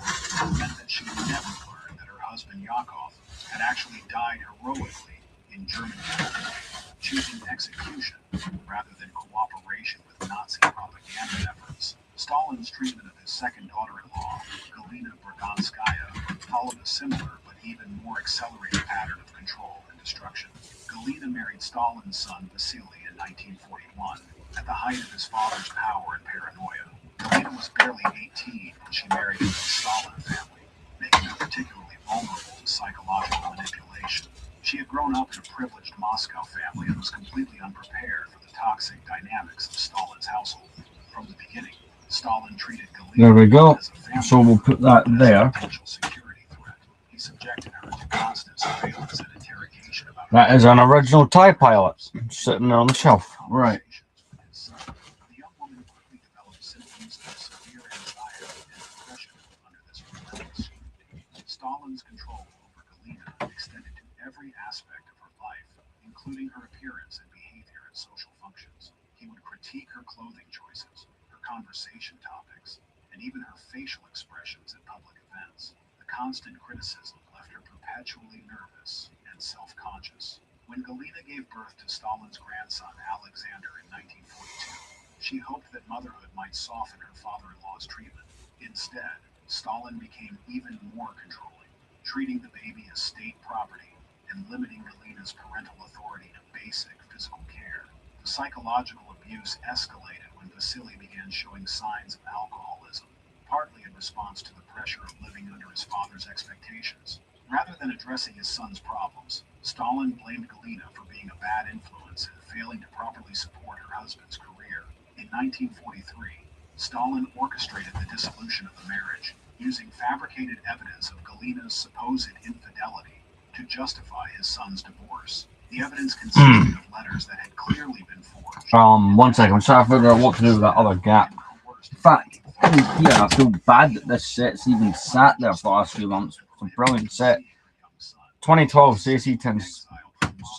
meant that she would never learn that her husband Yakov had actually died heroically in German captivity, choosing execution rather than cooperation with Nazi propaganda efforts. Stalin's treatment of his second daughter-in-law, Galina Berganskaya, followed a similar but even more accelerated pattern of control and destruction. Galina married Stalin's son Vasily in 1941, at the height of his father's power and paranoia. Galina was barely 18 when she married into the Stalin family, making her particularly vulnerable to psychological manipulation. She had grown up in a privileged Moscow family and was completely unprepared for the toxic dynamics of Stalin's household. From the beginning, Stalin treated Galina There we go. as a family So we'll put that as a there. potential security threat. He subjected her to constant surveillance and interrogation about her That is an original TIE pilot sitting there on the shelf. Right. conversations with his son. The young woman quickly developed symptoms of severe anxiety Stalin's control over Galina extended to every aspect of her life, including her appearance and behavior at social functions. He would critique her clothing choices, her conversation topics, and even her facial expressions at public events. The constant criticism left her perpetually nervous and self-conscious. When Galina gave birth to Stalin's grandson, Alexander, in 1942, she hoped that motherhood might soften her father-in-law's treatment. Instead, Stalin became even more controlling, treating the baby as state property and limiting Galina's parental authority to basic physical care. The psychological abuse escalated when Vasily began showing signs of alcoholism, partly in response to the pressure of living under his father's expectations. Rather than addressing his son's problems, Stalin blamed Galina for being a bad influence and failing to properly support her husband's career. In 1943, Stalin orchestrated the dissolution of the marriage, using fabricated evidence of Galina's supposed infidelity to justify his son's divorce. The evidence consisted of letters that had clearly been forged. 1 second, I'm trying to figure out what to do with that other gap. In fact, yeah, I feel bad that this set's even sat there for the last few months. It's a brilliant set. 2012 CC-10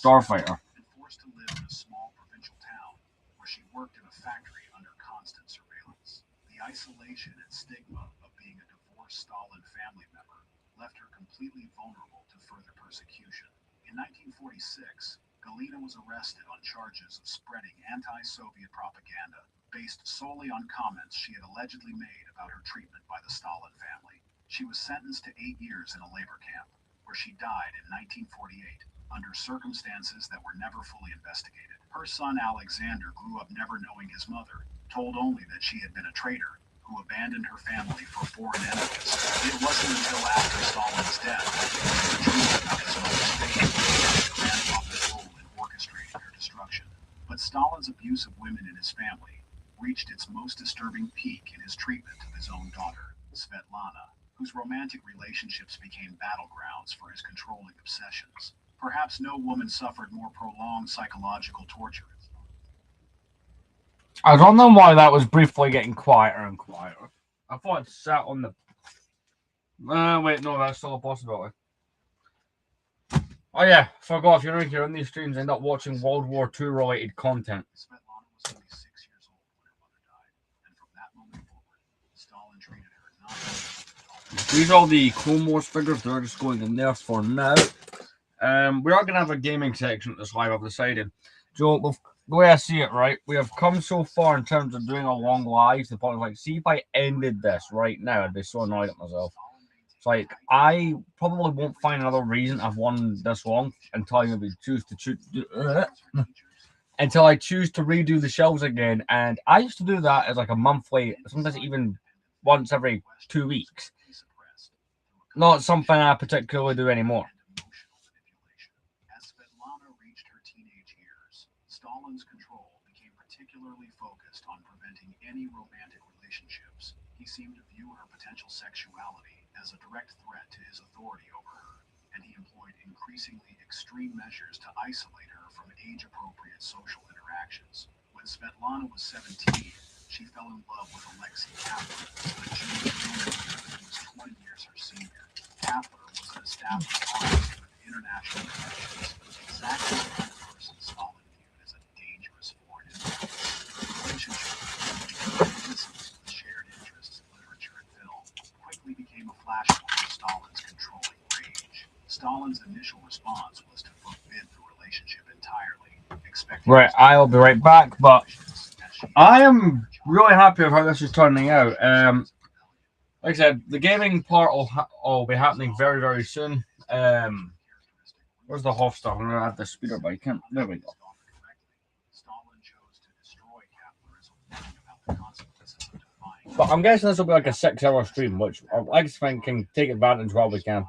Starfighter. And forced to live in a small provincial town where she worked in a factory under constant surveillance. The isolation and stigma of being a divorced Stalin family member left her completely vulnerable to further persecution. In 1946, Galina was arrested on charges of spreading anti-Soviet propaganda based solely on comments she had allegedly made about her treatment by the Stalin family. She was sentenced to 8 years in a labor camp, where she died in 1948 under circumstances that were never fully investigated. Her son Alexander grew up never knowing his mother, told only that she had been a traitor who abandoned her family for foreign enemies. It wasn't until after Stalin's death that he learned the truth about his mother's fate and his grandfather's role in orchestrating her destruction. But Stalin's abuse of women in his family reached its most disturbing peak in his treatment of his own daughter, Svetlana, whose romantic relationships became battlegrounds for his controlling obsessions. Perhaps no woman suffered more prolonged psychological torture. I don't know why that was briefly getting quieter and quieter. I thought it sat on the... wait, no, that's still a possibility. Oh yeah, forgot, if you're in here on these streams, end up watching World War II related content. Svetlana was only 6 years old when her mother died, and from that moment forward, Stalin treated her not as These are all the Clone Wars figures. They're just going in there for now. We are going to have a gaming section at this live, I've decided. Joe, the way I see it, right, we have come so far in terms of doing a long live. The point is, like, see if I ended this right now, I'd be so annoyed at myself. It's like, I probably won't find another reason I've won this long until I maybe choose to until I choose to redo the shelves again. And I used to do that as like a monthly, sometimes even once every 2 weeks. Not something I particularly do anymore. As Svetlana reached her teenage years, Stalin's control became particularly focused on preventing any romantic relationships. He seemed to view her potential sexuality as a direct threat to his authority over her, and he employed increasingly extreme measures to isolate her from age-appropriate social interactions. When Svetlana was 17, she fell in love with Alexei Kapler, a Jewish filmmaker who was 20 years her senior. Kapler was an established artist with international connections, exactly the kind of person Stalin viewed as a dangerous foreign influence. The relationship with shared interests in literature and film quickly became a flashpoint of Stalin's controlling rage. Stalin's initial response was to forbid the relationship entirely, expecting... Right, I'll be right back, but I am really happy with how this is turning out. Like I said, the gaming part will be happening very, very soon. Where's the Hof stuff? I'm going to add the speeder bike. There we go. But I'm guessing this will be like a 6-hour stream, which I like to think can take advantage while we can.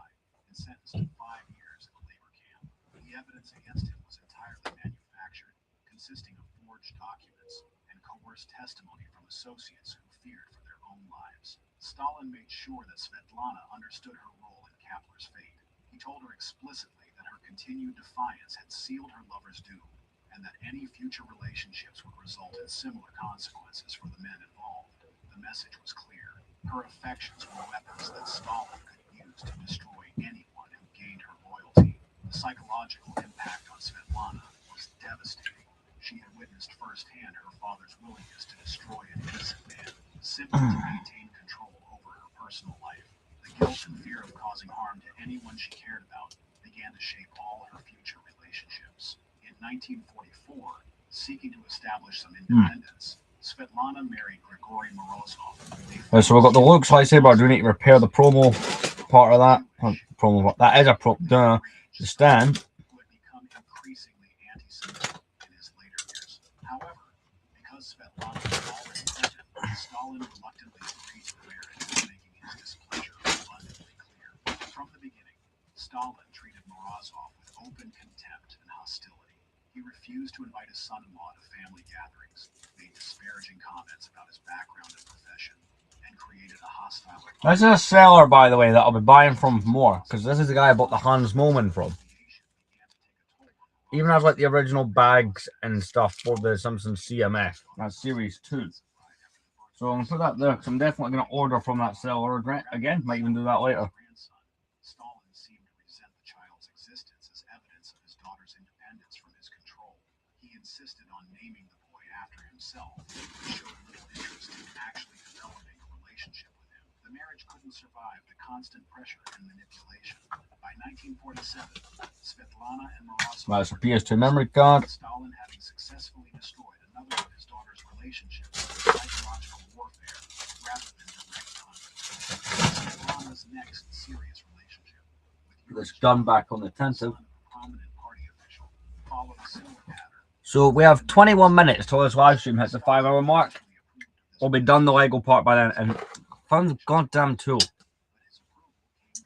Sentenced to 5 years in a labor camp. The evidence against him was entirely manufactured, consisting of forged documents and coerced testimony from associates who feared for their own lives. Stalin made sure that Svetlana understood her role in Kapler's fate. He told her explicitly that her continued defiance had sealed her lover's doom, and that any future relationships would result in similar consequences for the men involved. The message was clear. Her affections were weapons that Stalin could use to destroy anyone who gained her loyalty. The psychological impact on Svetlana was devastating. She had witnessed firsthand her father's willingness to destroy an innocent man simply to maintain control over her personal life. The guilt and fear of causing harm to anyone she cared about began to shape all her future relationships. In 1944, seeking to establish some independence, Svetlana married Grigory Morozov. So we've got the Luke's lightsaber. Do we need to repair the promo part of that? Promo. That is a pro. The stand. Who had become increasingly anti-Semitic in his later years. However, because Svetlana was already pregnant, Stalin reluctantly agreed to the marriage, making his displeasure abundantly clear. From the beginning, Stalin treated Morozov with open contempt and hostility. He refused to invite his son-in-law to family gatherings, made disparaging comments about his background and profession, and created a hostile This is a seller, by the way, that I'll be buying from more, because this is the guy I bought the Hans Moman from. Even has like the original bags and stuff for the Simpsons CMF. That's series 2. So I'm gonna put that there, because I'm definitely gonna order from that seller again. Might even do that later. Stalin seemed to resent the child's existence as evidence of his daughter's independence from his control. He insisted on naming the boy after himself, but showed little interest in actually developing a relationship with him. The marriage couldn't survive the constant pressure and manipulation. By 1947, Svetlana and Morozov That's a PS2 memory card. Stalin having successfully destroyed another of his daughter's relationships with psychological warfare rather than direct conflict. Svetlana's next serious relationship with This gun back on the attentive. son of a prominent party official followed a similar pattern. So we have 21 minutes till this live stream hits the 5-hour mark. We'll be done the Lego part by then, and found the goddamn tool.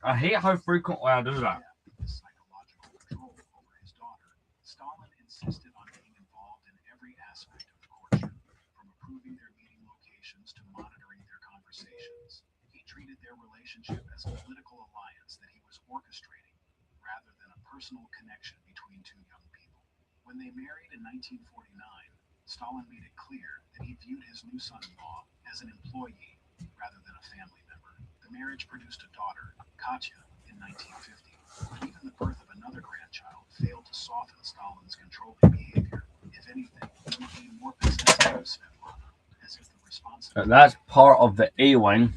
I hate how frequently I do that. Psychological control over his daughter, Stalin insisted on being involved in every aspect of the courtship, from approving their meeting locations to monitoring their conversations. He treated their relationship as a political alliance that he was orchestrating, rather than a personal connection between two young people. When they married in 1949, Stalin made it clear that he viewed his new son-in-law as an employee rather than a family member. The marriage produced a daughter, Katya, in 1950. But even the birth of another grandchild failed to soften Stalin's controlling behavior. If anything, he became more possessive of Svetlana, as if the responsibility That's part of the A-wing.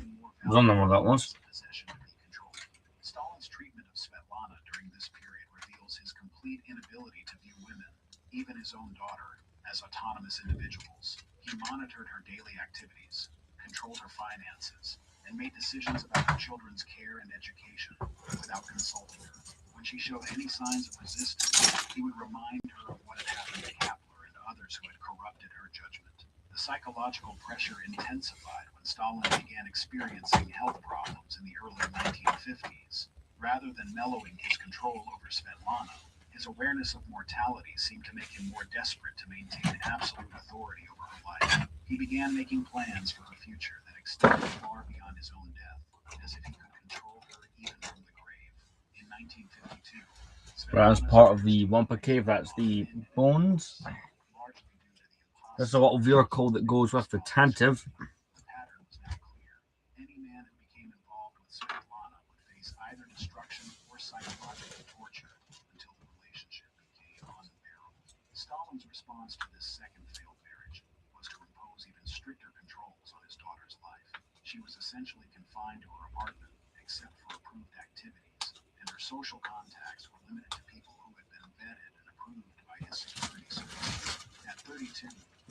I don't know what that was. possession to be controlled. Stalin's treatment of Svetlana during this period reveals his complete inability to view women, even his own daughter, as autonomous individuals. He monitored her daily activities, controlled her finances, and made decisions about her children's care and education without consulting her. When she showed any signs of resistance, he would remind her of what had happened to Kapler and others who had corrupted her judgment. The psychological pressure intensified when Stalin began experiencing health problems in the early 1950s. Rather than mellowing his control over Svetlana, his awareness of mortality seemed to make him more desperate to maintain absolute authority over her life. He began making plans for her future that extended far beyond his own death, as if he could control her even from the grave. In 1952, That's part of the Wampa Cave. That's the bones. There's a little vehicle that goes with the tantive. The pattern was now clear. Any man who became involved with Svetlana would face either destruction or psychological torture until the relationship became unbearable. Stalin's response to this second failed marriage was to impose even stricter controls on his daughter's life. She was essentially confined to her apartment, except for approved activities, and her social contacts were limited to people who had been vetted and approved by his security services. At 32,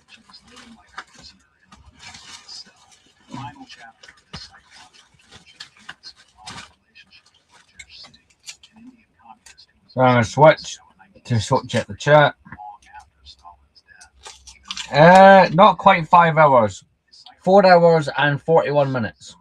she was living like a prisoner in a luxurious cell. The final chapter of this psychological torture came in Svetlana's relationship with Rajesh Singh, an Indian communist who was So I'm gonna switch to check the chat. long after Stalin's death. Not quite 5 hours. 4 hours and 41 minutes.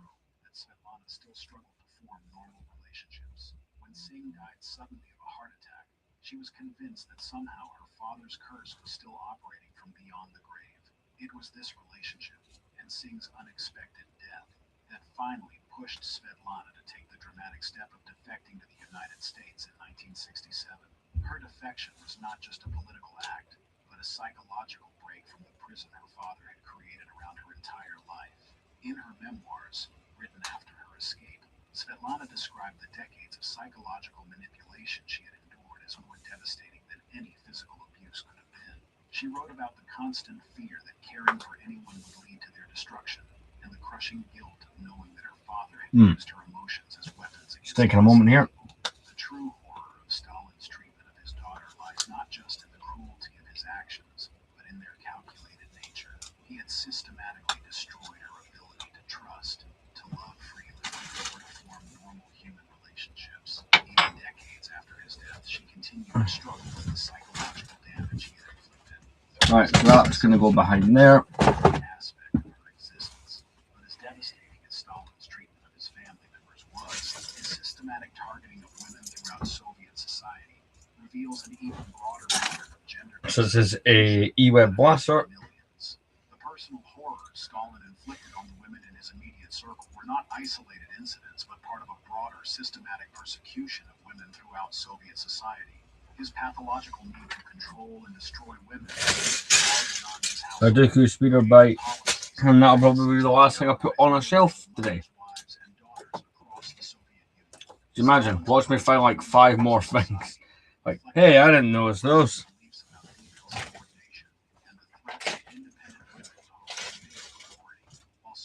That Svetlana still struggled to form normal relationships. When Singh died suddenly of a heart attack, she was convinced that somehow her father's curse was still operating from beyond the grave. It was this relationship and Singh's unexpected death that finally pushed Svetlana to take the dramatic step of defecting to the United States in 1967. Her defection was not just a political act, but a psychological break from the prison her father had created around her entire life. In her memoirs, written after her escape, Svetlana described the decades of psychological manipulation she had endured as more devastating than any physical abuse could have been. She wrote about the constant fear that caring for anyone would lead to their destruction, and the crushing guilt of knowing that her father had used her emotions as weapons against Just taking a moment here. The true horror of Stalin's treatment of his daughter lies not just in the cruelty of his actions, but in their calculated nature. He had systematically destroyed her ability to trust, to love freely, or to form normal human relationships. Even decades after his death, she continued to struggle with the psychological damage he had inflicted. Right, so that's going to go behind there. Aspect of her existence. But as devastating as Stalin's treatment of his family members was, his systematic targeting of women throughout Soviet society reveals an even broader pattern of gender. So this is a E-Web blaster. Millions. The personal horrors Stalin inflicted on the women in his immediate circle were not isolated incidents, but part of a broader systematic persecution of women throughout Soviet society. His pathological need to control and destroy women A Dooku speeder bite, and that'll probably be the last thing I put on a shelf today. Do you imagine? Watch me find like 5 more things. Like, hey, I didn't notice those.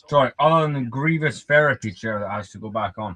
Sorry, other than the grievous therapy chair that has to go back on.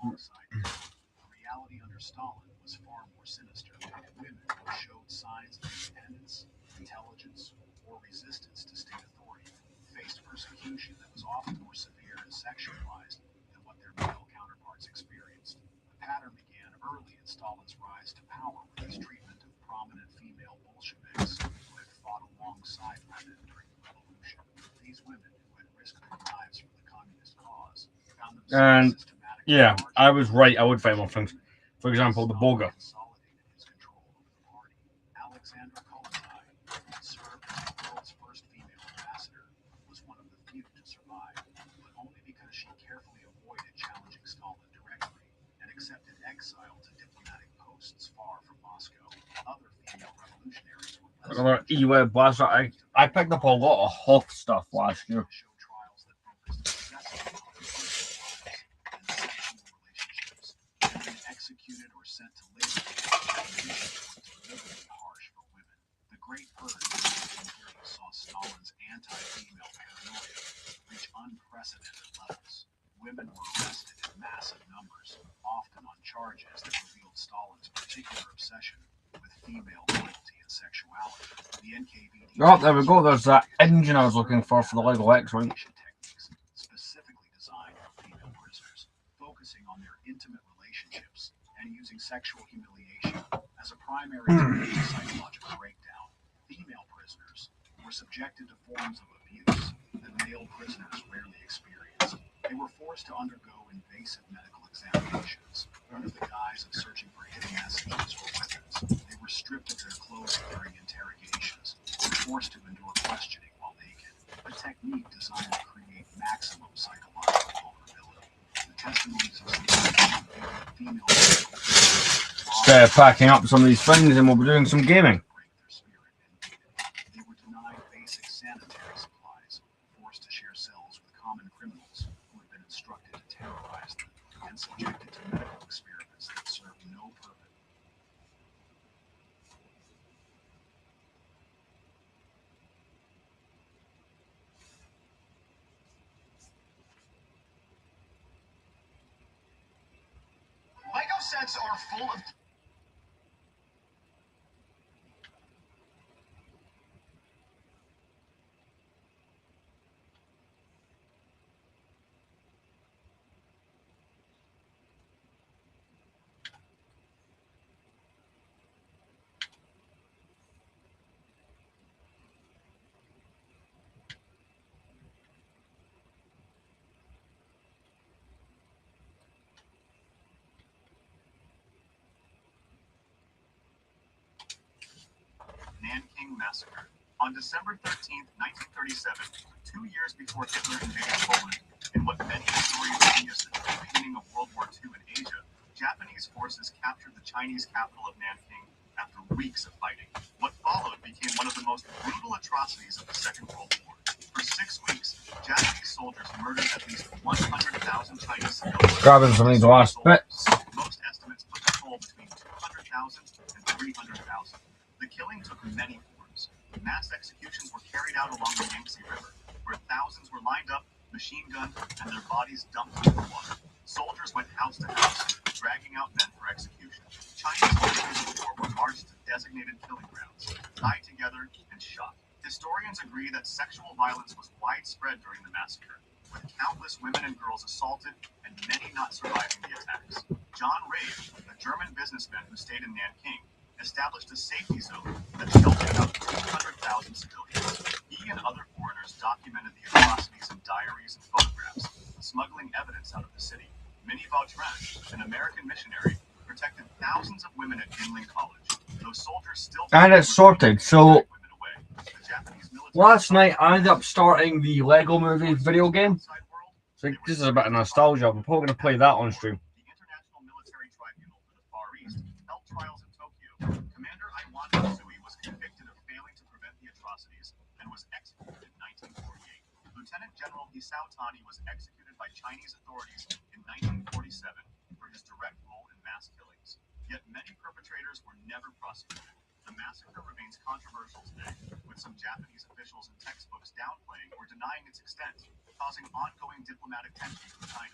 Reality under Stalin was far more sinister. Women who showed signs of independence, intelligence, or resistance to state authority faced persecution that was often more severe and sexualized than what their male counterparts experienced. The pattern began early in Stalin's rise to power with his treatment of prominent female Bolsheviks who had fought alongside women during the revolution. These women who had risked their lives for the communist cause found And themselves yeah, I was right. I would find more things. For example, the Boga. consolidated his control over the party. Alexandra Kolontai, who served as the world's first female ambassador, was one of the few to survive, but only because she carefully avoided challenging Stalin directly and accepted exile to diplomatic posts far from Moscow. Other female revolutionaries were Another E-Web blaster. I picked up a lot of Hoth stuff last year. show trials that focused excessively on personal lives and sexual relationships. Being executed or sent to labor camps were deliberately harsh for women. The Great Purge of 1930 saw Stalin's anti-female paranoia reach unprecedented levels. Women were arrested in massive numbers, often on charges that revealed Stalin's particular obsession with female loyalty and sexuality. The NKVD Oh, there we go. There's that engine I was looking for the Lego X-Wing. techniques specifically designed for female prisoners, focusing on their intimate relationships and using sexual humiliation as a primary tool of psychological breakdown. Female prisoners were subjected to forms of abuse that male prisoners rarely experienced. They were forced to undergo invasive medical examinations under the guise of searching for hidden messages or weapons. They were stripped of their clothing during interrogations and forced to endure questioning while naked, a technique designed to create maximum psychological vulnerability. The testimonies of some female Packing up some of these things, and we'll be doing some gaming. They were denied basic sanitary supplies, forced to share cells with common criminals who had been instructed to terrorize them, and subjected to medical experiments that served no purpose. Lego sets are full of Nanking Massacre. On December 13, 1937, 2 years before Hitler invaded Poland, in what many historians see as the beginning of World War II in Asia, Japanese forces captured the Chinese capital of Nanking after weeks of fighting. What followed became one of the most brutal atrocities of the Second World War. For 6 weeks, Japanese soldiers murdered at least 100,000 Chinese civilians Grabbing some of these last bits. Most estimates put the toll between 200,000 and 300,000. The killing took many forms. Mass executions were carried out along the Yangtze River, where thousands were lined up, machine gunned, and their bodies dumped into the water. Soldiers went house to house, dragging out men for execution. Chinese prisoners of war were marched to designated killing grounds, tied together, and shot. Historians agree that sexual violence was widespread during the massacre, with countless women and girls assaulted and many not surviving the attacks. John Rave, a German businessman who stayed in Nanking, established a safety zone that sheltered about 200,000 civilians. He and other foreigners documented the atrocities in diaries and photographs, smuggling evidence out of the city. Minnie Vautrin, an American missionary, protected thousands of women at Ginling College. Those soldiers still And it's sorted. So last night I ended up starting the Lego Movie video game. So this is a bit of nostalgia. We're probably going to play that on stream. The International Military Tribunal for the Far East held trials in Tokyo. Commander Iwata Usui was convicted of failing to prevent the atrocities and was executed in 1948. Lieutenant General Hisao Tani was executed by Chinese authorities in 1947 for his direct role in mass killings. Yet many perpetrators were never prosecuted. The massacre remains controversial today, with some Japanese officials and textbooks downplaying or denying its extent, causing ongoing diplomatic tension with China.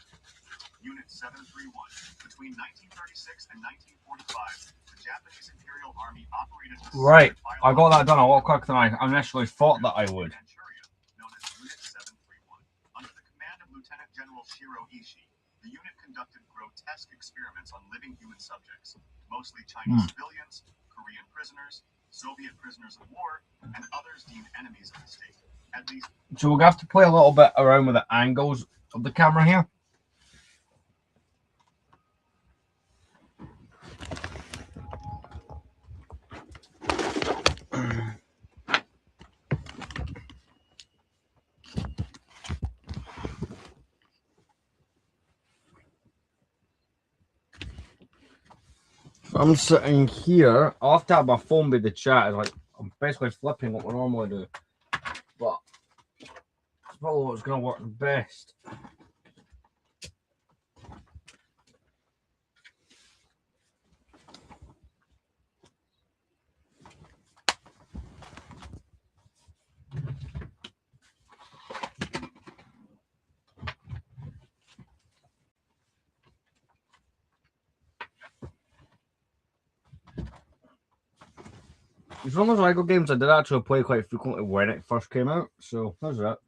Unit 731. Between 1936 and 1945, the Japanese Imperial Army operated a Right, I got that done a lot quicker than I initially thought that I would. Manchuria, known as Unit 731. Under the command of Lieutenant General Shiro Ishii, the unit conducted grotesque experiments on living human subjects, mostly Chinese civilians, Korean prisoners, Soviet prisoners of war, and others deemed enemies of the state. At least. So we're going to have to play a little bit around with the angles of the camera here. I'm sitting here. I'll have to have my phone be the chat. It's like I'm basically flipping what we normally do. But it's probably what's going to work the best. It's one of those Lego games I did actually play quite frequently when it first came out. So there's that.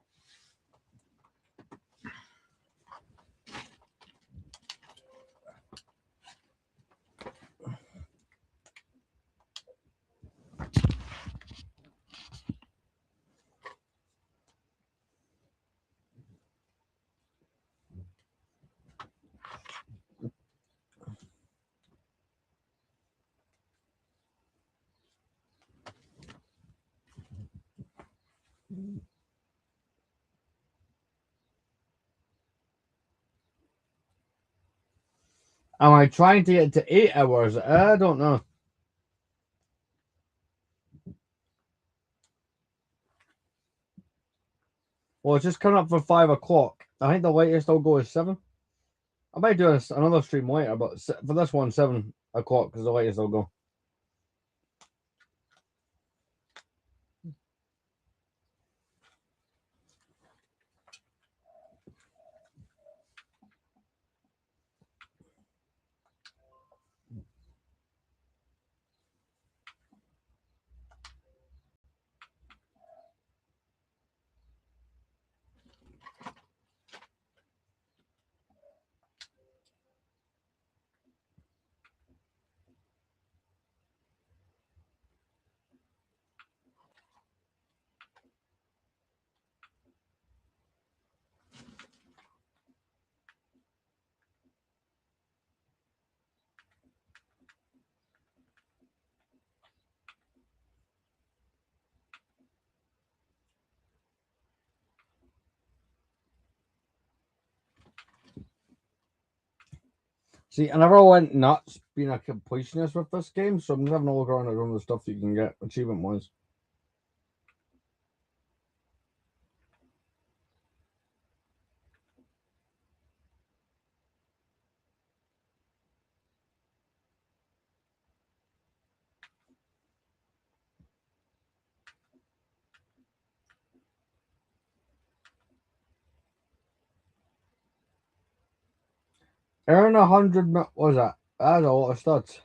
Am I trying to get to 8 hours? I don't know. Well, it's just coming up for 5 o'clock. I think the latest I'll go is 7. I might do another stream later, but for this one, 7 o'clock is the latest I'll go. See, I never went nuts being a completionist with this game, so I'm having a look around at some of the stuff you can get achievement-wise. Earn 100. What was that? That's a lot of studs.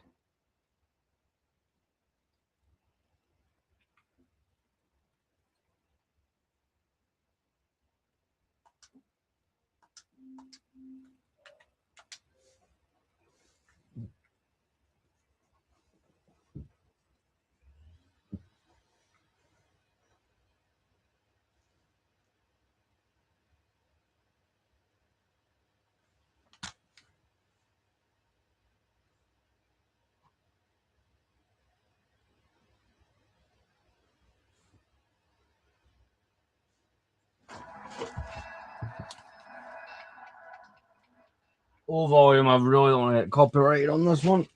All volume. I really don't want to get copyrighted on this one.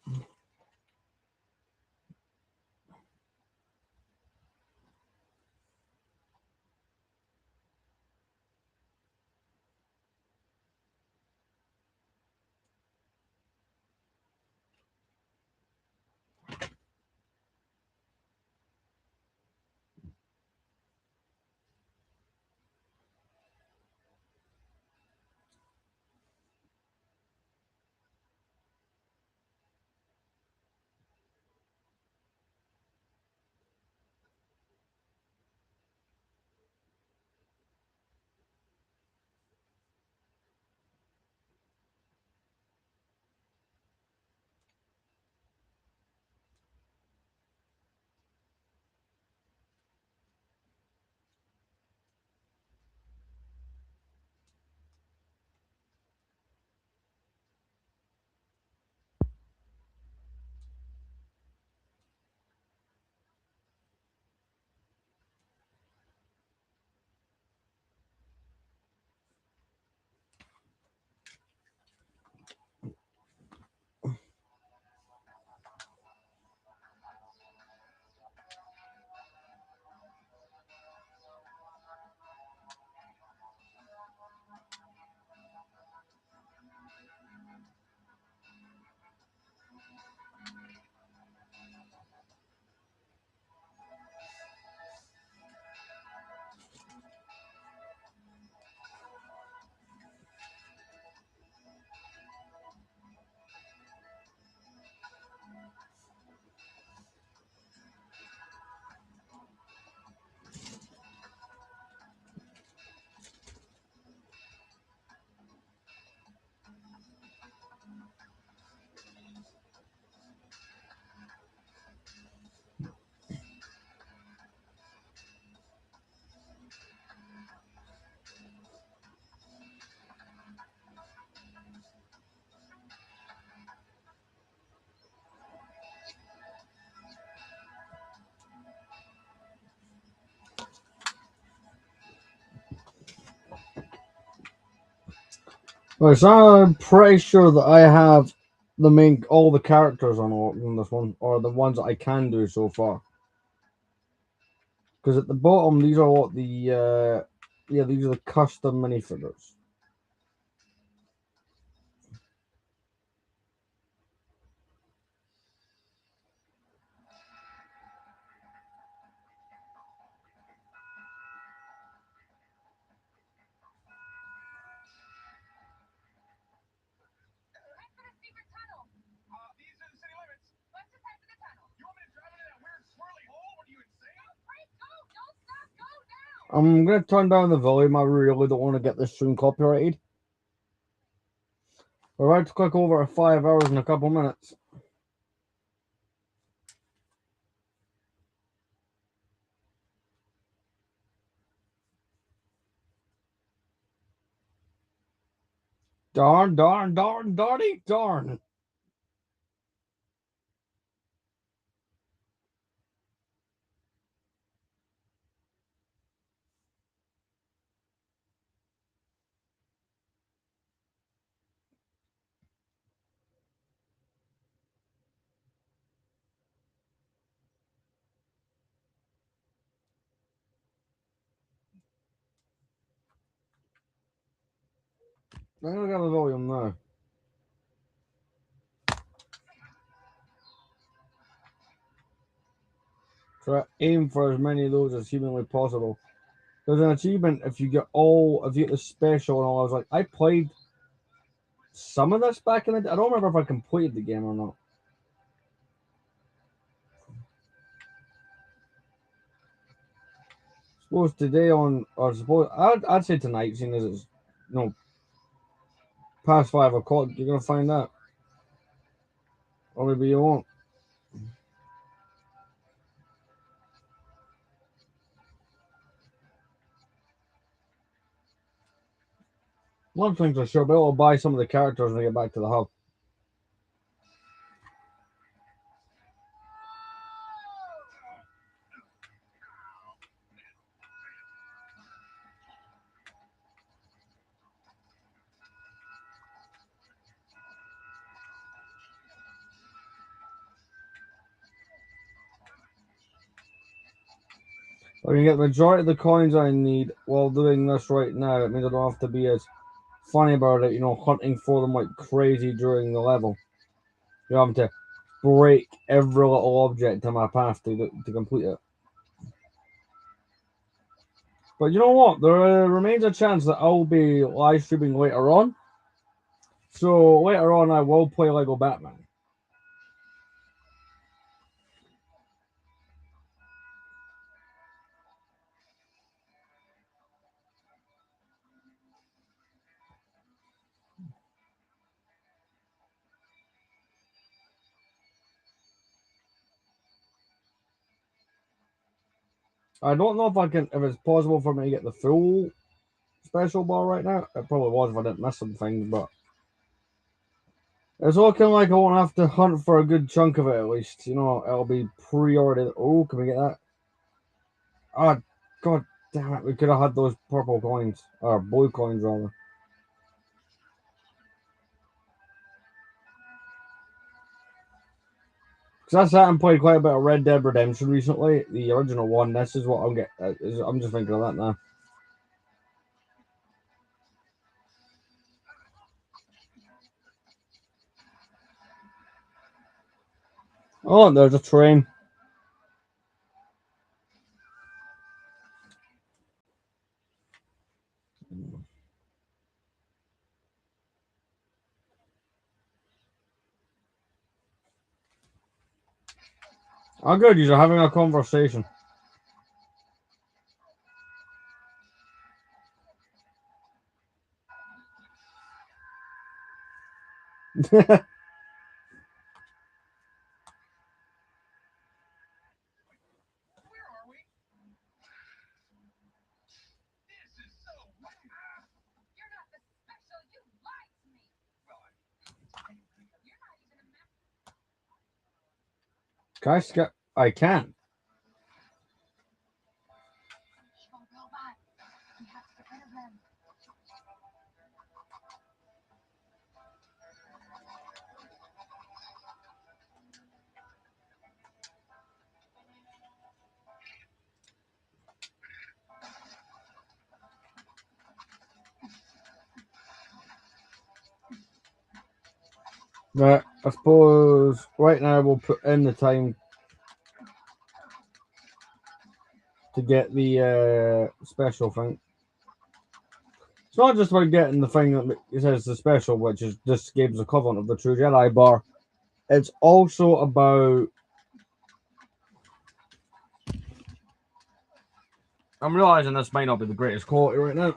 Right, so I'm pretty sure that I have all the characters on this one, or the ones that I can do so far. Because at the bottom, these are what these are the custom minifigures. These are the city limits. What's the type of the tunnel? You want me to drive into that weird swirly hole? What are you insane? Wait, go! Don't stop! Go now! I'm gonna turn down the volume. I really don't want to get this stream copyrighted. We're about to click over at 5 hours in a couple minutes. Darn. I'm gonna get the volume now. Try aim for as many of those as humanly possible. There's an achievement if you get the special and all. I was like, I played some of this back in the day. I don't remember if I completed the game or not. Suppose today on, or suppose I'd say tonight, seeing as it's past 5 o'clock, you're gonna find that, or maybe you won't. One thing for sure, but I'll buy some of the characters when I get back to the hub. I can get the majority of the coins I need while doing this right now. It means I don't have to be as funny about it, hunting for them like crazy during the level. You're having to break every little object in my path to complete it. But you know what? There remains a chance that I'll be live streaming later on. So later on, I will play Lego Batman. I don't know if it's possible for me to get the full special bar right now. It probably was if I didn't miss some things, but it's looking like I won't have to hunt for a good chunk of it at least. It'll be pre-ordered. Oh, can we get that? Oh, god damn it. We could have had those purple coins. Or blue coins, rather. Because I sat and played quite a bit of Red Dead Redemption recently. The original one. This is what I'll get. I'm just thinking of that now. Oh, there's a train. Oh, good. You're having a conversation. I can. But I suppose right now we'll put in the time to get the special thing. It's not just about getting the thing that it says the special, which is this game's equivalent of the True Jedi bar. It's also about. I'm realizing this might not be the greatest quality right now.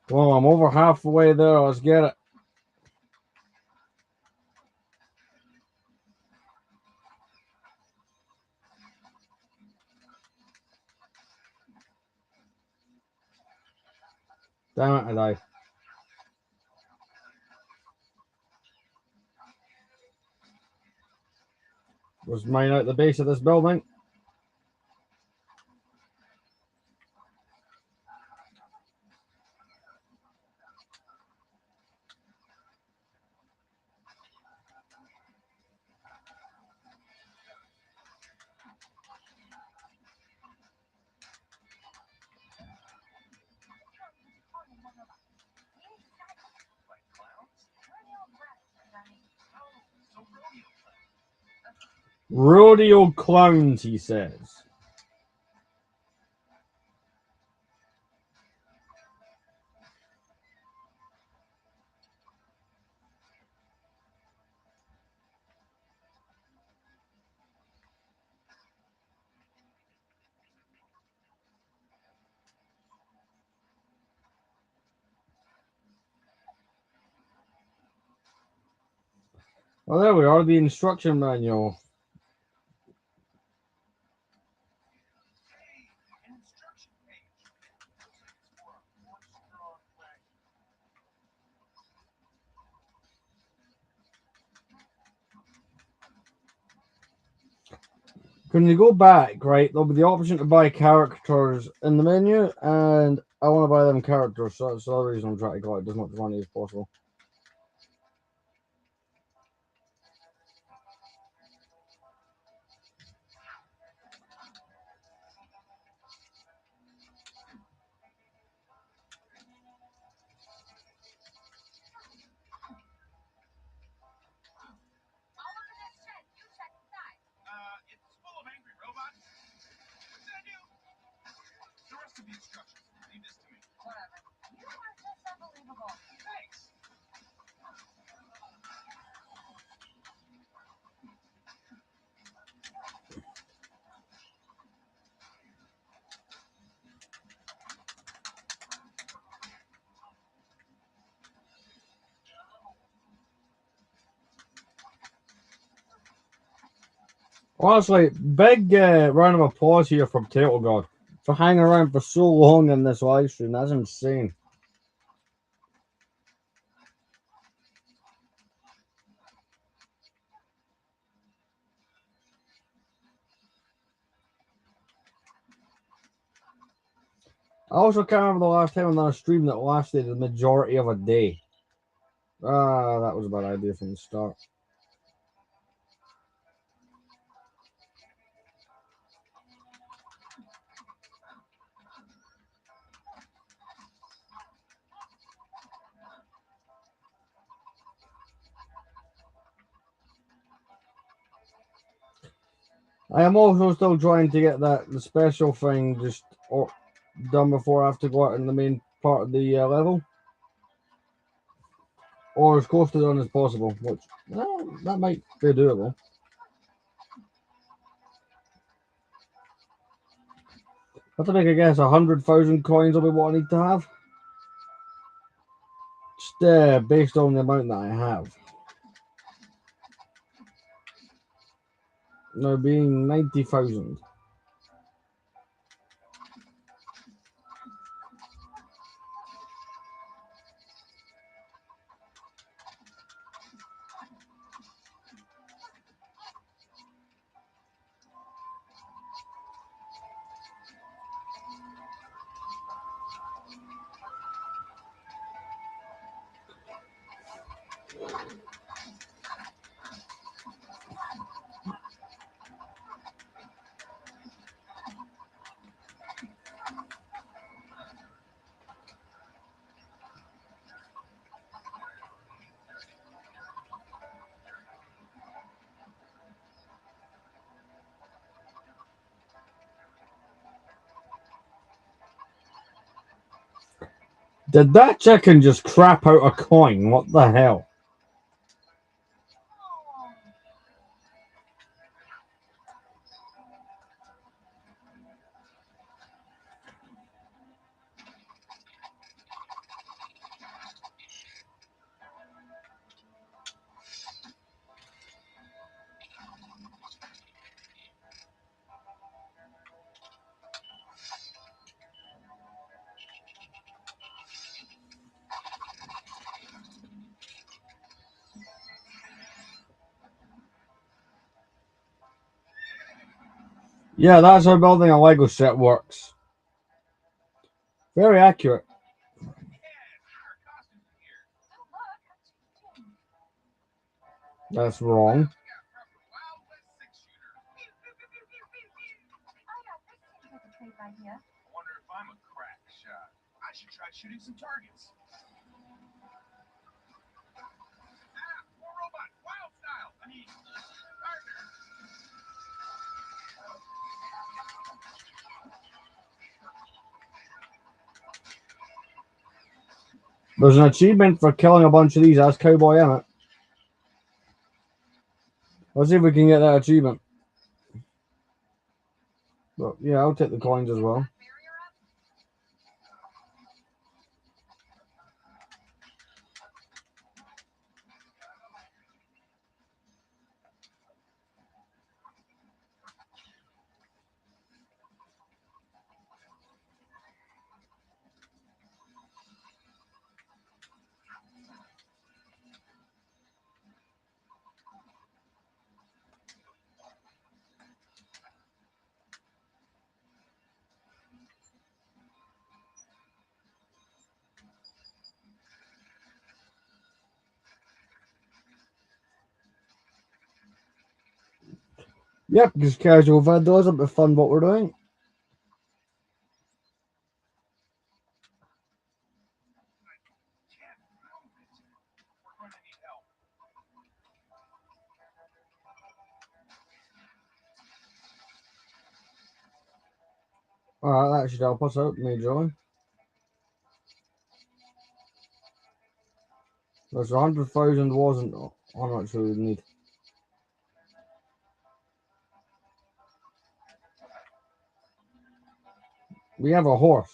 Well, I'm over halfway there. Let's get it. Damn it, I died. Was mine out the base of this building? Rodeo clowns, he says. Well, there we are, the instruction manual. Hey, an instruction page. Looks like it's for a one-strong wagon. When you go back, right, there'll be the option to buy characters in the menu, and I want to buy them characters, so that's the other reason I'm trying to collect as much money as possible. It's full of angry robots. What should I do? The rest of the instructions. Leave this to me. Whatever. You are just unbelievable. Thanks. Honestly, big round of applause here from Turtle God for hanging around for so long in this live stream. That's insane. I also can't remember the last time I done a stream that lasted the majority of a day. That was a bad idea from the start. I am also still trying to get the special thing just done before I have to go out in the main part of the level. Or as close to done as possible, which, that might be doable. I have to make a guess, 100,000 coins will be what I need to have. Just based on the amount that I have. No, being 90,000. Did that chicken just crap out a coin? What the hell? Yeah, that's how building a Lego set works. Very accurate. That's wrong. I wonder if I'm a crack shot. I should try shooting some targets. More robot, wild style. I mean, partner. There's an achievement for killing a bunch of these as Cowboy Emmett. Let's see if we can get that achievement. But yeah, I'll take the coins as well. Yep, just casual vandalism, but fun what we're doing. Alright, that should help us out majorly. There's 100,000 wasn't how much we would need. We have a horse.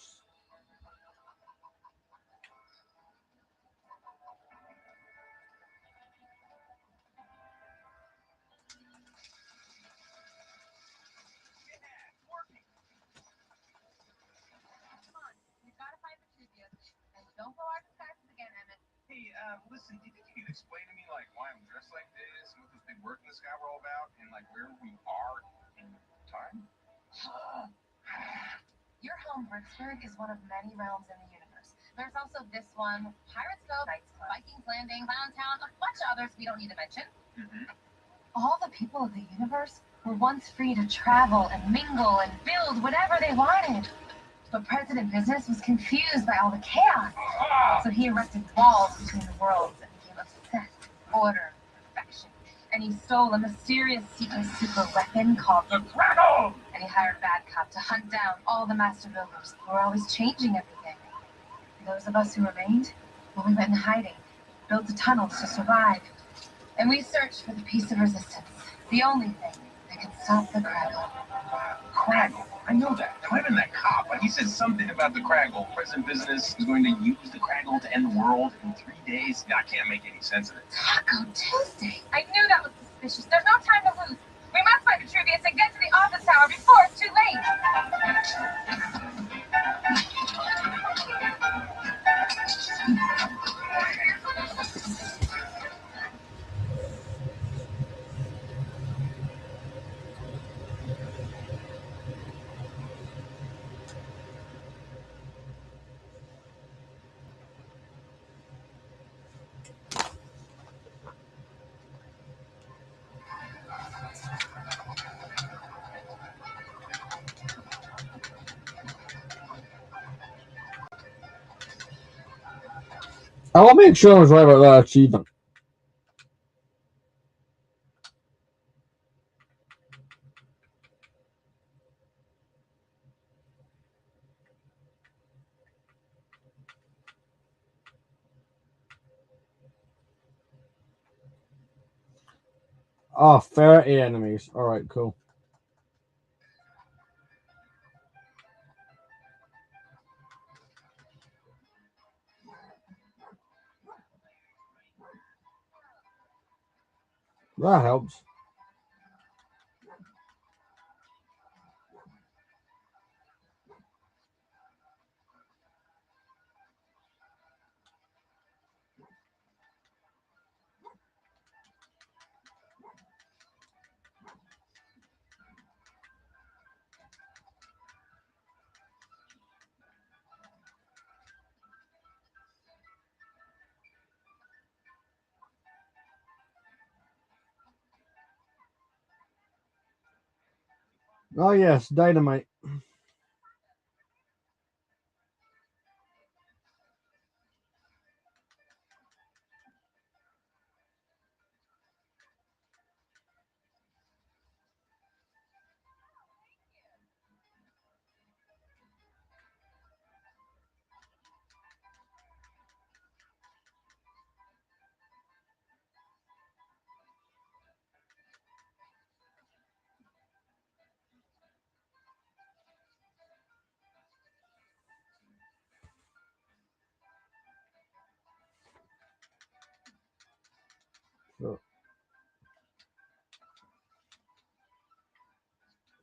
Hey, listen, do you think you could explain to me, like, why I'm dressed like this, and what this big work in the sky we're all about, and, like, where we are in time? Your home, Bricksburg, is one of many realms in the universe. There's also this one, Pirates Cove, Knights Club, Vikings Landing, Clown Town, a bunch of others we don't need to mention. All the people of the universe were once free to travel and mingle and build whatever they wanted. But President Business was confused by all the chaos. So he erected walls between the worlds and became obsessed with order and perfection. And he stole a mysterious secret super weapon called the Kragle! And he hired Bad Cop to hunt down all the master builders who were always changing everything. Those of us who remained, well, we went in hiding, built the tunnels to survive. And we searched for the piece of resistance, the only thing that could stop the Kragle. Kragle. I know that. That might have been that cop. Like, he said something about the Kragle. President Business is going to use the Kragle to end the world in 3 days. I can't make any sense of it. Taco Tuesday! I knew that was suspicious. There's no time to lose. We must find Vitruvius and get to the office tower before it's too late. I will make sure I was right about that achievement. Oh, ferret enemies. Alright, cool. That helps. Oh yes, dynamite.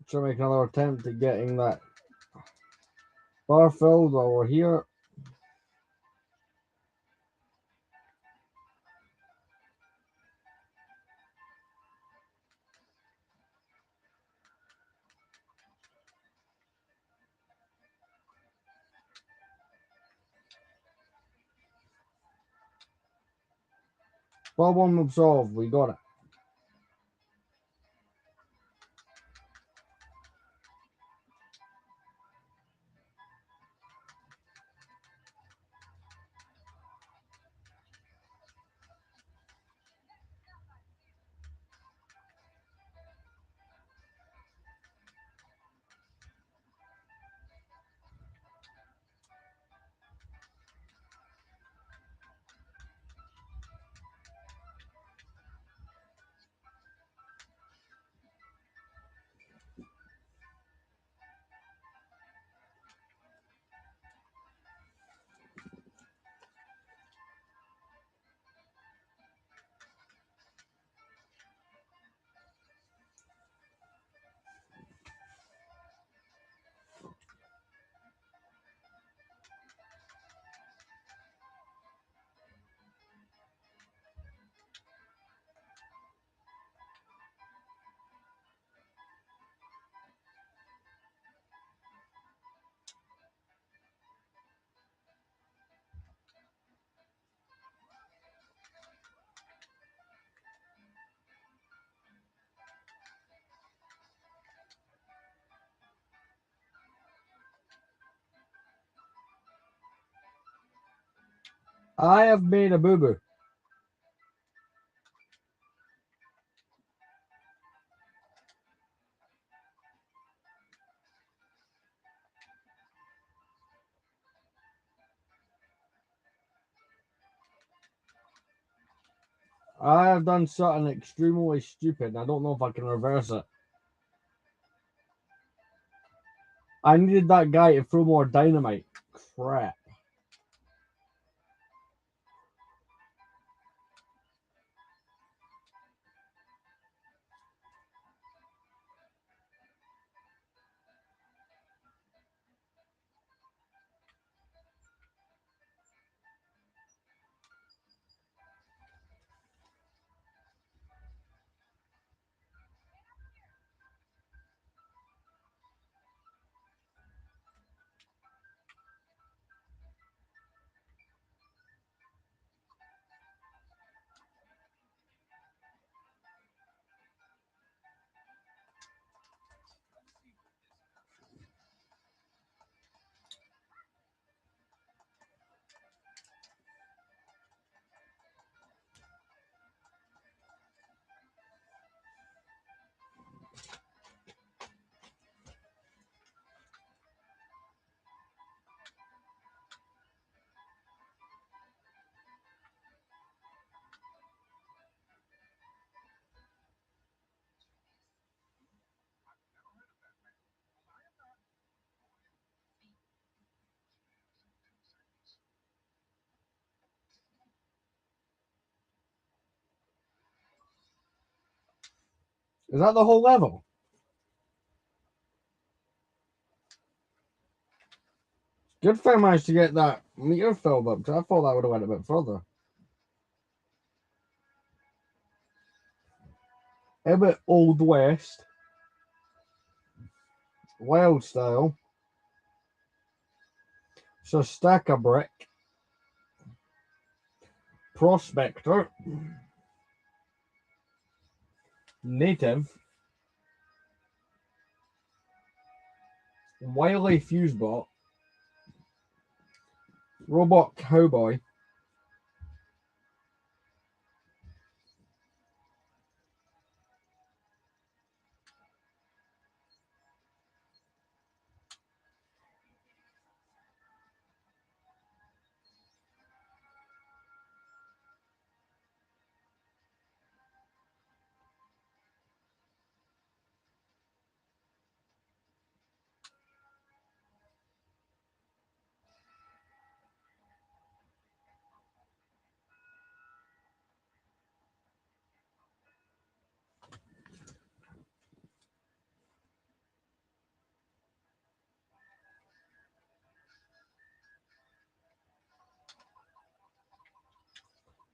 Should make another attempt at getting that bar filled while we're here. Problem absolved. We got it. I have made a boo-boo. I have done something extremely stupid. I don't know if I can reverse it. I needed that guy to throw more dynamite. Crap. Is that the whole level? Good thing I managed to get that meter filled up, because I thought that would have went a bit further. A bit Old West. Wild style. So stack a brick. Prospector. Native. Wily Fusebot. Robot Cowboy.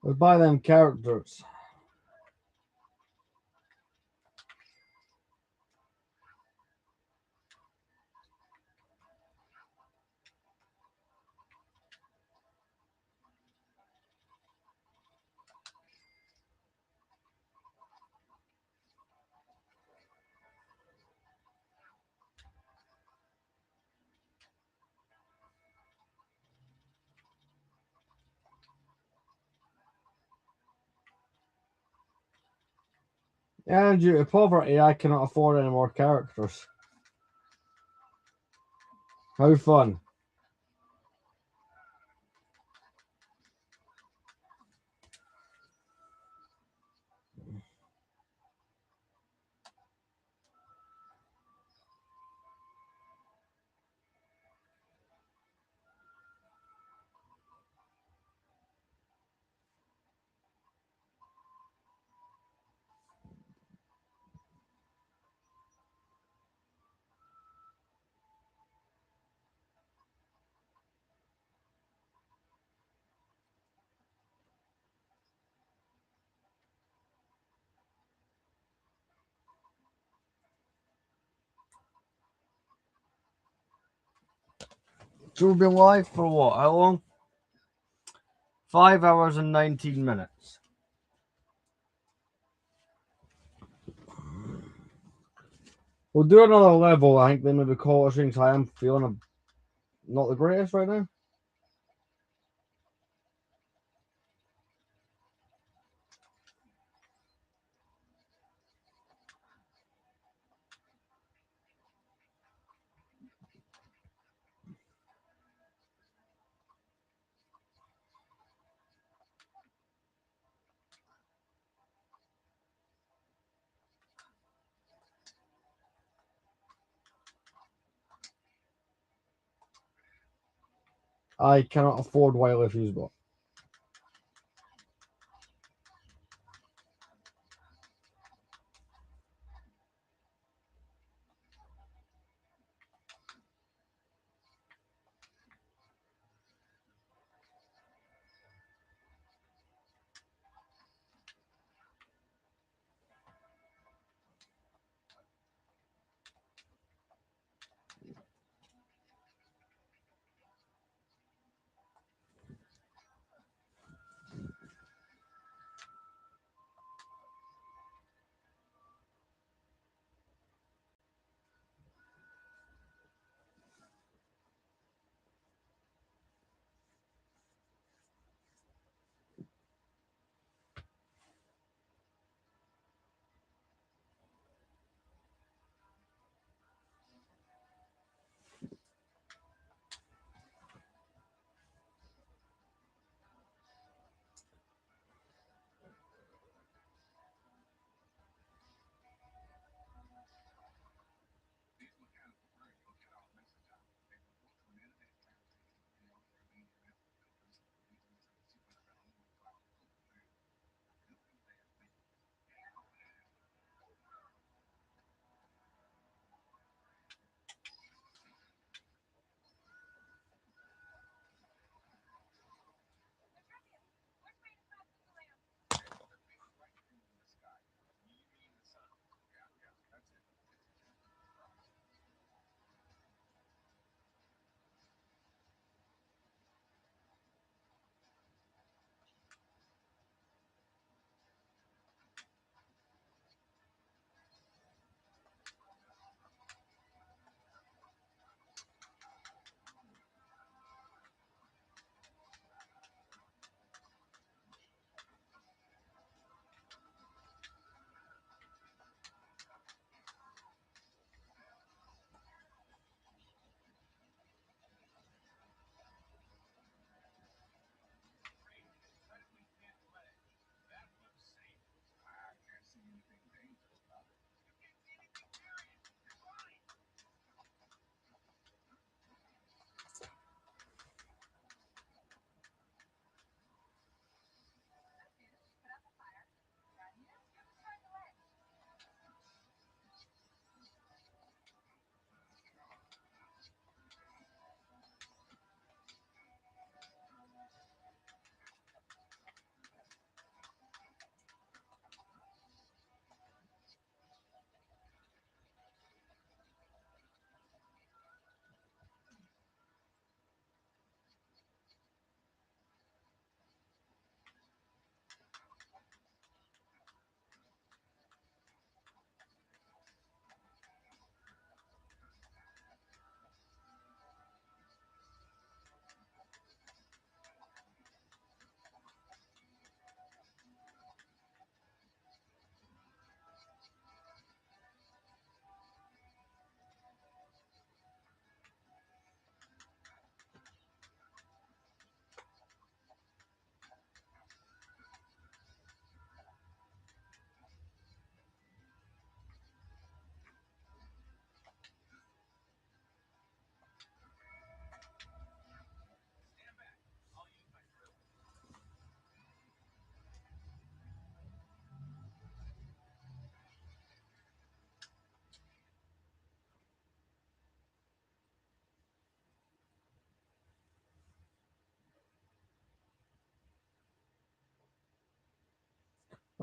Let's buy them characters. And due to poverty, I cannot afford any more characters. How fun. So we've been live for what? How long? 5 hours and 19 minutes. We'll do another level, I think, then maybe call it since I am feeling not the greatest right now. I cannot afford wireless fusebot.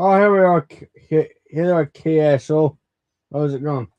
Oh, here we are. Here are KSO. How's it going?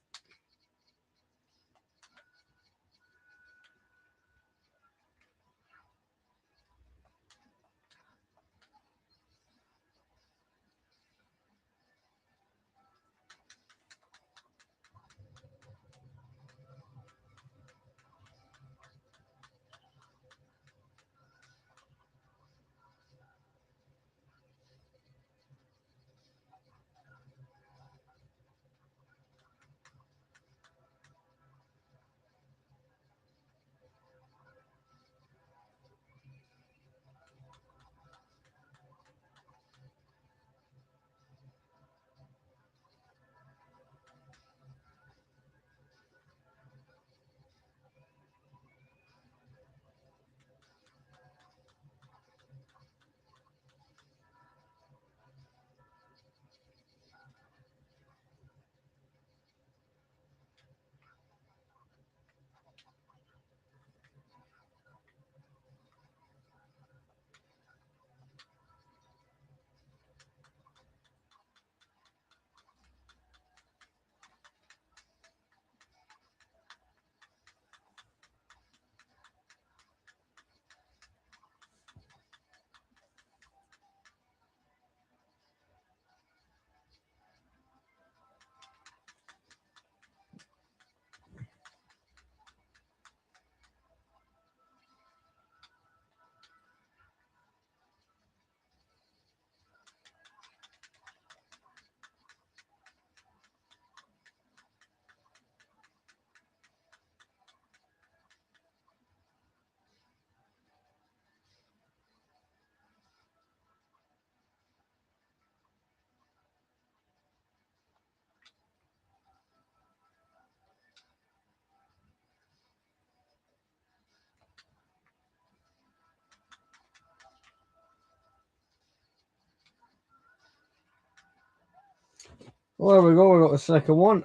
Well, there we go. We got the second one.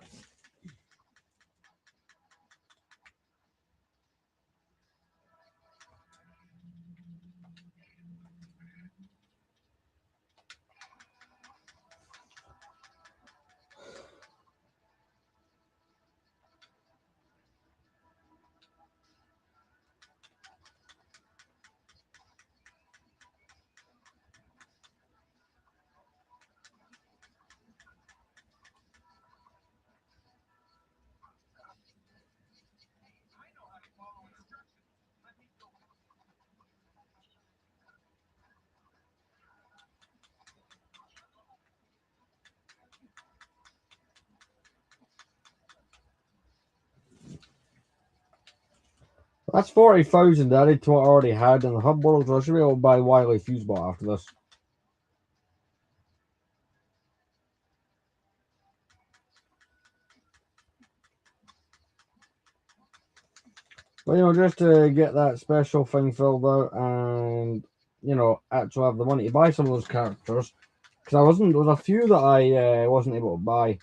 That's 40,000 added to what I already had in the hub world, so I should be able to buy Wily Fusebot after this. But, you know, just to get that special thing filled out and, you know, actually have the money to buy some of those characters. Because there was a few that I wasn't able to buy.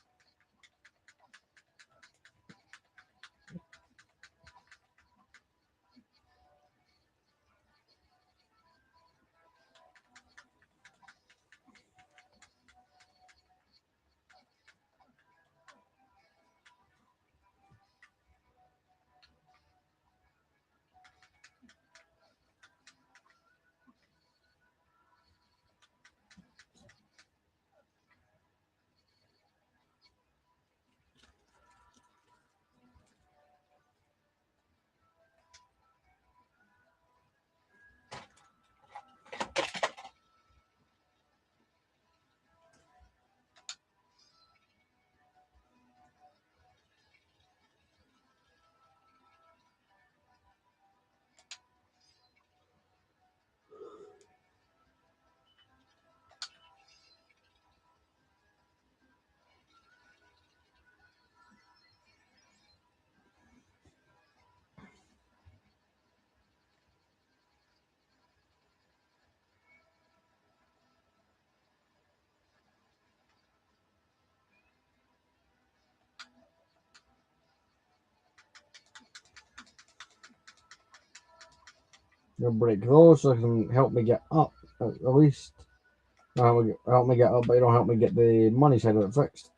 I'll break those so it can help me get up at least. Help me get up, but you don't help me get the money side of it fixed.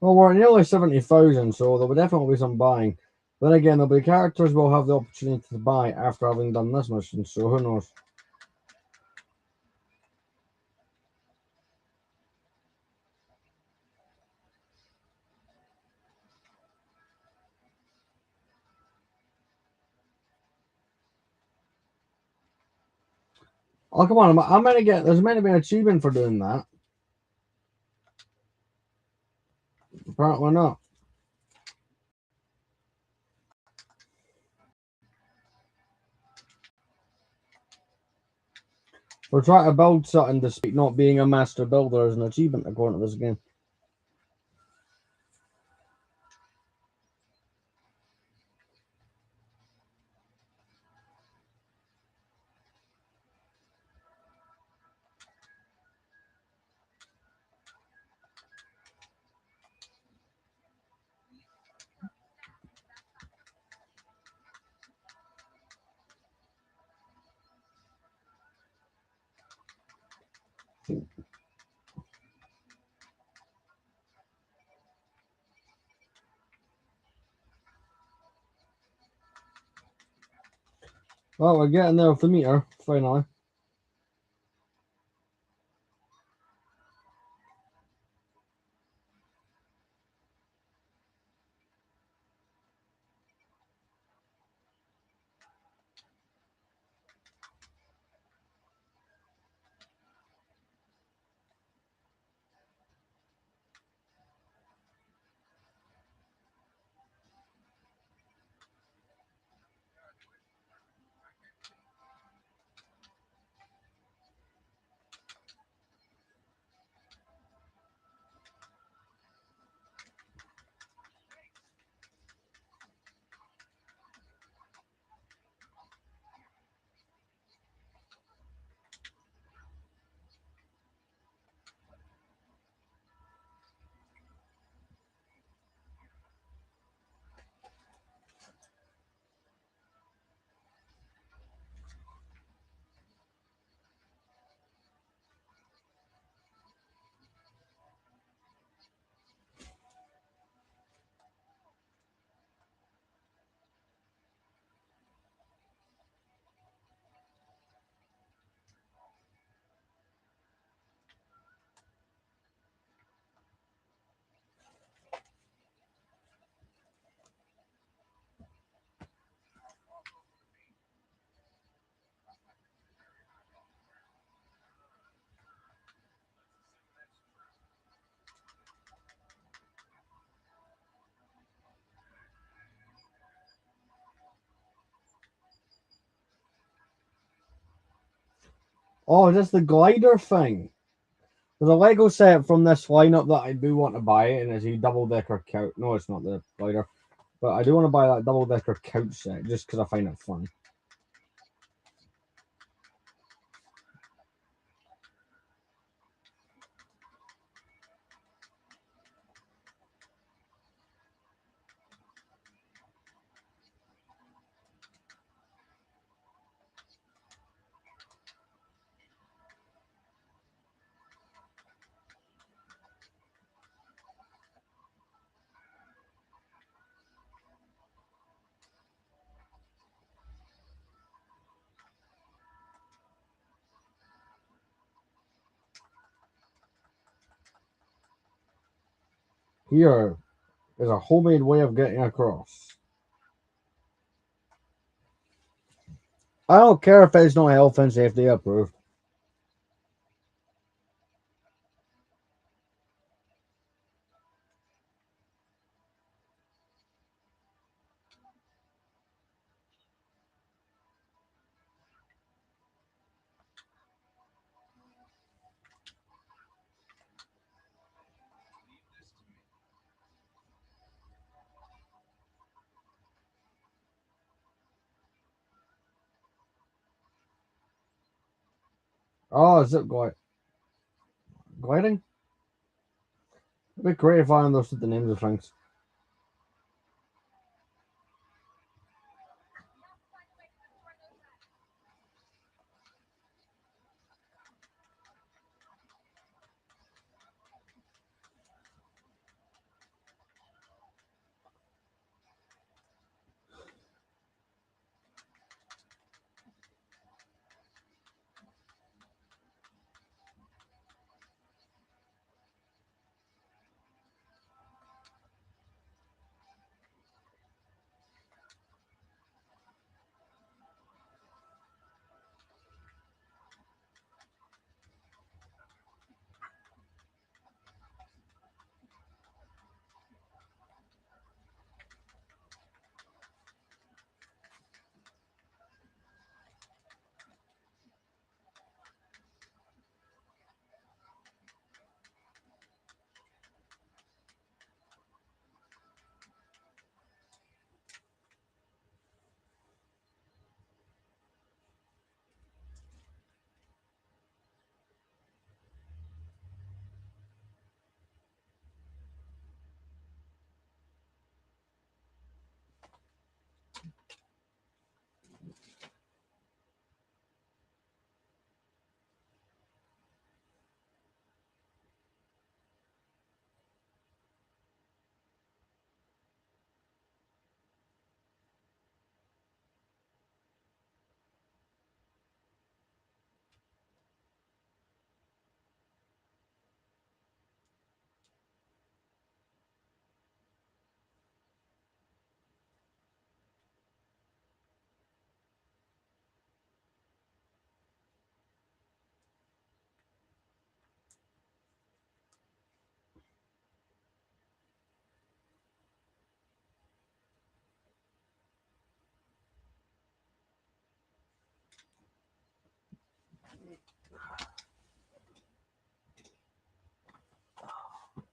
Well, we're at nearly 70,000, so there will definitely be some buying. Then again, there'll be characters we'll have the opportunity to buy after having done this mission, so who knows? Oh, come on, I'm meant to get, there's meant to be an achievement for doing that. Apparently not. We're trying to build something despite not being a master builder as an achievement according to this game. Well, we're getting there with the meter, finally. Oh, is this the glider thing? There's a Lego set from this lineup that I do want to buy, and it's a double-decker couch. No, it's not the glider. But I do want to buy that double-decker couch set, just because I find it fun. Here is a homemade way of getting across. I don't care if it's not health and safety approved. Oh, zip gliding? It'd be great if I understood the names of things.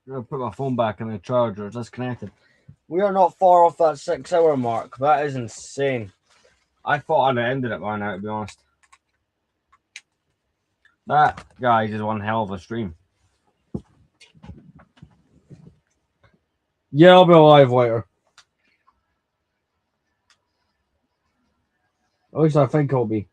I'm gonna put my phone back in the charger. It's disconnected. We are not far off that 6-hour mark. That is insane. I thought I'd ended it by now, to be honest. That, guys, is one hell of a stream. Yeah, I'll be alive later. At least I think I'll be.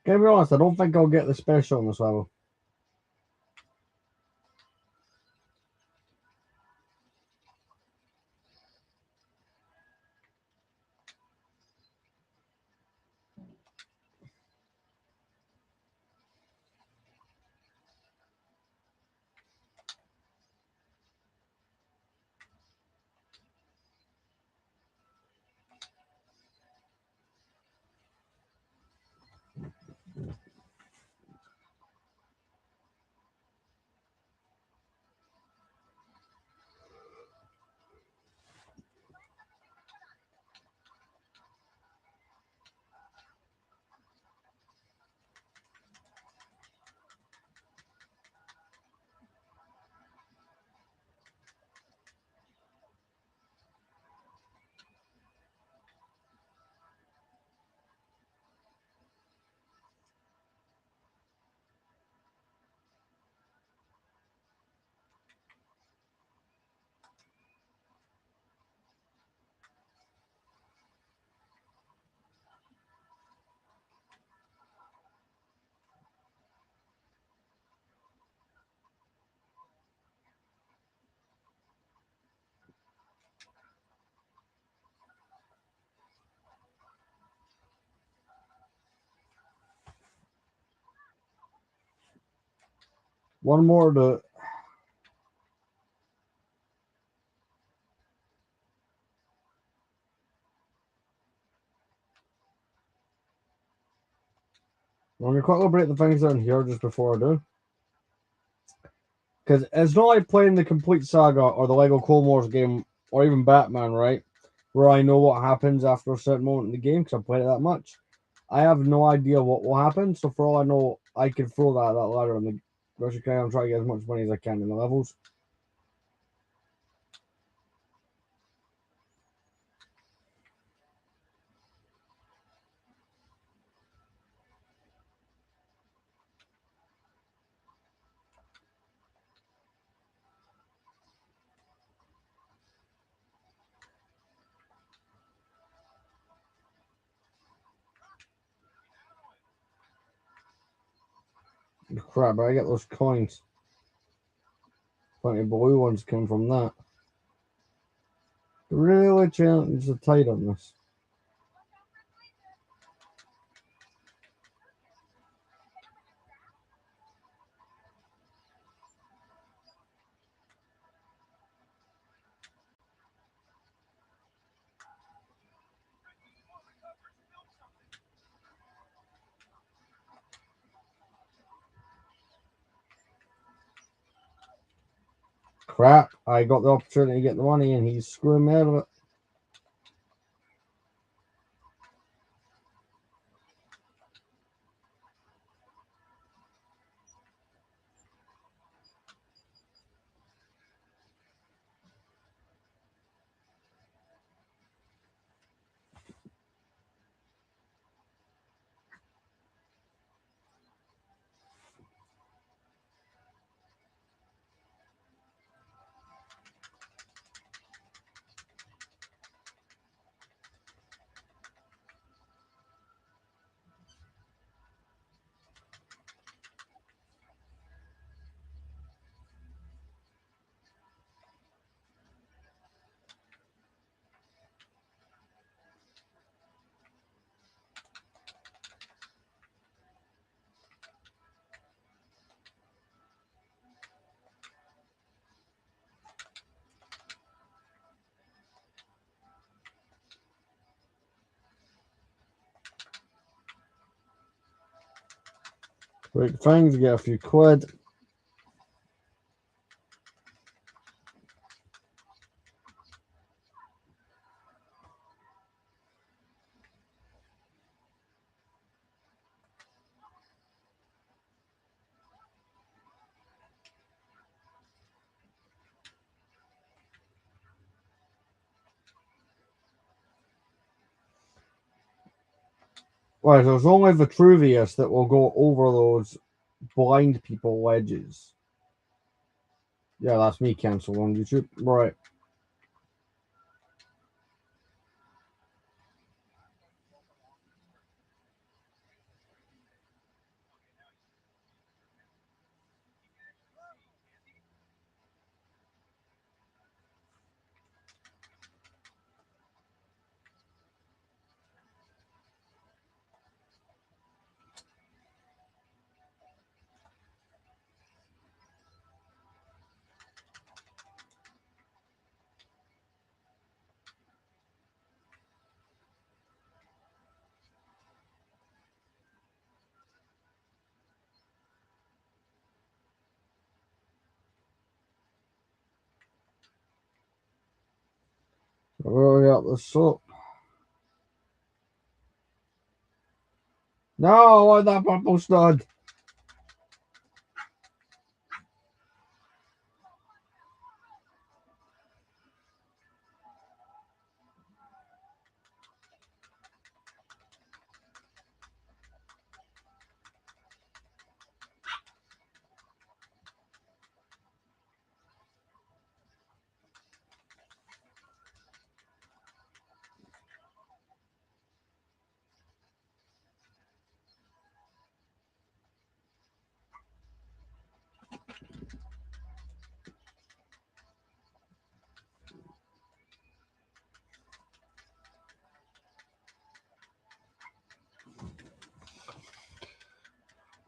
Can I be honest? I don't think I'll get the special on this level. One more to. I'm going to quickly break the things down here just before I do. Because it's not like playing the complete saga or the Lego Clone Wars game or even Batman, right? Where I know what happens after a certain moment in the game because I've played it that much. I have no idea what will happen. So for all I know, I can throw that ladder on the grocery cart and try to get as much money as I can in the levels. Crap, but I get those coins. Plenty of blue ones come from that. Really challenge the tight on this. Crap, I got the opportunity to get the money and he's screwing me out of it. Break things, get a few quid. Right, so it's only Vitruvius that will go over those blind people ledges. Yeah, that's me cancelled on YouTube. Right. We got the soap. No, I want that purple stud.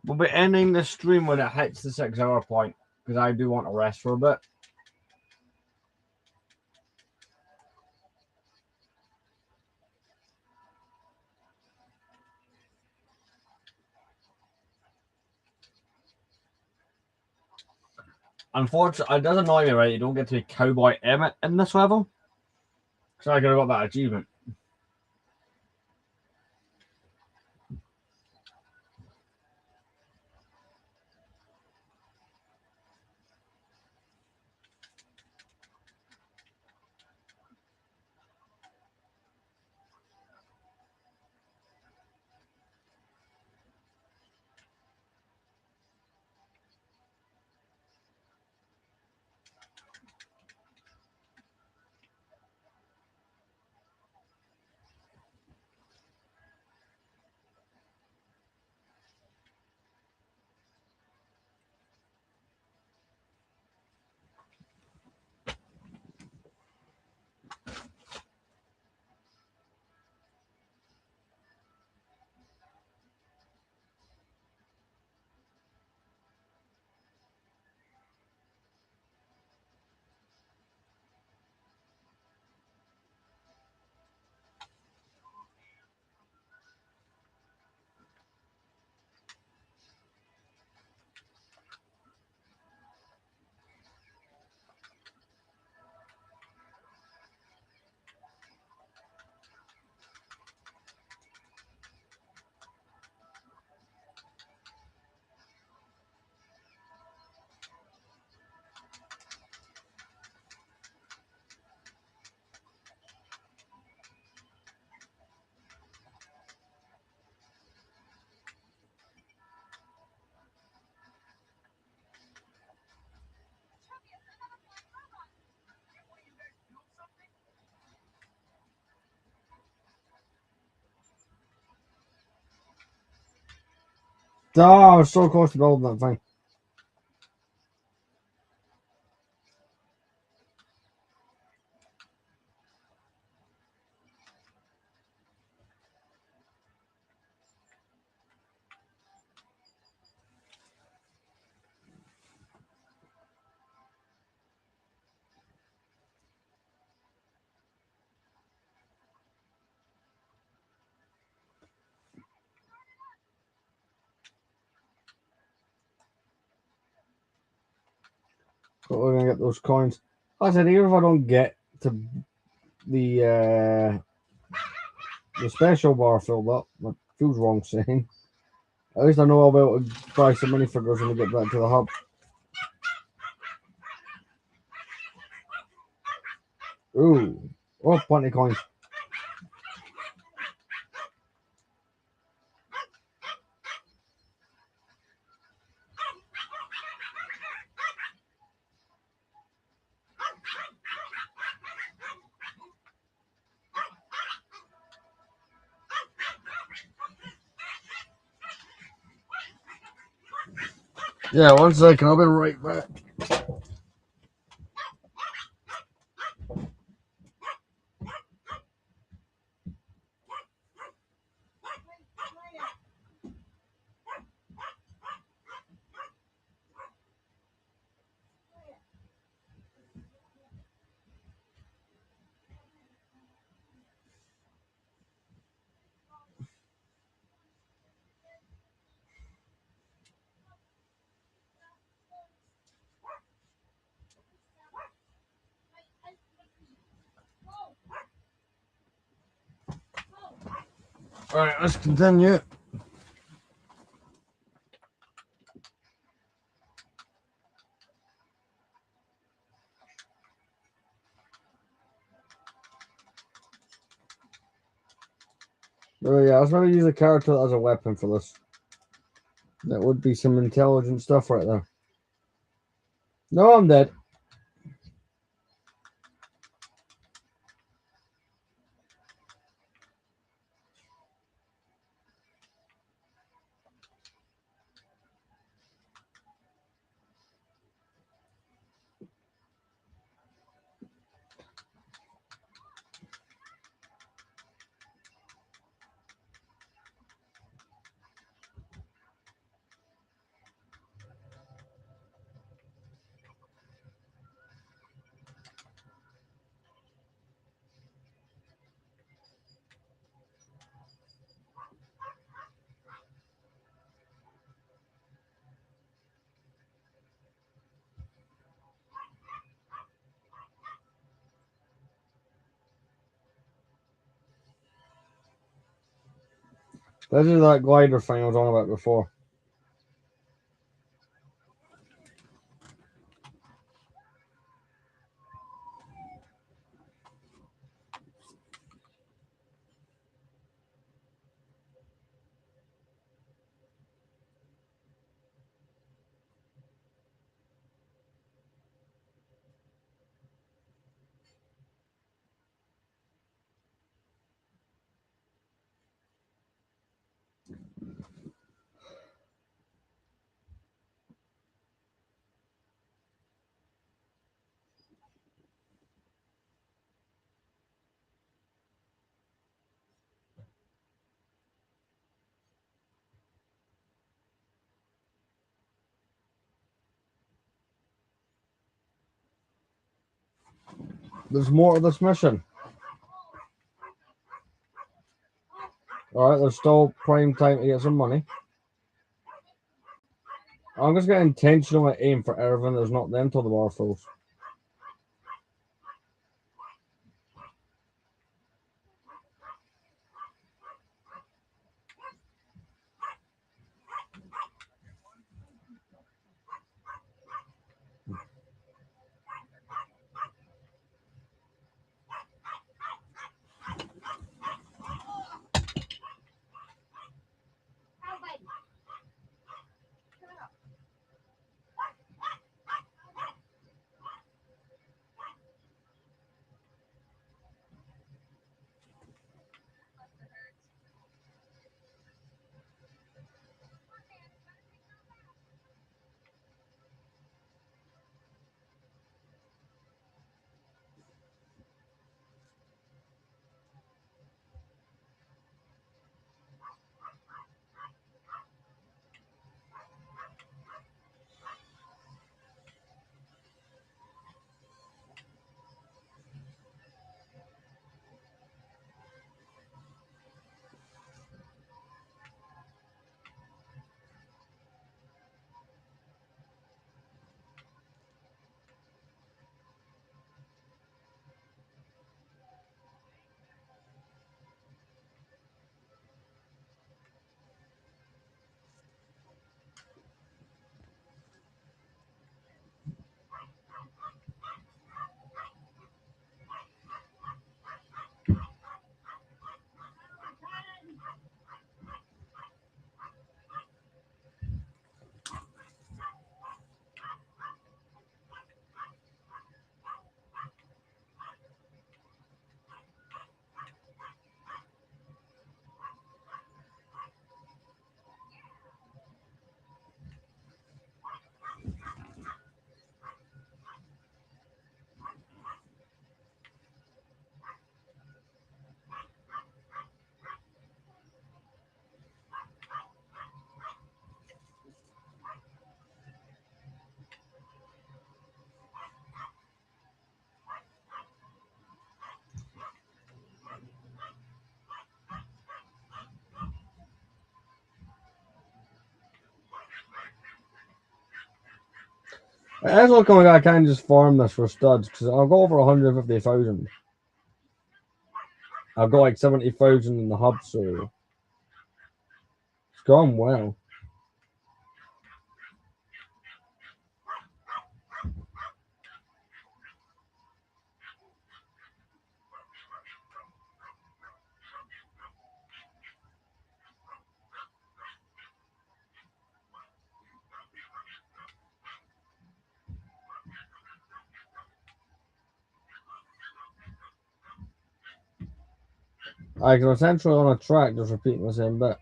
We'll be ending the stream when it hits the 6-hour point because I do want to rest for a bit. Unfortunately, it does annoy me, right? You don't get to be Cowboy Emmett in this level. Because I could have got that achievement. Oh, I was so close to building that thing. But we're gonna get those coins. Like I said, even if I don't get to the special bar filled up, that feels wrong saying. At least I know I'll be able to buy some minifigures when we get back to the hub. Ooh, oh, plenty of coins. Yeah, 1 second, I'll be right back. Alright, let's continue. Oh yeah, let's maybe use a character as a weapon for this. That would be some intelligent stuff right there. No, I'm dead. This is that glider thing I was on about before. There's more to this mission. Alright, there's still prime time to get some money. I'm just going to intentionally aim for everything that's not them till the bar fills. It's looking like I can just farm this for studs because I'll go over 150,000. I've got like 70,000 in the hub, so gone well. I can essentially on a track just repeating the same bit.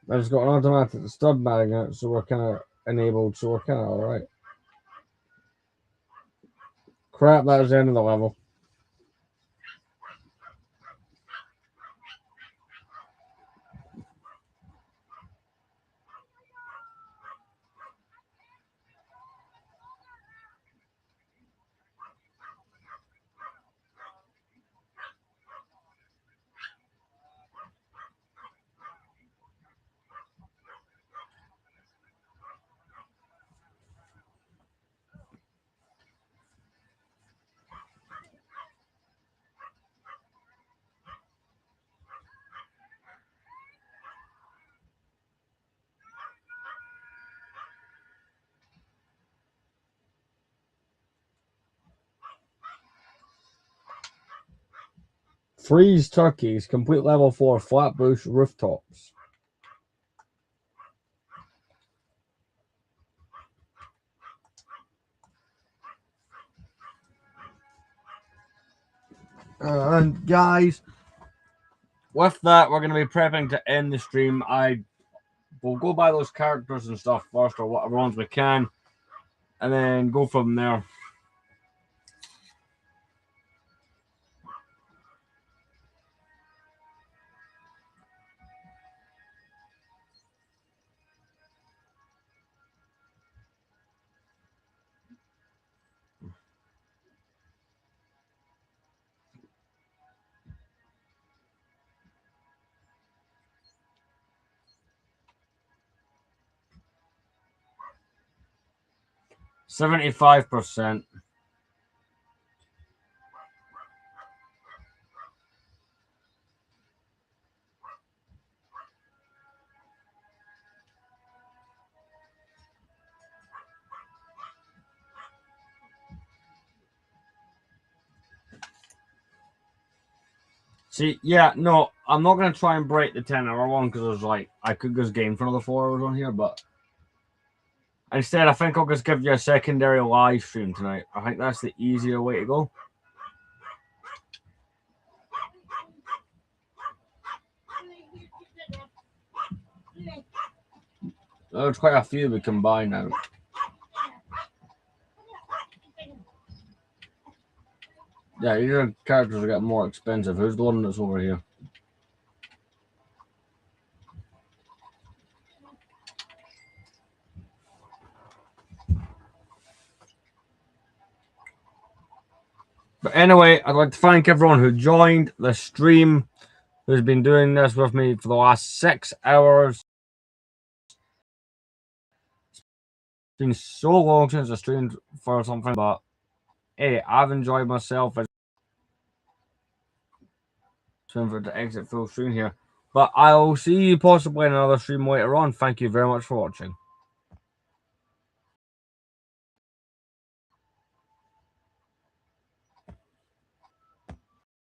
And it's got an automatic stud magnet, so we're kind of enabled, so we're kind of alright. Crap, that was the end of the level. Freeze turkeys, complete level 4, Flatbush rooftops. And guys, with that, we're going to be prepping to end the stream. We'll go buy those characters and stuff first, or whatever ones we can, and then go from there. %75%. See, yeah, no, I'm not going to try and break the 10-hour one because I was like, I could just game for another 4 hours on here, but instead, I think I'll just give you a secondary live stream tonight. I think that's the easier way to go. There's quite a few we can buy now. Yeah, your characters are getting more expensive. Who's the one that's over here? But anyway, I'd like to thank everyone who joined the stream, who's been doing this with me for the last 6 hours. It's been so long since I streamed for something, but hey, I've enjoyed myself. For to exit full stream here, but I will see you possibly in another stream later on. Thank you very much for watching.